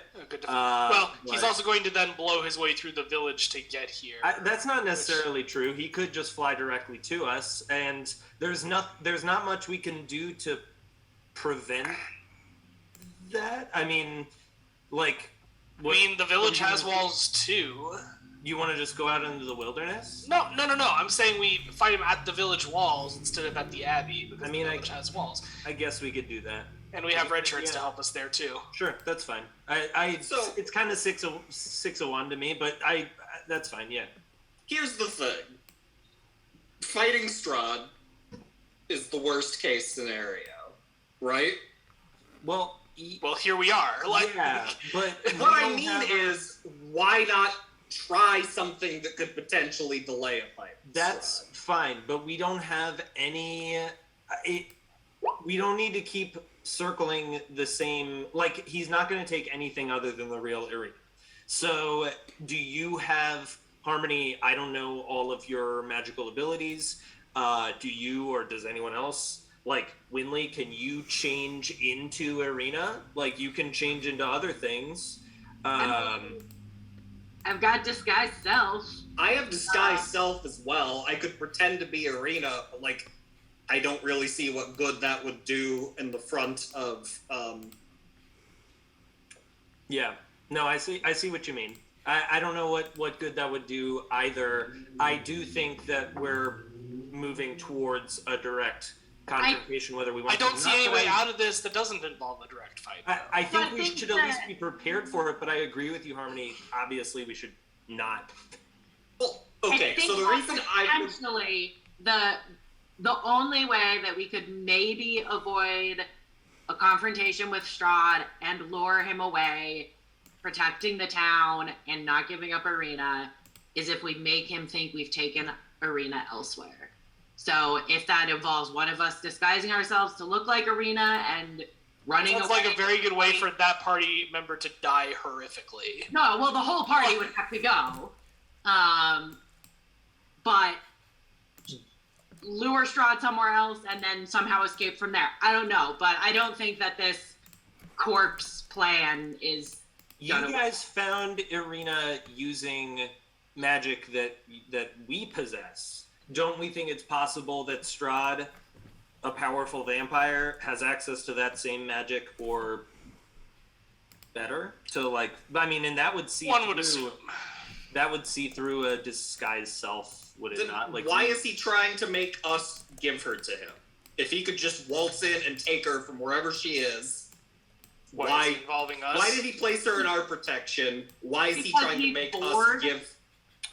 He's also going to then blow his way through the village to get here. That's not necessarily true. He could just fly directly to us, and there's not much we can do to prevent that. The village has walls too. You want to just go out into the wilderness? No. I'm saying we fight him at the village walls instead of at the abbey, because the village has walls. I guess we could do that. And we have red shirts to help us there too. Sure, that's fine. So it's kind of 601 to me, but that's fine. Yeah. Here's the thing: fighting Strahd is the worst case scenario, right? Well, here we are. Yeah, but what I mean is, why not try something that could potentially delay a fight? That's fine, but we don't have any. We don't need to keep circling the same. He's not going to take anything other than the real Ireena. So, do you have Harmony? I don't know all of your magical abilities. Do you, or does anyone else? Winley, can you change into Ireena? You can change into other things. I've got disguise self. I have disguise self as well. I could pretend to be Ireena, but I don't really see what good that would do in the front of. Yeah. No, I see what you mean. I don't know what good that would do either. I do think that we're moving towards a direct confrontation, whether we want I don't to see any way out of this that doesn't involve a direct fight. I think we should at least be prepared for it, but I agree with you, Harmony. Obviously, we should not. Well, okay, so the reason potentially the only way that we could maybe avoid a confrontation with Strahd and lure him away, protecting the town and not giving up Ireena, is if we make him think we've taken Ireena elsewhere. So if that involves one of us disguising ourselves to look like Ireena and running Sounds away. like a very good way for that party member to die horrifically. No, well, the whole party would have to go. But lure Strahd somewhere else and then somehow escape from there. I don't know, but I don't think that this corpse plan is. You guys found Ireena using magic that we possess. Don't we think it's possible that Strahd, a powerful vampire, has access to that same magic or better? So and that would see One would assume. That would see through a disguised self, would it Then not? why is he trying to make us give her to him? If he could just waltz in and take her from wherever she is, Why is he involving us? Why did he place her in our protection? Why is he trying to make us give?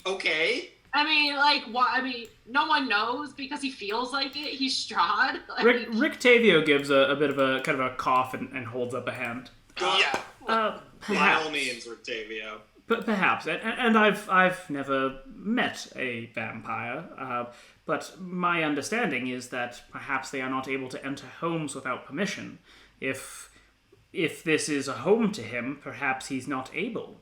Okay. No one knows because he feels like it. He's Strahd. Rictavio gives a bit of a kind of a cough and holds up a hand. Yeah. By all Perhaps. means, Rictavio. Perhaps, and I've never met a vampire, But my understanding is that perhaps they are not able to enter homes without permission. If this is a home to him, perhaps he's not able.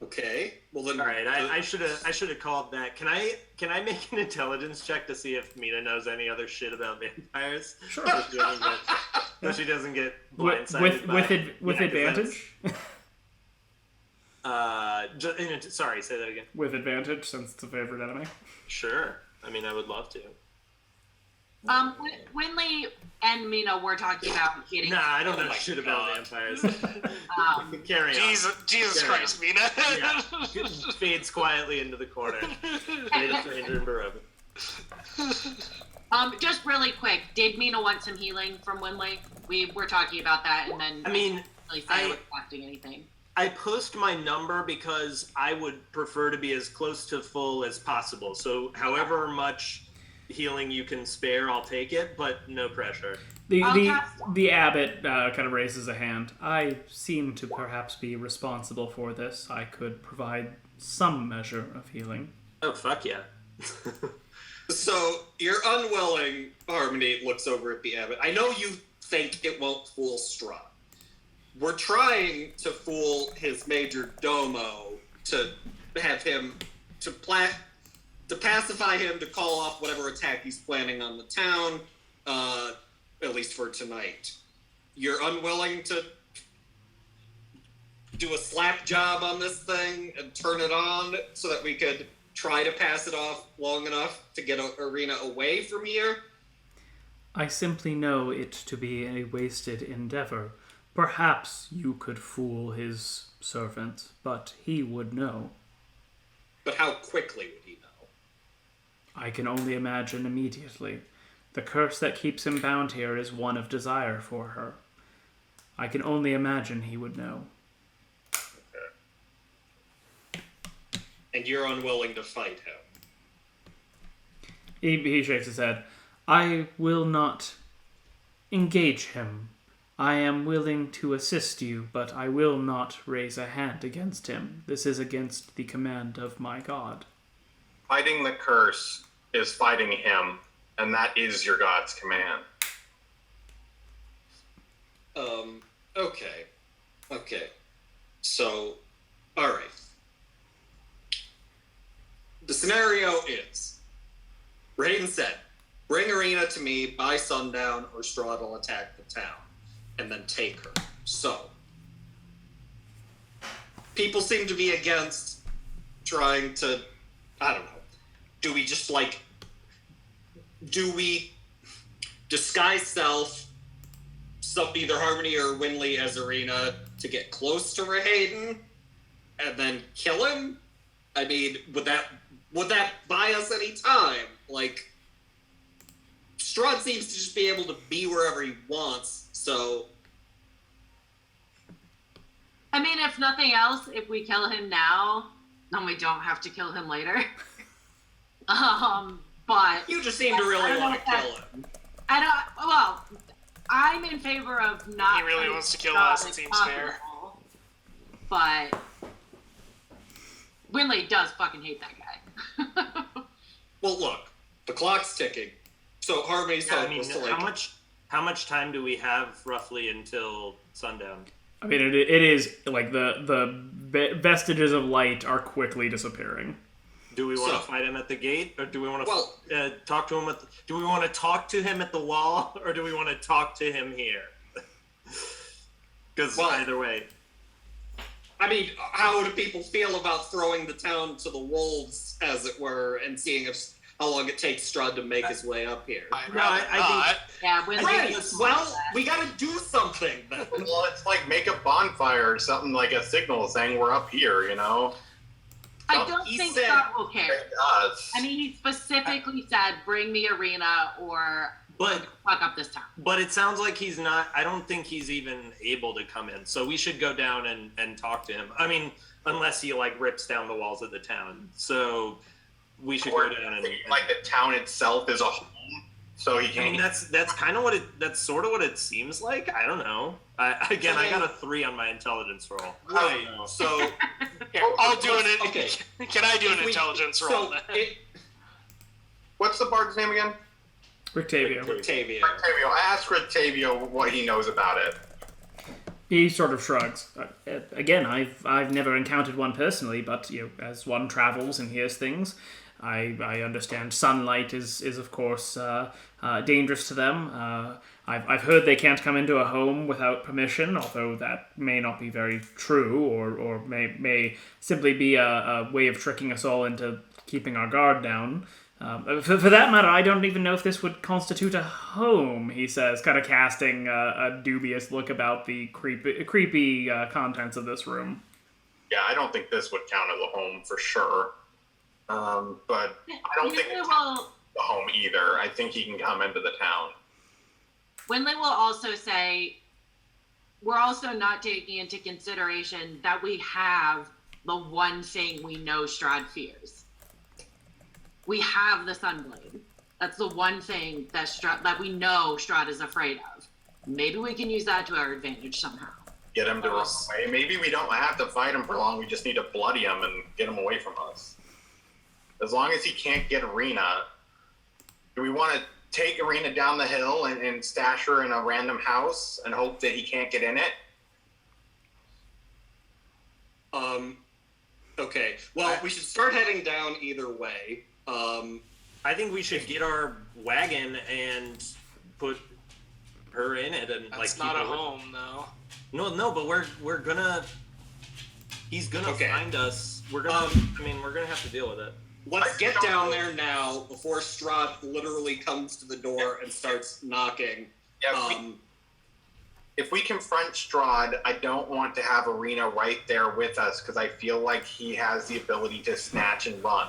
Okay. Well then. All right. I should have called that. Can I make an intelligence check to see if Mina knows any other shit about vampires? Sure. So she doesn't get blindsided with advantage. Sorry, say that again. With advantage, since it's a favorite enemy. Sure. I mean, I would love to. Winley and Mina were talking about getting. Nah, I don't know shit about vampires. Carry on. Jesus Christ, Mina. Yeah. Fades quietly into the corner. Made a stranger in Barovia. Just really quick, did Mina want some healing from Winley? We were talking about that, and then I mean, I wasn't collecting anything. I post my number because I would prefer to be as close to full as possible. So, however much healing you can spare, I'll take it, but no pressure. The abbot kind of raises a hand. I seem to perhaps be responsible for this. I could provide some measure of healing. Oh, fuck yeah. So, you're unwilling, Harmony looks over at the abbot. I know you think it won't fool Strahd. We're trying to fool his major domo to have him, to pacify him, to call off whatever attack he's planning on the town, at least for tonight. You're unwilling to do a slap job on this thing and turn it on so that we could try to pass it off long enough to get Ireena away from here? I simply know it to be a wasted endeavor. Perhaps you could fool his servant, but he would know. But how quickly would he know? I can only imagine immediately. The curse that keeps him bound here is one of desire for her. I can only imagine he would know. Okay. And you're unwilling to fight him? He shakes his head. I will not engage him. I am willing to assist you, but I will not raise a hand against him. This is against the command of my god. Fighting the curse is fighting him, and that is your god's command. Okay. So, alright. The scenario is, Raiden said, bring Ireena to me by sundown or Strahd will attack the town. And then take her. So, people seem to be against trying to, I don't know, do we disguise self, either Harmony or Winley as Ireena to get close to Raiden and then kill him? I mean, would that buy us any time? Like, Strahd seems to just be able to be wherever he wants. So, I mean, if nothing else, if we kill him now, then we don't have to kill him later. But you just seem to really want to kill him. I'm in favor of not. He really wants to kill us. It seems fair. But Winley does fucking hate that guy. Well, look, the clock's ticking. So Harmony's hope was to How much time do we have roughly until sundown? I mean, it is like the vestiges of light are quickly disappearing. Do we want to fight him at the gate, or do we want to talk to him do we want to talk to him at the wall, or do we want to talk to him here? Because either way. I mean, how do people feel about throwing the town to the wolves, as it were, and seeing how long it takes Strahd to make his way up here? We gotta do something then. Well, it's like make a bonfire or something, like a signal saying we're up here, you know? I don't think Strahd will care. I mean, he specifically said, bring me Ireena or fuck up this town. But it sounds like he's not, I don't think he's even able to come in. So we should go down and talk to him. I mean, unless he rips down the walls of the town. So we should go down and like the town itself is a home, so he can't. I mean, that's kind of that's sort of what it seems like. I don't know. I got a 3 on my intelligence roll. Right. So I'll do it. Okay. Can I do an intelligence roll? What's the bard's name again? Rictavio. Rictavio. Rictavio. I asked Rictavio what he knows about it. He sort of shrugs. Again, I've never encountered one personally, but as one travels and hears things, I understand sunlight is of course dangerous to them. I've heard they can't come into a home without permission, although that may not be very true, or may simply be a way of tricking us all into keeping our guard down. For that matter, I don't even know if this would constitute a home, he says, kind of casting a dubious look about the creepy contents of this room. Yeah, I don't think this would count as a home for sure. But I don't think it's a home either. I think he can come into the town. Winley will also say, we're also not taking into consideration that we have the one thing we know Strahd fears. We have the Sunblade. That's the one thing that we know Strahd is afraid of. Maybe we can use that to our advantage somehow. Get him to run away. Maybe we don't have to fight him for long. We just need to bloody him and get him away from us. As long as he can't get Ireena, do we want to take Ireena down the hill and stash her in a random house and hope that he can't get in it? Okay. Well, we should start heading down either way. I think we should get our wagon and put her in it, and That's not a home, though. No, but we're gonna. He's gonna find us. We're gonna. We're gonna have to deal with it. Let's get down there now before Strahd literally comes to the door and starts knocking. Yeah, if we confront Strahd, I don't want to have Ireena right there with us because I feel like he has the ability to snatch and run.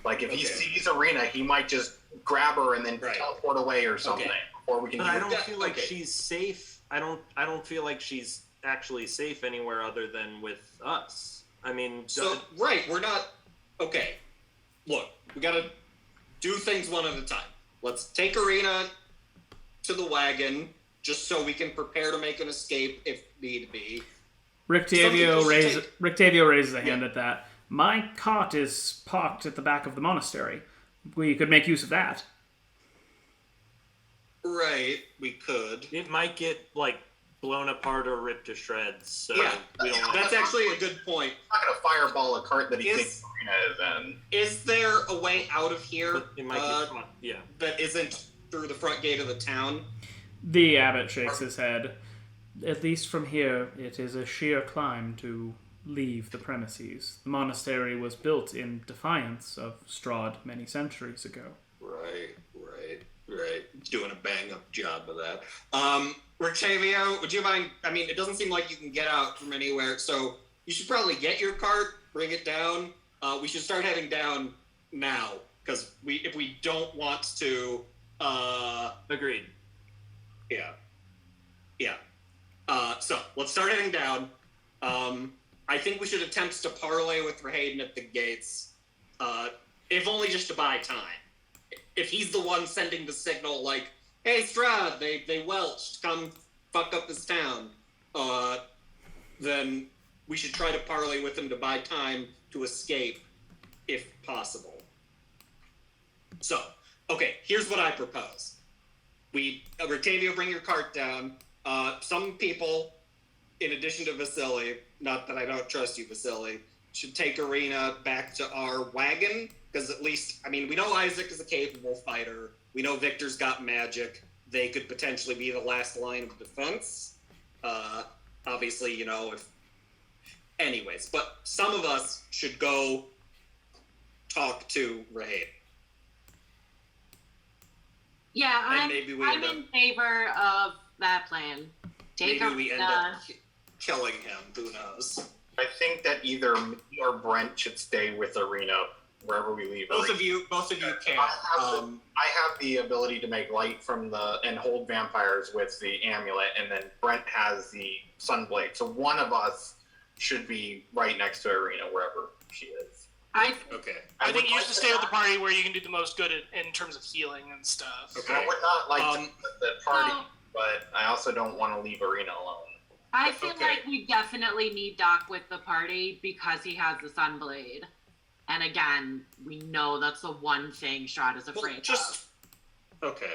Like if he sees Ireena, he might just grab her and then teleport away or something. Or we can. But I don't feel like she's safe. I don't feel like she's actually safe anywhere other than with us. We're not. Okay. Look, we gotta do things one at a time. Let's take Ireena to the wagon, just so we can prepare to make an escape if need be. Rictavio raises a hand at that. My cot is parked at the back of the monastery. We could make use of that. Right, we could. It might get, blown apart or ripped to shreds. So that's actually a good point. I'm not gonna fireball a cart that he thinks Ireena is in. Is there a way out of here that isn't through the front gate of the town? The abbot shakes his head. At least from here, it is a sheer climb to leave the premises. The monastery was built in defiance of Strahd many centuries ago. Right. Doing a bang-up job of that. Rictavio, would you mind? It doesn't seem like you can get out from anywhere, so you should probably get your cart, bring it down. We should start heading down now, because if we don't want to... Agreed. Yeah. So, let's start heading down. I think we should attempt to parlay with Rahayden at the gates, if only just to buy time. If he's the one sending the signal, like, hey, Strahd, they welched, come fuck up this town, then we should try to parlay with him to buy time to escape, if possible. So, okay, here's what I propose. Rictavio, bring your cart down. Some people, in addition to Vasily, not that I don't trust you, Vasily, should take Ireena back to our wagon, because at least, we know Isaac is a capable fighter. We know Victor's got magic. They could potentially be the last line of defense. Obviously, if... Anyways, but some of us should go talk to Rahayden. Yeah, I'm in favor of that plan. Maybe we end up killing him. Who knows? I think that either me or Brent should stay with Ireena wherever we leave. Both of you can. I have the ability to make light and hold vampires with the amulet, and then Brent has the sunblade. So one of us should be right next to Ireena wherever she is. I think you should stay with the party where you can do the most good in terms of healing and stuff. Okay. I would not like the party, but I also don't want to leave Ireena alone. I feel like we definitely need Doc with the party because he has the Sunblade. And again, we know that's the one thing Strahd is afraid of. Okay.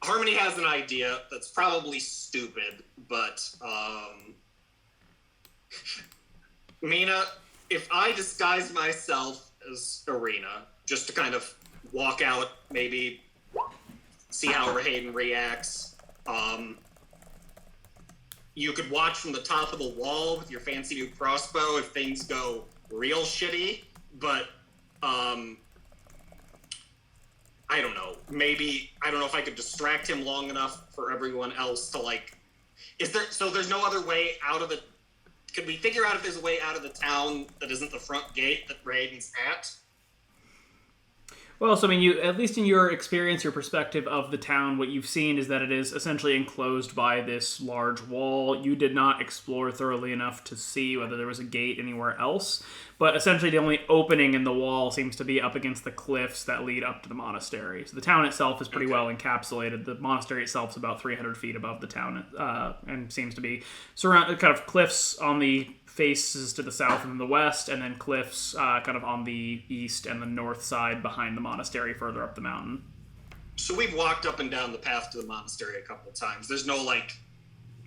Harmony has an idea that's probably stupid, but, Mina, if I disguise myself as Ireena, just to kind of walk out, maybe see how Hayden reacts, you could watch from the top of the wall with your fancy new crossbow if things go real shitty, but, I don't know. Maybe, I don't know if I could distract him long enough for everyone else to, like... there's no other way out of the... Could we figure out if there's a way out of the town that isn't the front gate that Raiden's at? Well, so I mean, you, at least in your experience, your perspective of the town, what you've seen is that it is essentially enclosed by this large wall. You did not explore thoroughly enough to see whether there was a gate anywhere else, but essentially the only opening in the wall seems to be up against the cliffs that lead up to the monastery. So the town itself is pretty well encapsulated. The monastery itself is about 300 feet above the town, and seems to be surrounded, kind of cliffs on the faces to the south and the west, and then cliffs kind of on the east and the north side behind the monastery further up the mountain. So we've walked up and down the path to the monastery a couple times. There's no, like,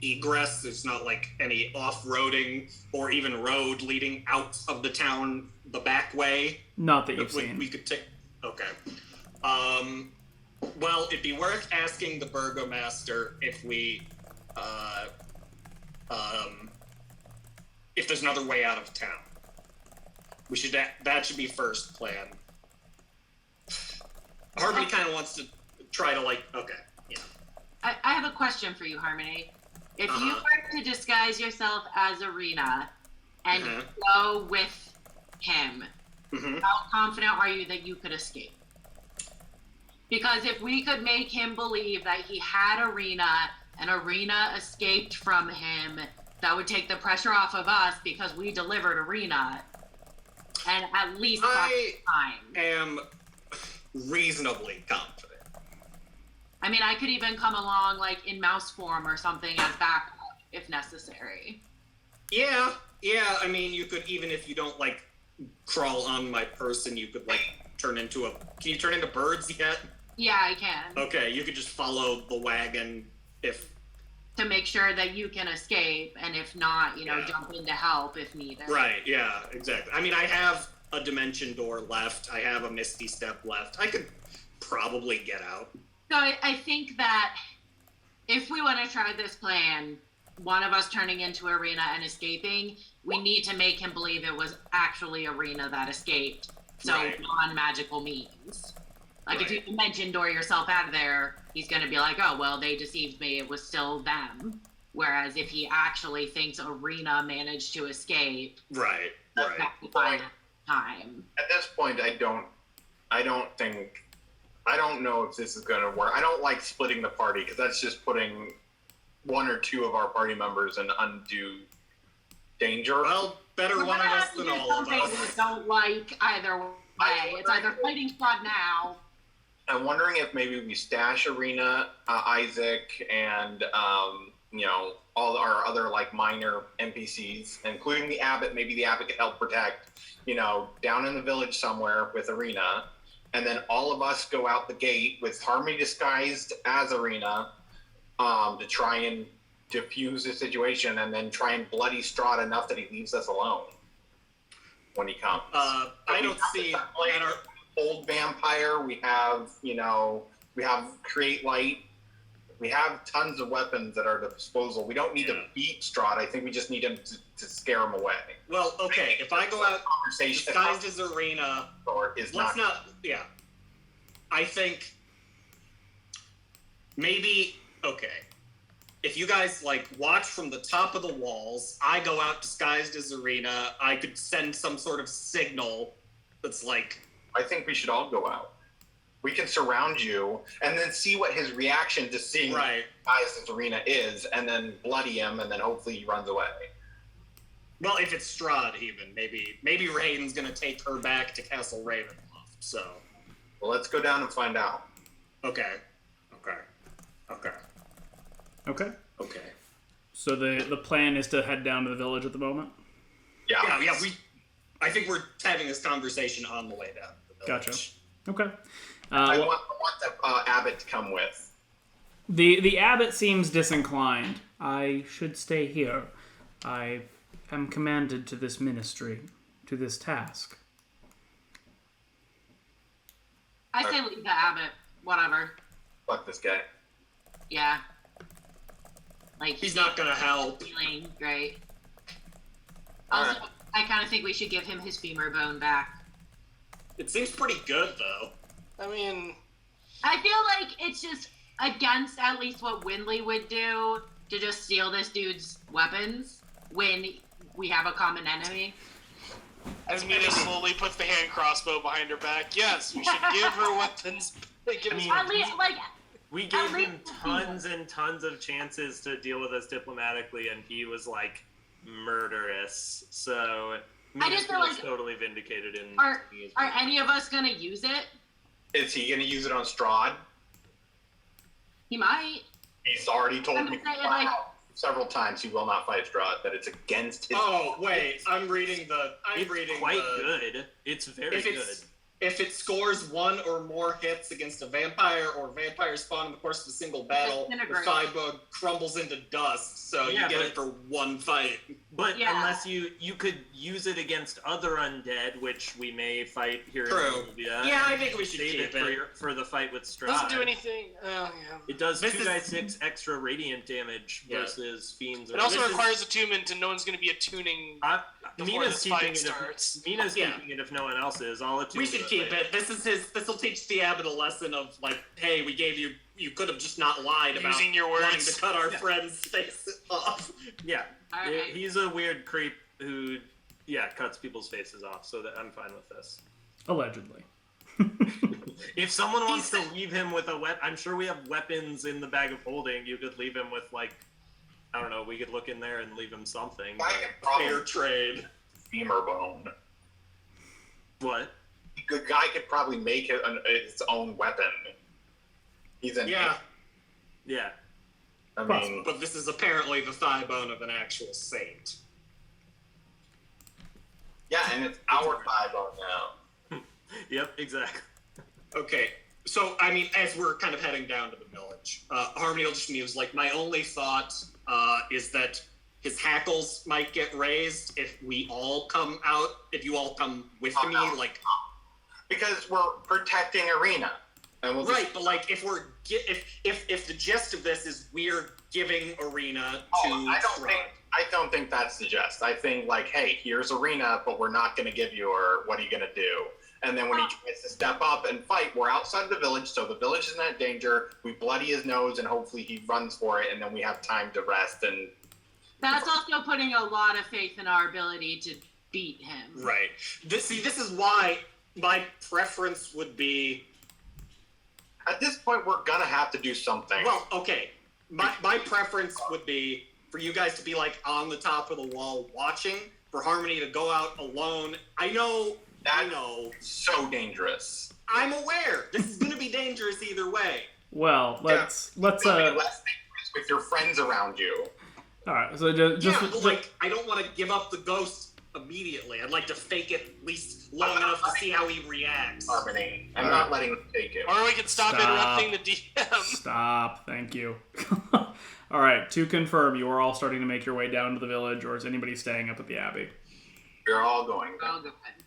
egress. There's not, like, any off-roading or even road leading out of the town the back way. Not that you've seen. We could take... Okay. Well, it'd be worth asking the burgomaster if we... if there's another way out of town. We should... That should be first plan. Harmony kind of wants to try to, like... Okay, yeah. I have a question for you, Harmony. If you were to disguise yourself as Ireena and go with him, how confident are you that you could escape? Because if we could make him believe that he had Ireena and Ireena escaped from him, that would take the pressure off of us because we delivered Ireena. And at least I time. am reasonably confident. I mean, I could even come along, like, in mouse form or something as backup, if necessary. Yeah, I mean, you could, even if you don't, like, crawl on my person, you could, like, turn into a... Can you turn into birds yet? Yeah, I can. Okay, you could just follow the wagon if... To make sure that you can escape, and if not, jump in to help if needed. Right, yeah, exactly. I mean, I have a dimension door left. I have a misty step left. I could probably get out. So I think that if we want to try this plan, one of us turning into Ireena and escaping, we need to make him believe it was actually Ireena that escaped. So non-magical means. Like if you dimension door yourself out of there, he's going to be like, oh, well, they deceived me. It was still them. Whereas if he actually thinks Ireena managed to escape, right. Time. At this point, I don't know if this is going to work. I don't like splitting the party because that's just putting one or two of our party members in undue danger. Well, better one of us than all of us. We don't like either way. It's either fighting Strahd now. I'm wondering if maybe we stash Ireena, Isaac, and all our other like minor NPCs, including the abbot. Maybe the abbot could help protect, down in the village somewhere with Ireena. And then all of us go out the gate with Harmony disguised as Ireena to try and diffuse the situation and then try and bloody Strahd enough that he leaves us alone when he comes. I don't see... Our old vampire, we have, we have Create Light. We have tons of weapons at our disposal. We don't need to beat Strahd. I think we just need him to scare him away. Well, okay, if I go out disguised as Ireena, I think maybe, okay, if you guys, like, watch from the top of the walls, I go out disguised as Ireena, I could send some sort of signal that's like... I think we should all go out. We can surround you and then see what his reaction to seeing guys as Ireena is, and then bloody him, and then hopefully he runs away. Well, if it's Strahd, even maybe Raiden's gonna take her back to Castle Ravenloft. So, well, let's go down and find out. Okay. So the plan is to head down to the village at the moment. Yeah. I think we're having this conversation on the way down to the village. Gotcha. Okay. I want the abbot to come with. The abbot seems disinclined. I should stay here. I am commanded to this ministry, to this task. I say leave the abbot. Whatever. Fuck this guy. Yeah. Like He's not gonna help. Feeling great. Also, I kind of think we should give him his femur bone back. It seems pretty good, though. I mean, I feel like it's just against at least what Windley would do to just steal this dude's weapons when we have a common enemy. as Mina slowly puts the hand crossbow behind her back, yes, we should give her weapons. At least, like, we gave him tons and tons of chances to deal with us diplomatically, and he was like murderous. So I just feel like totally vindicated in. Are any of us gonna use it? Is he going to use it on Strahd? He might. He's already told I'm me saying, like, several times he will not fight Strahd, that it's against his... Oh, wait, I'm reading It's quite good. It's very good. If it scores one or more hits against a vampire or vampire spawn in the course of a single battle, the thigh-bug crumbles into dust, so you get it for one fight. But unless you could use it against other undead, which we may fight here in Bolivia. Yeah, I think we should save keep it for the fight with Strahd. Doesn't do anything. It does 2d6 extra radiant damage versus fiends. It also requires attunement, and no one's going to be attuning before Mina's this keeping fight it. starts. Mina's keeping it if no one else is. I'll attune We should keep it. This will teach the abbot a lesson of, like, hey, we gave you. You could have just not lied about using your words wanting to cut our friend's face off. Yeah, he's a weird creep who, cuts people's faces off. So that I'm fine with this. Allegedly. If someone wants to leave him with a weapon, I'm sure we have weapons in the bag of holding. You could leave him with, like, I don't know. We could look in there and leave him something. Fair trade. Femur bone. What? The guy could probably make it his own weapon. He's an Yeah. I mean, but this is apparently the thigh bone of an actual saint. Yeah, and it's our thigh bone now. Yep, exactly. Okay, so I mean, as we're kind of heading down to the village, Harmony will just muse. Like, my only thought is that his hackles might get raised if we all come out. If you all come with me, like, because we're protecting Ireena. And we'll but like, if we're if the gist of this is we're giving Ireena to I don't think that's the gist. I think, like, hey, here's Ireena, but we're not going to give you her. What are you going to do? And then when he tries to step up and fight, we're outside of the village, so the village isn't in danger. We bloody his nose, and hopefully he runs for it, and then we have time to rest. And that's also putting a lot of faith in our ability to beat him. Right. This is why my preference would be. At this point, we're gonna have to do something. Well, okay. My preference would be for you guys to be, like, on the top of the wall watching, for Harmony to go out alone. I know. So dangerous. I'm aware. This is gonna be dangerous either way. Well, let's less dangerous with your friends around you. All right. So just like, I don't want to give up the ghost immediately. I'd like to fake it at least long enough to see how he reacts. Harmony, I'm not letting him take it. Or we can stop interrupting the DM. Stop. Thank you. All right. To confirm, you are all starting to make your way down to the village, or is anybody staying up at the Abbey? You're all going.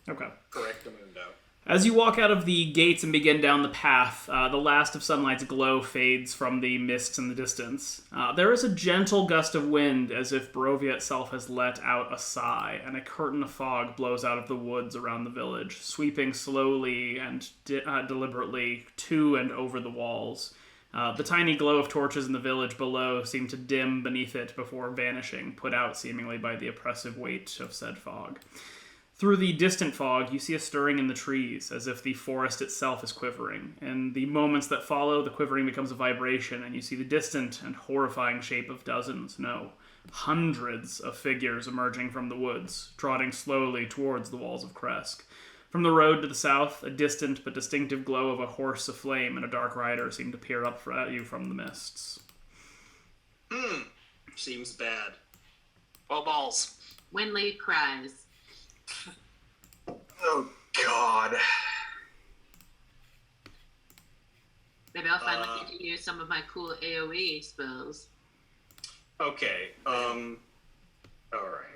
Okay. Correct, Mundo. As you walk out of the gates and begin down the path, the last of sunlight's glow fades from the mists in the distance. There is a gentle gust of wind, as if Barovia itself has let out a sigh, and a curtain of fog blows out of the woods around the village, sweeping slowly and deliberately to and over the walls. The tiny glow of torches in the village below seem to dim beneath it before vanishing, put out seemingly by the oppressive weight of said fog. Through the distant fog, you see a stirring in the trees, as if the forest itself is quivering. In the moments that follow, the quivering becomes a vibration, and you see the distant and horrifying shape of dozens, no, hundreds of figures emerging from the woods, trotting slowly towards the walls of Krezk. From the road to the south, a distant but distinctive glow of a horse aflame and a dark rider seem to peer up at you from the mists. Seems bad. Well, balls. Windley cries. Oh God. Maybe I'll finally get to use some of my cool AoE spells. Okay. All right.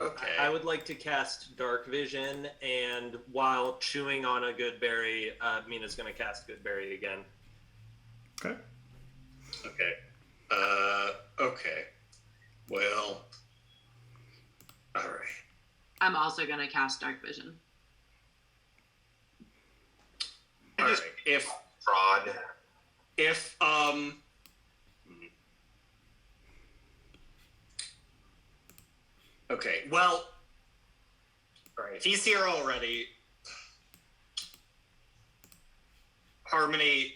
Okay. I would like to cast Dark Vision, and while chewing on a good berry, Mina's going to cast Good Berry again. Okay. Okay. Okay. Well. All right. I'm also going to cast Dark Vision. All right. If Strahd. Okay. Well. All right. If he's here already, Harmony.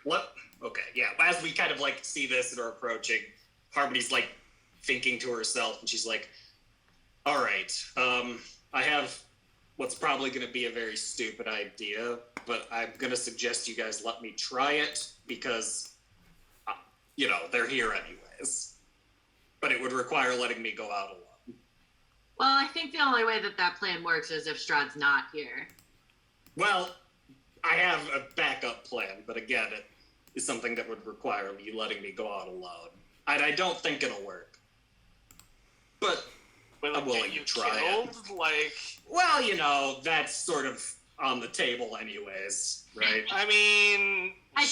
What? Okay. Yeah. As we kind of like see this and are approaching, Harmony's like thinking to herself, and she's like, "All right. I have what's probably going to be a very stupid idea, but I'm going to suggest you guys let me try it because, they're here anyways. But it would require letting me go out alone." Well, I think the only way that plan works is if Strahd's not here. Well, I have a backup plan, but again, it is something that would require me letting me go out alone. And I don't think it'll work. But I'm willing to try it. Well, that's sort of on the table anyways, right? I mean, I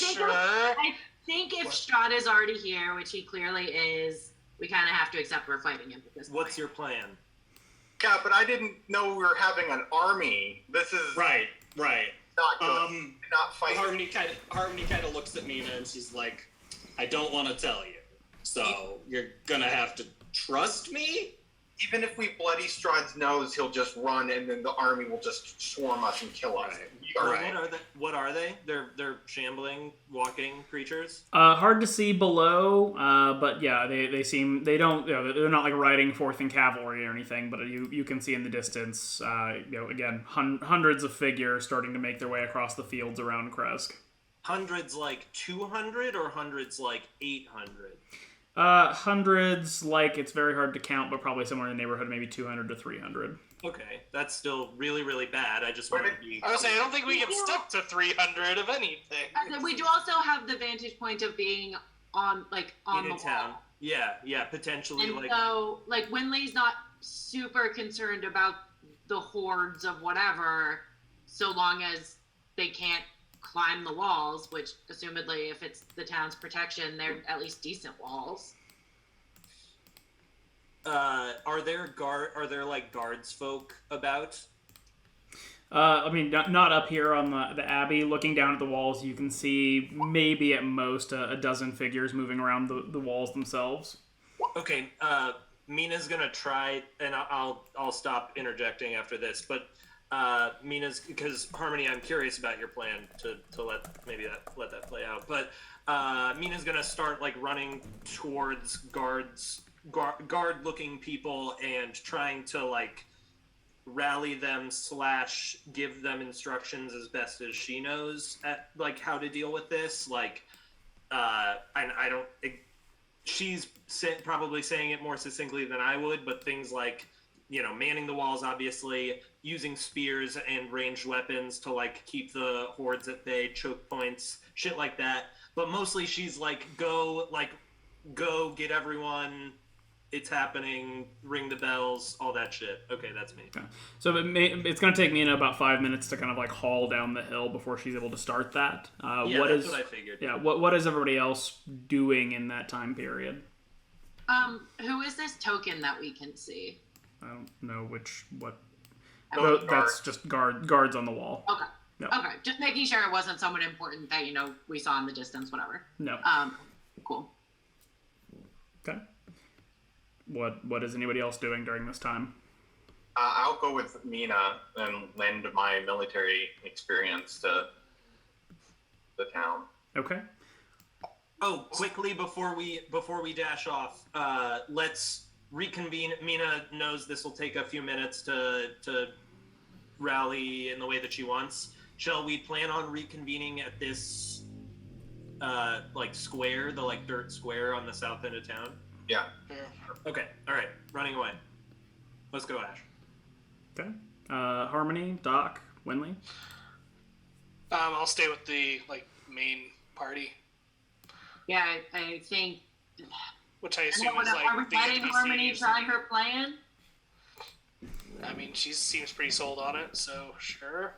think if Strahd is already here, which he clearly is, we kind of have to accept we're fighting him at this point. What's your plan? Yeah, but I didn't know we were having an army. This is Right. not good. Not fighting. Harmony kind of looks at Mina and she's like, "I don't want to tell you, so you're gonna have to trust me." Even if we bloody Strahd's nose, he'll just run, and then the army will just swarm us and kill us. All Or right. What are they? They're shambling, walking creatures. Hard to see below, but yeah, they don't, they're not like riding forth in cavalry or anything, but you can see in the distance, again, hundreds of figures starting to make their way across the fields around Krezk. Hundreds like 200 or hundreds like 800? Hundreds, like, it's very hard to count, but probably somewhere in the neighborhood, maybe 200 to 300. Okay, that's still really, really bad. I just want to be... I was saying, I don't think we can stick to 300 of anything. We do also have the vantage point of being on in the town. wall. Yeah, potentially. And so, Winley's not super concerned about the hordes of whatever, so long as they can't climb the walls, which, assumedly, if it's the town's protection, they're at least decent walls. Are there guards folk about? I mean, not up here on the Abbey. Looking down at the walls, you can see maybe at most a dozen figures moving around the walls themselves. Okay, Mina's gonna try, and I'll stop interjecting after this, but Mina's, because Harmony, I'm curious about your plan to let that play out, but Mina's gonna start running towards guard looking people and trying to rally them / give them instructions as best as she knows at how to deal with this. She's probably saying it more succinctly than I would, but things like manning the walls, obviously, using spears and ranged weapons to keep the hordes at bay, choke points, shit like that. But mostly she's go get everyone, it's happening, ring the bells, all that shit. Okay, that's me. Okay. So it's going to take Mina about 5 minutes to kind of haul down the hill before she's able to start that. That's what I figured. Yeah, what is everybody else doing in that time period? Who is this token that we can see? I don't know what. Okay. That's just guards on the wall. Okay. No. Okay. Just making sure it wasn't someone important that we saw in the distance, whatever. No. Cool. Okay. What is anybody else doing during this time? I'll go with Mina and lend my military experience to the town. Okay. Oh, quickly before we dash off, let's reconvene. Mina knows this will take a few minutes to rally in the way that she wants. Shall we plan on reconvening at this square, the dirt square on the south end of town? Yeah. Okay. All right. Running away. Let's go, Ash. Okay. Harmony, Doc, Winley. I'll stay with the main party. Yeah, I think. Which I assume is Are we the letting Harmony NPCs. try her plan? I mean, she seems pretty sold on it, so sure.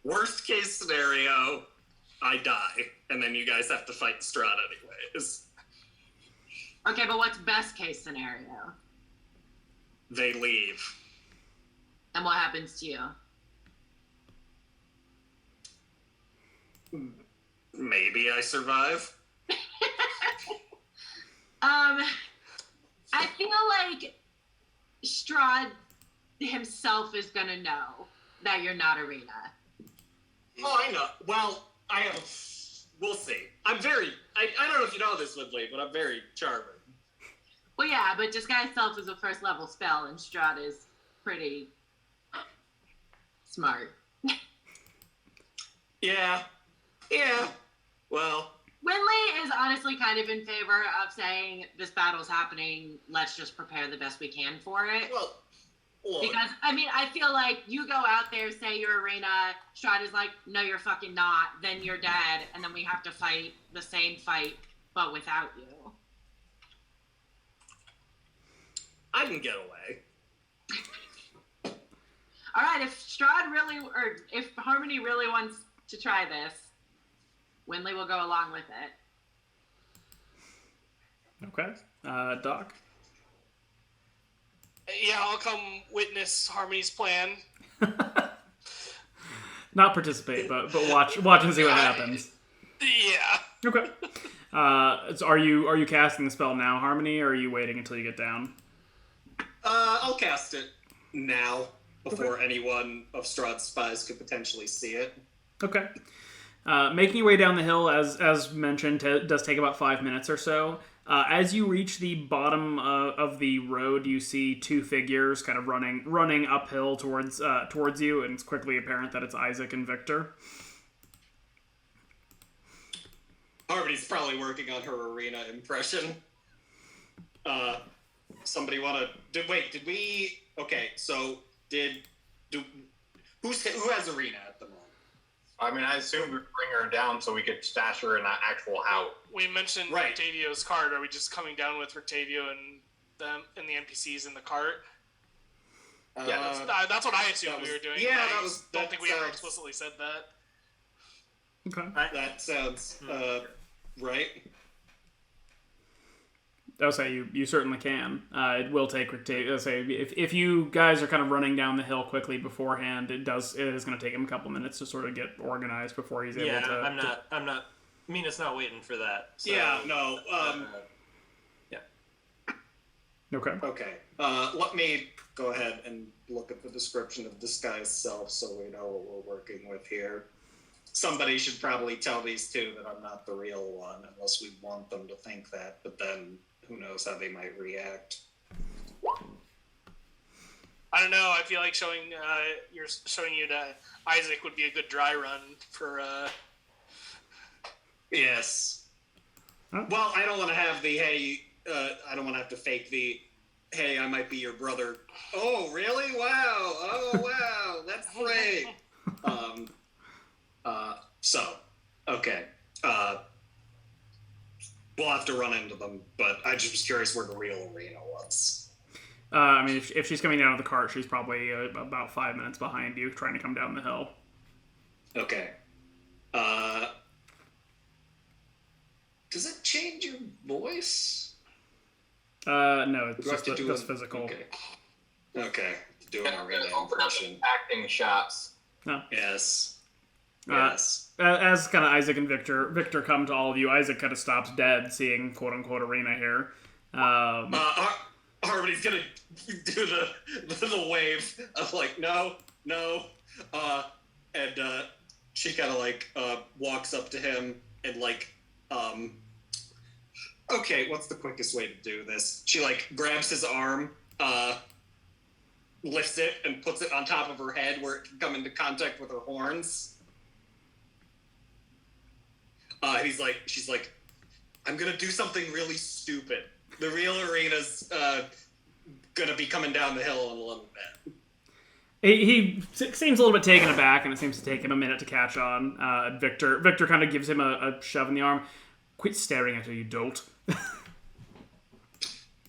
Worst case scenario, I die, and then you guys have to fight Strahd anyways. Okay, but what's best case scenario? They leave. And what happens to you? Maybe I survive. I feel like Strahd himself is gonna know that you're not Ireena. Oh, I know. Well, we'll see. I don't know if you know this, Woodley, but I'm very charming. Well, yeah, but disguise self is a first level spell, and Strahd is pretty smart. Yeah. Well, Winley is honestly kind of in favor of saying this battle's happening. Let's just prepare the best we can for it. Well, look. Because I feel like you go out there, say you're Ireena, Strahd is like, no, you're fucking not. Then you're dead, and then we have to fight the same fight, but without you. I can get away. All right, if Strahd really, or if Harmony really wants to try this, Winley will go along with it. Okay. Doc. Yeah, I'll come witness Harmony's plan. Not participate, but watch and see what happens. Yeah. Okay. So are you casting the spell now, Harmony, or are you waiting until you get down? I'll cast it now before anyone of Strahd's spies could potentially see it. Okay. Making your way down the hill, as mentioned, does take about 5 minutes or so. As you reach the bottom of the road, you see two figures kind of running uphill towards you, and it's quickly apparent that it's Isaac and Victor. Harmony's probably working on her Ireena impression. Somebody want to... Did we... Okay, so who has Ireena at the moment? I mean, I assume we bring her down so we could stash her in an actual house. We mentioned Rictavio's cart. Are we just coming down with Rictavio and them and the NPCs in the cart? Yeah, that's what I assumed we were doing. Yeah, I don't think we ever explicitly said that. Okay. That sounds right. I'll say you certainly can. It will take Rictavio. I'll say if you guys are kind of running down the hill quickly beforehand, it is going to take him a couple minutes to sort of get organized before he's able to. Yeah, I'm not. Mina's not waiting for that. So, yeah, no. Yeah. Okay. Okay. Let me go ahead and look at the description of disguise self so we know what we're working with here. Somebody should probably tell these two that I'm not the real one, unless we want them to think that, but then who knows how they might react. I don't know. I feel like showing you to Isaac would be a good dry run for. Yes. Huh? Well, I don't want to have the hey. I don't want to have to fake the hey. I might be your brother. Oh, really? Wow. Oh, wow. That's great. So, okay. We'll have to run into them, but I just was curious where the real Ireena was. I mean, if she's coming down with the cart, she's probably about 5 minutes behind you, trying to come down the hill. Okay. Does it change your voice? No, it's just physical. Okay. Doing Ireena impression. Acting shots. No. Yes. Yes. As kind of Isaac and Victor come to all of you, Isaac kind of stops dead, seeing quote unquote Ireena here. Harmony's gonna do the wave of like no, and she kind of like walks up to him and like okay, what's the quickest way to do this? She like grabs his arm, lifts it and puts it on top of her head where it can come into contact with her horns. She's like, I'm gonna do something really stupid. The real Ireena's gonna be coming down the hill in a little bit. He seems a little bit taken aback, and it seems to take him a minute to catch on. Victor kind of gives him a shove in the arm. Quit staring at her, you dolt.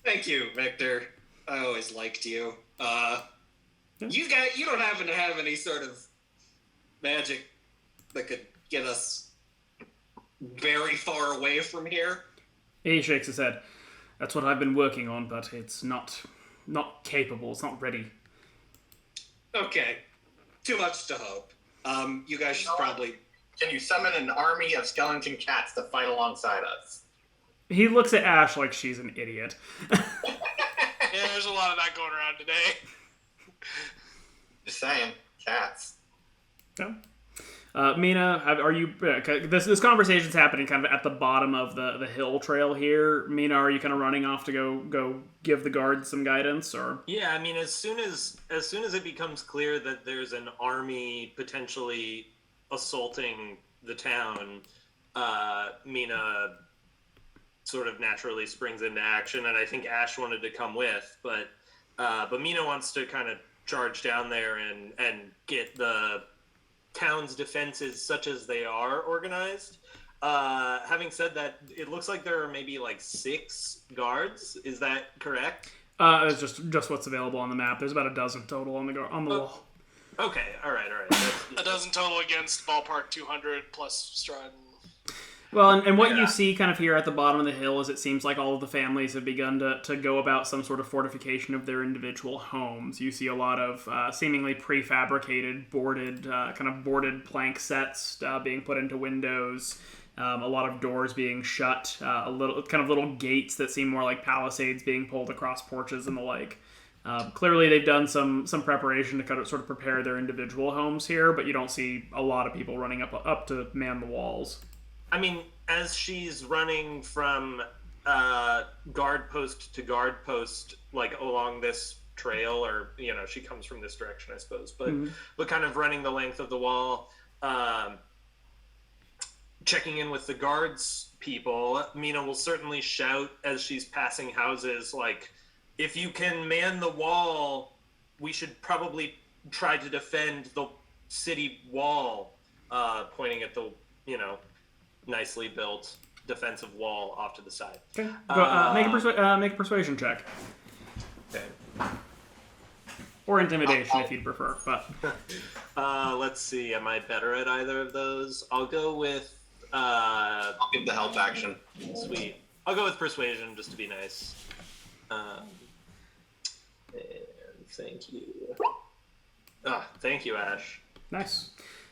Thank you, Victor. I always liked you. You don't happen to have any sort of magic that could get us very far away from here? He shakes his head. That's what I've been working on, but it's not capable. It's not ready. Okay. Too much to hope. You guys should probably... Can you summon an army of skeleton cats to fight alongside us? He looks at Ash like she's an idiot. Yeah, there's a lot of that going around today. Just saying, cats. Yeah. Mina, are you? This conversation's happening kind of at the bottom of the hill trail here. Mina, are you kind of running off to go give the guards some guidance, or? Yeah, I mean, as soon as it becomes clear that there's an army potentially assaulting the town, Mina sort of naturally springs into action, and I think Ash wanted to come with, but Mina wants to kind of charge down there and get the town's defenses, such as they are, organized. Having said that, it looks like there are maybe like 6 guards. Is that correct? It's just what's available on the map. There's about a dozen total on the wall. Okay, all right. A dozen total against ballpark 200 plus Strahd. Well, and what you see kind of here at the bottom of the hill is it seems like all of the families have begun to go about some sort of fortification of their individual homes. You see a lot of seemingly prefabricated, boarded plank sets being put into windows, a lot of doors being shut, little gates that seem more like palisades being pulled across porches and the like. Clearly, they've done some preparation to kind of sort of prepare their individual homes here, but you don't see a lot of people running up to man the walls. I mean, as she's running from guard post to guard post, like along this trail, or she comes from this direction, I suppose, but kind of running the length of the wall, checking in with the guards people, Mina will certainly shout as she's passing houses, like, if you can man the wall, we should probably try to defend the city wall, pointing at the, nicely built defensive wall off to the side. Okay. Make a persuasion check. Okay. Or intimidation if you'd prefer. But let's see. Am I better at either of those? I'll go with. I'll give the help action. Sweet. I'll go with persuasion just to be nice. And thank you. Thank you, Ash. Nice.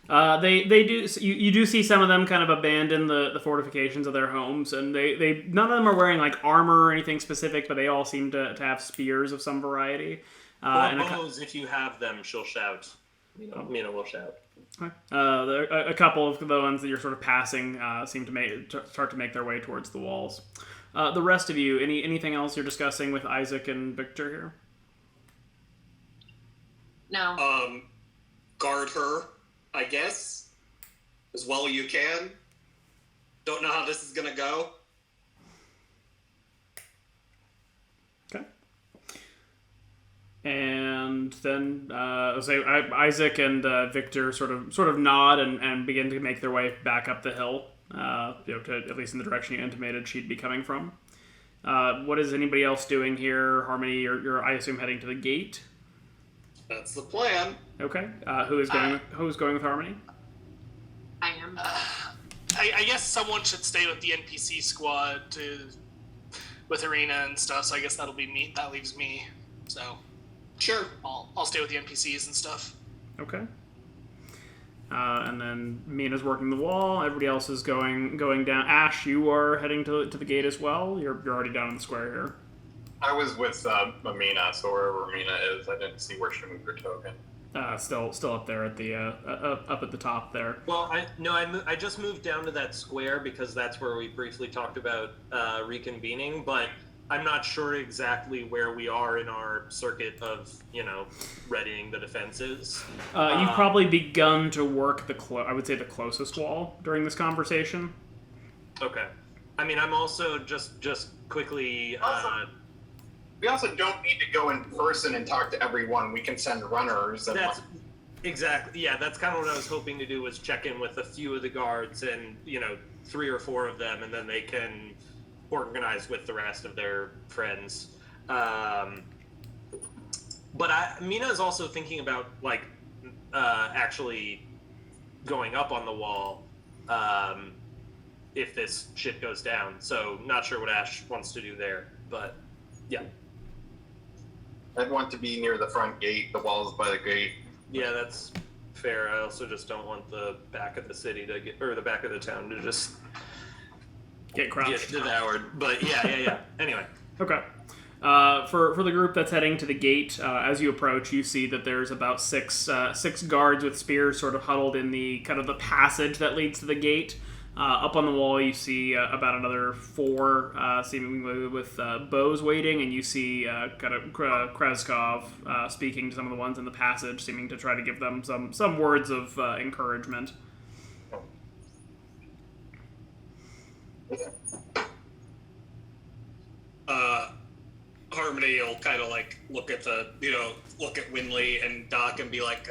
They do. You do see some of them kind of abandon the fortifications of their homes, and they none of them are wearing like armor or anything specific, but they all seem to have spears of some variety. And bows, if you have them, she'll shout. Mina will shout. Okay. A couple of the ones that you're sort of passing seem to start to make their way towards the walls. The rest of you, anything else you're discussing with Isaac and Victor here? No. Guard her, I guess, as well you can. Don't know how this is gonna go. Okay. And then Isaac and Victor sort of nod and begin to make their way back up the hill, to, at least in the direction you intimated she'd be coming from. What is anybody else doing here? Harmony, you're I assume heading to the gate. That's the plan. Okay. Who's going with Harmony? I am. I guess someone should stay with the NPC squad with Ireena and stuff. So I guess that'll be me. That leaves me. So sure, I'll stay with the NPCs and stuff. Okay. And then Mina's working the wall. Everybody else is going down. Ash, you are heading to the gate as well. You're already down in the square here. I was with Mina, so wherever Mina is, I didn't see where she moved her token. Still up there at the up at the top there. Well, I just moved down to that square because that's where we briefly talked about reconvening, but I'm not sure exactly where we are in our circuit of readying the defenses. You've probably begun to work I would say the closest wall during this conversation. Okay. I mean, I'm also just quickly We also don't need to go in person and talk to everyone. We can send runners. And That's exactly, yeah, that's kind of what I was hoping to do, was check in with a few of the guards and, 3 or 4 of them, and then they can organize with the rest of their friends. But Mina is also thinking about, actually going up on the wall if this shit goes down. So not sure what Ash wants to do there, but yeah. I'd want to be near the front gate, the walls by the gate. Yeah, that's fair. I also just don't want the back of the city to get, or the back of the town to just Get crouched. get devoured. But yeah. Anyway. Okay. For the group that's heading to the gate, as you approach, you see that there's about six guards with spears sort of huddled in the kind of the passage that leads to the gate. Up on the wall, you see about another 4 seemingly with bows waiting, and you see kind of Krezkov speaking to some of the ones in the passage, seeming to try to give them some words of encouragement. Harmony will kind of look at Winley and Doc and be like,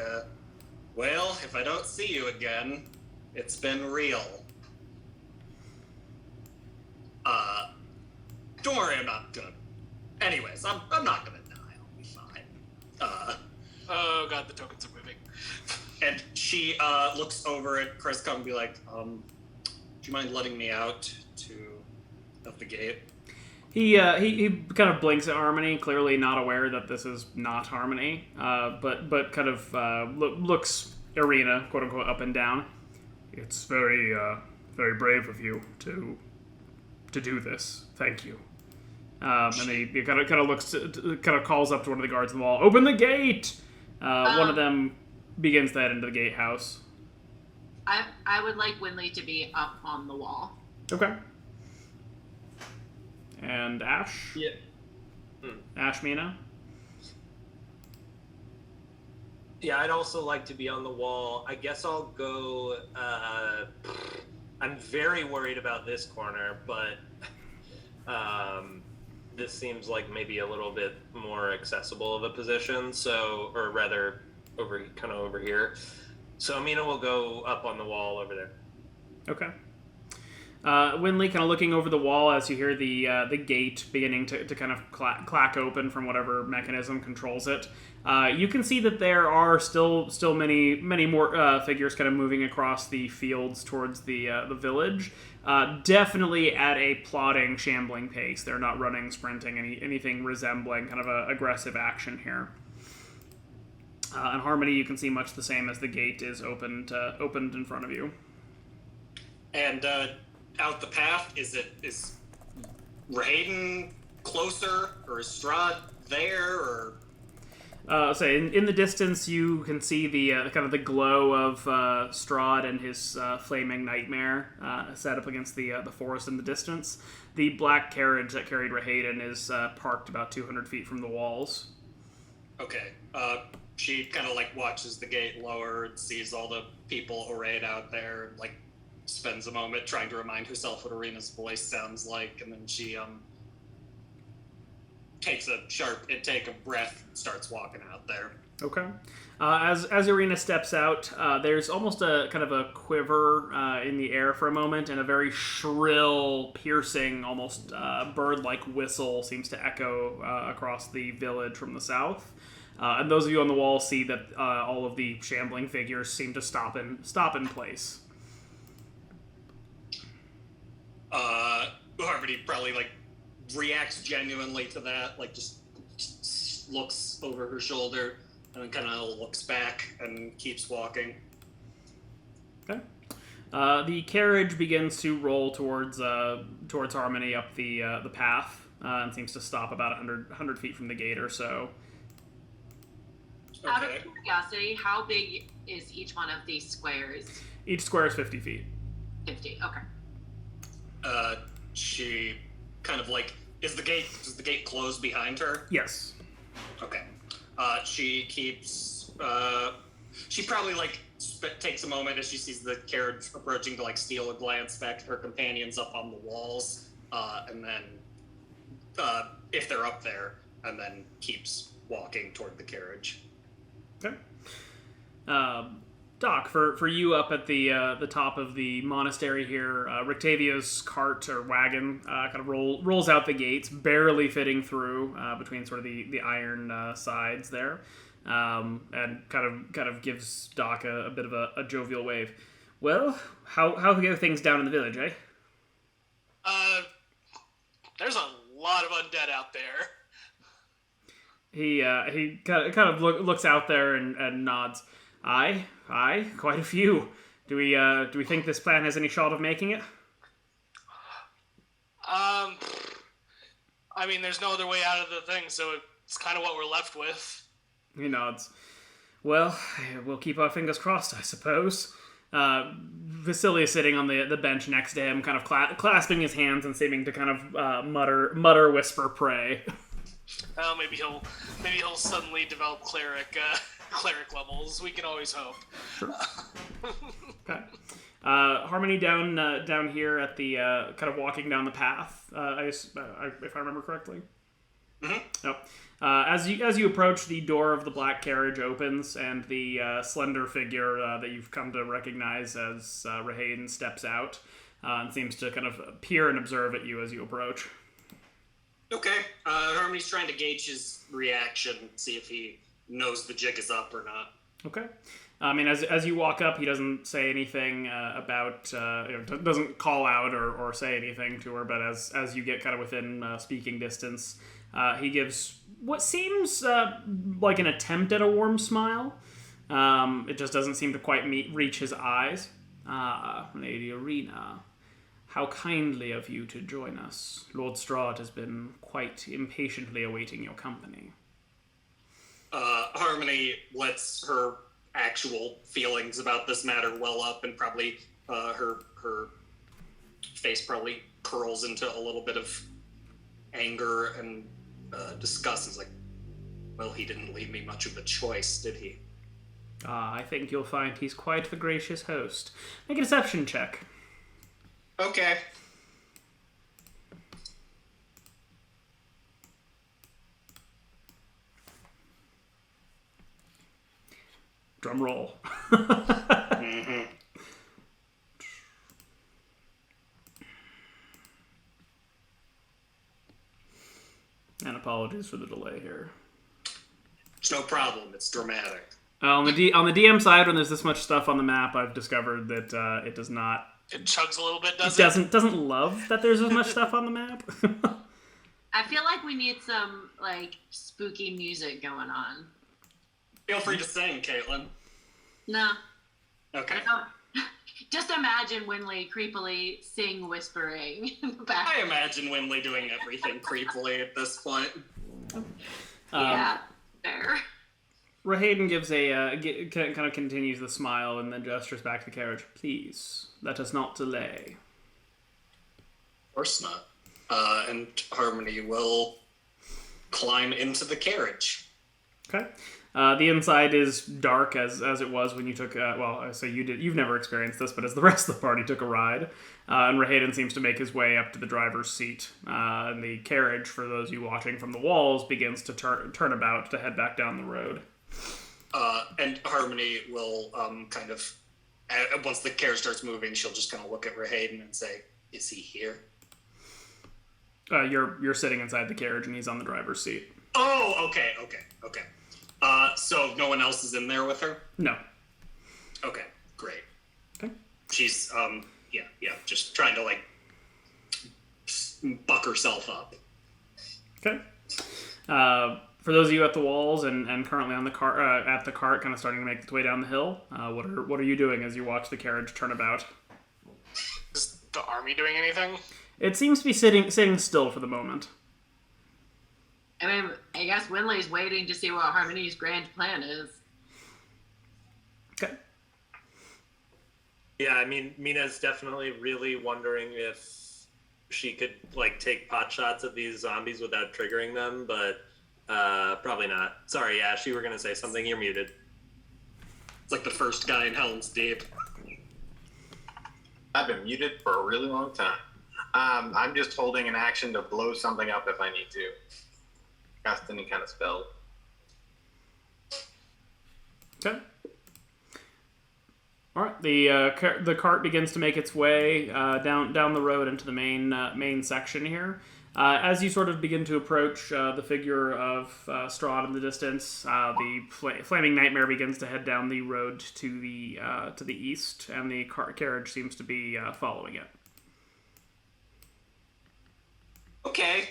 well, if I don't see you again, it's been real. Don't worry, I'm not gonna. Anyways, I'm not gonna die. I'll be fine. Oh god, the tokens are moving. And she looks over at Krezk and be like, do you mind letting me out of the gate? He kind of blinks at Harmony, clearly not aware that this is not Harmony, but kind of looks Ireena, quote unquote, up and down. It's very brave of you to do this. Thank you. And he kind of looks, kind of calls up to one of the guards on the wall. Open the gate. One of them begins to head into the gatehouse. I would like Winley to be up on the wall. Okay. And Ash? Yeah. Ash, Mina? Yeah, I'd also like to be on the wall. I guess I'll go... I'm very worried about this corner, but this seems like maybe a little bit more accessible of a position, or rather, over here. So Mina will go up on the wall over there. Okay. Winley kind of looking over the wall as you hear the gate beginning to kind of clack open from whatever mechanism controls it. You can see that there are still many more figures kind of moving across the fields towards the village. Definitely at a plodding, shambling pace. They're not running, sprinting, anything resembling kind of a aggressive action here. And Harmony, you can see much the same as the gate is opened in front of you. And out the path, is Raiden closer, or is Strahd there, or? In the distance, you can see the kind of the glow of Strahd and his flaming nightmare set up against the forest in the distance. The black carriage that carried Raiden is parked about 200 feet from the walls. Okay. She kind of watches the gate lower and sees all the people arrayed out there, and spends a moment trying to remind herself what Ireena's voice sounds like, and then she takes a sharp intake of breath and starts walking out there. Okay. As Ireena steps out, there's almost a kind of a quiver in the air for a moment, and a very shrill, piercing, almost bird-like whistle seems to echo across the village from the south. And those of you on the wall see that all of the shambling figures seem to stop in place. Harmony probably reacts genuinely to that, just looks over her shoulder and then kind of looks back and keeps walking. Okay. The carriage begins to roll towards Harmony up the path and seems to stop about 100 feet from the gate or so. Okay. Out of curiosity, how big is each one of these squares? Each square is 50 feet. 50, okay. She kind of does the gate close behind her? Yes. Okay. She keeps, she probably takes a moment as she sees the carriage approaching to steal a glance back to her companions up on the walls, and then, if they're up there, and then keeps walking toward the carriage. Okay. Doc, for you up at the top of the monastery here, Rictavio's cart or wagon kind of rolls out the gates, barely fitting through between sort of the iron sides there, and kind of gives Doc a bit of a jovial wave. Well, how go things down in the village, eh? There's a lot of undead out there. He kind of looks out there and nods. Aye, quite a few. Do we think this plan has any shot of making it? I mean, there's no other way out of the thing, so it's kind of what we're left with. He nods. Well, we'll keep our fingers crossed, I suppose. Vasily is sitting on the bench next to him, kind of clasping his hands and seeming to kind of mutter, whisper, pray. Oh, maybe he'll suddenly develop cleric levels. We can always hope. Sure. Okay. Harmony down here at the kind of walking down the path. If I remember correctly. Mm-hmm. Yep. As you approach, the door of the black carriage opens, and the slender figure that you've come to recognize as Rahane steps out and seems to kind of peer and observe at you as you approach. Okay. Harmony's trying to gauge his reaction, see if he knows the jig is up or not. Okay. I mean, as you walk up, he doesn't say anything about, doesn't call out or say anything to her, but as you get kind of within speaking distance, he gives what seems like an attempt at a warm smile. It just doesn't seem to quite reach his eyes. Lady Ireena, how kindly of you to join us. Lord Strahd has been quite impatiently awaiting your company. Harmony lets her actual feelings about this matter well up, and probably her face probably curls into a little bit of anger and disgust. It's like, well, he didn't leave me much of a choice, did he? I think you'll find he's quite the gracious host. Make a deception check. Okay. Drum roll. Mm-hmm. And apologies for the delay here. It's no problem. It's dramatic. On the DM side, when there's this much stuff on the map, I've discovered that it does not. It chugs a little bit, does it? Doesn't love that there's as much stuff on the map. I feel like we need some like spooky music going on. Feel free to sing, Caitlin. No. Okay. Just imagine Winley creepily whispering in the back. I imagine Winley doing everything creepily at this point. Yeah, fair. Rahane gives kind of continues the smile and then gestures back to the carriage. Please, let us not delay. Of course not. And Harmony will climb into the carriage. Okay. The inside is dark as it was when you took. So you've never experienced this, but as the rest of the party took a ride, and Rahane seems to make his way up to the driver's seat, and the carriage, for those of you watching from the walls, begins to turn about to head back down the road. And Harmony will kind of, once the carriage starts moving, she'll just kind of look at Rahane and say, "Is he here?" You're sitting inside the carriage, and he's on the driver's seat. Oh, okay. So no one else is in there with her? No. Okay, great. Okay. She's, just trying to, like, buck herself up. Okay. For those of you at the walls and currently on the cart, kind of starting to make its way down the hill, what are you doing as you watch the carriage turn about? Is the army doing anything? It seems to be sitting still for the moment. I mean, I guess Winley's waiting to see what Harmony's grand plan is. Okay. Yeah, I mean, Mina's definitely really wondering if she could, like, take pot shots at these zombies without triggering them, but probably not. Sorry, Ash, you were going to say something. You're muted. It's like the first guy in Helm's Deep. I've been muted for a really long time. I'm just holding an action to blow something up if I need to. cast any kind of spell. Okay. All right. The cart begins to make its way down the road into the main section here. As you sort of begin to approach the figure of Strahd in the distance, the flaming nightmare begins to head down the road to the east, and the carriage seems to be following it. Okay.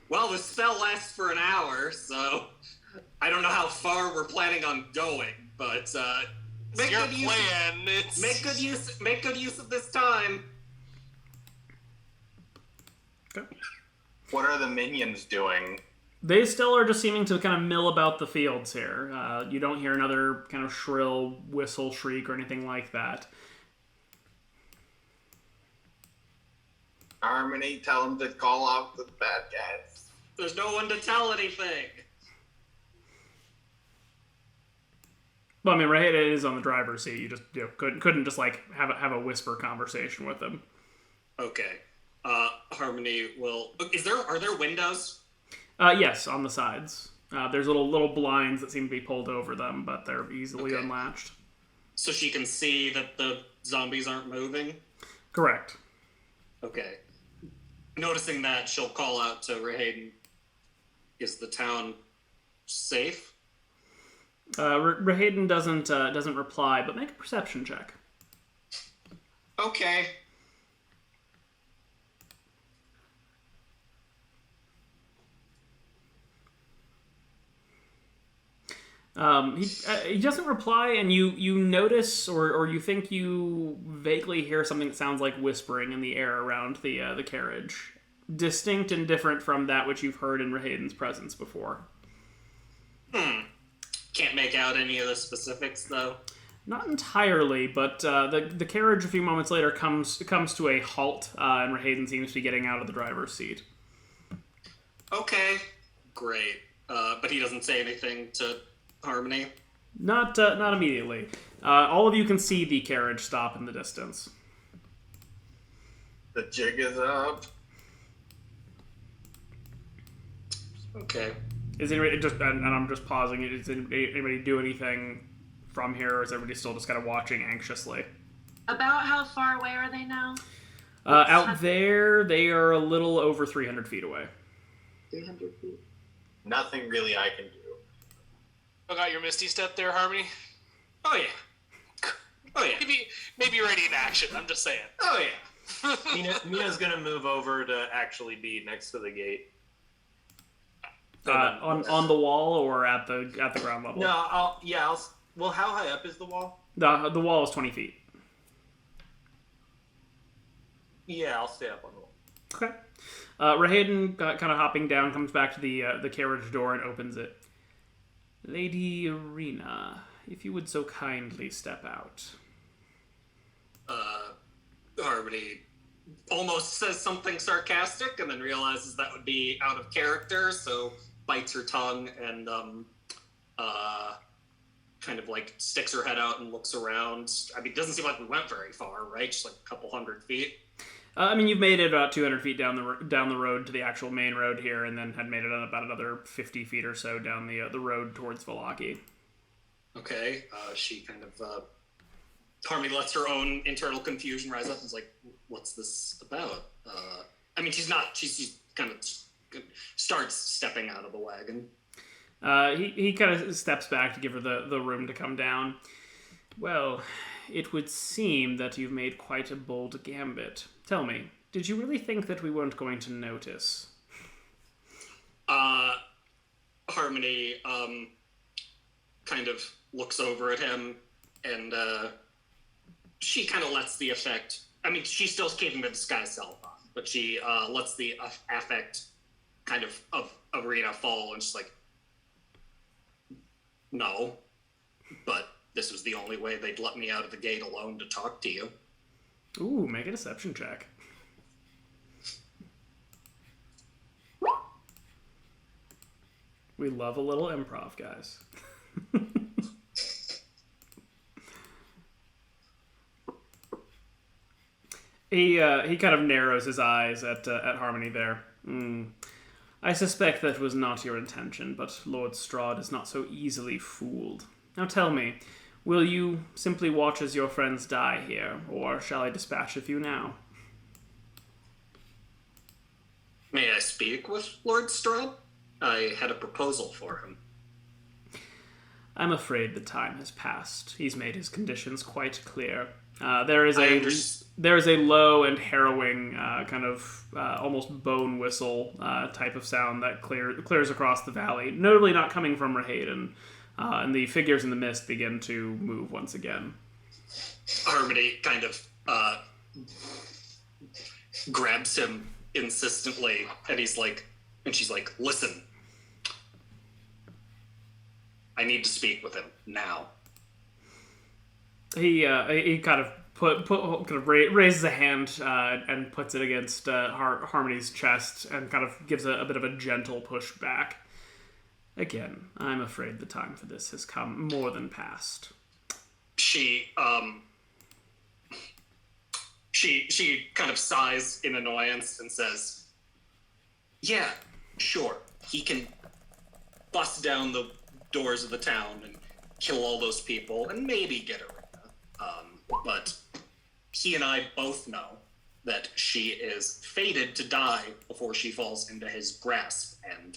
Well, the spell lasts for an hour, so I don't know how far we're planning on going, but make good use of this time. Okay. What are the minions doing? They still are just seeming to kind of mill about the fields here. You don't hear another kind of shrill whistle, shriek, or anything like that. Harmony, tell them to call off the bad guys. There's no one to tell anything. Well, I mean, right, it is on the driver's seat. You just couldn't just like have a whisper conversation with them. Okay. Harmony will. Are there windows? Yes, on the sides. There's little blinds that seem to be pulled over them, but they're easily unlatched. So she can see that the zombies aren't moving? Correct. Okay. Noticing that, she'll call out to Rahayden. Is the town safe? Rahayden doesn't reply, but make a perception check. Okay. He doesn't reply, and you notice or you think you vaguely hear something that sounds like whispering in the air around the carriage, distinct and different from that which you've heard in Rahayden's presence before. Can't make out any of the specifics though. Not entirely, but the carriage a few moments later comes to a halt, and Rahayden seems to be getting out of the driver's seat. Okay, great. But he doesn't say anything to Harmony? Not immediately. All of you can see the carriage stop in the distance. The jig is up. Okay. Is anybody and I'm just pausing. Does anybody do anything from here, or is everybody still just kind of watching anxiously? About how far away are they now? Out there, they are a little over 300 feet away. 300 feet. Nothing really I can do. I got your Misty Step there, Harmony. Oh yeah. Oh yeah. Maybe ready in action. I'm just saying. Oh yeah. Mina's gonna move over to actually be next to the gate. On the wall or at the ground level? No, well, how high up is the wall? The wall is 20 feet. Yeah, I'll stay up on the wall. Okay. Rahayden, kind of hopping down, comes back to the carriage door and opens it. Lady Ireena, if you would so kindly step out. Harmony almost says something sarcastic and then realizes that would be out of character, so bites her tongue and kind of like sticks her head out and looks around. I mean, it doesn't seem like we went very far, right? Just like a couple hundred feet. I mean, you've made it about 200 feet down the road to the actual main road here, and then had made it about another 50 feet or so down the road towards Vallaki. Okay. She kind of Harmony lets her own internal confusion rise up and is like, "What's this about?" I mean, she's not. She's kind of starts stepping out of the wagon. He kind of steps back to give her the room to come down. Well, it would seem that you've made quite a bold gambit. Tell me, did you really think that we weren't going to notice? Harmony kind of looks over at him, and she kind of lets the effect. I mean, she's still keeping the disguise self on, but she lets the affect kind of Ireena fall, and she's like, "No, but this was the only way they'd let me out of the gate alone to talk to you." Ooh, make a deception check. We love a little improv, guys. He kind of narrows his eyes at Harmony there. I suspect that was not your intention, but Lord Strahd is not so easily fooled. Now tell me, will you simply watch as your friends die here, or shall I dispatch a few now? May I speak with Lord Strahd? I had a proposal for him. I'm afraid the time has passed. He's made his conditions quite clear. There is a low and harrowing kind of almost bone whistle type of sound that clears across the valley, notably not coming from Rahayden, and the figures in the mist begin to move once again. Harmony kind of grabs him insistently, and she's like, listen, I need to speak with him now. He kind of raises a hand and puts it against Harmony's chest and kind of gives a bit of a gentle push back. Again, I'm afraid the time for this has come more than past. She kind of sighs in annoyance and says, yeah, sure, he can bust down the doors of the town and kill all those people and maybe get Ireena. But he and I both know that she is fated to die before she falls into his grasp, and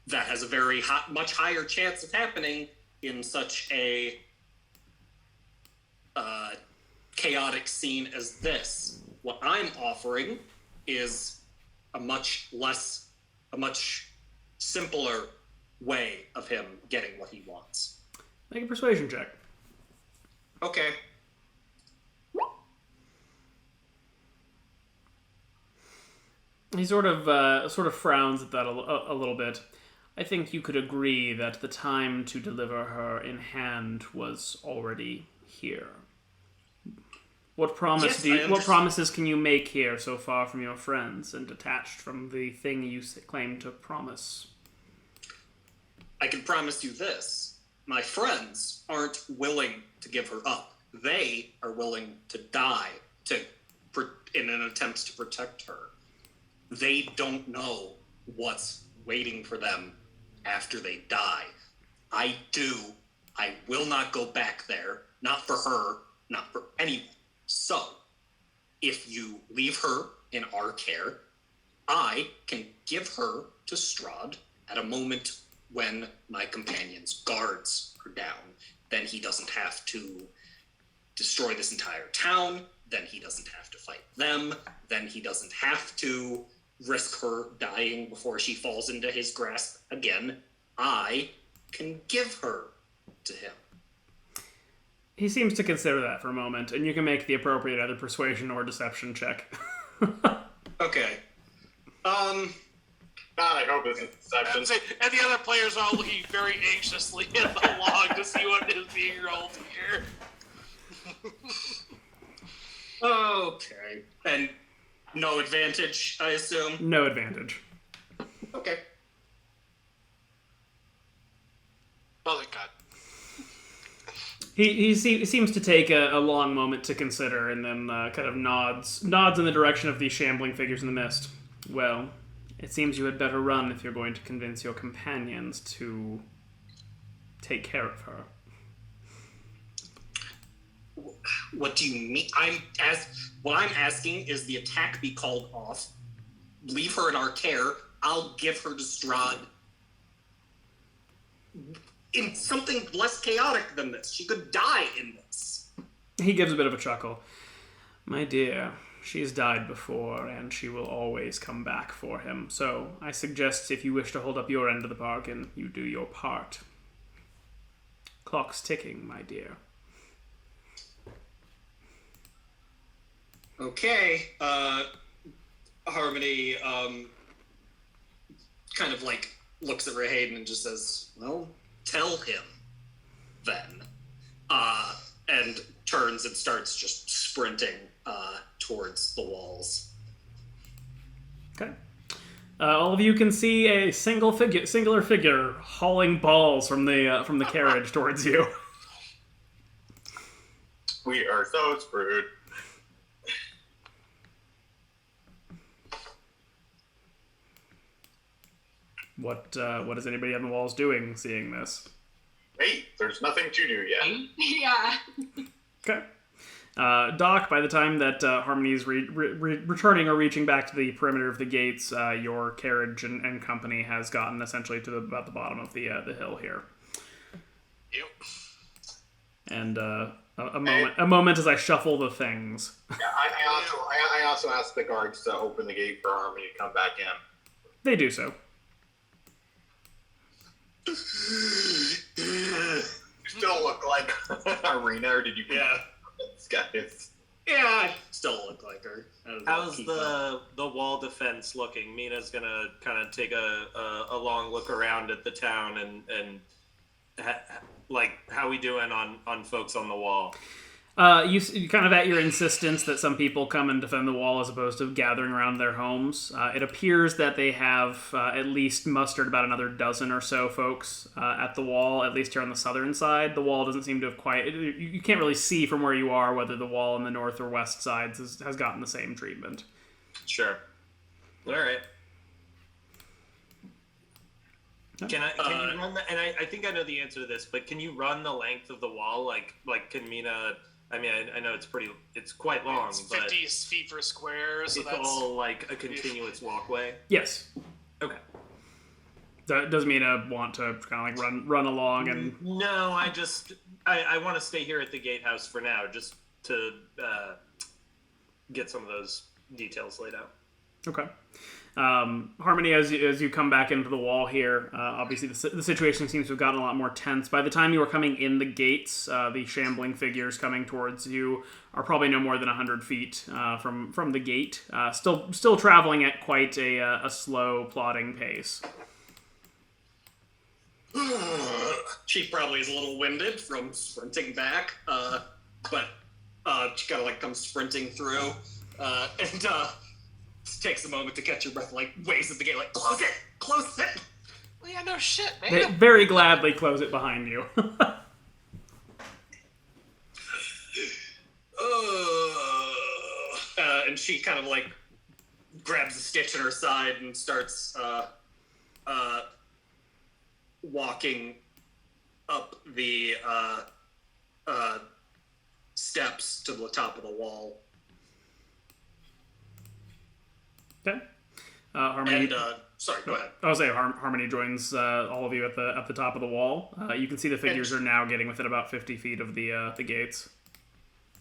that has a very much higher chance of happening in such a chaotic scene as this. What I'm offering is a much simpler way of him getting what he wants. Make a persuasion check. Okay. He sort of frowns at that a little bit. I think you could agree that the time to deliver her in hand was already here. What promises can you make here so far from your friends and detached from the thing you claim to promise? I can promise you this. My friends aren't willing to give her up. They are willing to die in an attempt to protect her. They don't know what's waiting for them after they die. I do. I will not go back there. Not for her. Not for anyone. So, if you leave her in our care, I can give her to Strahd at a moment when my companion's guards are down. Then he doesn't have to destroy this entire town. Then he doesn't have to fight them. Then he doesn't have to risk her dying before she falls into his grasp again. I can give her to him. He seems to consider that for a moment, and you can make the appropriate either persuasion or deception check. Okay. God, I hope it's a deception. And the other players are all looking very anxiously at the log to see what is being rolled here. Okay. And no advantage, I assume? No advantage. Okay. Oh, thank God. He seems to take a long moment to consider, and then kind of nods in the direction of the shambling figures in the mist. Well, it seems you had better run if you're going to convince your companions to take care of her. What do you mean? What I'm asking is the attack be called off. Leave her in our care. I'll give her to Strahd. In something less chaotic than this. She could die in this. He gives a bit of a chuckle. My dear, she's died before, and she will always come back for him. So I suggest if you wish to hold up your end of the bargain, you do your part. Clock's ticking, my dear. Okay. Harmony kind of like looks at Rahayden and just says, well, tell him then. And turns and starts just sprinting towards the walls. Okay. All of you can see a singular figure hauling balls from the carriage towards you. We are so screwed. What is anybody on the walls doing seeing this? Wait, there's nothing to do yet. Yeah. Okay. Doc, by the time that Harmony is returning or reaching back to the perimeter of the gates, your carriage and company has gotten essentially to about the bottom of the hill here. Yep. And a moment as I shuffle the things. Yeah, I also asked the guards to open the gate for Harmony to come back in. They do so. You still look like Ireena, or did you? Yeah. This guy is. Yeah, I still look like her. How's the wall defense looking? Mina's gonna kind of take a long look around at the town and like, how we doing on folks on the wall? You kind of at your insistence that some people come and defend the wall as opposed to gathering around their homes. It appears that they have at least mustered about another dozen or so folks at the wall, at least here on the southern side. The wall doesn't seem to have quite... You can't really see from where you are whether the wall on the north or west sides has gotten the same treatment. Sure. All right. Can you run the... And I think I know the answer to this, but can you run the length of the wall? Like can Mina... I mean, I know it's quite long, It's but 50 feet per square, so it's that's all like a continuous walkway. Yes. Okay. Does Mina want to kind of like run along and... No, I want to stay here at the gatehouse for now, just to get some of those details laid out. Okay. Harmony, as you come back into the wall here, obviously the situation seems to have gotten a lot more tense. By the time you were coming in the gates, the shambling figures coming towards you are probably no more than 100 feet from the gate, still traveling at quite a slow, plodding pace. She probably is a little winded from sprinting back, but she kind of like comes sprinting through, and takes a moment to catch your breath, like waves at the gate, like close it. well, yeah, no shit, man. They very gladly close it behind you. And she kind of like grabs a stitch in her side and starts walking up the steps to the top of the wall. Okay. Harmony. And sorry, go ahead. I was saying Harmony joins all of you at the top of the wall. You can see the figures are now getting within about 50 feet of the gates.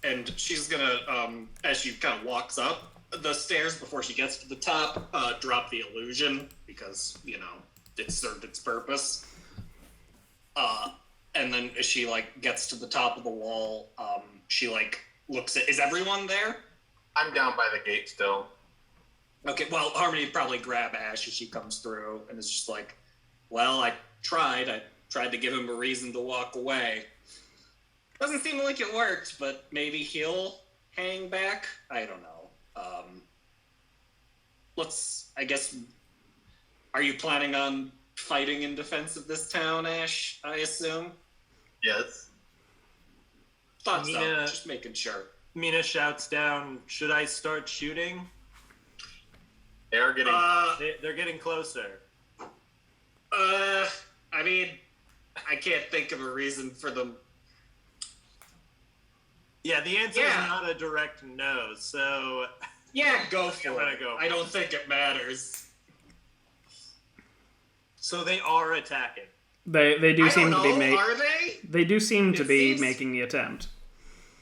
And she's gonna, as she kind of walks up the stairs before she gets to the top, drop the illusion because it served its purpose. And then as she like gets to the top of the wall, she like looks at. Is everyone there? I'm down by the gate still. Okay, well, Harmony would probably grab Ash as she comes through, and it's just like, well, I tried to give him a reason to walk away. Doesn't seem like it worked, but maybe he'll hang back? I don't know. I guess, are you planning on fighting in defense of this town, Ash, I assume? Yes. Thought so, just making sure. Mina shouts down, should I start shooting? They're getting closer. I mean, I can't think of a reason for them. Yeah, the answer is not a direct no, so... Yeah, go for it. I don't think it matters. So they are attacking. They do seem to be making... Are they? They do seem to be making the attempt.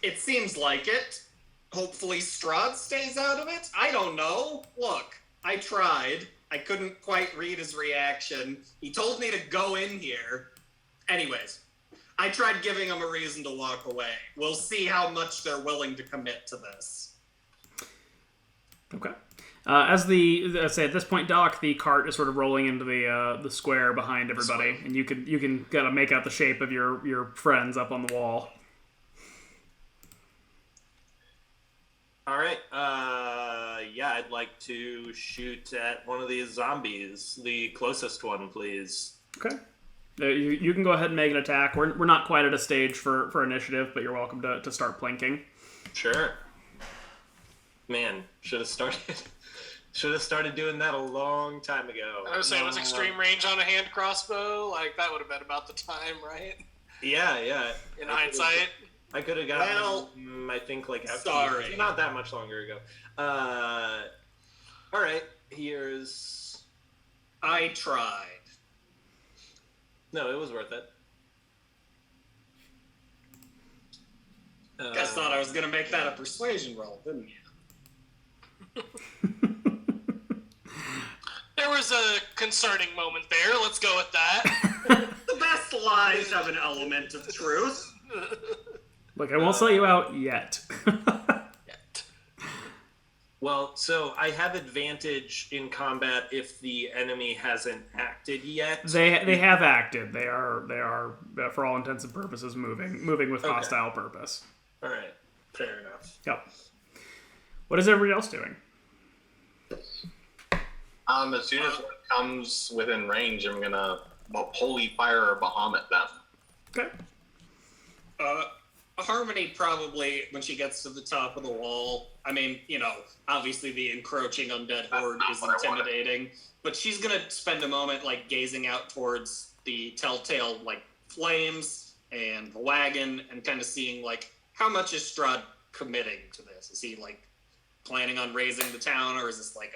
It seems like it. Hopefully Strahd stays out of it? I don't know. Look, I tried. I couldn't quite read his reaction. He told me to go in here. Anyways, I tried giving him a reason to walk away. We'll see how much they're willing to commit to this. Okay. At this point, Doc, the cart is sort of rolling into the square behind everybody, and you can kind of make out the shape of your friends up on the wall. All right. I'd like to shoot at one of these zombies, the closest one, please. Okay. You can go ahead and make an attack. We're not quite at a stage for initiative, but you're welcome to start plinking. Sure. Man, should have started Should have started doing that a long time ago. I was saying, was extreme range on a hand crossbow? Like, that would have been about the time, right? Yeah. In hindsight? I could have gotten, Well, I think, like, after sorry. not that much longer ago. All right, here's... I tried. No, it was worth it. Guys thought I was going to make that a persuasion roll, didn't you? There was a concerning moment there. Let's go with that. The best lies have an element of truth. Look, I won't sell you out yet. Well, so I have advantage in combat if the enemy hasn't acted yet. They have acted. They are for all intents and purposes moving with hostile purpose. All right, fair enough. Yep. What is everybody else doing? As soon as one comes within range, I'm gonna holy fire a Bahamut them. Okay. Harmony probably, when she gets to the top of the wall, I mean, obviously the encroaching undead horde is intimidating, but she's gonna spend a moment, like, gazing out towards the telltale, like, flames and the wagon and kind of seeing, like, how much is Strahd committing to this? Is he, like, planning on raising the town, or is this, like,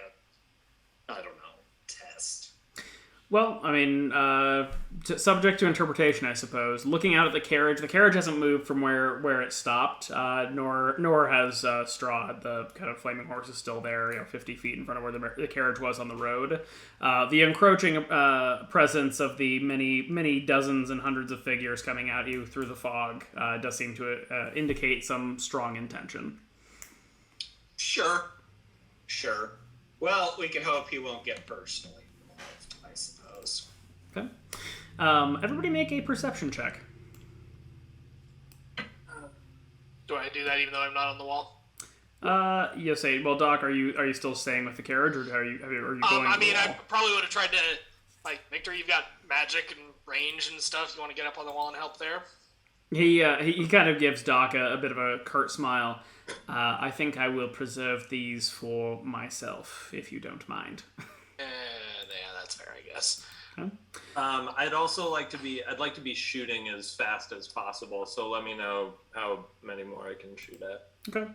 I don't know, test? Well, I mean, subject to interpretation, I suppose. Looking out at the carriage hasn't moved from where it stopped, nor has Strahd. The kind of flaming horse is still there, 50 feet in front of where the carriage was on the road. The encroaching presence of the many dozens and hundreds of figures coming at you through the fog does seem to indicate some strong intention. Sure. Well, we can hope he won't get personally involved, I suppose. Okay. Everybody make a perception check. Do I do that even though I'm not on the wall? You say, well, Doc, are you still staying with the carriage, or are you going? I mean, I probably would have tried to, like, Victor, you've got magic and range and stuff. You want to get up on the wall and help there? He kind of gives Doc a bit of a curt smile. I think I will preserve these for myself, if you don't mind. Yeah, that's fair, I guess. Okay. I'd also like to be shooting as fast as possible. So let me know how many more I can shoot at. Okay.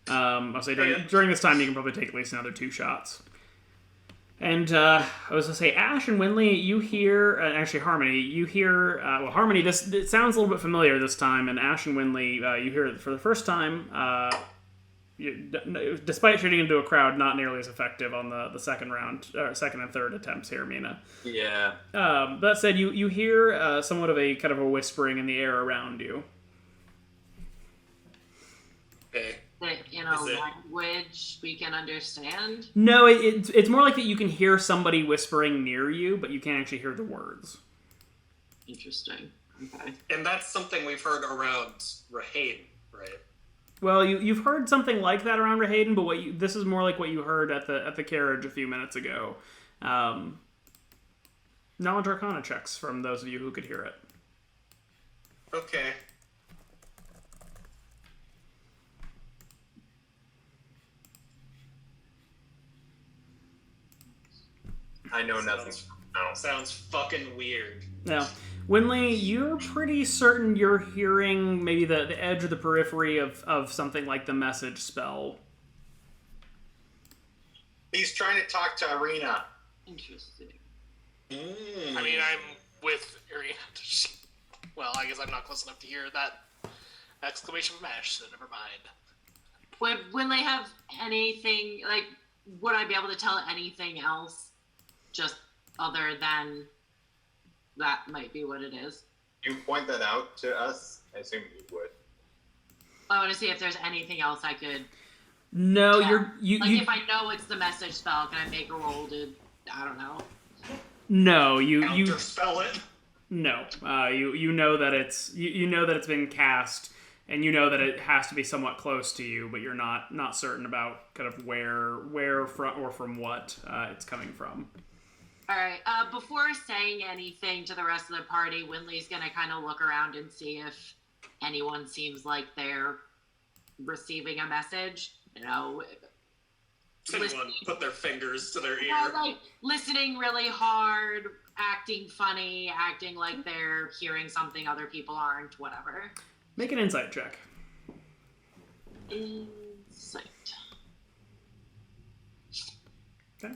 I'll say during this time you can probably take at least another 2 shots. And I was going to say, Ash and Winley, you hear, actually Harmony, you hear, Harmony, it sounds a little bit familiar this time, and Ash and Winley, you hear it for the first time, despite shooting into a crowd, not nearly as effective on the second and third attempts here, Mina. Yeah. That said, you hear somewhat of a kind of a whispering in the air around you. Okay. Language we can understand? No, it's more like that you can hear somebody whispering near you, but you can't actually hear the words. Interesting. Okay. And that's something we've heard around Rahane, right? Well, you've heard something like that around Rahane, but this is more like what you heard at the carriage a few minutes ago. Knowledge Arcana checks from those of you who could hear it. Okay. I know nothing. Sounds fucking weird. Now, Winley, you're pretty certain you're hearing maybe the edge or the periphery of something like the message spell. He's trying to talk to Ireena. Interesting. I mean, I'm with Ireena. Well, I guess I'm not close enough to hear that exclamation from Ash, so never mind. Would Winley have anything, like, would I be able to tell anything else just other than that might be what it is? You point that out to us? I assume you would. I want to see if there's anything else I could. No, tell. you if I know it's the message spell, can I make a roll to? I don't know. No, you counterspell it. No, you know that it's you know that it's been cast, and you know that it has to be somewhat close to you, but you're not certain about kind of where from what it's coming from. All right. Before saying anything to the rest of the party, Winley's gonna kind of look around and see if anyone seems like they're receiving a message. Anyone put their fingers to their ear. Like listening really hard, acting funny, acting like they're hearing something other people aren't, whatever. Make an insight check. Insight. Okay.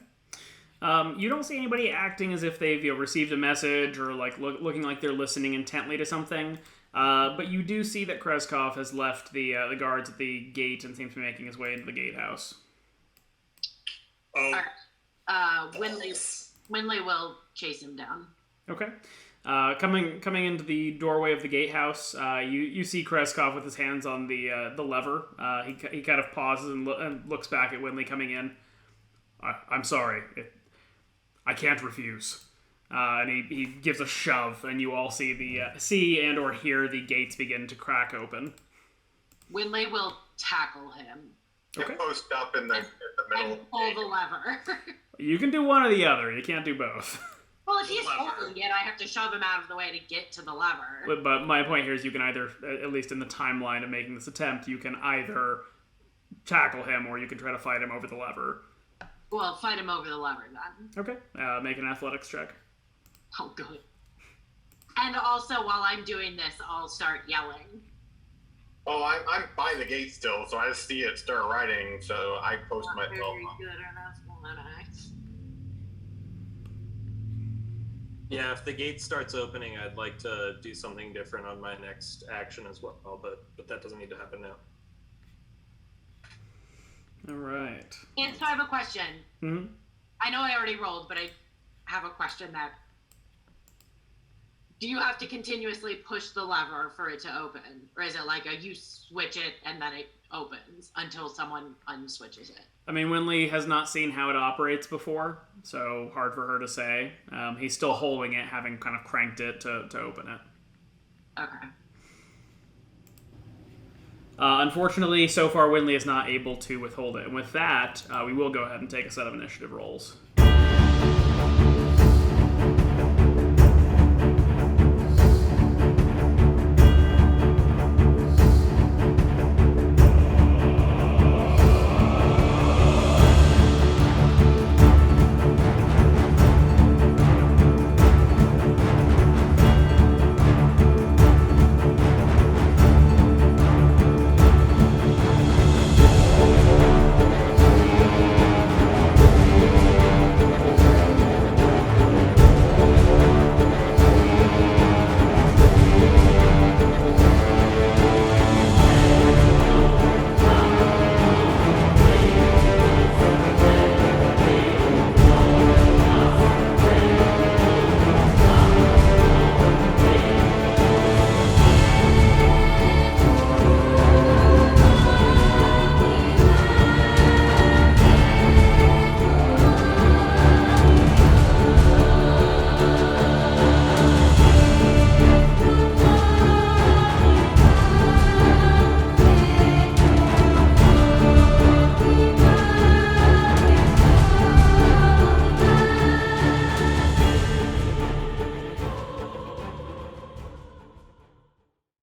You don't see anybody acting as if they've received a message or like looking like they're listening intently to something. But you do see that Krezkov has left the guards at the gate and seems to be making his way into the gatehouse. Oh. Winley will chase him down. Okay. Coming into the doorway of the gatehouse, you see Krezkov with his hands on the lever. He kind of pauses and looks back at Winley coming in. I'm sorry. I can't refuse. And he gives a shove, and you all see and or hear the gates begin to crack open. Winley will tackle him. Okay. Post up in the middle. And pull the lever. You can do one or the other. You can't do both. Well, if he's holding it, I have to shove him out of the way to get to the lever. But my point here is you can either, at least in the timeline of making this attempt, you can either tackle him or you can try to fight him over the lever. Well, fight him over the lever then. Okay. Make an athletics check. Oh, good. And also, while I'm doing this, I'll start yelling. Oh, I'm by the gate still, so I see it start writing, so I post myself Very up. good enough, Lennox. Yeah, if the gate starts opening, I'd like to do something different on my next action as well, but that doesn't need to happen now. All right. And so I have a question. Mm-hmm. I know I already rolled, but I have a question that... Do you have to continuously push the lever for it to open? Or is it like you switch it and then it opens until someone unswitches it? I mean, Winley has not seen how it operates before, so hard for her to say. He's still holding it, having kind of cranked it to open it. Okay. Unfortunately, so far, Winley is not able to withhold it. And with that, we will go ahead and take a set of initiative rolls.